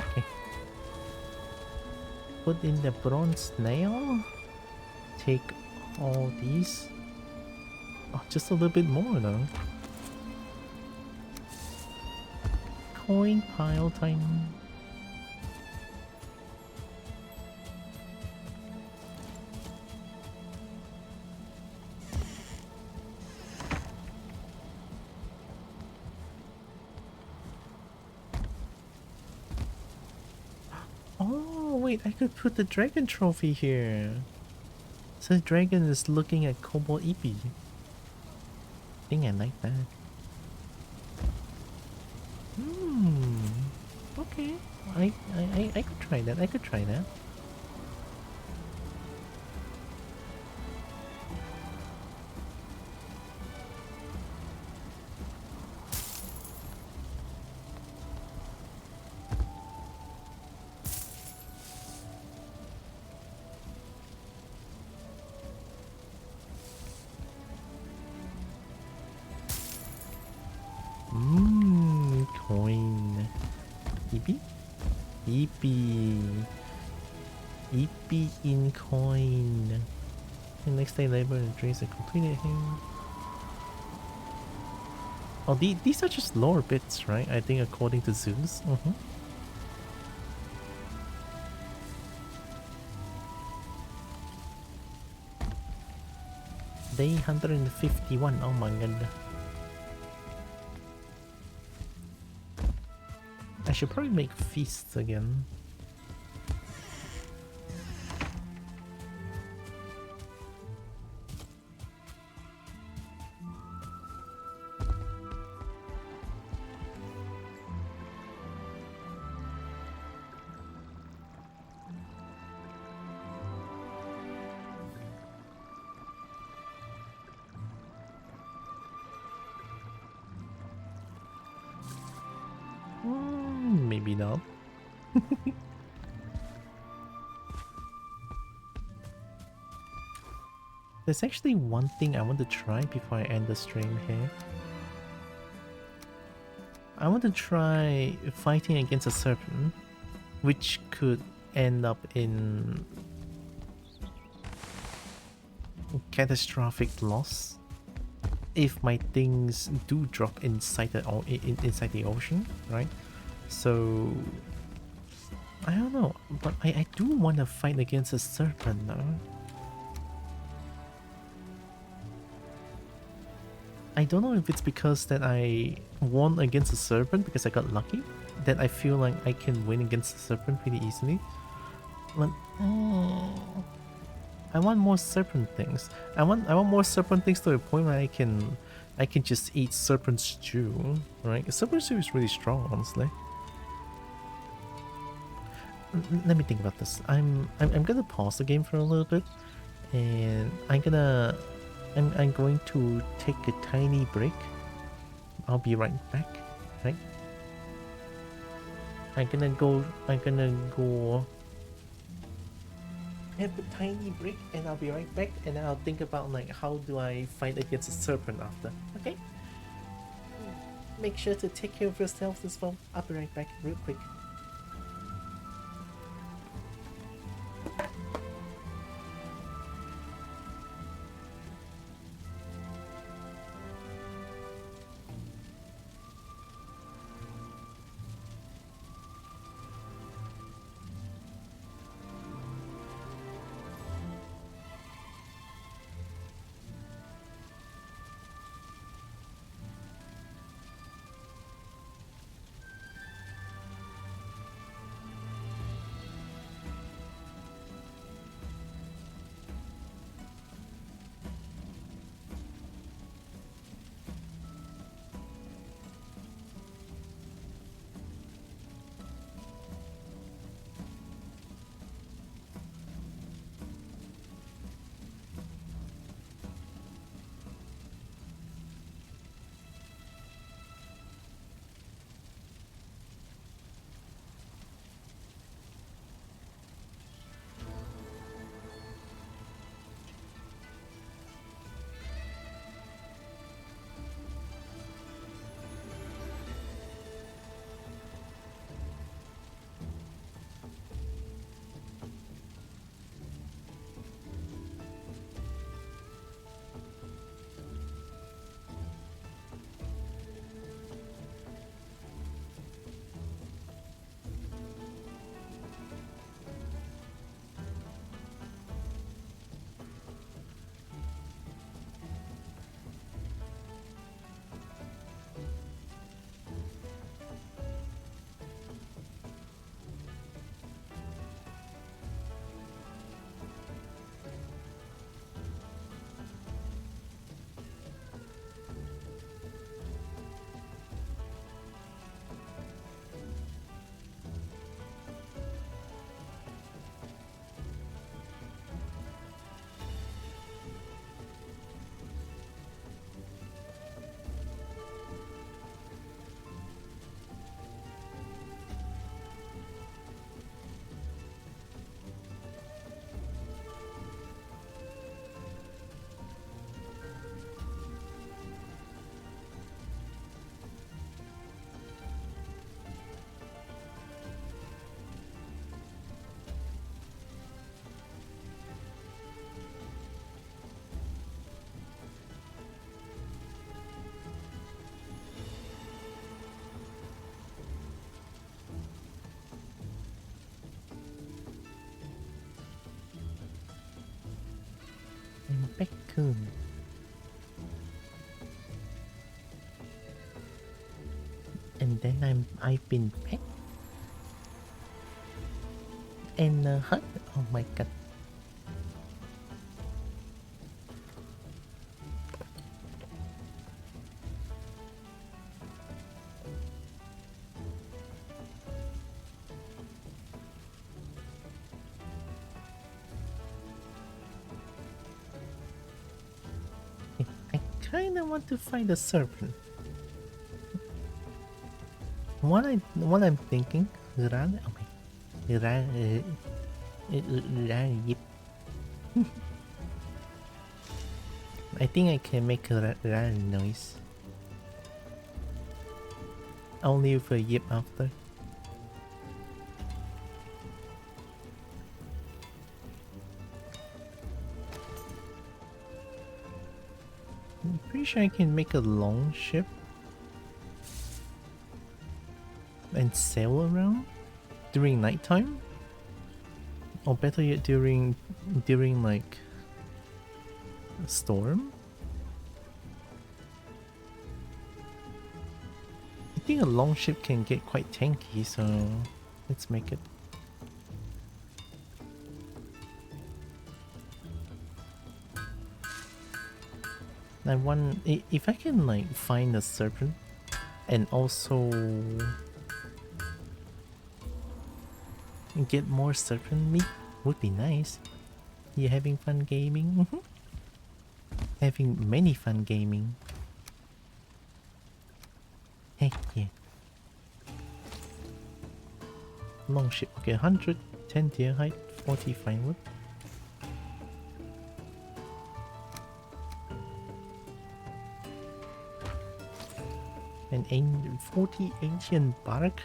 Okay. Put in the bronze nail. Take all these. Oh, just a little bit more though. Coin pile time. Oh, wait, I could put the dragon trophy here. So the dragon is looking at Kobo Ibi. I think I like that. Okay. I could try that. I could try that. Coin. Ibi? Ibi. Ibi in coin. The next day labor and dreams are completed here. Oh, these are just lore bits, right? I think according to Zeus. Day 151. Oh my god. I should probably make feasts again. Maybe not. There's actually one thing I want to try before I end the stream here. I want to try fighting against a serpent, which could end up in catastrophic loss if my things do drop inside the inside the ocean, right? So I don't know, but I do want to fight against a serpent though. I don't know if it's because that I won against a serpent because I got lucky, that I feel like I can win against a serpent pretty easily. But I want more serpent things. I want more serpent things to the point where I can just eat serpent stew, right? Serpent stew is really strong, honestly. Let me think about this. I'm gonna pause the game for a little bit, and I'm going to take a tiny break. I'll be right back. Right? I'm gonna go have a tiny break, and I'll be right back, and I'll think about like how do I fight against a serpent after. Okay? Make sure to take care of yourselves as well. I'll be right back real quick. I'm back. And then I've been pet and hurt. Oh my god. I kinda want to find a serpent. What I'm thinking, Ran, oh my, Ran, I think I can make a Ran noise. Only with a yip after. I'm pretty sure I can make a long ship and sail around during nighttime, or better yet, during like a storm. I think a long ship can get quite tanky, so let's make it. I want if I can like find a serpent and also get more serpent meat would be nice. You having fun gaming? Having many fun gaming. Heck yeah. Long ship. Okay, 110 deer height, 40 fine wood. And 40 ancient bark.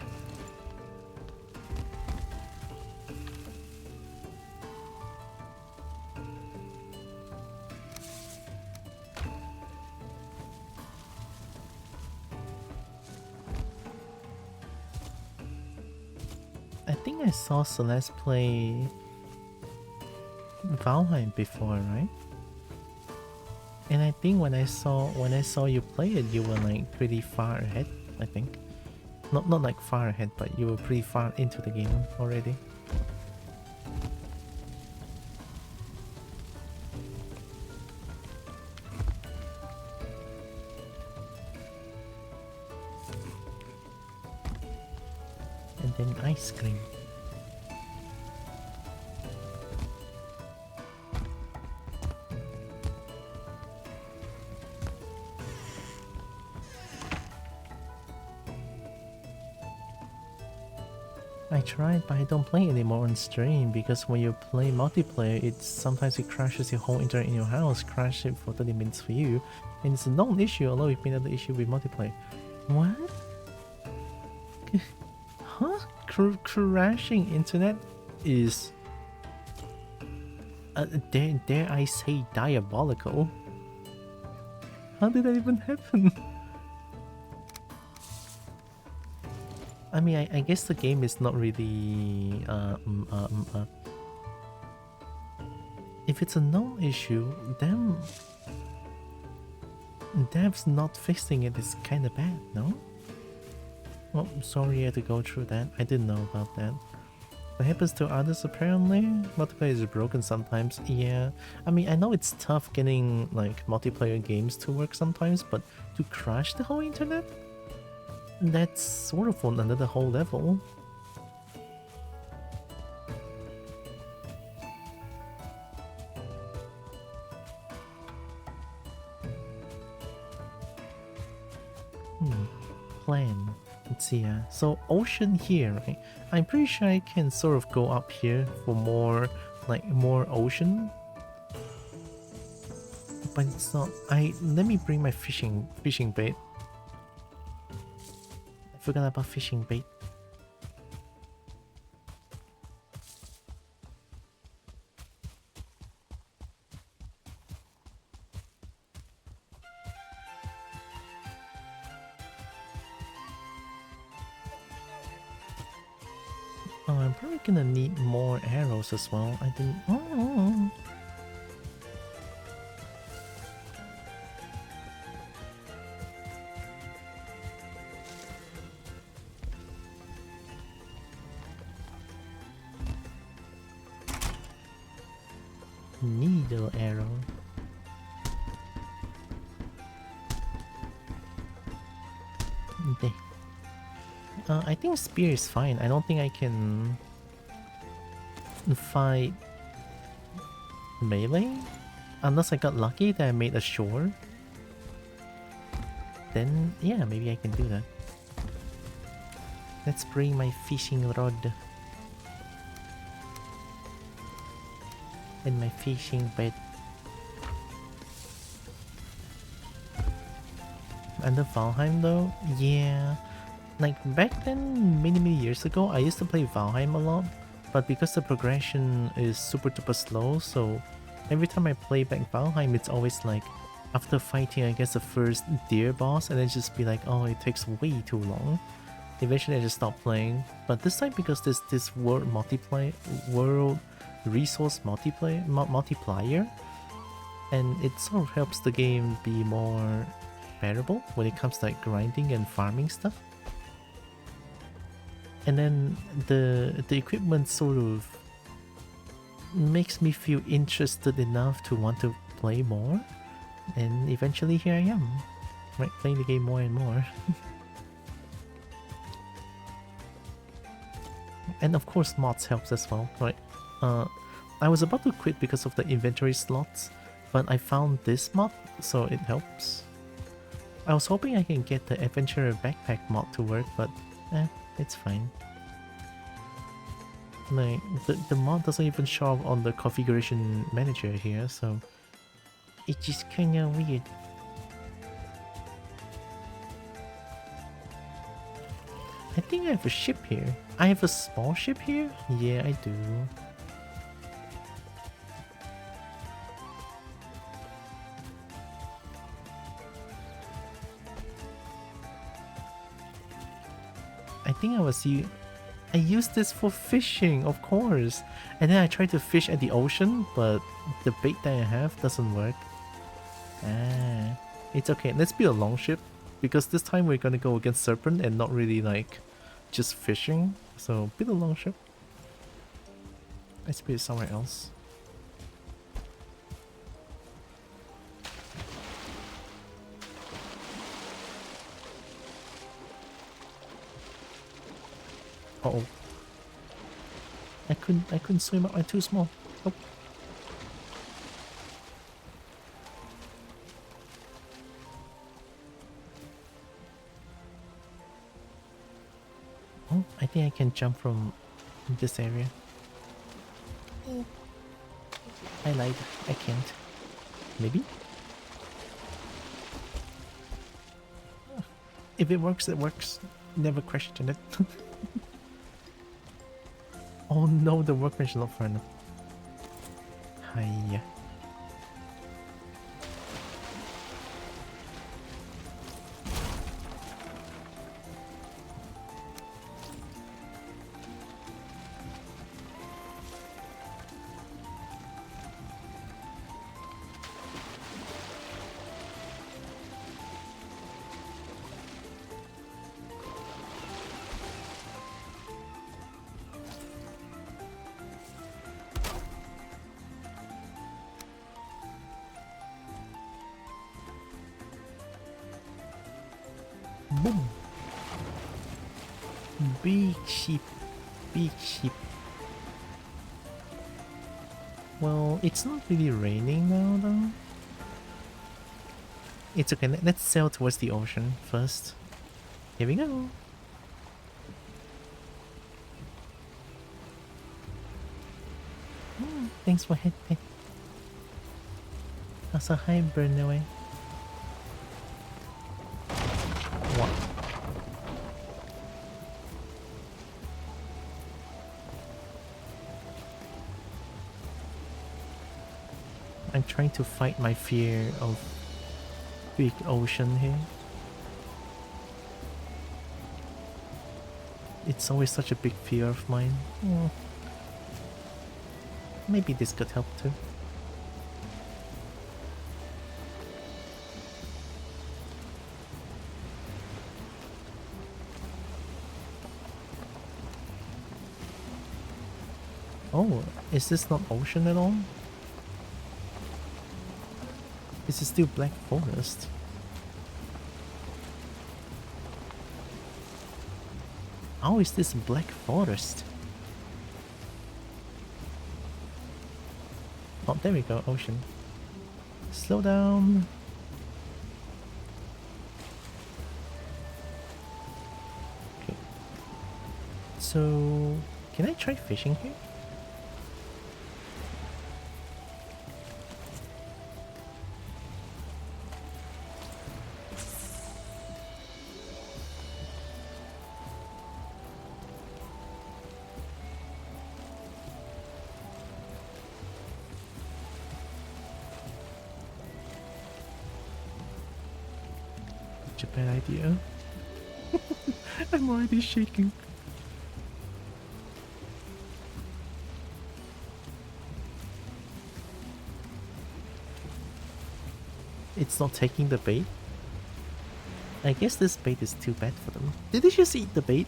I think I saw Celeste play Valheim before, right? And I think when I saw you play it, you were like pretty far ahead, I think. Not like far ahead, but you were pretty far into the game already. And then ice cream. I tried, but I don't play anymore on stream because when you play multiplayer, sometimes it crashes your whole internet in your house, crash it for 30 minutes for you, and it's a known issue, although it's been another issue with multiplayer. What? Huh? Crashing internet is dare I say diabolical? How did that even happen? I mean, I guess the game is not really if it's a known issue, then devs not fixing it is kinda bad, no? Well, sorry you had to go through that. I didn't know about that. What happens to others apparently? Multiplayer is broken sometimes, yeah. I mean, I know it's tough getting like multiplayer games to work sometimes, but to crash the whole internet? That's sort of on another whole level. Plan. Let's see. So ocean here, right? I'm pretty sure I can sort of go up here for more, like more ocean. But it's not. Let me bring my fishing bait. I forgot about fishing bait. Oh, I'm probably gonna need more arrows as well. I didn't. Oh. Needle arrow. Okay. I think spear is fine. I don't think I can fight melee unless I got lucky that I made a shore. Then yeah, maybe I can do that. Let's bring my fishing rod and my fishing bait. Under Valheim though, yeah. Like back then, many years ago, I used to play Valheim a lot, but because the progression is super duper slow, so every time I play back Valheim, it's always like after fighting, I guess the first deer boss, and then just be like, oh, it takes way too long. Eventually, I just stopped playing. But this time, because there's this world resource multiplier, and it sort of helps the game be more bearable when it comes to like grinding and farming stuff. And then the equipment sort of makes me feel interested enough to want to play more. And eventually here I am, right, playing the game more and more. And of course mods helps as well, right? I was about to quit because of the inventory slots, but I found this mod, so it helps. I was hoping I can get the adventurer backpack mod to work, but it's fine. Like, the mod doesn't even show up on the configuration manager here, so it's just kinda weird. I think I have a ship here. I have a small ship here? Yeah, I do. I think I used this for fishing, of course. And then I tried to fish at the ocean, but the bait that I have doesn't work. Ah, it's okay. Let's build a longship, because this time we're gonna go against Serpent and not really like just fishing. So build a longship. Let's build it somewhere else. Uh-oh. I couldn't swim up. I'm too small. Oh. Oh, I think I can jump from this area. I lied. I can't. Maybe? If it works, it works. Never question it. Oh no, the workbench is not far enough. Hiya. Boom. Big sheep. Big sheep. Well, it's not really raining now though. It's okay, let's sail towards the ocean first. Here we go. Thanks for head pet. Also, hi, burn away. What? I'm trying to fight my fear of big ocean here. It's always such a big fear of mine. Maybe this could help too. Oh, is this not ocean at all? This is still Black Forest. How is this Black Forest? Oh, there we go, ocean. Slow down. Okay. So, can I try fishing here? Bad idea. I'm already shaking. It's not taking the bait. I guess this bait is too bad for them. Did they just eat the bait?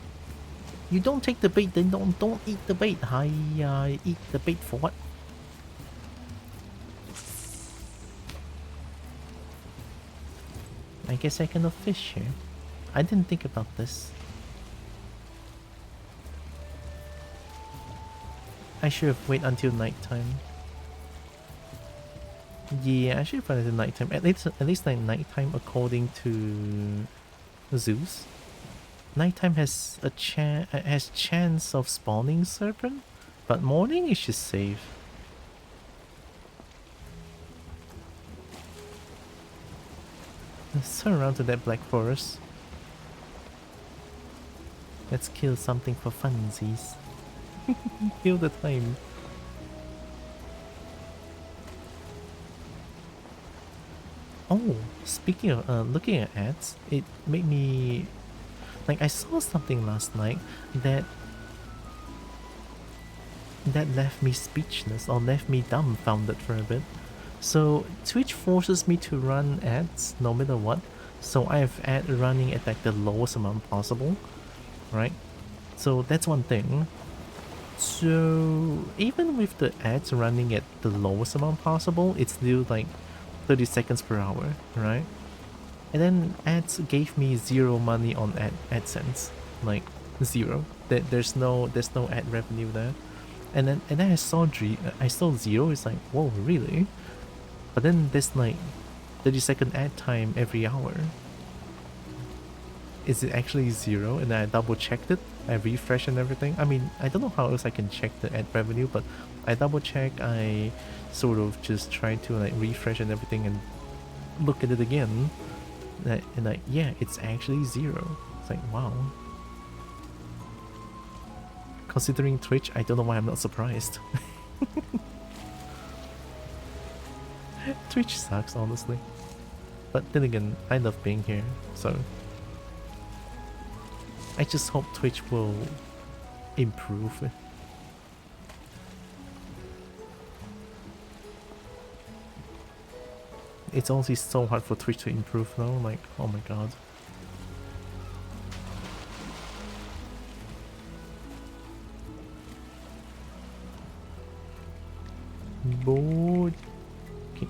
You don't take the bait, then don't eat the bait. Hi, eat the bait for what? I guess I cannot fish here. I didn't think about this. I should have waited until nighttime. Yeah, I should have waited until nighttime. At least like nighttime according to Zeus. Nighttime has a chance of spawning serpent, but morning is just safe. Let's turn around to that black forest. Let's kill something for funsies. Kill the time. Oh, speaking of looking at ads, it made me like I saw something last night that left me speechless or left me dumbfounded for a bit. So Twitch forces me to run ads no matter what. So I have ad running at like the lowest amount possible, right? So that's one thing. So even with the ads running at the lowest amount possible, it's still like 30 seconds per hour, right? And then ads gave me zero money on AdSense, like zero. There's no ad revenue there. And then I saw zero. It's like, whoa, really? But then there's like 30-second ad time every hour. Is it actually zero? And I double checked it. I refreshed and everything. I mean, I don't know how else I can check the ad revenue, but I double check. I sort of just try to like refresh and everything and look at it again. And like, yeah, it's actually zero. It's like, wow. Considering Twitch, I don't know why I'm not surprised. Twitch sucks, honestly. But then again, I love being here, so I just hope Twitch will improve. It's honestly so hard for Twitch to improve now, like, oh my god. Bored. Okay.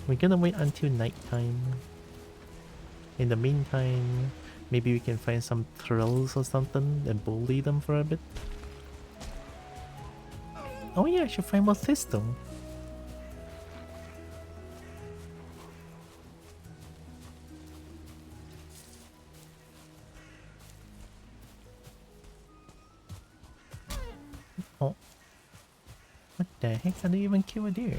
We're gonna wait until nighttime. In the meantime, maybe we can find some trolls or something and bully them for a bit. Oh yeah, I should find more system. Oh. What the heck? I didn't even kill a deer.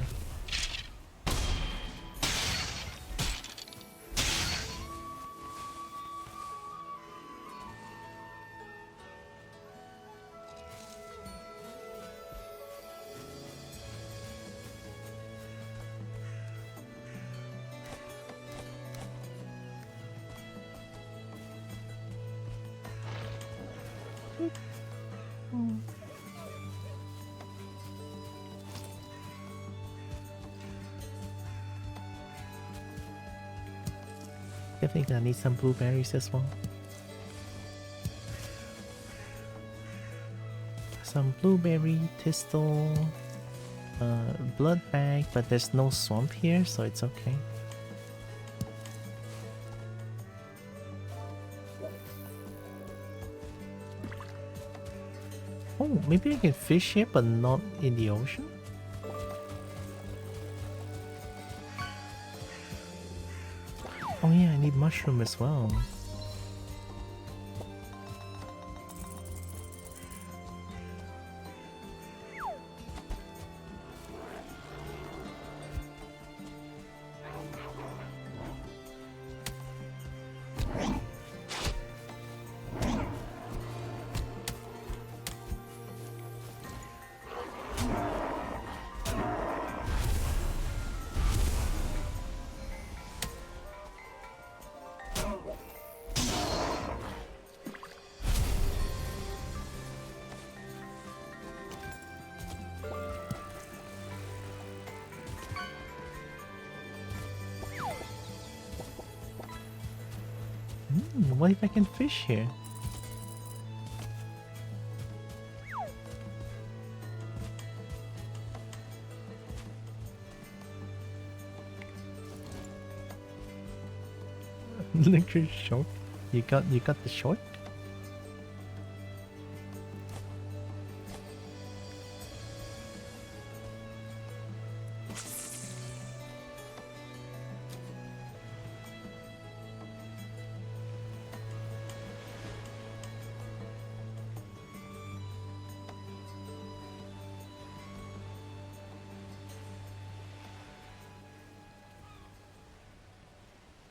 Definitely gonna need some blueberries as well. Some blueberry, tistle, blood bag, but there's no swamp here, so it's okay. Oh, maybe I can fish here, but not in the ocean? Oh yeah, I need mushroom as well. What if I can fish here? Liquor shark. You got the shark?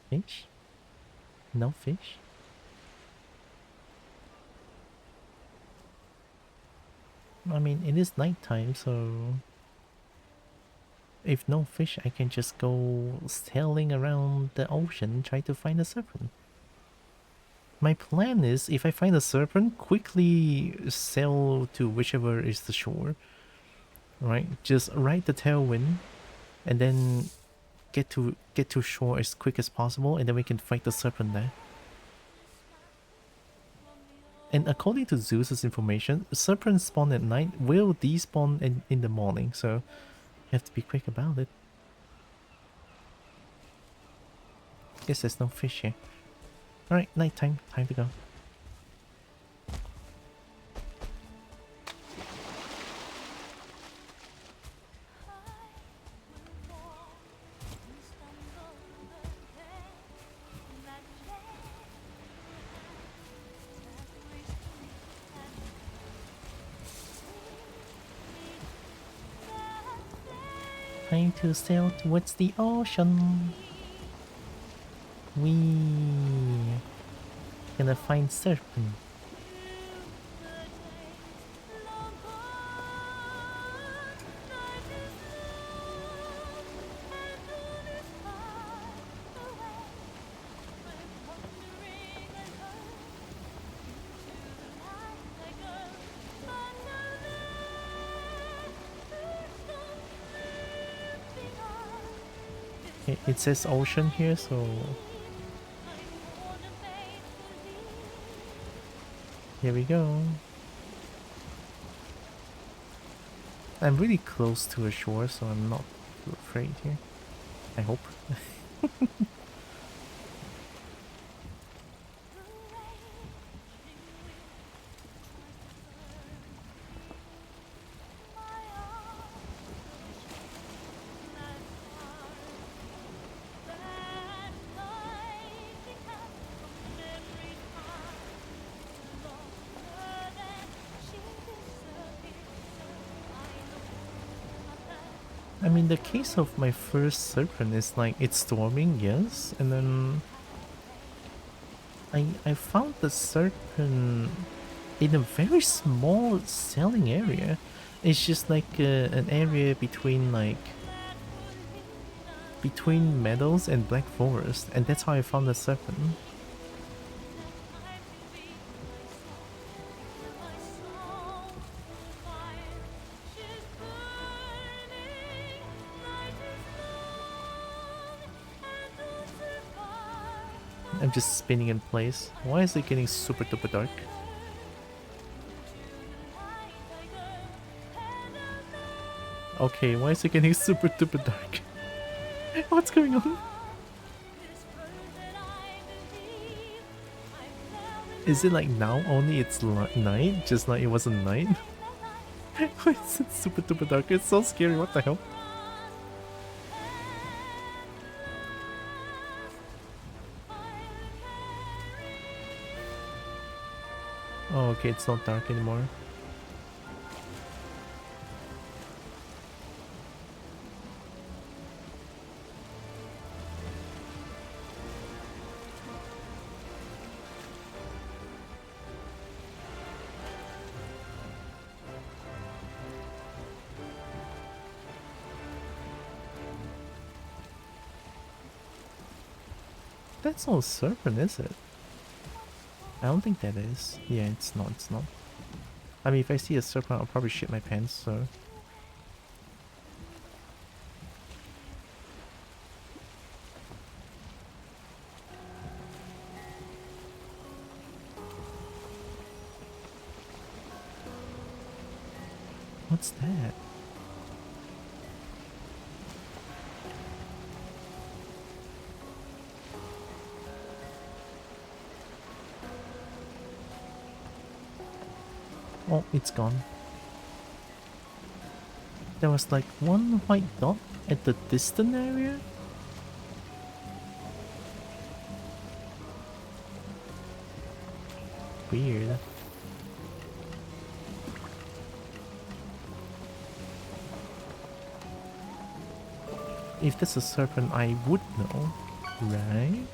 Fish? No fish? I mean, it is nighttime, so if no fish, I can just go sailing around the ocean, try to find a serpent. My plan is, if I find a serpent, quickly sail to whichever is the shore. Right? Just ride the tailwind, and then get to shore as quick as possible, and then we can fight the serpent there. And according to Zeus's information, serpents spawn at night, will despawn in the morning, so you have to be quick about it. Guess there's no fish here. Alright, nighttime, time to go. Time to sail towards the ocean. We gonna find serpent. It says ocean here, so here we go. I'm really close to a shore, so I'm not too afraid here. I hope. I mean, the case of my first serpent is like, it's storming, yes, and then I found the serpent in a very small selling area. It's just like an area between meadows and black forest, and that's how I found the serpent. I'm just spinning in place. Why is it getting super duper dark? Okay, why is it getting super duper dark? What's going on? Is it like now only it's night? Just like it wasn't night? Why is it super duper dark? It's so scary, what the hell? Oh, okay, it's not dark anymore. That's not a serpent, is it? I don't think that is. Yeah, it's not, it's not. I mean, if I see a serpent, I'll probably shit my pants, so... What's that? Oh, it's gone. There was like one white dot at the distant area. Weird. If that's a serpent, I would know, right?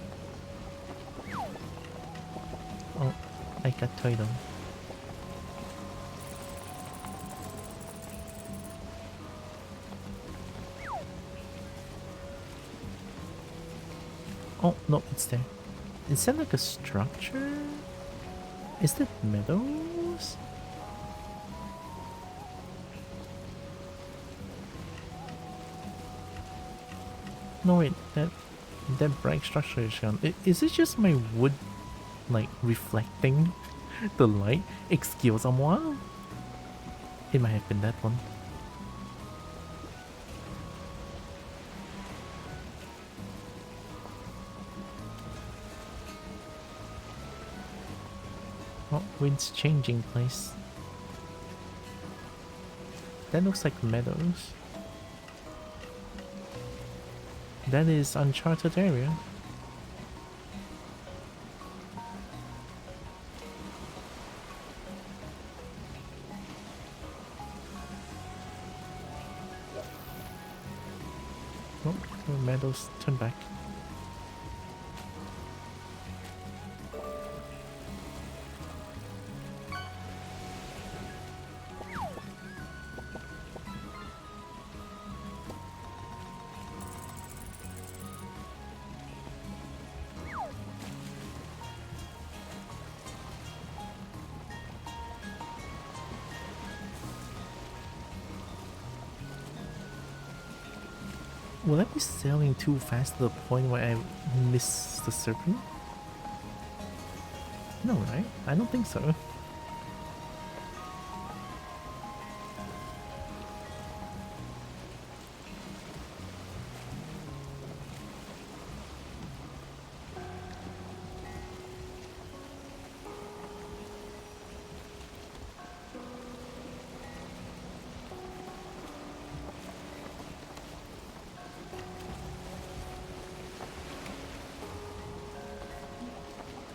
Oh, I got toyed on. Oh, no, it's there. Is that like a structure? Is that meadows? No, wait, that bright structure is gone. Is it just my wood, like, reflecting the light? Excuse-moi? It might have been that one. Oh, wind's changing place. That looks like meadows. That is uncharted area. Oh, the meadows turn back. Will I be sailing too fast to the point where I miss the serpent? No, right? I don't think so.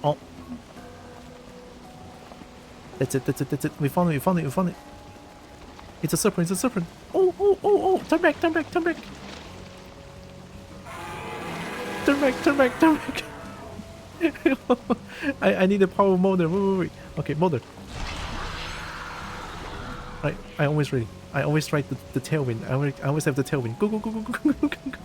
Oh. That's it, that's it, that's it. We found it, we found it, we found it. It's a serpent, it's a serpent. Oh, oh, oh, oh. Turn back, turn back, turn back. Turn back, turn back, turn back. I need a power motor. Wait. Okay, motor. Right, I always ready. I always ride the tailwind. I always have the tailwind. Go, go, go, go, go, go, go, go, go.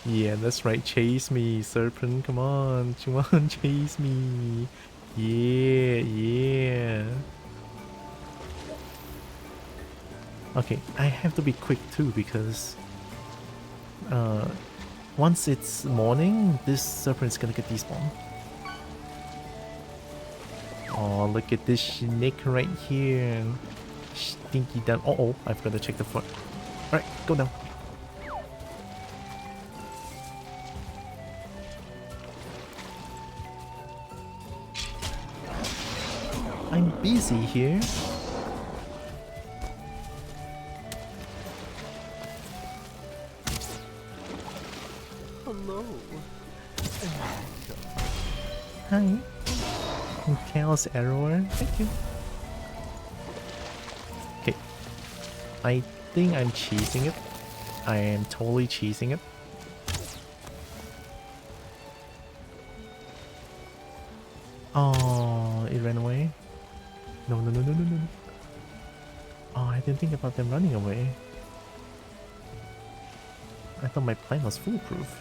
Yeah, that's right. Chase me, serpent. Come on, chase me. Yeah, yeah. Okay, I have to be quick too because once it's morning, this serpent's gonna get despawned. Oh, look at this snake right here. Stinky down. Uh oh, I forgot to check the front. Alright, go down. I'm busy here. Hello. Hi. Chaos error. Thank you. Okay. I think I'm cheesing it. I am totally cheesing it. Oh, it ran away. No, no, no, no, no, no. Oh, I didn't think about them running away. I thought my plan was foolproof.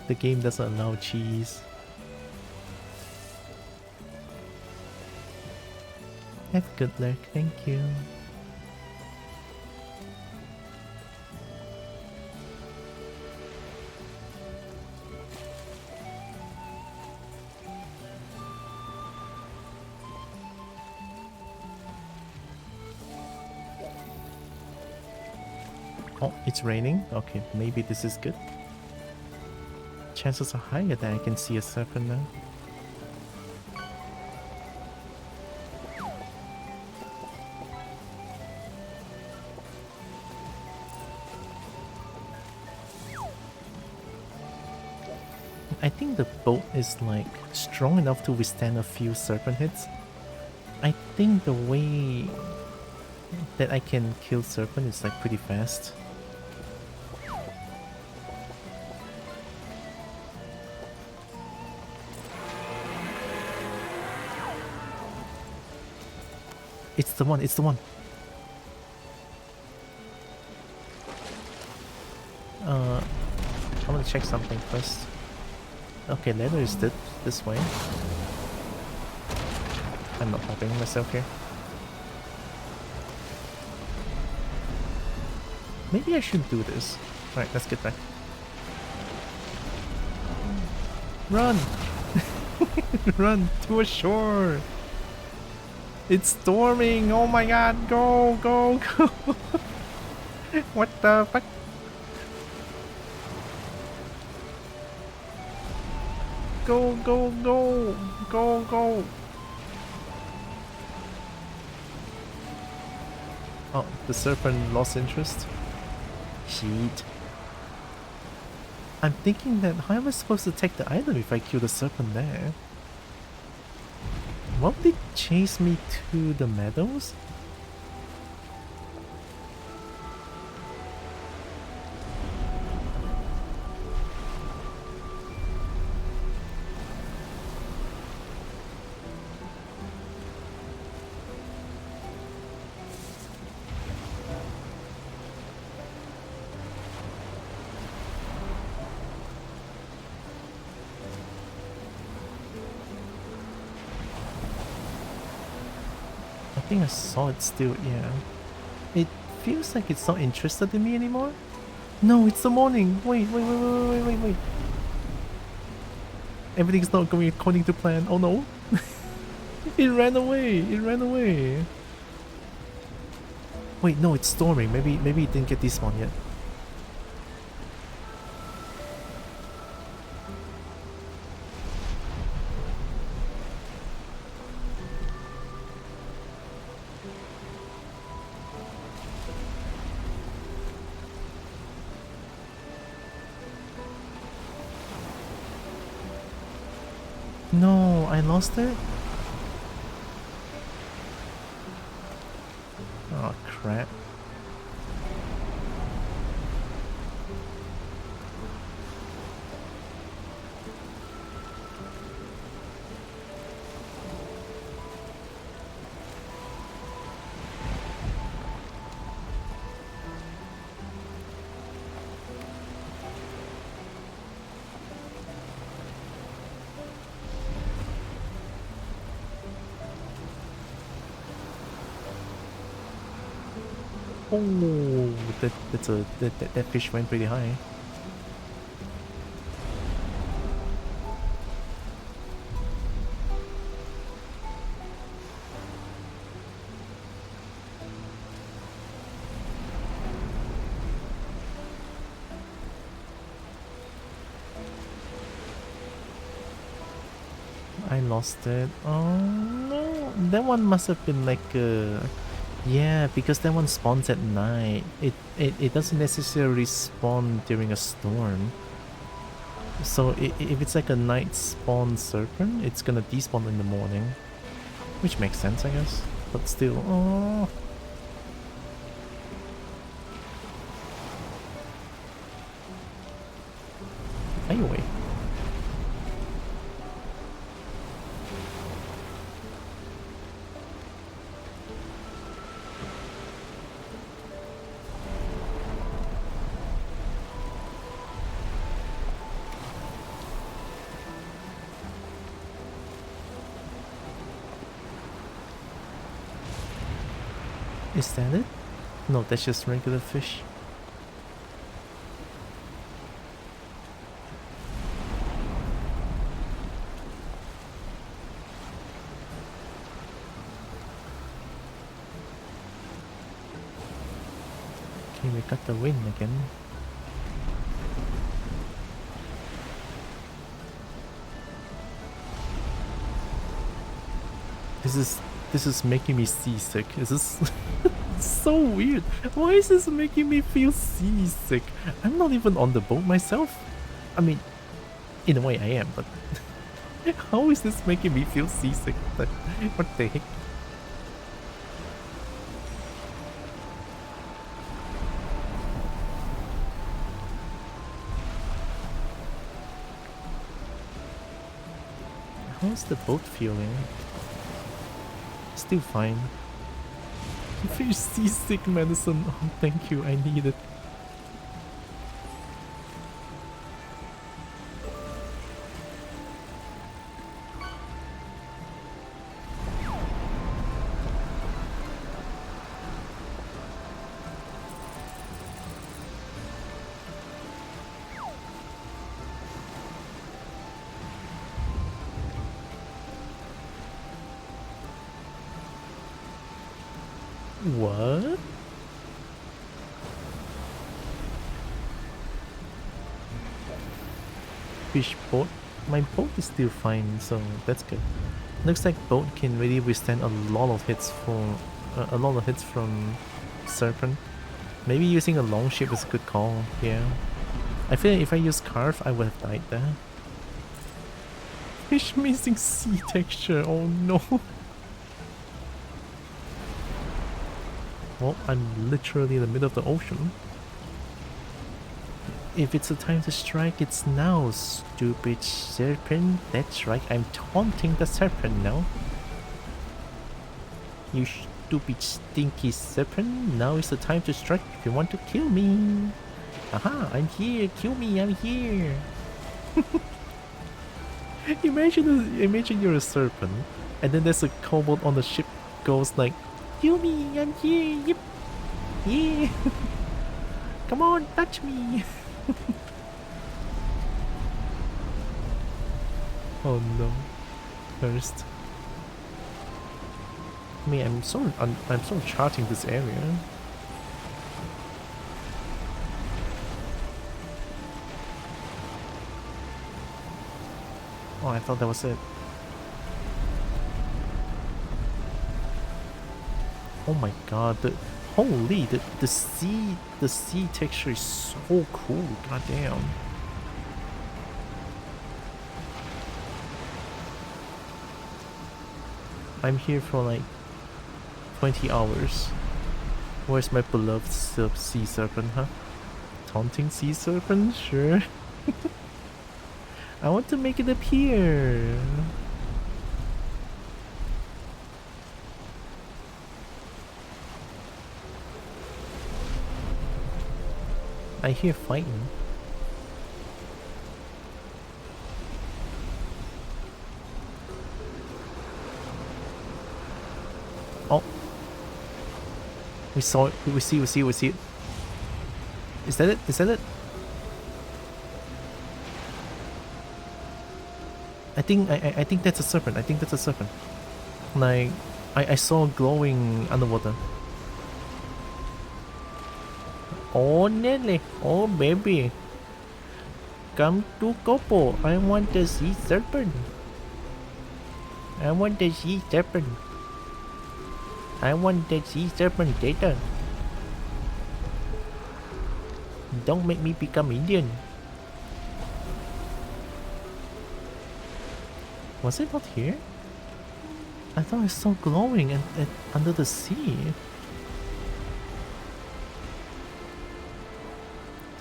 The game doesn't allow cheese. Have good luck, thank you. Oh, it's raining? Okay, maybe this is good. Chances are higher that I can see a serpent now. I think the boat is like strong enough to withstand a few serpent hits. I think the way that I can kill serpent is like pretty fast. It's the one, it's the one. I want to check something first. Okay, leather is this way. I'm not helping myself here. Maybe I should do this. Alright, let's get back. Run! Run to a shore! It's storming! Oh my god! Go! Go! Go! What the fuck? Go! Go! Go! Go! Go! Oh, the serpent lost interest. Shit. I'm thinking that how am I supposed to take the item if I kill the serpent there? Won't they chase me to the meadows? I think I saw it still, yeah. It feels like it's not interested in me anymore. No, it's the morning. Wait. Everything's not going according to plan. Oh no. It ran away. It ran away. Wait, no, it's storming. Maybe it didn't get despawned yet. No, I lost it? Oh, crap. Oh, that fish went pretty high. I lost it. Oh no, that one must have been like yeah, because that one spawns at night. It doesn't necessarily spawn during a storm. So if it's like a night spawn serpent, it's gonna despawn in the morning. Which makes sense, I guess. But still, oh. Anyway. Is that it? No, that's just regular fish. Okay, we got the win again. This is making me seasick. Is this so weird? Why is this making me feel seasick? I'm not even on the boat myself. I mean, in a way I am, but how is this making me feel seasick? What the heck? How's the boat feeling? Still fine. Fish seasick medicine. Oh, thank you. I need it. What? Fish boat? My boat is still fine, so that's good. Looks like boat can really withstand a lot of hits from serpent. Maybe using a long ship is a good call. Yeah, I feel like if I used carve, I would have died there. Fish missing sea texture. Oh no. Well, I'm literally in the middle of the ocean. If it's a time to strike, it's now, stupid serpent. That's right, I'm taunting the serpent now. You stupid stinky serpent. Now is the time to strike if you want to kill me. Aha, I'm here. Kill me, I'm here. Imagine you're a serpent, and then there's a kobold on the ship goes like, kill me, I'm here. Yep. Yeah. Come on, touch me. Oh no. First. I mean, I'm so charting this area. Oh, I thought that was it. Oh my god, the sea texture is so cool. God damn. I'm here for like 20 hours. Where's my beloved sea serpent, huh? Taunting sea serpent? Sure. I want to make it appear. I hear fighting. Oh. We saw it. We see it. Is that it? Is that it? I think that's a serpent. I think that's a serpent. Like I saw glowing underwater. Oh Nelly, oh baby. Come to Kopo. I want the sea serpent. I want the sea serpent. I want the sea serpent data. Don't make me become Indian. Was it not here? I thought I saw glowing and under the sea.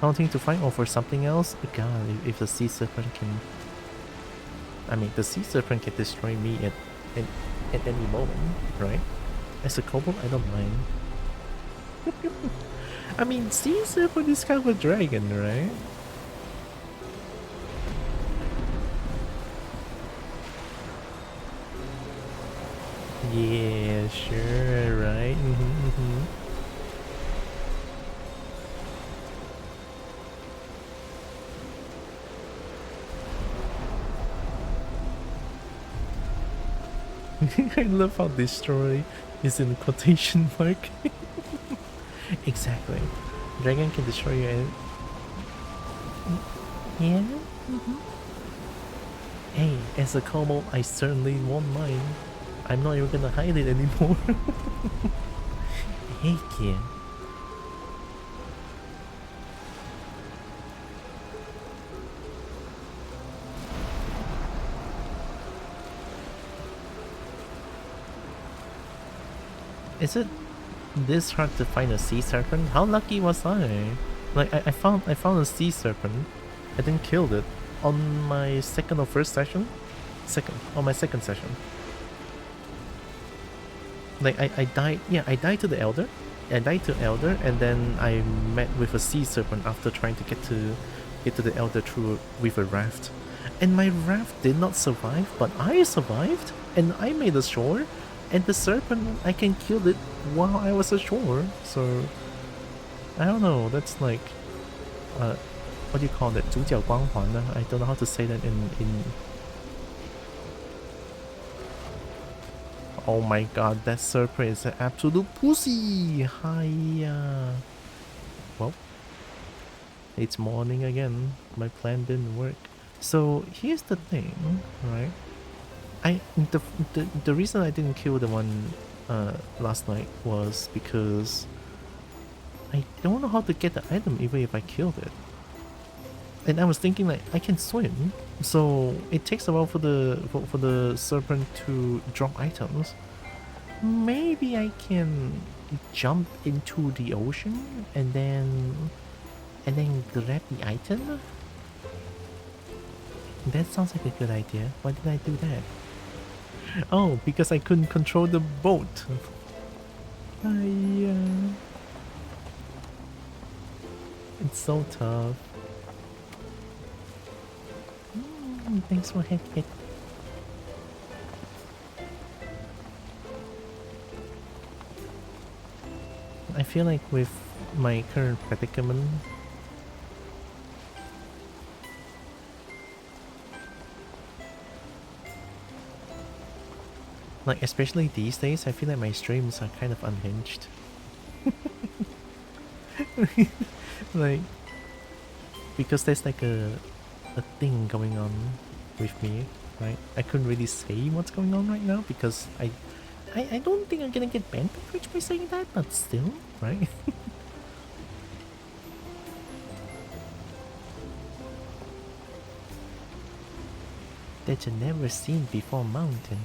Taunting to fight or for something else? God, if the sea serpent can... I mean, the sea serpent can destroy me at any moment, right? As a kobold, I don't mind. I mean, sea serpent is kind of a dragon, right? Yeah, sure, right? I love how this story is in quotation mark. Exactly. Dragon can destroy you and... Yeah? Hey, as a kobo, I certainly won't mind. I'm not even gonna hide it anymore. Hey, kid. Is it this hard to find a sea serpent? How lucky was I? Like I found a sea serpent. I didn't kill it on my second or first session. On my second session. Like I died. Yeah, I died to the elder. I died to elder, and then I met with a sea serpent after trying to get to the elder through with a raft. And my raft did not survive, but I survived, and I made a shore. And the serpent, I can kill it while I was ashore. So I don't know. That's like, what do you call that? 主角光环. I don't know how to say that in. Oh my god, that serpent is an absolute pussy. Hiya. Well, it's morning again. My plan didn't work. So here's the thing, right? The reason I didn't kill the one last night was because I don't know how to get the item even if I killed it. And I was thinking like I can swim, so it takes a while for the serpent to drop items. Maybe I can jump into the ocean and then grab the item. That sounds like a good idea. Why did I do that? Oh, because I couldn't control the boat. It's so tough. Thanks for it. I feel like with my current predicament, like especially these days, I feel like my streams are kind of unhinged. Like, because there's like a thing going on with me, right? I couldn't really say what's going on right now because I don't think I'm gonna get banned by Twitch by saying that, but still, right? That you never seen before mountain.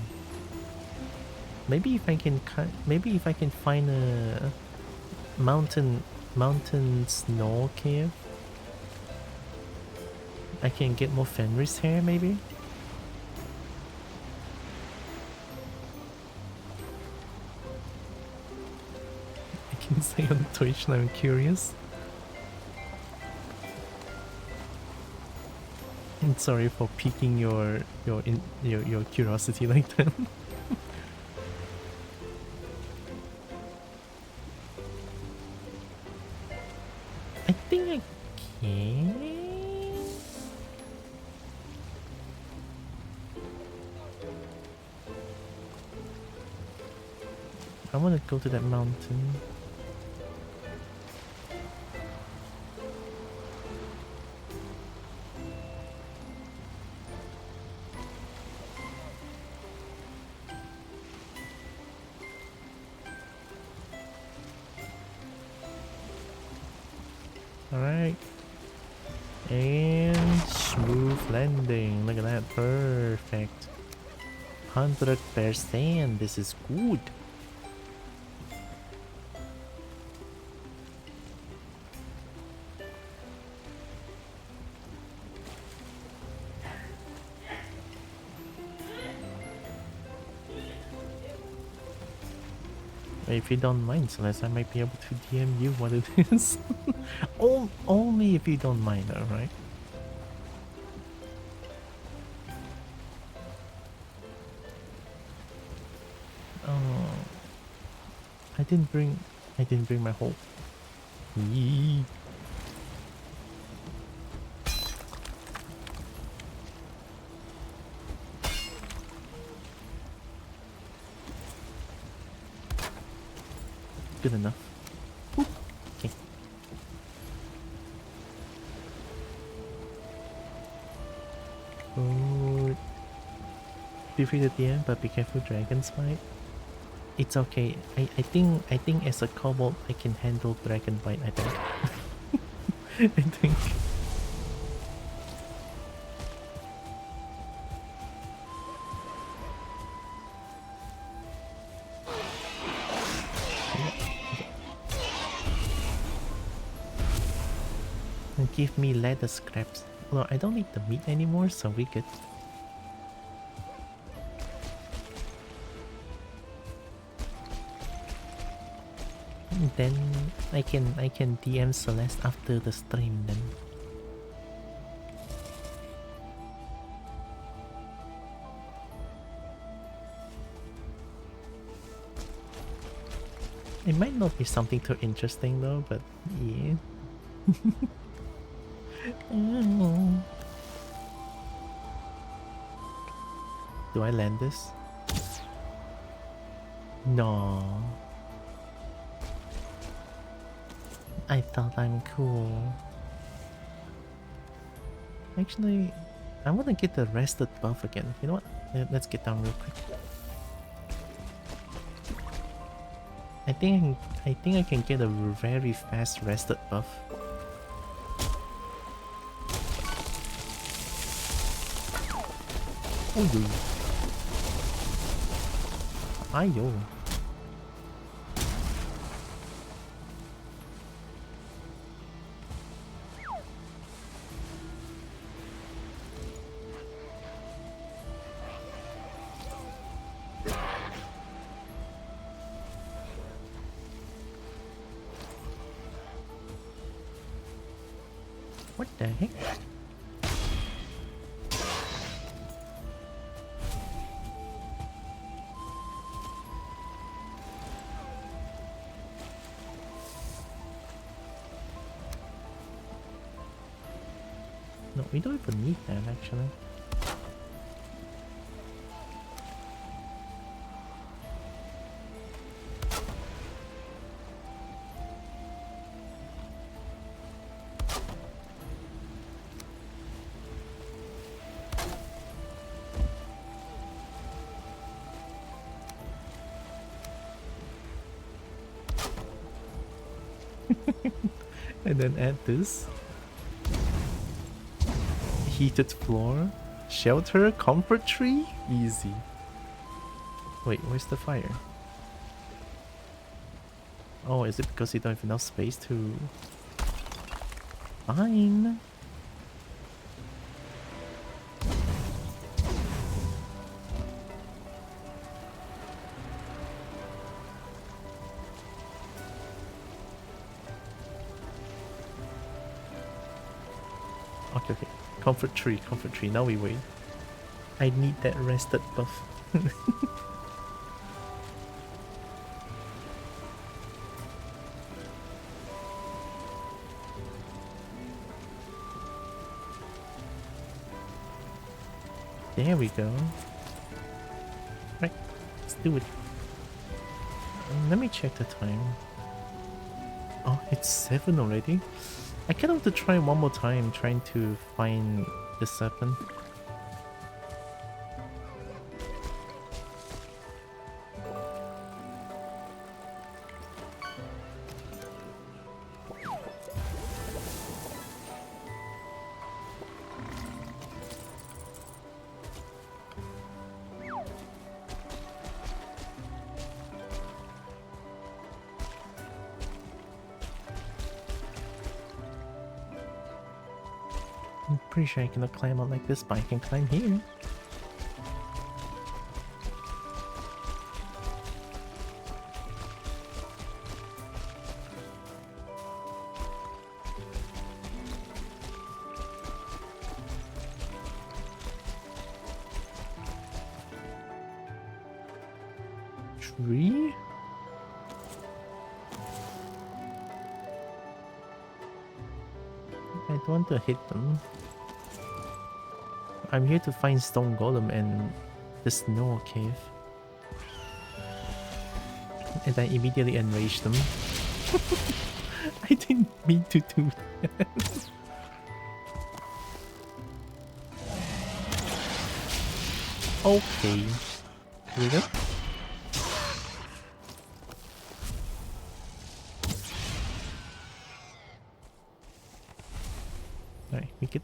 Maybe if I can find a mountain snow cave, I can get more Fenris hair maybe. I can say on Twitch and I'm curious. I'm sorry for piquing your curiosity like that. I think I can. I want to go to that mountain. Alright. And smooth landing. Look at that. Perfect. 100%. This is good. If you don't mind, Celeste, I might be able to DM you what it is. Only if you don't mind, alright? Oh, I didn't bring my whole. Yee. Good enough. Oop. Okay. defeat at the end, but be careful, dragon's bite. It's okay. I think as a kobold I can handle dragon bite, I think. I think. And give me leather scraps. Well, I don't need the meat anymore, so we good. Then I can DM Celeste after the stream then. It might not be something too interesting though, but yeah. Do I land this? No. I thought I'm cool. Actually, I want to get the rested buff again. You know what? Let's get down real quick. I think I can get a very fast rested buff. Oh yo. Ayo. What the heck? No, we don't even need that actually. And then add this. Heated floor. Shelter, comfort tree? Easy. Wait, where's the fire? Oh, is it because you don't have enough space to... Fine. Okay, okay. Comfort tree, now we wait. I need that rested buff. There we go. Right, let's do it. Let me check the time. Oh, it's 7 already? I kind of have to try one more time trying to find the serpent. I'm pretty sure I cannot climb out like this, but I can climb here. Tree? I don't want to hit them. I'm here to find stone golem and the snow cave. And I immediately enrage them. I didn't mean to do that. Okay. We good? Alright, we good.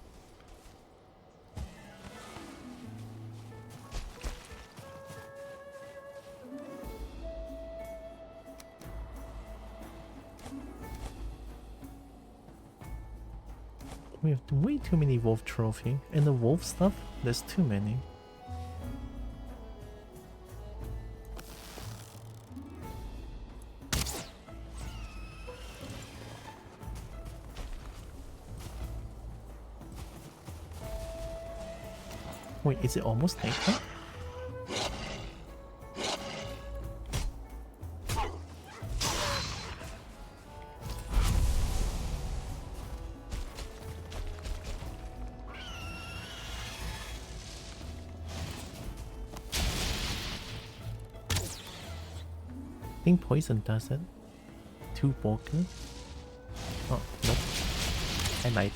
We have way too many wolf trophy. And the wolf stuff, there's too many. Wait, is it almost nighttime? I think poison does it. 2 Walker. Oh, nope. I lied.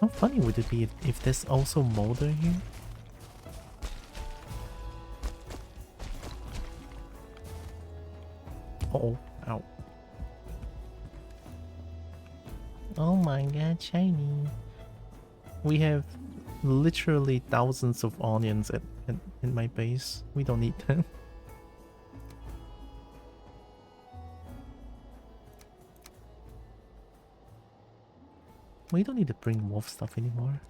How funny would it be if there's also Molder here? Uh-oh. Ow. Oh my god, shiny. We have literally thousands of onions in my base. We don't need them. We don't need to bring wolf stuff anymore.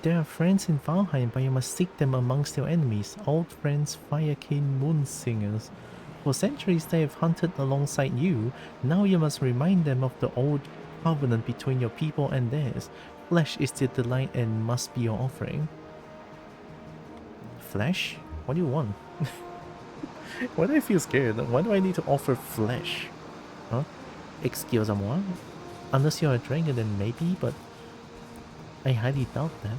There are friends in Valheim, but you must seek them amongst your enemies. Old friends, Firekin Moonsingers. For centuries they have hunted alongside you. Now you must remind them of the old covenant between your people and theirs. Flesh is their delight and must be your offering. Flesh? What do you want? Why do I feel scared? Why do I need to offer flesh? Huh? Excuse-moi? Unless you're a dragon, then maybe, but I highly doubt that.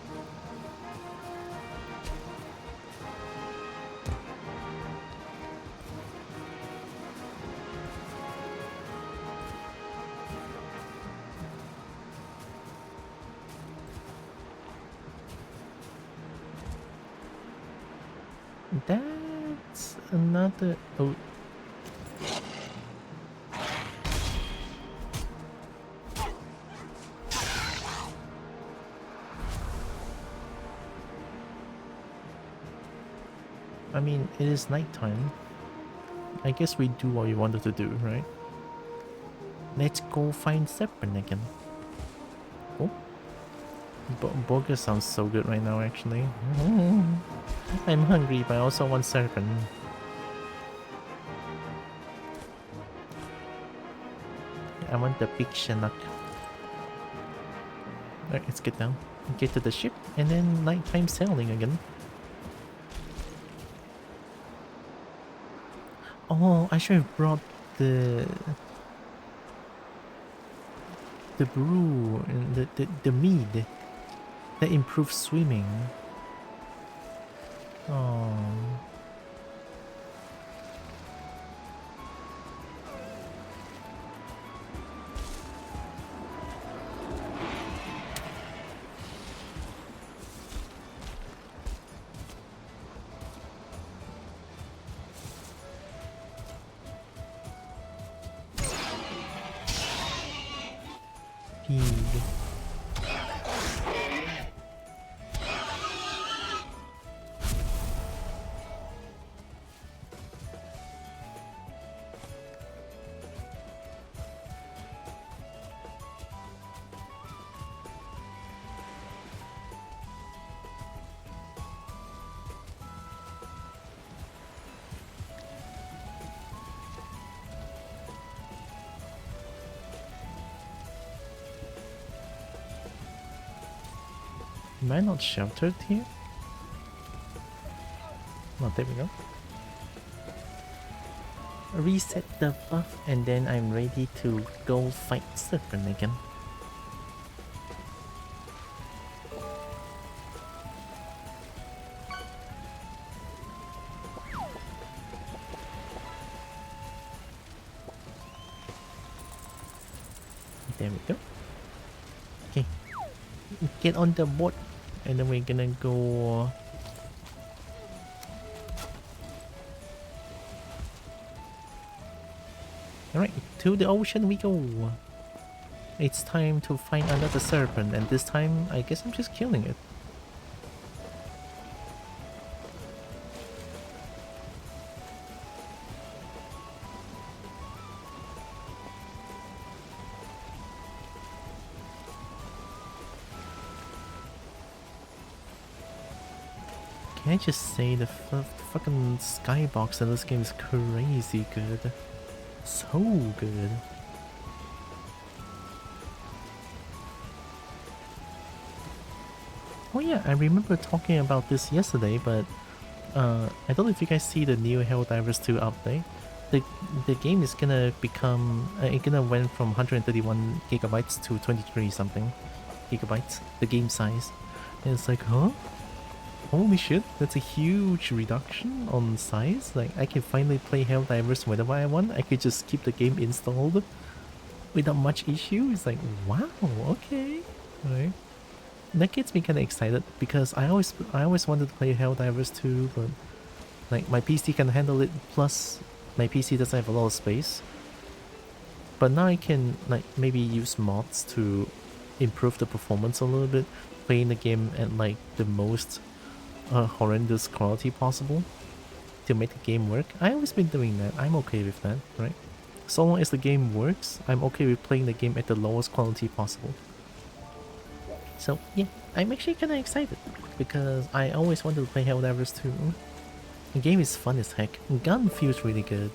That's another... Oh. I mean, it is nighttime. I guess we do what we wanted to do, right? Let's go find Serpent again. Oh. Burger sounds so good right now, actually. I'm hungry, but I also want Serpent. I want the big Chinook. Alright, let's get down. Get to the ship, and then nighttime sailing again. Oh, I should have brought the brew and the mead that improves swimming. Oh. Pig. Am I not sheltered here? Oh, there we go. Reset the buff and then I'm ready to go fight Serpent again. There we go. Okay. Get on the board and then we're gonna go... Alright, to the ocean we go. It's time to find another serpent, and this time I guess I'm just killing it. Can I just say the fucking skybox in this game is crazy good. So good. Oh yeah, I remember talking about this yesterday, but I don't know if you guys see the new Helldivers 2 update. The game is gonna become it gonna went from 131 gigabytes to 23 something gigabytes, the game size. And it's like, huh? Holy shit, that's a huge reduction on size. Like, I can finally play Helldivers whenever I want. I could just keep the game installed without much issue. It's like, wow, okay. Right. That gets me kind of excited because I always wanted to play Helldivers 2, but like my PC can handle it, plus my PC doesn't have a lot of space. But now I can like maybe use mods to improve the performance a little bit, playing the game at like the most horrendous quality possible to make the game work. I always been doing that. I'm okay with that, right? So long as the game works, I'm okay with playing the game at the lowest quality possible. So yeah, I'm actually kind of excited because I always wanted to play Helldivers 2. The game is fun as heck. Gun feels really good.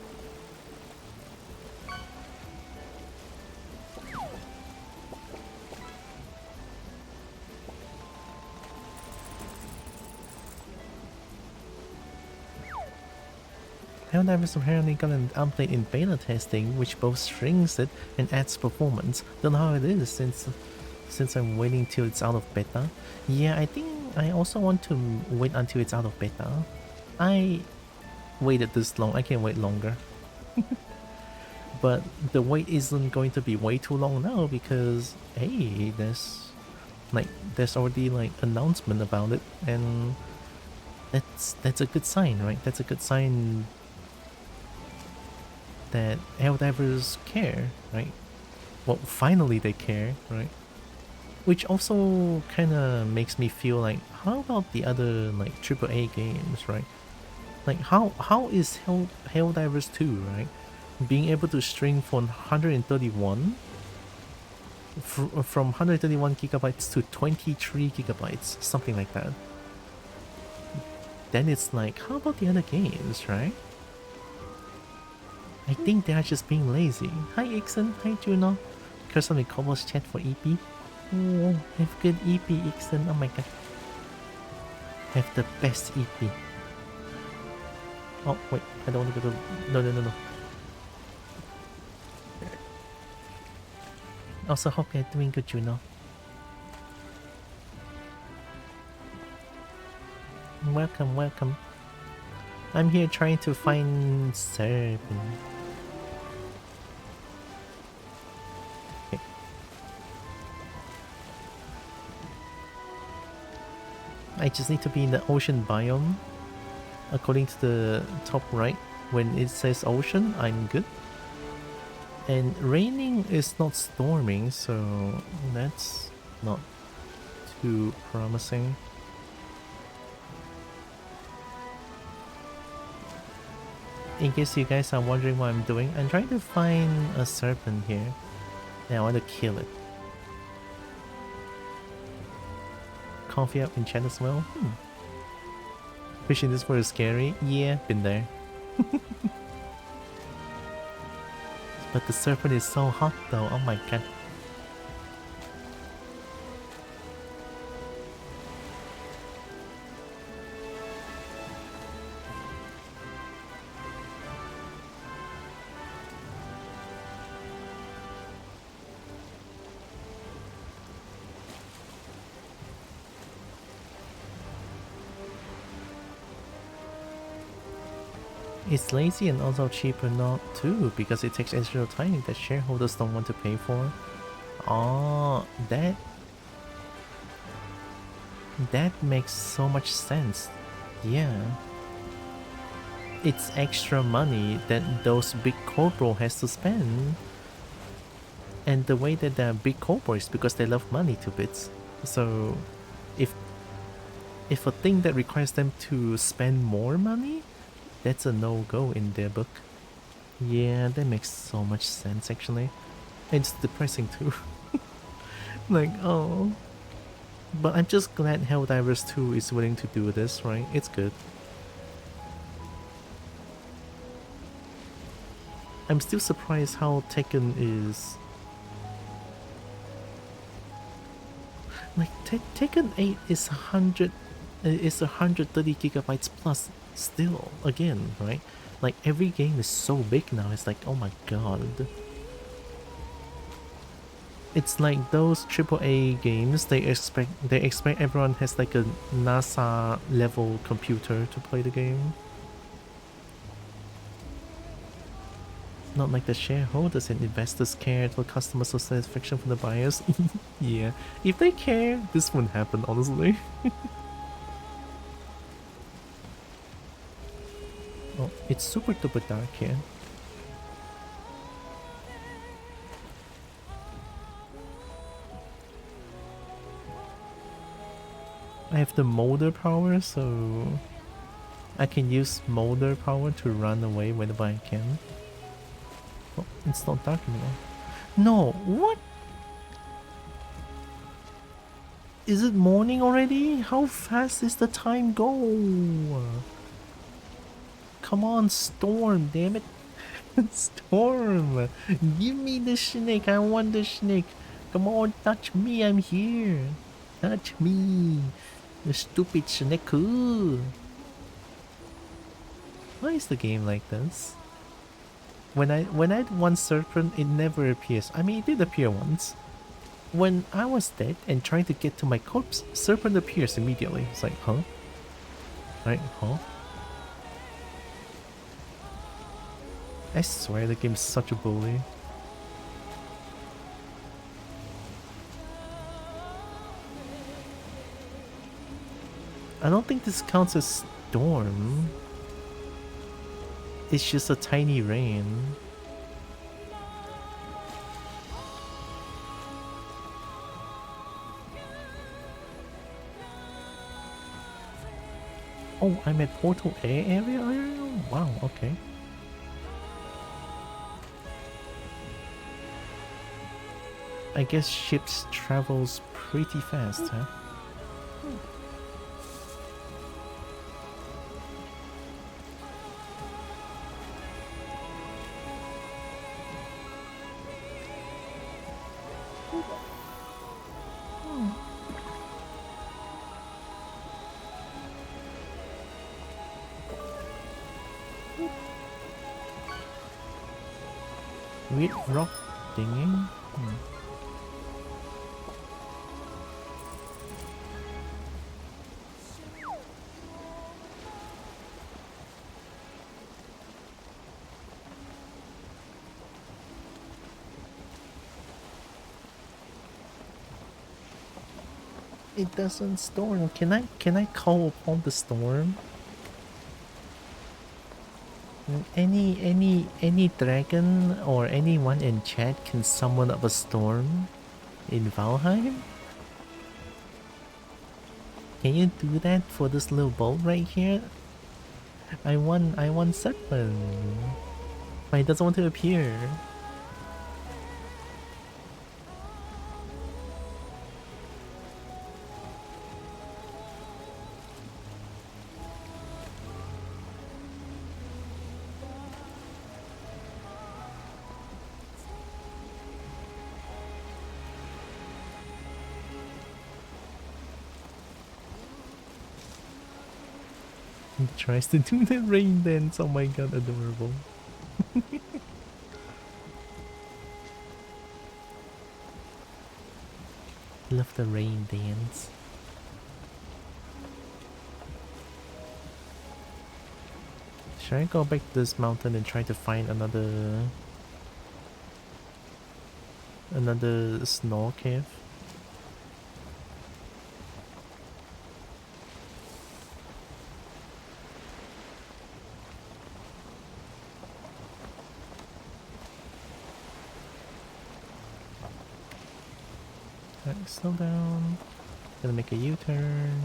Helldivers apparently got an update in beta testing which both shrinks it and adds performance. Don't know how it is since I'm waiting till it's out of beta. Yeah, I think I also want to wait until it's out of beta. I waited this long, I can wait longer. But the wait isn't going to be way too long now because hey, there's already like announcement about it, and that's a good sign, right? That's a good sign that Helldivers care, right? Well, finally they care, right? Which also kind of makes me feel like, how about the other like AAA games, right? Like how is Helldivers 2, right? Being able to string from 131 from 131 gigabytes to 23 gigabytes, something like that. Then it's like, how about the other games, right? I think they are just being lazy. Hi Ixen, hi Juno. Curse on Kobo's chat for EP. Oh, have good EP Ixen, oh my god. Have the best EP. Oh wait, I don't want to go to... No. Also hope you're doing good, Juno. Welcome. I'm here trying to find Serpent. Okay. I just need to be in the ocean biome. According to the top right, when it says ocean, I'm good. And raining is not storming, so that's not too promising. In case you guys are wondering what I'm doing, I'm trying to find a serpent here. And I want to kill it. Coffee up in chat as well? Fishing this for scary? Yeah, been there. But the serpent is so hot though, oh my god. It's lazy and also cheaper not to because it takes extra time that shareholders don't want to pay for. Oh, that makes so much sense. Yeah. It's extra money that those big corporal has to spend. And the way that they're big corporates because they love money to bits. So if a thing that requires them to spend more money, that's a no-go in their book. Yeah, that makes so much sense actually. It's depressing too. Like, oh. But I'm just glad Helldivers 2 is willing to do this, right? It's good. I'm still surprised how Tekken is... Like, Tekken 8 is 130 gigabytes plus still, again, right? Like, every game is so big now, it's like, oh my god. It's like those AAA games, they expect everyone has like a NASA level computer to play the game. Not like the shareholders and investors care for customer satisfaction from the buyers. Yeah, if they care, this wouldn't happen, honestly. Oh, it's super duper dark here. I have the molder power, so I can use molder power to run away whenever I can. Oh, it's not dark anymore. No, what? Is it morning already? How fast is the time go? Come on, Storm, damn it. Storm, give me the snake. I want the snake. Come on, touch me. I'm here. Touch me. The stupid snake. Why is the game like this? When I want serpent, it never appears. I mean, it did appear once. When I was dead and trying to get to my corpse, serpent appears immediately. It's like, huh? Right, huh? I swear the game's such a bully. I don't think this counts as storm. It's just a tiny rain. Oh, I'm at Portal A area? Wow, okay. I guess ships travels pretty fast, huh? Weird rock thingy? It doesn't storm. Can I call upon the storm? Any dragon or anyone in chat can summon up a storm in Valheim? Can you do that for this little boat right here? I want Setman. But it doesn't want to appear. He tries to do the rain dance. Oh my god, adorable. Love the rain dance. Should I go back to this mountain and try to find another snow cave? Alright, slow down. Gonna make a U-turn.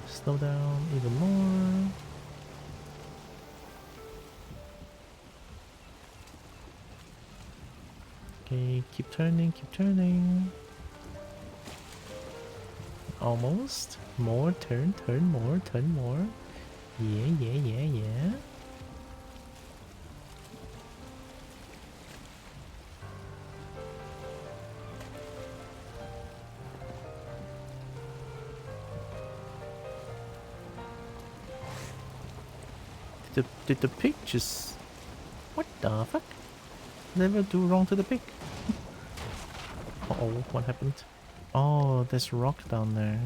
Slow down even more. Okay, keep turning, keep turning. Almost. More, turn, turn more, turn more. Yeah, yeah, yeah, yeah. Did the pig just... What the fuck? Never do wrong to the pig. Uh-oh, what happened? Oh, there's rock down there.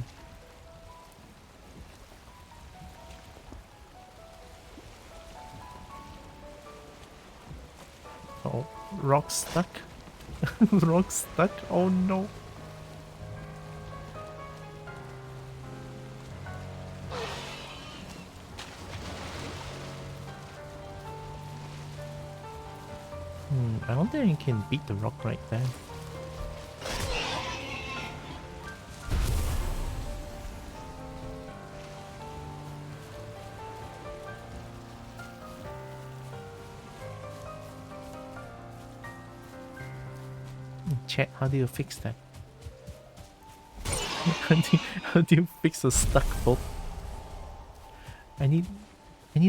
Oh, rock stuck. Rock stuck. Oh no. I don't think I can beat the rock right there. Chat, how do you fix that? How do you fix a stuck bolt? I need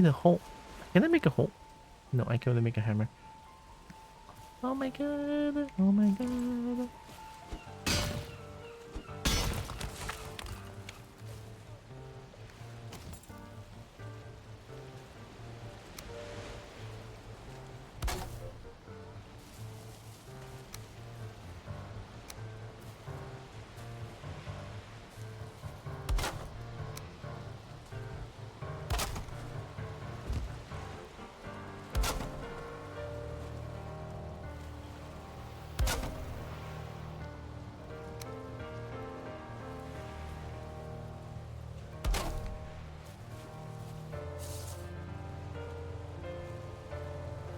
a hole. Can I make a hole? No, I can only make a hammer. Oh my god! Oh my god!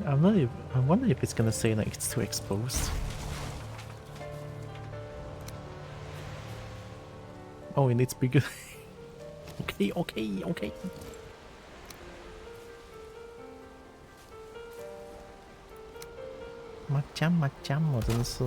I wonder if it's gonna say like it's too exposed. Oh, it needs bigger. Okay, okay, okay. macam 我真是。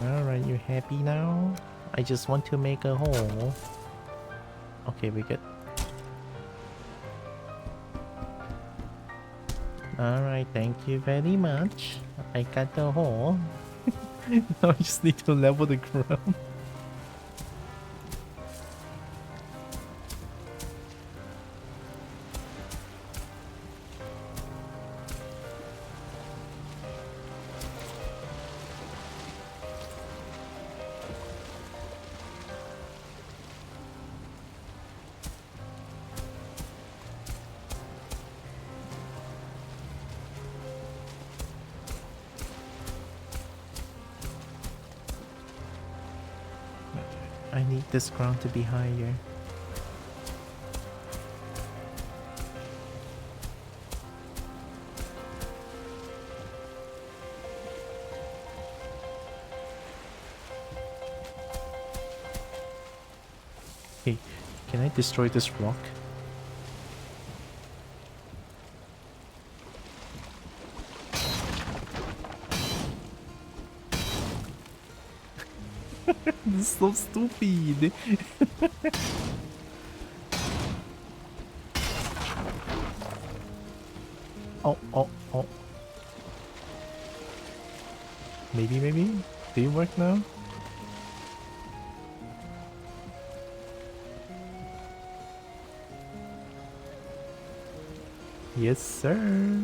Alright, you happy now? I just want to make a hole. Okay, we good. Alright, thank you very much. I got the hole. Now I just need to level the ground. I need this ground to be higher. Hey, can I destroy this rock? is so stupid. Oh, oh, oh. Maybe, maybe? Do you work now? Yes, sir.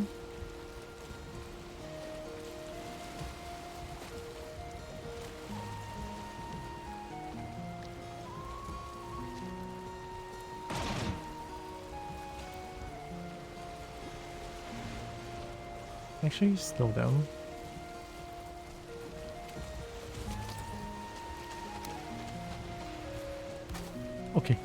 Actually, slow down. Okay.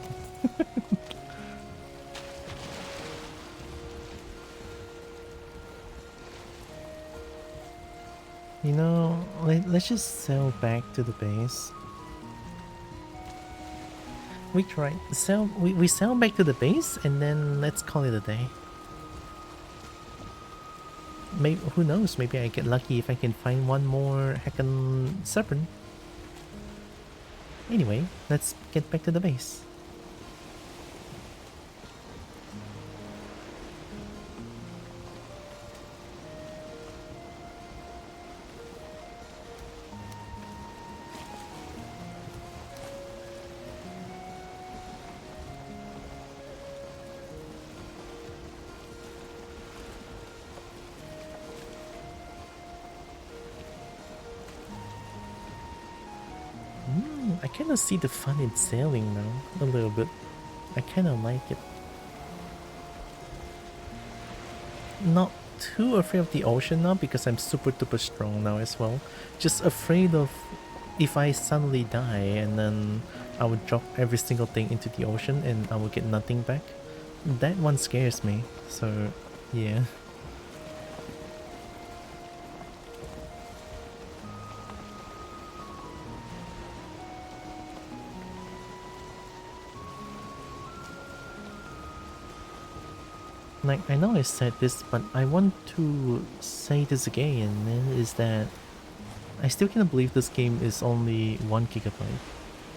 You know, let's just sail back to the base. We try sail. We sail back to the base, and then let's call it a day. Maybe, who knows? Maybe I get lucky if I can find one more heckin' serpent. Anyway, let's get back to the base. I kind of see the fun in sailing now, a little bit. I kind of like it. Not too afraid of the ocean now because I'm super duper strong now as well. Just afraid of if I suddenly die and then I would drop every single thing into the ocean and I will get nothing back. That one scares me, so yeah. Like, I know I said this, but I want to say this again, is that I still can't believe this game is only 1 gigabyte.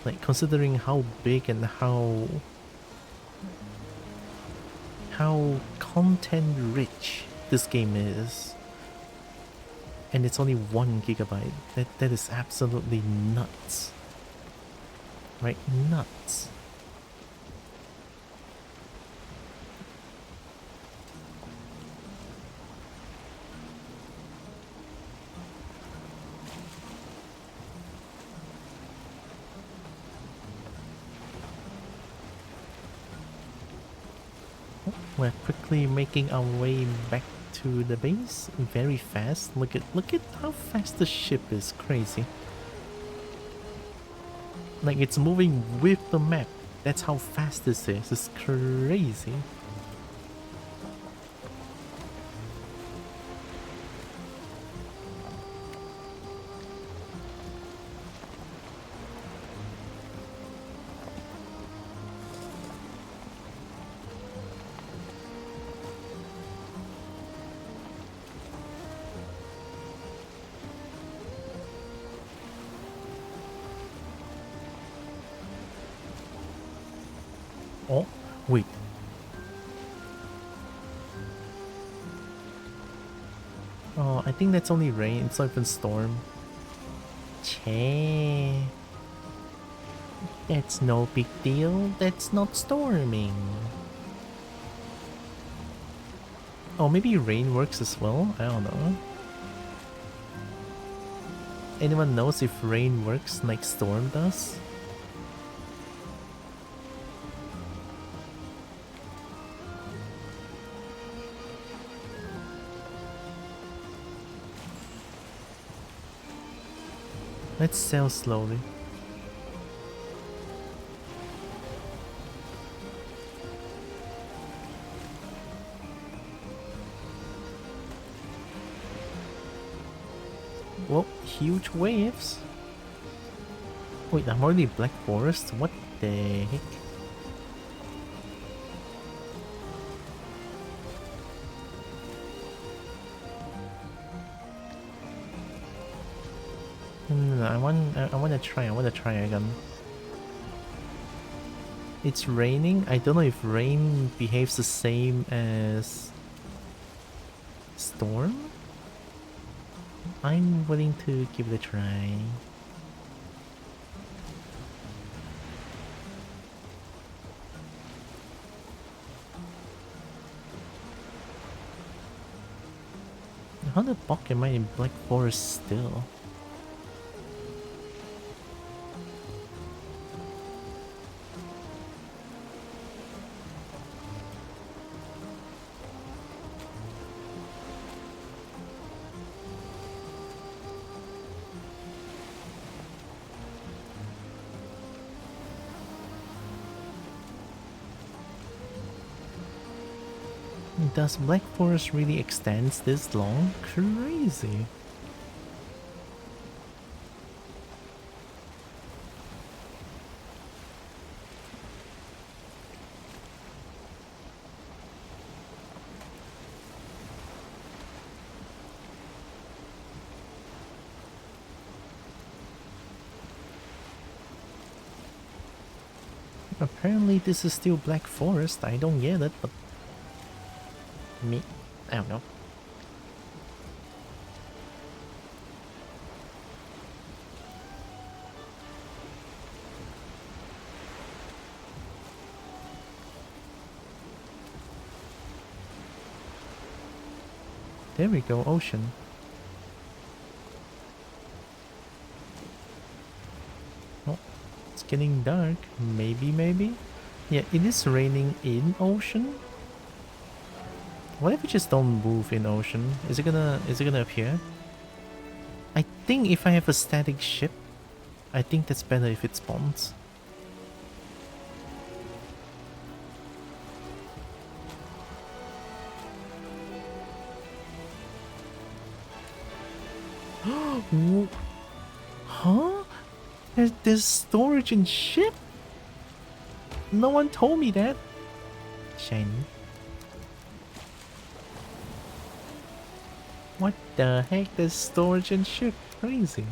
Like, considering how big and how content rich this game is. And it's only 1 gigabyte. That is absolutely nuts. Right? Nuts. We're quickly making our way back to the base very fast. Look at how fast the ship is. Crazy. Like, it's moving with the map. That's how fast this is. It's crazy. Oh, wait. Oh, I think that's only rain. It's not even storm. Cheh. That's no big deal. That's not storming. Oh, maybe rain works as well? I don't know. Anyone knows if rain works like storm does? Let's sail slowly. Whoa, huge waves. Wait, I'm already Black Forest? What the heck? No, I want to try. I want to try again. It's raining. I don't know if rain behaves the same as storm. I'm willing to give it a try. How the fuck am I in Black Forest still? Does Black Forest really extends this long? Crazy. Apparently this is still Black Forest. I don't get it, but me, I don't know. There we go, ocean. Oh, it's getting dark. Maybe? Yeah, it is raining in ocean. What if we just don't move in ocean? Is it gonna appear? I think if I have a static ship, I think that's better if it spawns. Huh? There's storage in ship? No one told me that. Shiny. What the heck? There's storage in ship. Crazy.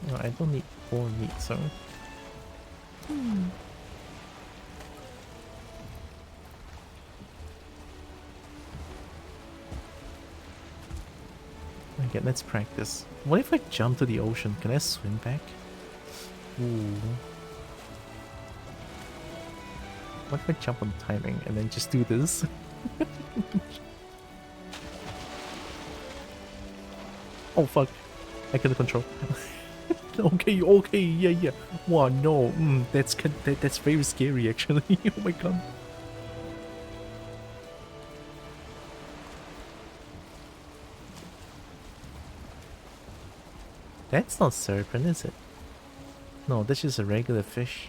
No, I don't need 4 meat, so... Okay, let's practice. What if I jump to the ocean? Can I swim back? Ooh. What if I jump on timing and then just do this? Oh fuck. I couldn't control. Okay, yeah. Wow, no. That's very scary actually. Oh my god. That's not serpent, is it? No, that's just a regular fish.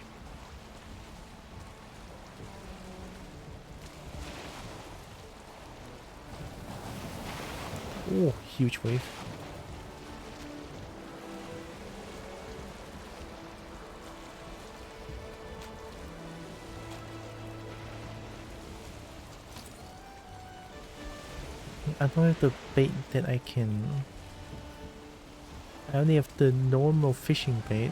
Oh, huge wave. I don't have the bait that I can... I only have the normal fishing bait.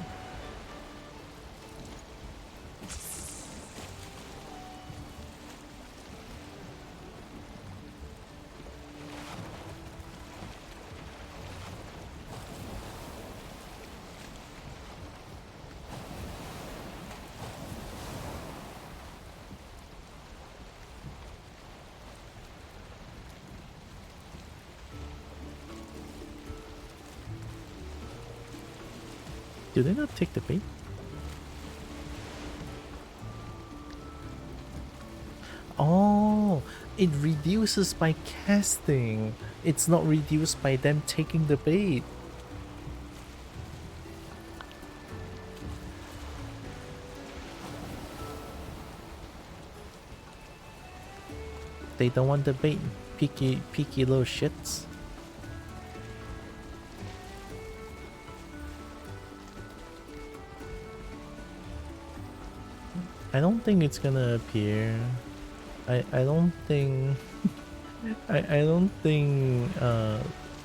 Do they not take the bait? Oh, it reduces by casting. It's not reduced by them taking the bait. They don't want the bait. Picky little shits. I don't think it's gonna appear. I don't think I don't think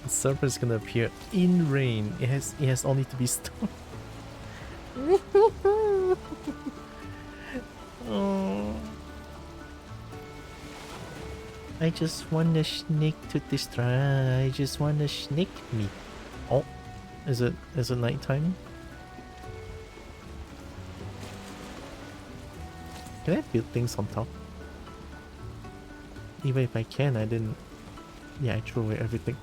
Serpent's gonna appear in rain. It has only to be storm. Oh. I just want a snake to destroy. I just want a snake me. Oh, is it nighttime? Can I build things on top? Even if I can, I didn't. Yeah, I threw away everything.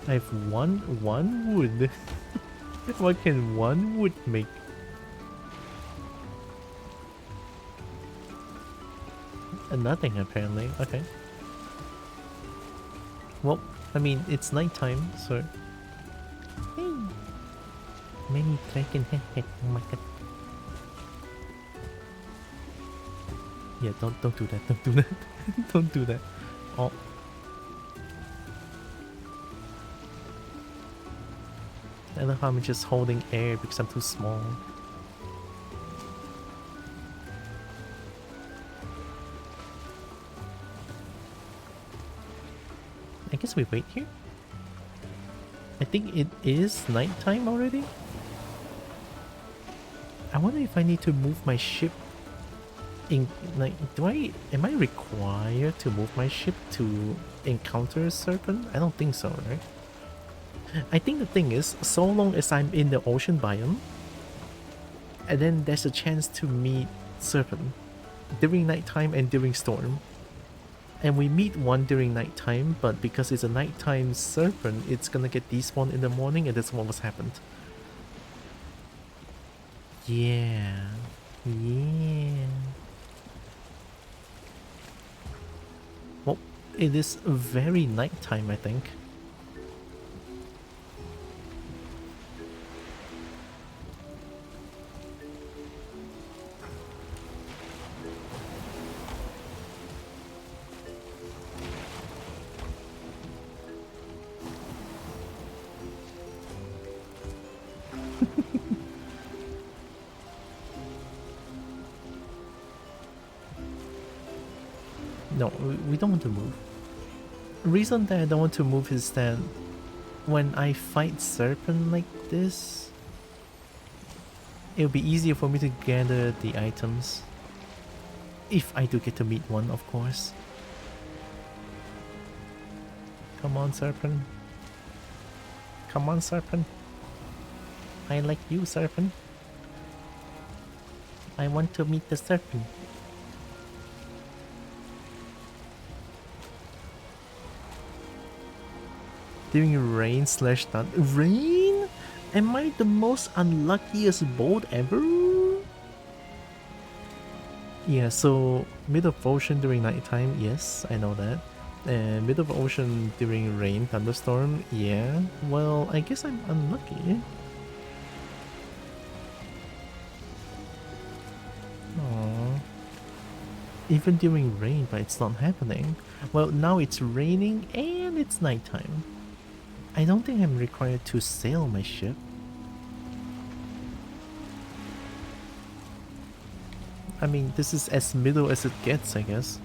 I have one wood. What can one wood make? Nothing apparently. Okay. Well, I mean it's nighttime, so. Hey, many dragon head. Oh my god. Yeah, don't do that. Don't do that. Don't do that. Oh. I love how I'm just holding air because I'm too small. I guess we wait here. I think it is nighttime already. I wonder if I need to move my ship in, like, am I required to move my ship to encounter a serpent? I don't think so, right? I think the thing is, so long as I'm in the ocean biome, and then there's a chance to meet serpent during nighttime and during storm. And we meet one during nighttime, but because it's a nighttime serpent, it's gonna get despawned in the morning, and that's what was happened. Yeah. Yeah. Well, it is very nighttime, I think. No, we don't want to move. The reason that I don't want to move is that when I fight serpent like this, it'll be easier for me to gather the items. If I do get to meet one, of course. Come on, serpent. Come on, serpent. I like you, serpent. I want to meet the serpent. During rain slash thunder. Rain? Am I the most unluckiest boat ever? Yeah, so mid of ocean during nighttime, yes, I know that. And mid of ocean during rain, thunderstorm, yeah. Well, I guess I'm unlucky. Aww. Even during rain, but it's not happening. Well, now it's raining and it's nighttime. I don't think I'm required to sail my ship. I mean, this is as middle as it gets, I guess.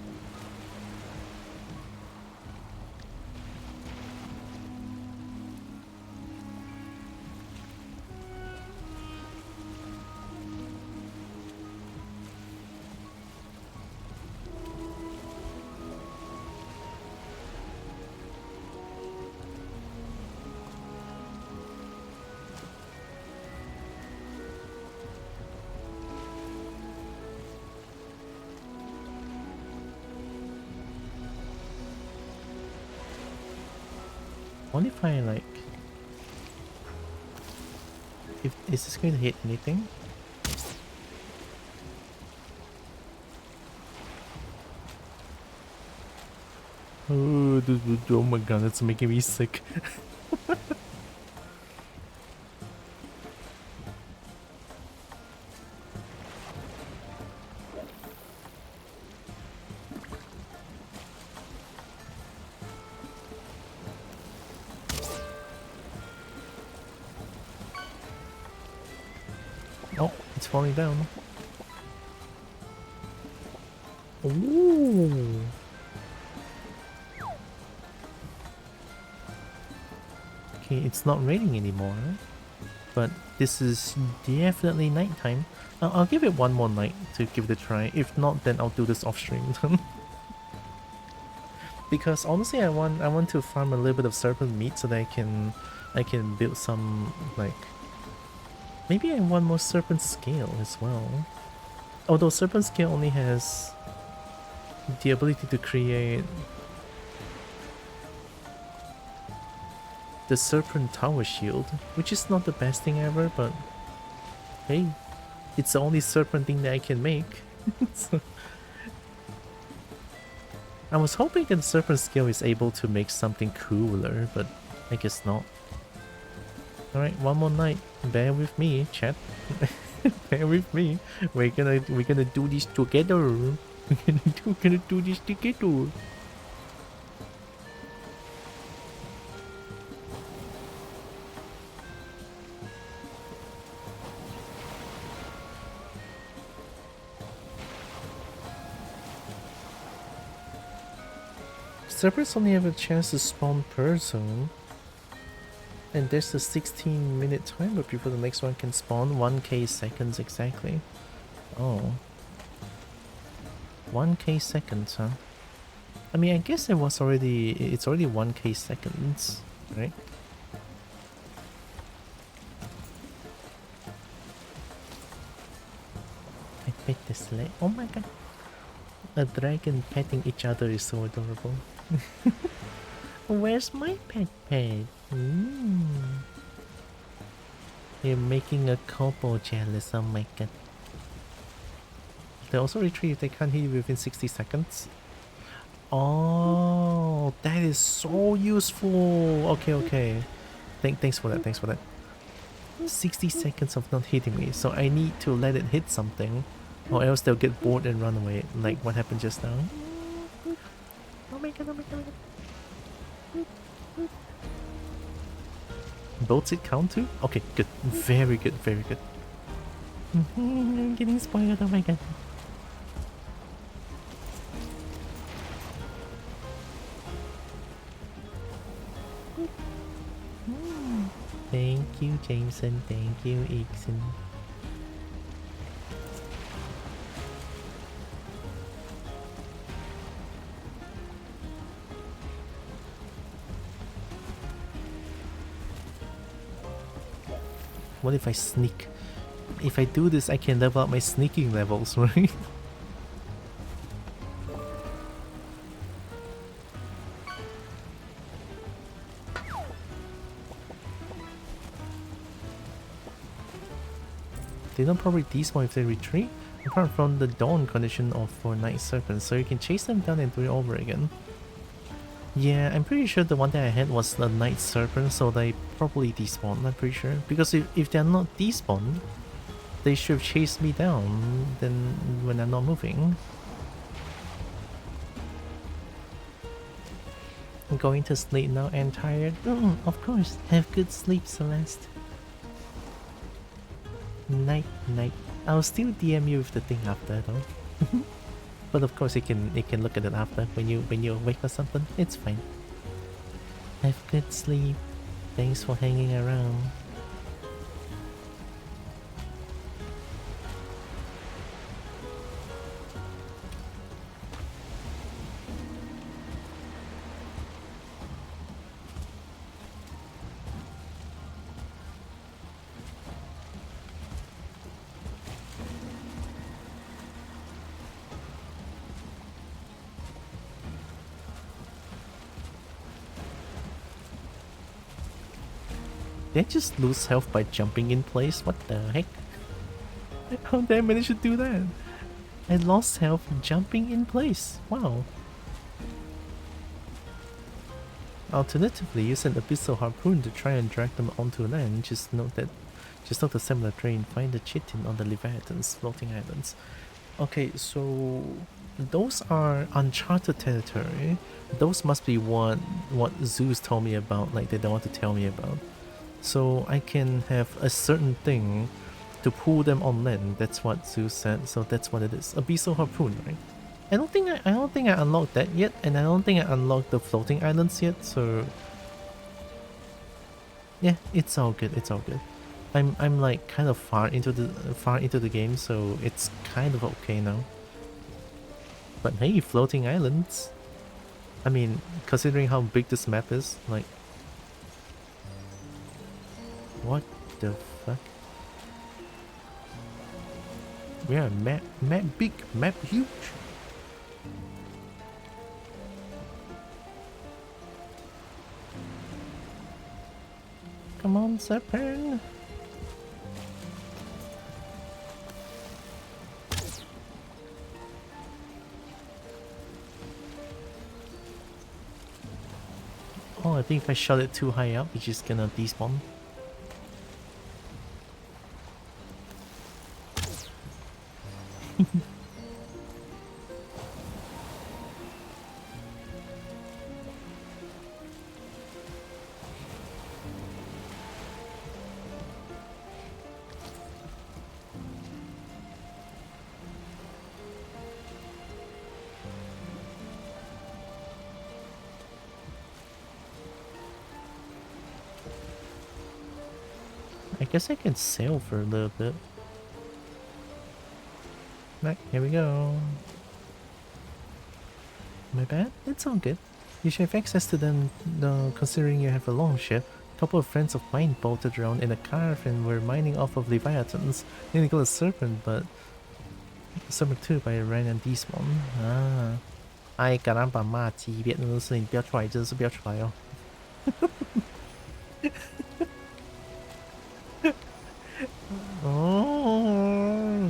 What if I like... Is this going to hit anything? Oh my god, that's making me sick. Oh, it's falling down. Ooh. Okay, it's not raining anymore, but this is definitely nighttime. I'll give it one more night to give it a try. If not, then I'll do this off stream. Because honestly, I want to farm a little bit of serpent meat so that I can build some, like, maybe I want more serpent scale as well. Although serpent scale only has the ability to create the serpent tower shield, which is not the best thing ever, but hey, it's the only serpent thing that I can make. So, I was hoping that serpent scale is able to make something cooler, but I guess not. Alright, one more night. Bear with me, chat. Bear with me. We're gonna do this together. We're gonna do this together. Serpents only have a chance to spawn per zone. And there's a 16-minute timer before the next one can spawn. 1k seconds exactly. Oh. 1k seconds, huh? I mean, I guess it's already 1k seconds, right? I pet this leg. Oh my god. A dragon petting each other is so adorable. Where's my pet? They're making a kobo jealous, oh my god. They also retreat if they can't hit you within 60 seconds. Oh, that is so useful. Okay. Thanks for that. 60 seconds of not hitting me, so I need to let it hit something, or else they'll get bored and run away, like what happened just now. Oh my god. Boats it count too? Okay, good. Very good. I'm getting spoiled, oh my god. Thank you, Jameson. Thank you, Ixon. What if I sneak? If I do this, I can level up my sneaking levels, right? They don't probably despawn if they retreat, apart from the dawn condition of for night serpents, so you can chase them down and do it over again. Yeah, I'm pretty sure the one that I had was the night serpent, so they probably despawn, I'm pretty sure. Because if they're not despawned, they should have chased me down then when I'm not moving. I'm going to sleep now and tired. Of course. Have good sleep, Celeste. Night. I'll still DM you with the thing after though. But of course you can look at it after when you awake or something. It's fine. Have good sleep. Thanks for hanging around. Did I just lose health by jumping in place? What the heck? How did I manage to do that? I lost health jumping in place. Wow. Alternatively, use an abyssal harpoon to try and drag them onto land. Just note the similar terrain. Find the chitin on the Leviathan's floating islands. Okay, so those are uncharted territory. Those must be what Zeus told me about, like they don't want to tell me about. So I can have a certain thing to pull them on land. That's what Zeus said, so that's what it is. Abyssal harpoon, right? I don't think I unlocked that yet, and I don't think I unlocked the floating islands yet. So yeah, it's all good. It's all good. I'm like kind of far into the game, so it's kind of okay now. But hey, floating islands. I mean, considering how big this map is, like, what the fuck? Yeah, map big, map huge. Come on, Zeppelin. Oh, I think if I shot it too high up, it's just gonna despawn. I guess I can sail for a little bit. Right, here we go. My bad? It's all good. You should have access to them, considering you have a long ship. A couple of friends of mine bolted around in a caravan and were mining off of leviathans. Nearly got a serpent, but serpent 2 by a random despawn. Ah. 哎，橄榄把骂鸡一遍，真的是你不要出来，真的是不要出来哦。哦。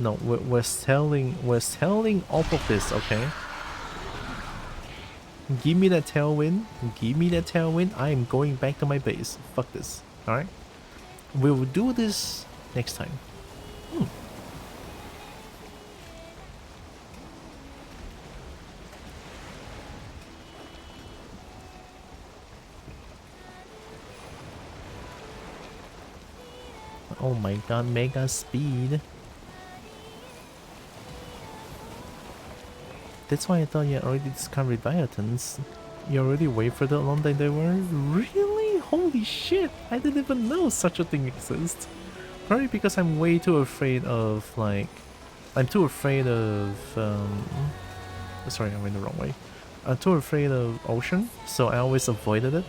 No, we're selling off of this, okay? Give me that tailwind. Give me that tailwind. I am going back to my base. Fuck this. Alright? We will do this next time. Oh my god, mega speed. That's why I thought you already discovered Leviathans. You already way further along than they were? Really? Holy shit! I didn't even know such a thing exists. Probably because I'm way too afraid of, like... I'm too afraid of, sorry, I went the wrong way. I'm too afraid of ocean, so I always avoided it.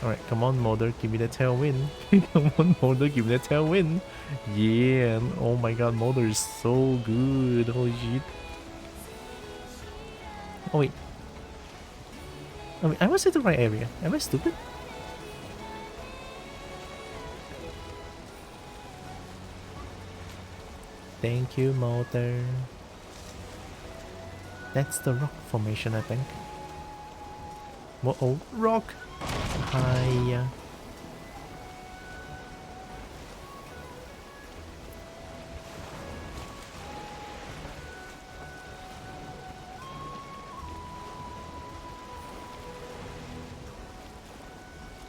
Alright, come on, Molder, give me the tailwind. Come on, Molder, give me the tailwind. Yeah, oh my god, Molder is so good. Holy shit. Oh wait. I mean, I was in the right area. Am I stupid? Thank you, Molder. That's the rock formation, I think. Whoa, rock! Hi.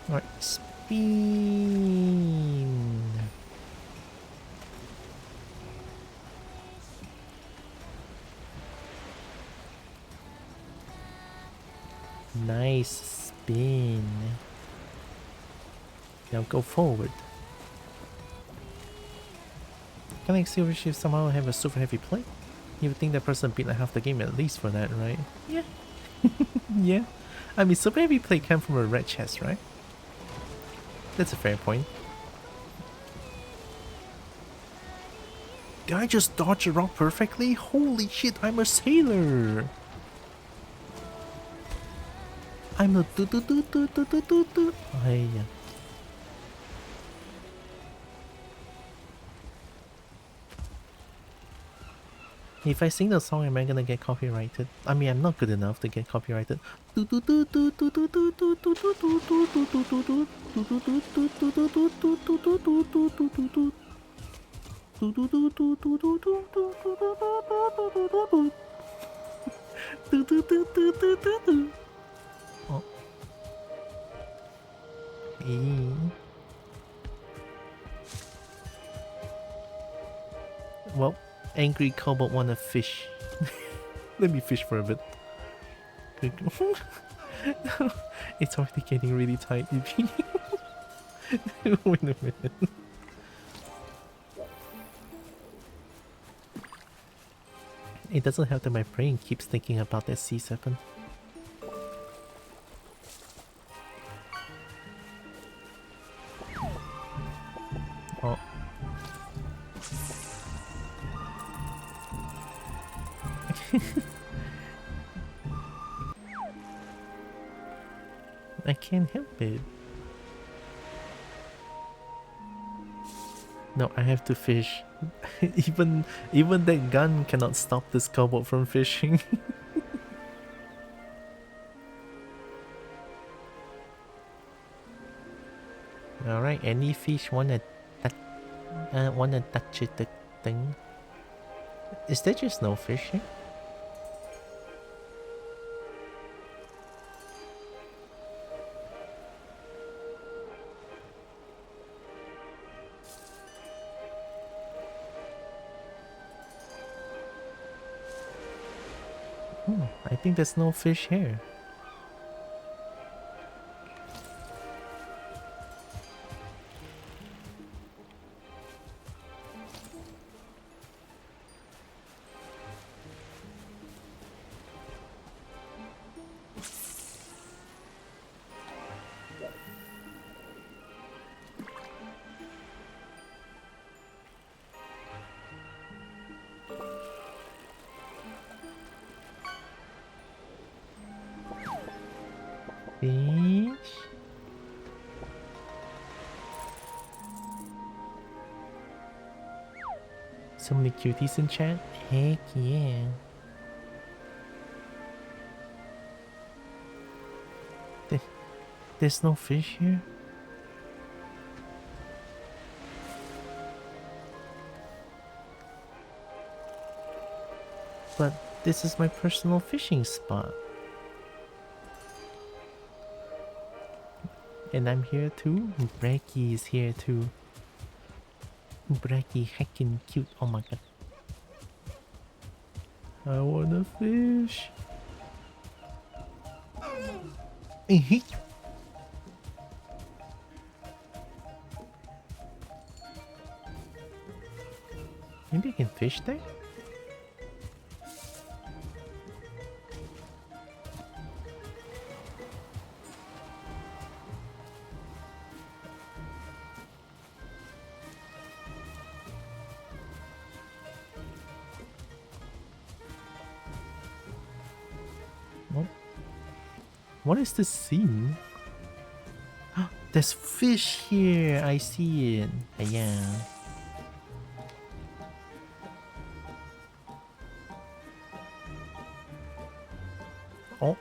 Alright, spin. Nice spin. Now go forward. Can I silver shift somehow have a super heavy plate? You would think that person beat like half the game at least for that, right? Yeah. Yeah. I mean, super heavy plate came from a red chest, right? That's a fair point. Did I just dodge a rock perfectly? Holy shit, I'm a sailor! I'm a do. Hiya. If I sing the song, am I gonna get copyrighted? I mean, I'm not good enough to get copyrighted. Oh. Eee. Well, angry cobalt wanna fish. Let me fish for a bit. It's already getting really tight. Wait a minute. It doesn't help that my brain keeps thinking about that C7. Oh. I can't help it. No, I have to fish. even that gun cannot stop this cobalt from fishing. Alright, any fish wanna touch it, the thing? Is there just no fish here? I think there's no fish here. Fish? So many cuties in chat? Heck yeah. There's no fish here? But this is my personal fishing spot. And I'm here too? Bracky is here too. Bracky heckin' cute. Oh my god. I wanna fish. Maybe I can fish there? What is this scene? There's fish here. I see it. Yeah. Oh,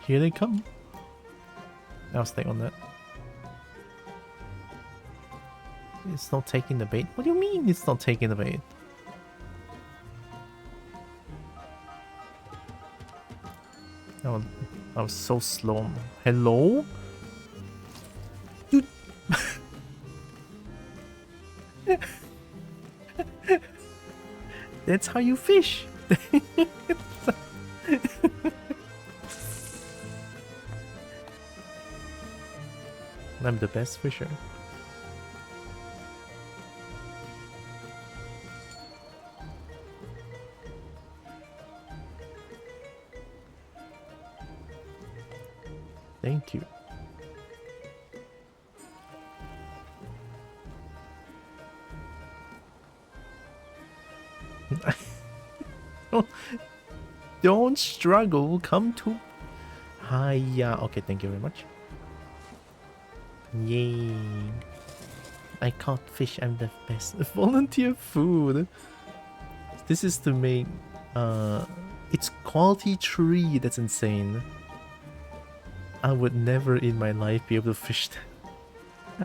here they come. I'll stay on that. It's not taking the bait. What do you mean it's not taking the bait? Oh, I was so slow. Hello? Dude. That's how you fish. I'm the best fisher. Thank you. Don't struggle, come to... Hiya. Okay, thank you very much. Yay. I caught fish, I'm the best. Volunteer food. This is to make... It's quality tree, that's insane. I would never in my life be able to fish that.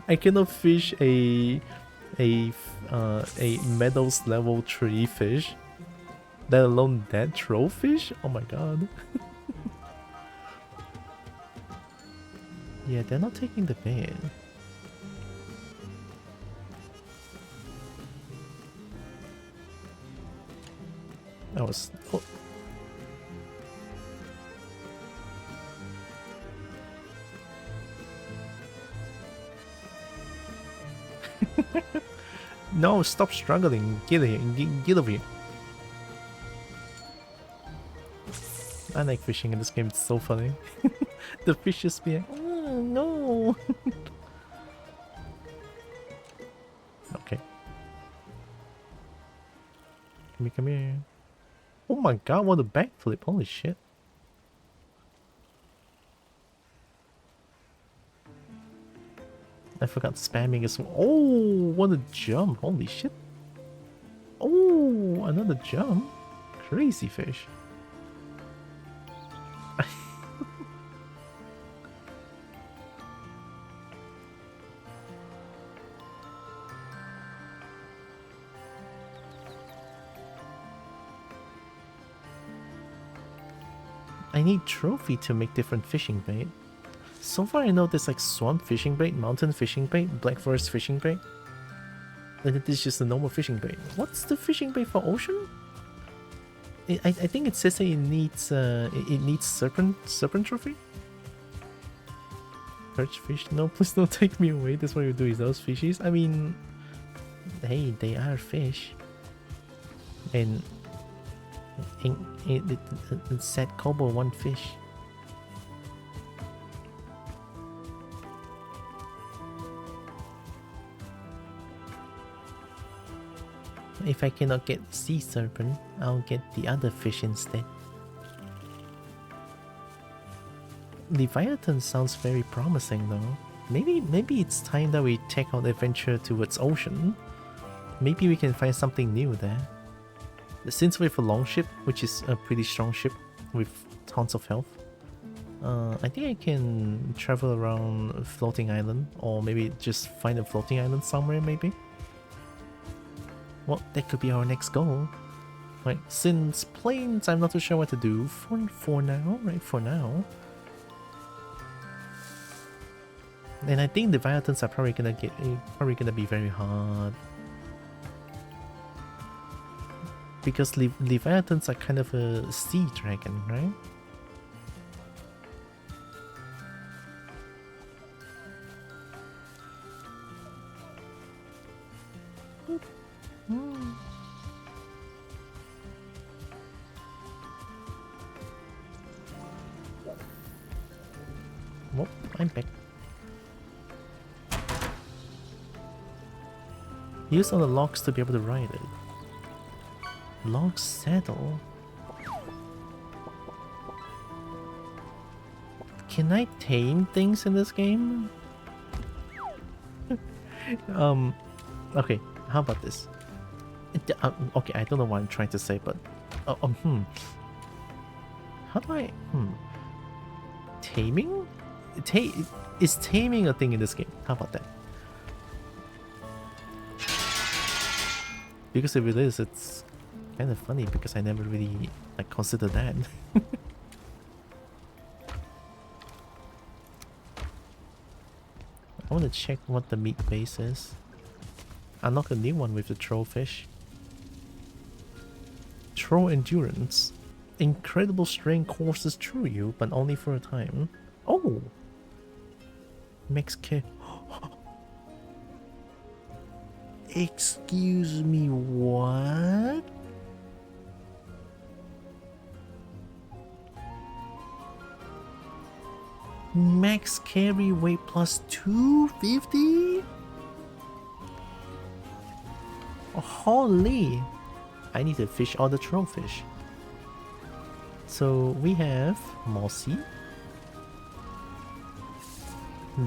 I cannot fish a meadows level tree fish, let alone that troll fish. Oh my god. Yeah, they're not taking the bait. I was... Oh. No, stop struggling. Get here. Get over here. I like fishing in this game. It's so funny. The fish just be like, oh, no. Okay. Come here. Oh my god, what a backflip. Holy shit. I forgot spamming as well. Oh, what a jump. Holy shit. Oh, another jump. Crazy fish. I need trophy to make different fishing bait. So far I know there's like swamp fishing bait, mountain fishing bait, black forest fishing bait. And this is just a normal fishing bait. What's the fishing bait for ocean? I think it says that it needs serpent trophy? Perch fish? No, please don't take me away. That's what you do is those fishies. I mean, hey, they are fish. And it said kobo 1 fish. If I cannot get sea serpent, I'll get the other fish instead. Leviathan sounds very promising though. Maybe it's time that we take out adventure towards ocean. Maybe we can find something new there. Since we have a long ship, which is a pretty strong ship with tons of health, I think I can travel around a floating island, or maybe just find a floating island somewhere maybe. Well, that could be our next goal. Right, since planes, I'm not too sure what to do for now, right, for now. And I think the Leviathans are probably gonna be very hard. Because Leviathans are kind of a sea dragon, right? Well, I'm back. Use all the logs to be able to ride it. Log saddle? Can I tame things in this game? Okay, how about this? Okay, I don't know what I'm trying to say, but... How do I... Taming? Is taming a thing in this game? How about that? Because if it is, it's kind of funny because I never really like considered that. I want to check what the meat base is. Unlock a new one with the troll fish. Troll endurance. Incredible strength courses through you, but only for a time. Oh! Max care. Excuse me, what? Max carry weight plus 250? Oh, holy! I need to fish all the troll fish. So we have Mossy.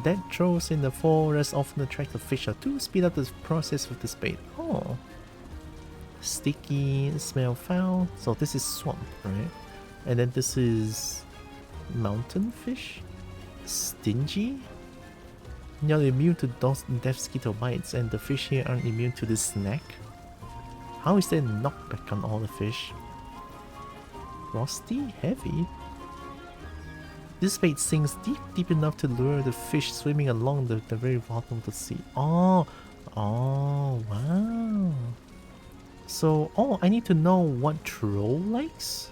Dead trolls in the forest often attract the fish to speed up the process with this bait. Oh. Sticky, smell foul. So this is swamp, right? And then this is mountain fish. Stingy. You're immune to those death mosquito bites, and the fish here aren't immune to this snack. How is there knockback on all the fish? Frosty? Heavy? This bait sinks deep enough to lure the fish swimming along the very bottom of the sea. Oh, wow. So, oh, I need to know what troll likes?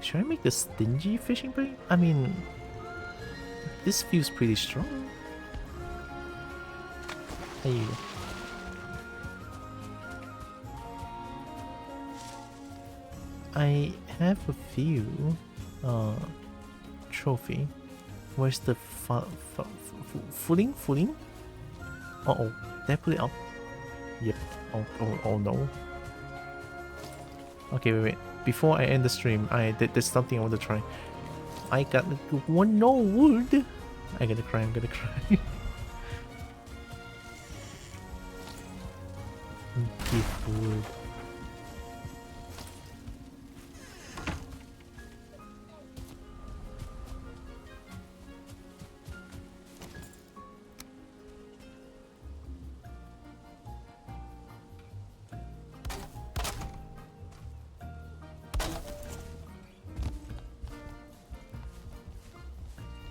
Should I make the stingy fishing bait? I mean, this feels pretty strong. There you go. I have a few trophy. Where's the fooling? Uh-oh, did I put it up? Yep. Oh no. Okay, wait. Before I end the stream, there's something I want to try. I got one no wood. I'm gonna cry. Give wood.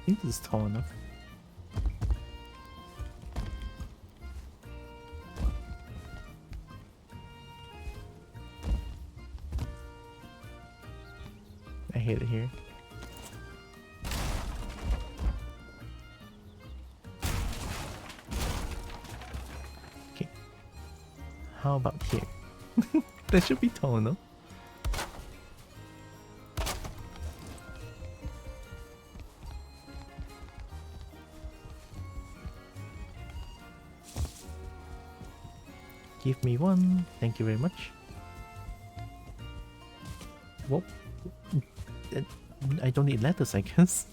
I think this is tall enough. I hate it here. Okay. How about here? That should be tall enough. Give me one. Thank you very much. Whoa. I don't need lettuce, I guess.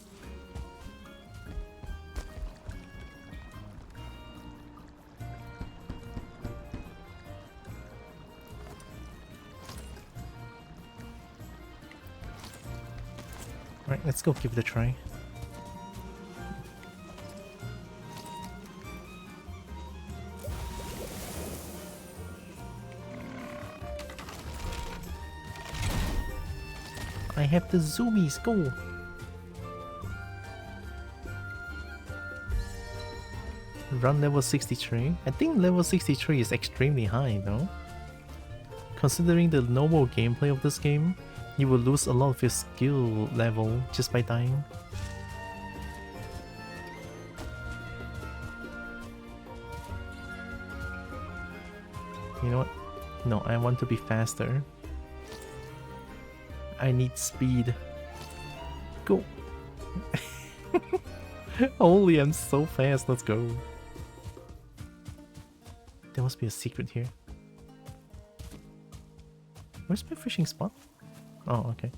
Alright, let's go give it a try. I have the zoomies, go! Run level 63. I think level 63 is extremely high though. Considering the normal gameplay of this game, you will lose a lot of your skill level just by dying. You know what? No, I want to be faster. I need speed. Go! Holy, I'm so fast, let's go. There must be a secret here. Where's my fishing spot? Oh, okay.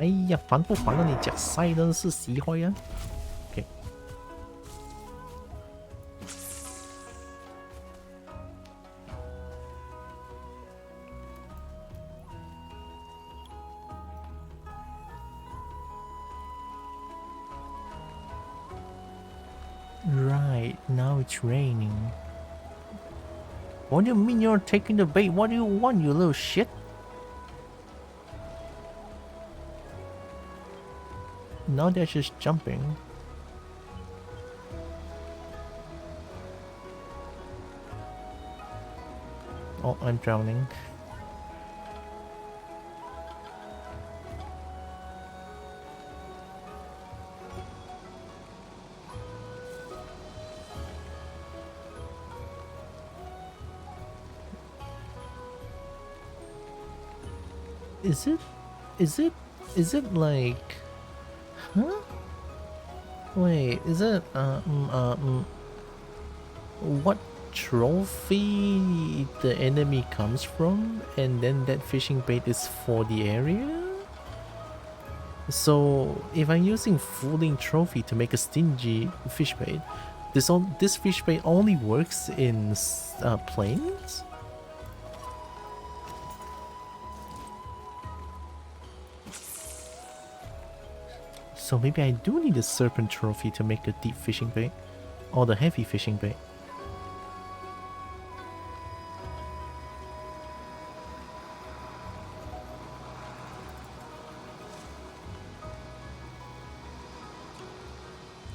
哎呀，烦不烦啊？你脚塞真是死开啊 ！Okay. Right, now it's raining. What do you mean you're taking the bait? What do you want, you little shit? Now they're just jumping. Oh, I'm drowning. Is it like... Huh? Wait, is it, what trophy the enemy comes from, and then that fishing bait is for the area? So, if I'm using fooling trophy to make a stingy fish bait, This fish bait only works in planes? So maybe I do need a serpent trophy to make a deep fishing bait. Or the heavy fishing bait.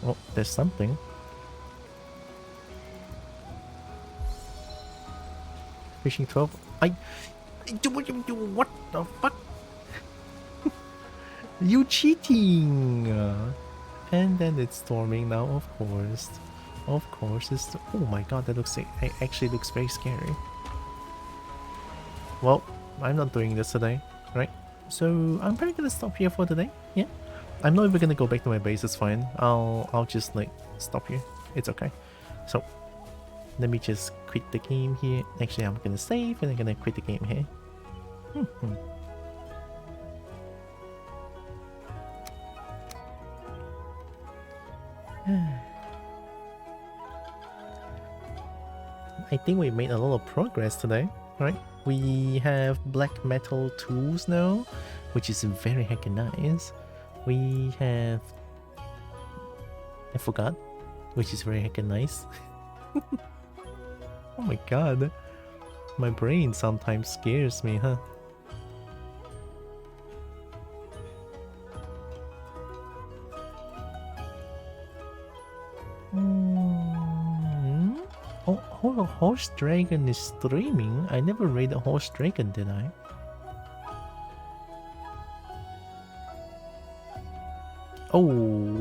Oh, there's something. Fishing 12. What the fuck? You cheating! And then it's storming now, of course. Of course, it's... Oh my god, that looks... It actually looks very scary. Well, I'm not doing this today, right? So, I'm probably gonna stop here for today, yeah? I'm not even gonna go back to my base, it's fine. I'll just, like, stop here. It's okay. So, let me just quit the game here. Actually, I'm gonna save and I'm gonna quit the game here. I think we made a lot of progress today, right? We have black metal tools now, which is very heckin' nice. We have... I forgot, which is very heckin' nice. Oh my god. My brain sometimes scares me, huh? Oh, Horse Dragon is streaming. I never raided Horse Dragon, did I? Oh,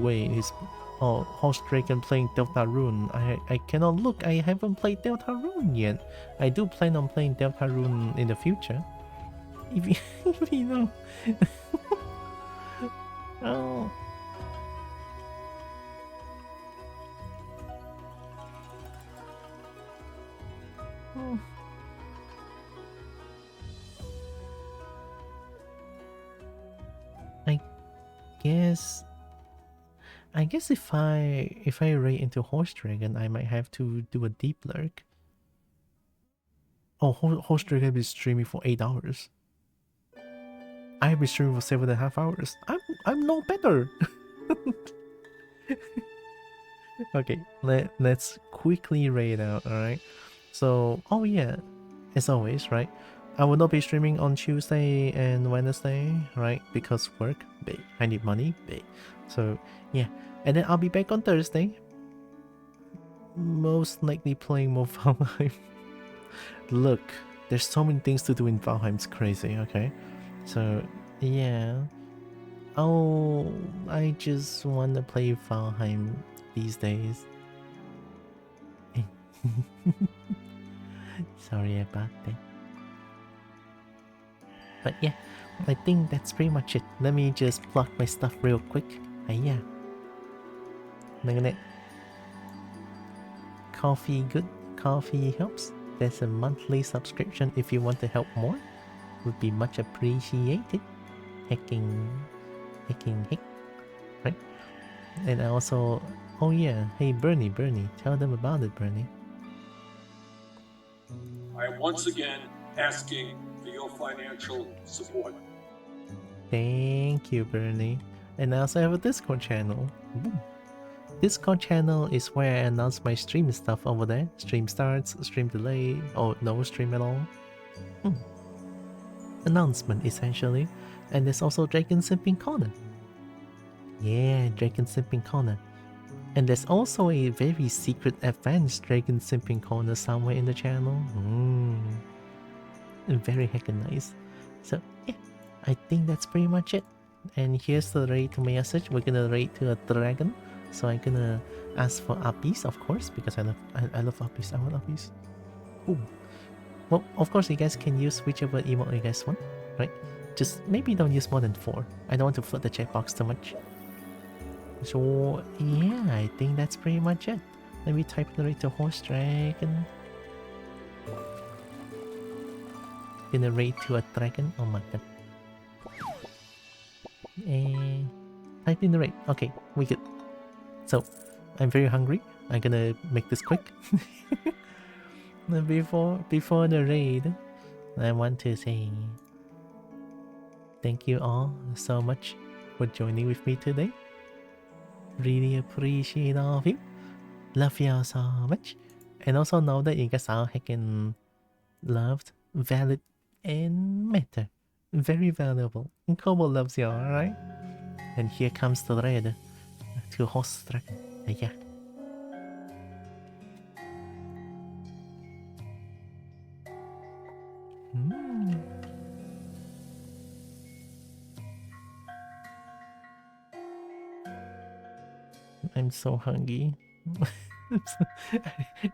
wait, he's... Oh, Horse Dragon playing Deltarune. I cannot look, I haven't played Deltarune yet. I do plan on playing Deltarune in the future. If you, if you know. Oh. Oh. I guess if I raid into Horse Dragon, I might have to do a deep lurk. Oh, Horse Dragon be streaming for 8 hours. I've been streaming for 7.5 hours. I'm no better. Okay, let's quickly raid out. All right. So, oh yeah, as always, right? I will not be streaming on Tuesday and Wednesday, right? Because work, big. I need money, big. So yeah, and then I'll be back on Thursday. Most likely playing more Valheim. Look, there's so many things to do in Valheim, it's crazy, okay? So yeah. Oh, I just want to play Valheim these days. Sorry about that. But yeah, I think that's pretty much it. Let me just plug my stuff real quick. Yeah. Look at it. Coffee good. Coffee helps. There's a monthly subscription if you want to help more. Would be much appreciated. Hacking. Right? And I also... Oh yeah, hey Bernie, tell them about it, Bernie. I am once again asking for your financial support. Thank you, Bernie. And I also have a Discord channel. Ooh. Discord channel is where I announce my stream stuff over there. Stream starts, stream delay, or no stream at all. Announcement, essentially. And there's also Dragon Simping Corner. Yeah, Dragon Simping Corner. And there's also a very secret advanced Dragon Simping Corner somewhere in the channel. Very heckin' nice. So yeah, I think that's pretty much it. And here's the raid to message. We're gonna raid to a dragon. So I'm gonna ask for uppies, of course, because I love uppies. I want uppies. Ooh. Well, of course you guys can use whichever emote you guys want, right? Just maybe don't use more than 4. I don't want to flood the chat box too much. So yeah, I think that's pretty much it. Let me type in the raid to Horse Dragon. Gonna raid to a dragon. Oh my god. And type in the raid. Okay, we good. So I'm very hungry. I'm gonna make this quick. Before the raid, I want to say thank you all so much for joining with me today. Really appreciate all of you. Love you all so much. And also know that you guys are heckin' loved, valid, and matter. Very valuable. And Kobo loves you, alright? And here comes the raid to host track. Yeah. I'm so hungry.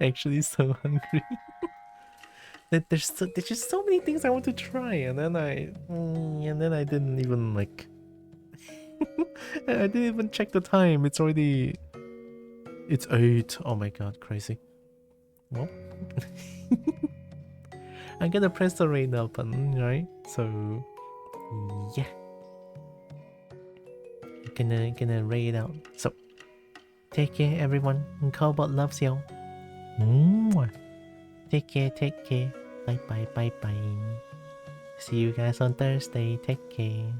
Actually so hungry. There's just so many things I want to try, and then I didn't even like I didn't even check the time. It's 8. Oh my god, crazy. Well, I'm gonna press the raid now button, right? So yeah, gonna raid out. So take care, everyone. Cowbot loves you. Mwah. Take care. Bye bye. See you guys on Thursday. Take care.